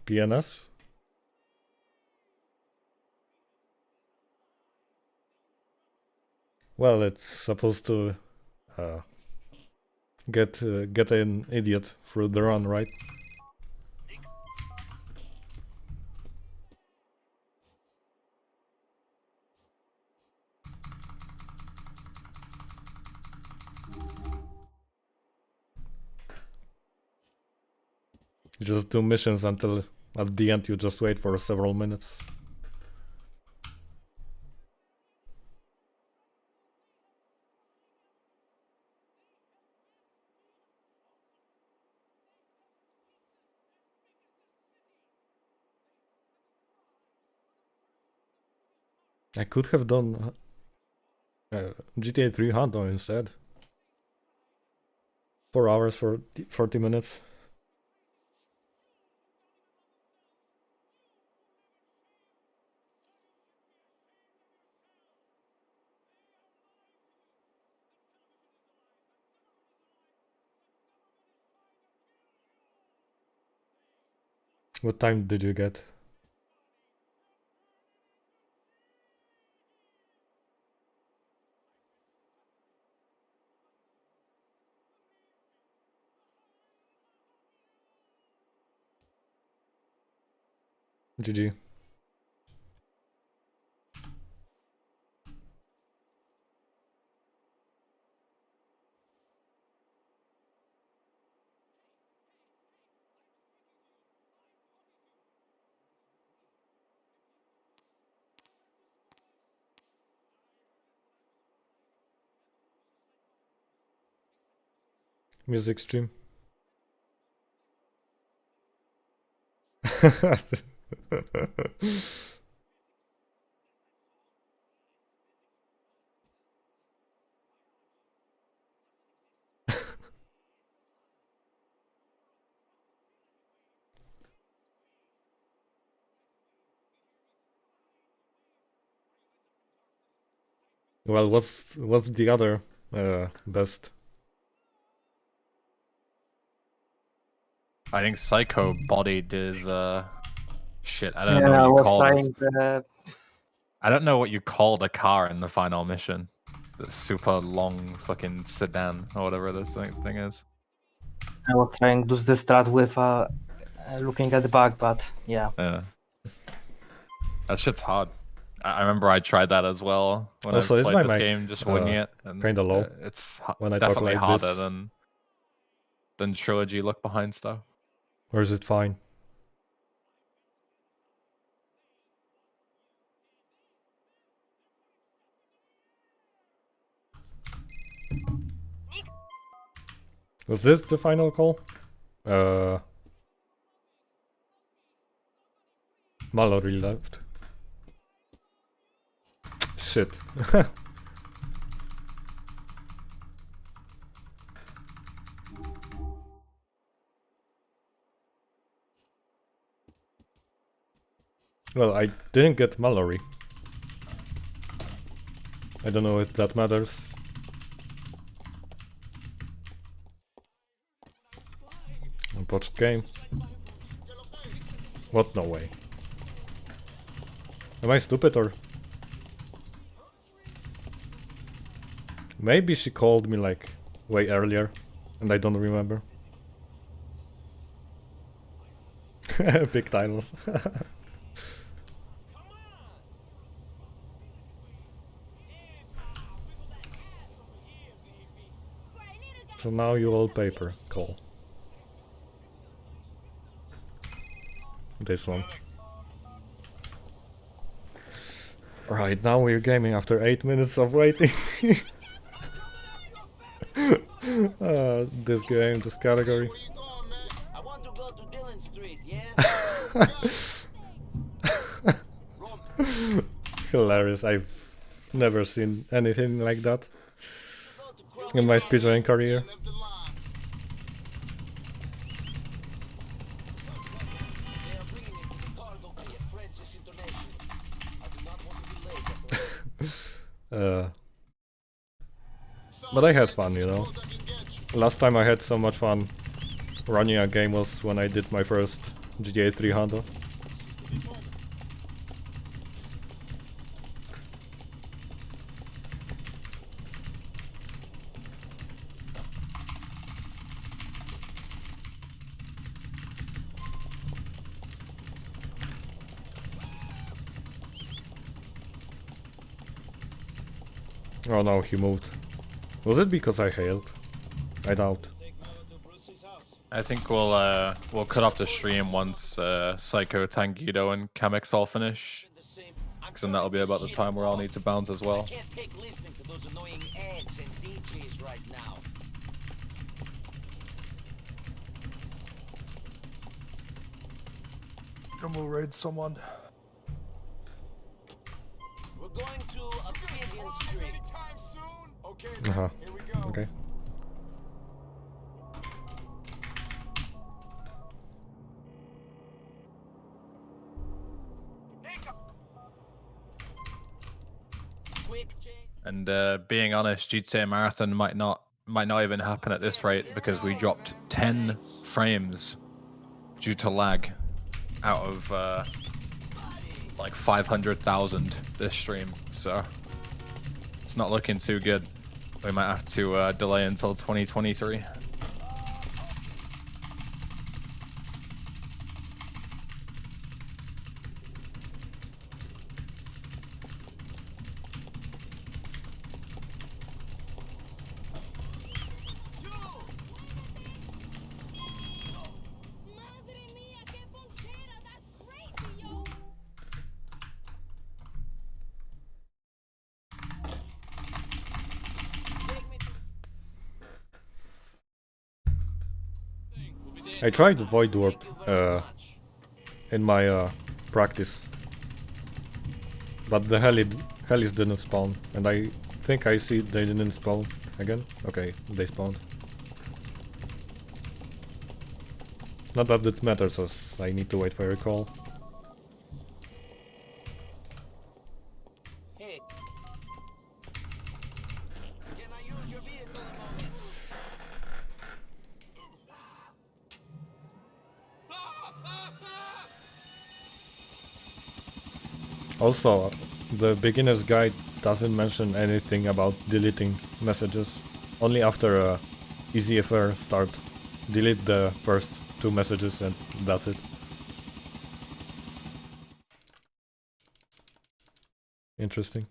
F: PNS? Well, it's supposed to get an idiot through the run, right? Just do missions until at the end you just wait for several minutes. I could have done GTA 3 Hundo instead. 4 hours for 40 minutes. What time did you get? GG. Music stream. Well, what's the other best?
E: I think Psycho bodied his shit. I don't
B: Yeah,
E: know
B: I
E: what you
B: was
E: call this.
B: trying.
E: I don't know what you call the car in the final mission. The super long fucking sedan or whatever this thing is.
O: I was trying to do the strat with looking at the back, but yeah.
E: Yeah. That shit's hard. I remember I tried that as well when
F: Also,
E: I
F: is
E: played
F: my
E: this
F: mic,
E: game, just winging it. And
F: kinda low
E: it's
F: when I talk
E: definitely
F: like
E: harder
F: this?
E: than Trilogy Look Behind stuff.
F: Or is it fine? Was this the final call? Mallory left. Shit. Well, I didn't get Mallory. I don't know if that matters. Unpatched game. What? No way. Am I stupid or? Maybe she called me like way earlier and I don't remember. Big titles. So now you all paper call. This one. Right, now we're gaming after 8 minutes of waiting. This game, this category.
D: I want to go to Dillon Street, yeah?
F: Hilarious, I've never seen anything like that in my speedrunning career. But I had fun, you know. Last time I had so much fun running a game was when I did my first GTA 3 Honda. Oh no, he moved. Was it because I hailed? I doubt.
E: I think we'll cut off the stream once Psycho, Tanguido, and Kamex all finish. Because then that'll be about the time where I'll need to bounce as well.
D: Can't take listening to those annoying ads and DJs right now.
P: And we'll raid someone.
D: We're going to Obsidian Street. Okay,
F: Uh-huh.
D: here we go.
F: Okay.
E: And being honest, GTA Marathon might not even happen at this rate because we dropped 10 frames due to lag out of like 500,000 this stream, so it's not looking too good. We might have to delay until 2023.
F: I tried Void Warp in my practice, but the Hellies didn't spawn, and I think I see they didn't spawn again. Okay, they spawned. Not that it matters, as I need to wait for a call. Also, the beginner's guide doesn't mention anything about deleting messages. Only after a EasyFR start, delete the first 2 messages and that's it. Interesting.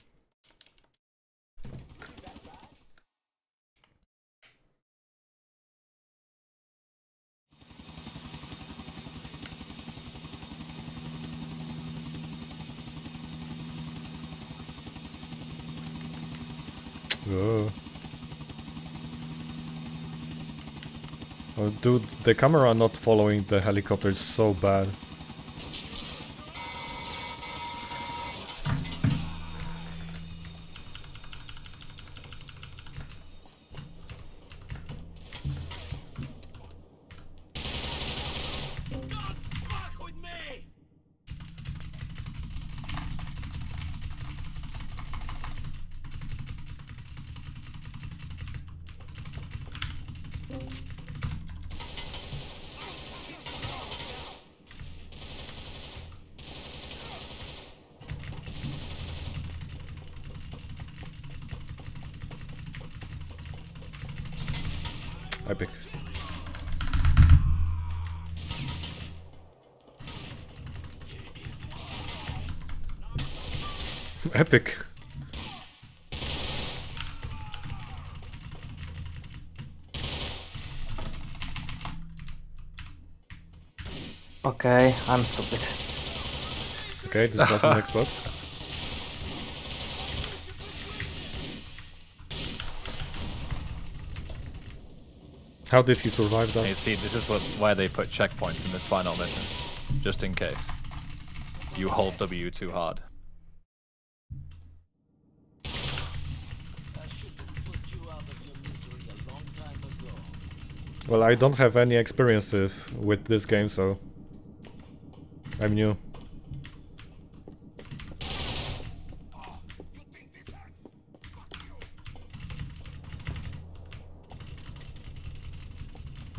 F: Oh. Oh, dude, the camera not following the helicopter is so bad. Epic. Epic.
O: Okay, I'm stupid.
F: Okay, this doesn't explode. How did he survive that?
E: Hey, see, this is why they put checkpoints in this final mission, just in case. You hold W too hard.
F: Well, I don't have any experiences with this game, so I'm new.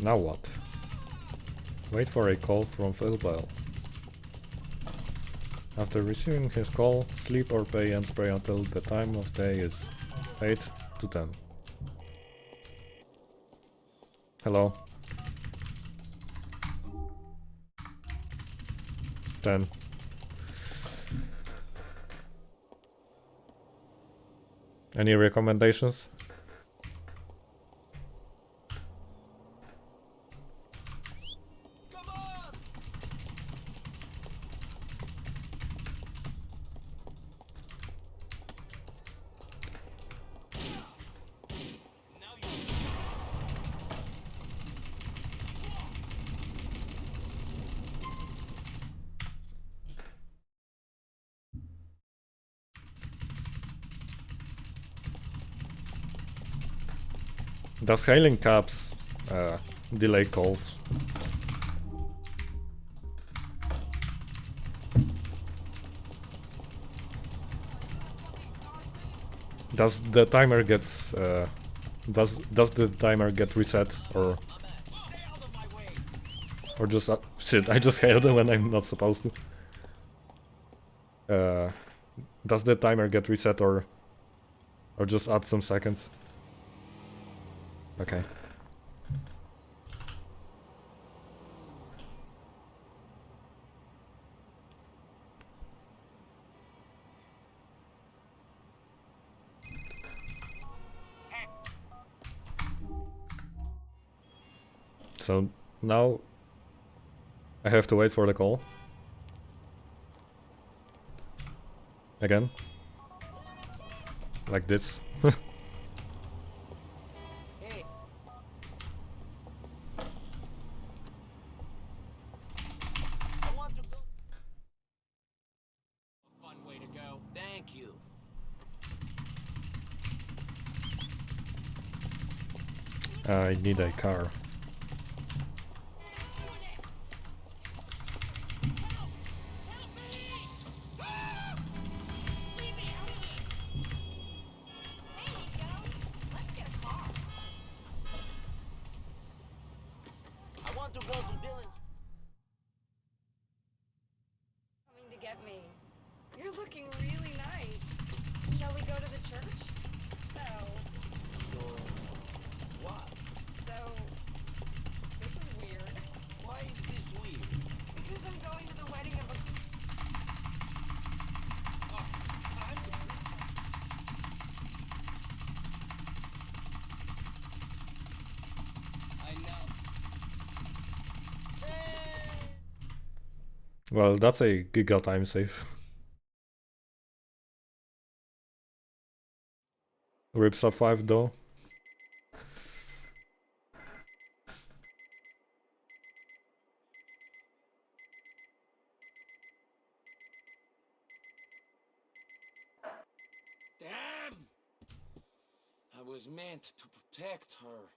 F: Now what? Wait for a call from Philbell. After receiving his call, sleep or pay and spray until the time of day is 8 to 10. Hello. 10. Any recommendations? Does hailing cabs delay calls? Does the timer gets does the timer get reset or just shit? I just hailed them when I'm not supposed to. Does the timer get reset or just add some seconds? Okay. So now I have to wait for the call. Again. Like this. I need a car.
D: I want to go to Dylan's.
H: Coming to get me. You're
I: looking really nice. Shall we go to the church? So,
L: What?
I: this is weird.
L: Why is this weird?
I: Because I'm going to the wedding of a...
L: I know.
F: Well, that's a giga time save. Rips up 5 though.
L: Damn! I was meant to protect her.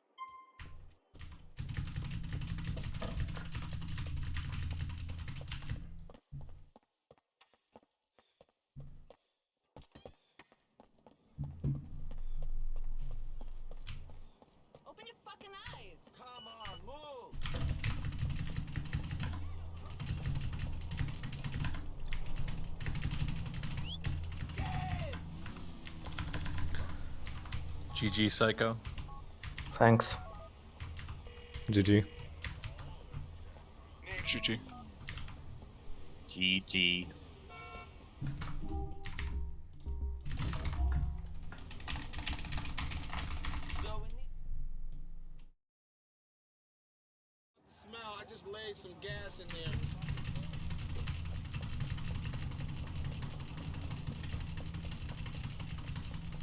I: Open your fucking eyes!
L: Come on, move!
E: GG, Psycho.
O: Thanks.
F: GG.
N: GG.
K: GG.
L: Smell, I just laid some gas in there.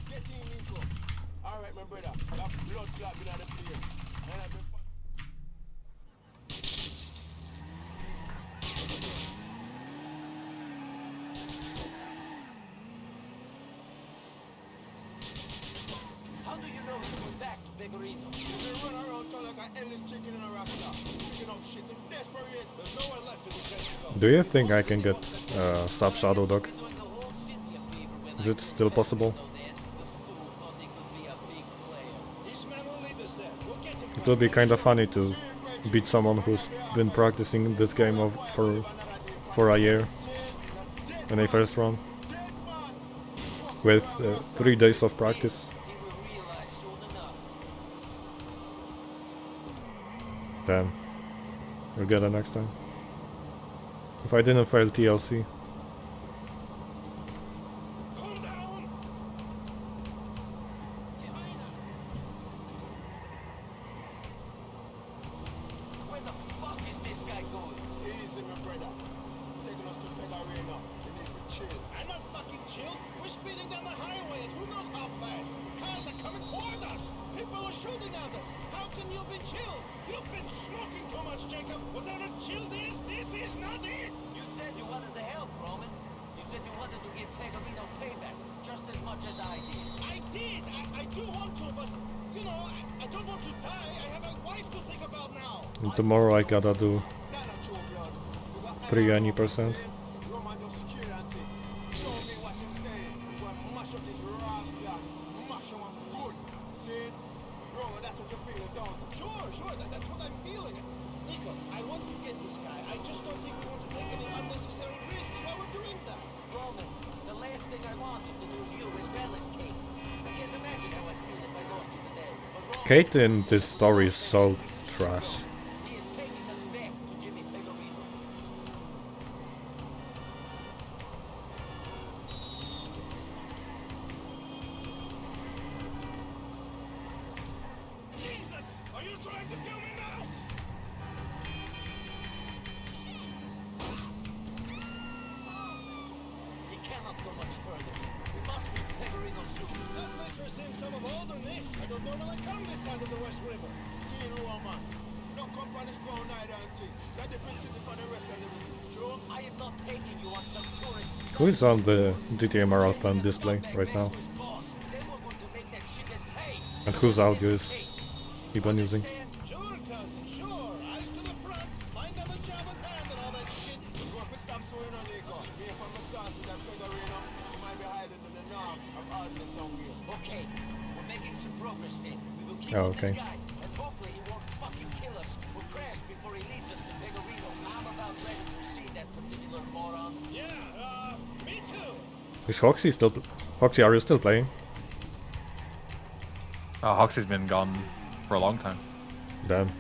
L: Get in, Nico. Alright, my brother. That blood clot been out of the place. And I've been... How do you know he's going back to Pecorino? They run around town like an endless chicken in a rasta. Picking up shit and desperate. There's nowhere left in this place to go.
F: Do you think I can get sub Shadow Dog? Is it still possible? It would be kind of funny to beat someone who's been practicing this game for a year in a first run with 3 days of practice. Damn, we'll get it next time. If I didn't fail TLC.
L: Where the fuck is this guy going? Easy, my brother. Taking us to Pecorino. We need to chill. I'm not fucking chill. We're speeding down the highway and who knows how fast. Cars are coming toward us. People are shooting at us. How can you be chill? You've been smoking too much, Jacob. Whatever chill this is not it. You said you wanted the help, Roman. You said you wanted to give Pecorino payback just as much as I did. I did. I do want to, but you know, I don't want to die. I have a wife to think about now.
F: And tomorrow I gotta do 3 any percent.
L: Roman just secure and thing. Show me what you say. We'll mash up this rascal. Mash him up good. See? Roman, that's what you're feeling, don't you? Sure, that's what I'm feeling. Nico, I want to get this guy. I just don't think we want to take any unnecessary risks while we're doing that. Roman, the last thing I want is to lose you as well as Kate. I can't imagine how I'd feel if I lost you today. But Roman,
F: Kate in this story is so trash.
L: he is taking us back to Jimmy Pecorino. Jesus! Are you trying to kill me now? He cannot go much further. We must reach Pecorino soon. At least we're seeing some of Alderney. I don't normally come this side of the West River. See you, Roman. No company's ground either, auntie. It's a different city for the rest of the week. Joe, I am not taking you on some tourist site.
F: Who is on the GTA Marathon display right now? And whose audio is Iban using?
L: Sure, cousin, sure. Eyes to the front. Mind on the job at hand and all that shit. You want to stop swearing on Nico. Me from the sauce in that Pecorino. You might be hiding in the north of Ardney somewhere. Okay, we're making some progress then. We will keep
F: Oh,
L: with
F: okay.
L: this guy. And hopefully he won't fucking kill us or crash before he leads us to Pecorino. I'm about ready to see that particular moron. Yeah, me too.
F: Is Hoxie still... Hoxie, are you still playing?
E: Oh, Hoxie's been gone for a long time.
F: Damn.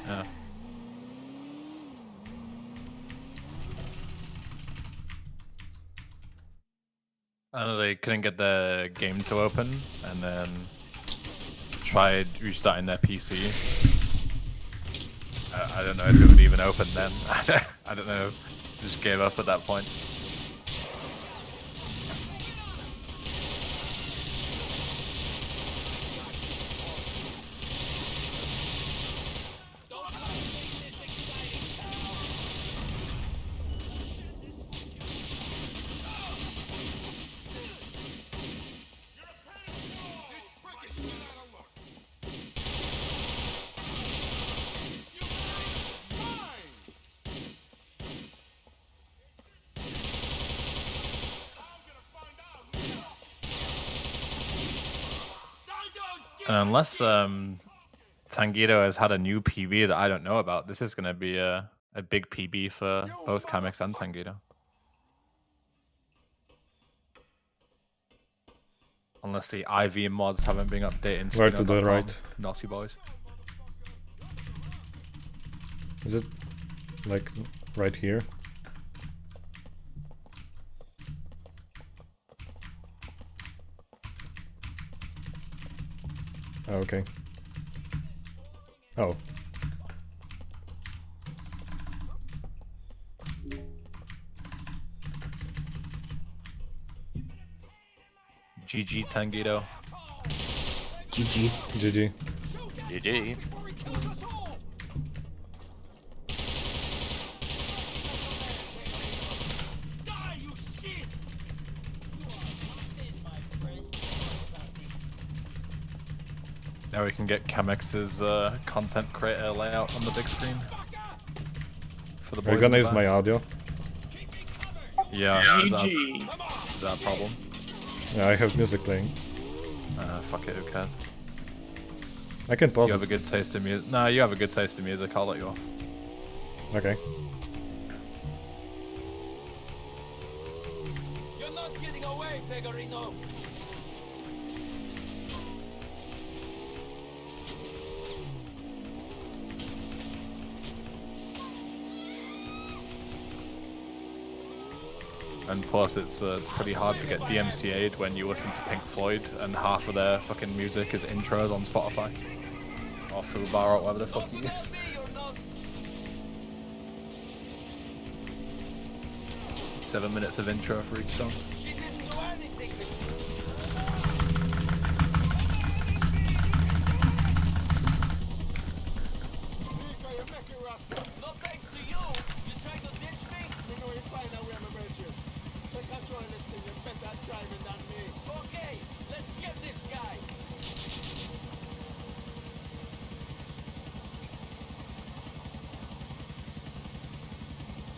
E: Yeah. I know they couldn't get the game to open, and then tried restarting their PC. I don't know if it would even open then. I don't know. Just gave up at that point. And unless Tanguito has had a new PB that I don't know about, this is going to be a big PB for both Kamix and Tanguito. Unless the IV mods haven't been updated.
F: Right to the right.
E: Naughty boys.
F: Is it like right here? Oh, okay. Oh.
E: GG Tanguito.
O: GG.
F: GG.
K: GG.
E: Now we can get Kamix's content creator layout on the big screen. For the boys
F: Are you gonna
E: in
F: use
E: the
F: my
E: back.
F: audio?
E: Yeah. Is that a problem?
F: Yeah, I have music playing.
E: Fuck it, who cares?
F: I can pause
E: You
F: it.
E: have a good taste in music. No, you have a good taste in music. I'll let you off.
F: Okay.
L: You're not getting away, Pegorino!
E: And plus, it's pretty hard to get DMCA'd when you listen to Pink Floyd and half of their fucking music is intros on Spotify. Or Fubar or whatever the fuck it is. 7 minutes of intro for each song.
L: No thanks to you! You tried to ditch me? We know you find out where I'm about you. Take control of this thing, you're better at driving than me. Okay, let's get this guy!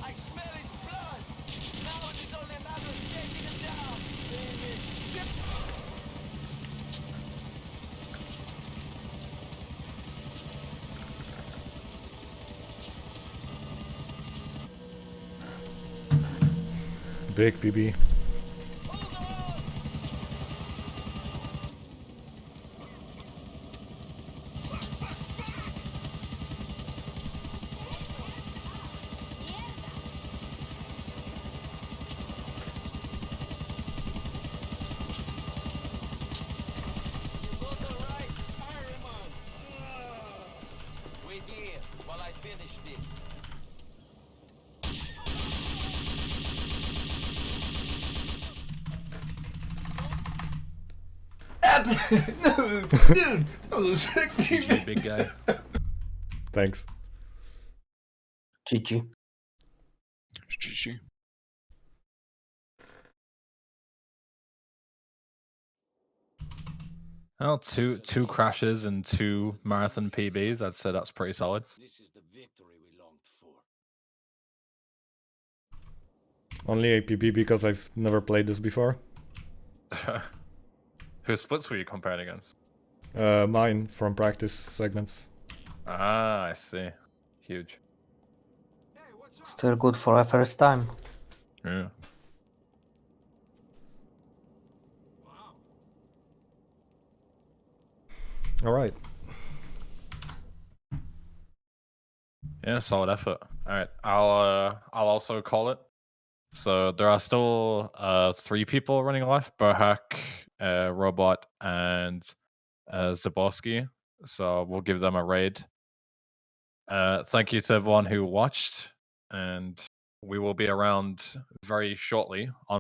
L: I smell his blood! Now it is only a matter of chasing him down!
F: Big PB.
L: Wait here while I finish this.
D: No, dude, that was a sick PB.
E: Big guy.
F: Thanks.
O: GG.
N: GG.
E: Well, two crashes and 2 marathon PBs. I'd say that's pretty solid.
L: This is the victory we longed for.
F: Only a PB because I've never played this before.
E: Whose splits were you comparing against?
F: Mine from practice segments.
E: Ah, I see. Huge.
O: Still good for a first time.
E: Yeah.
F: All right.
E: Yeah, solid effort. All right, I'll also call it. So there are still 3 people running left: Berhak, Robot, and Zaborski. So we'll give them a raid. Thank you to everyone who watched, and we will be around very shortly on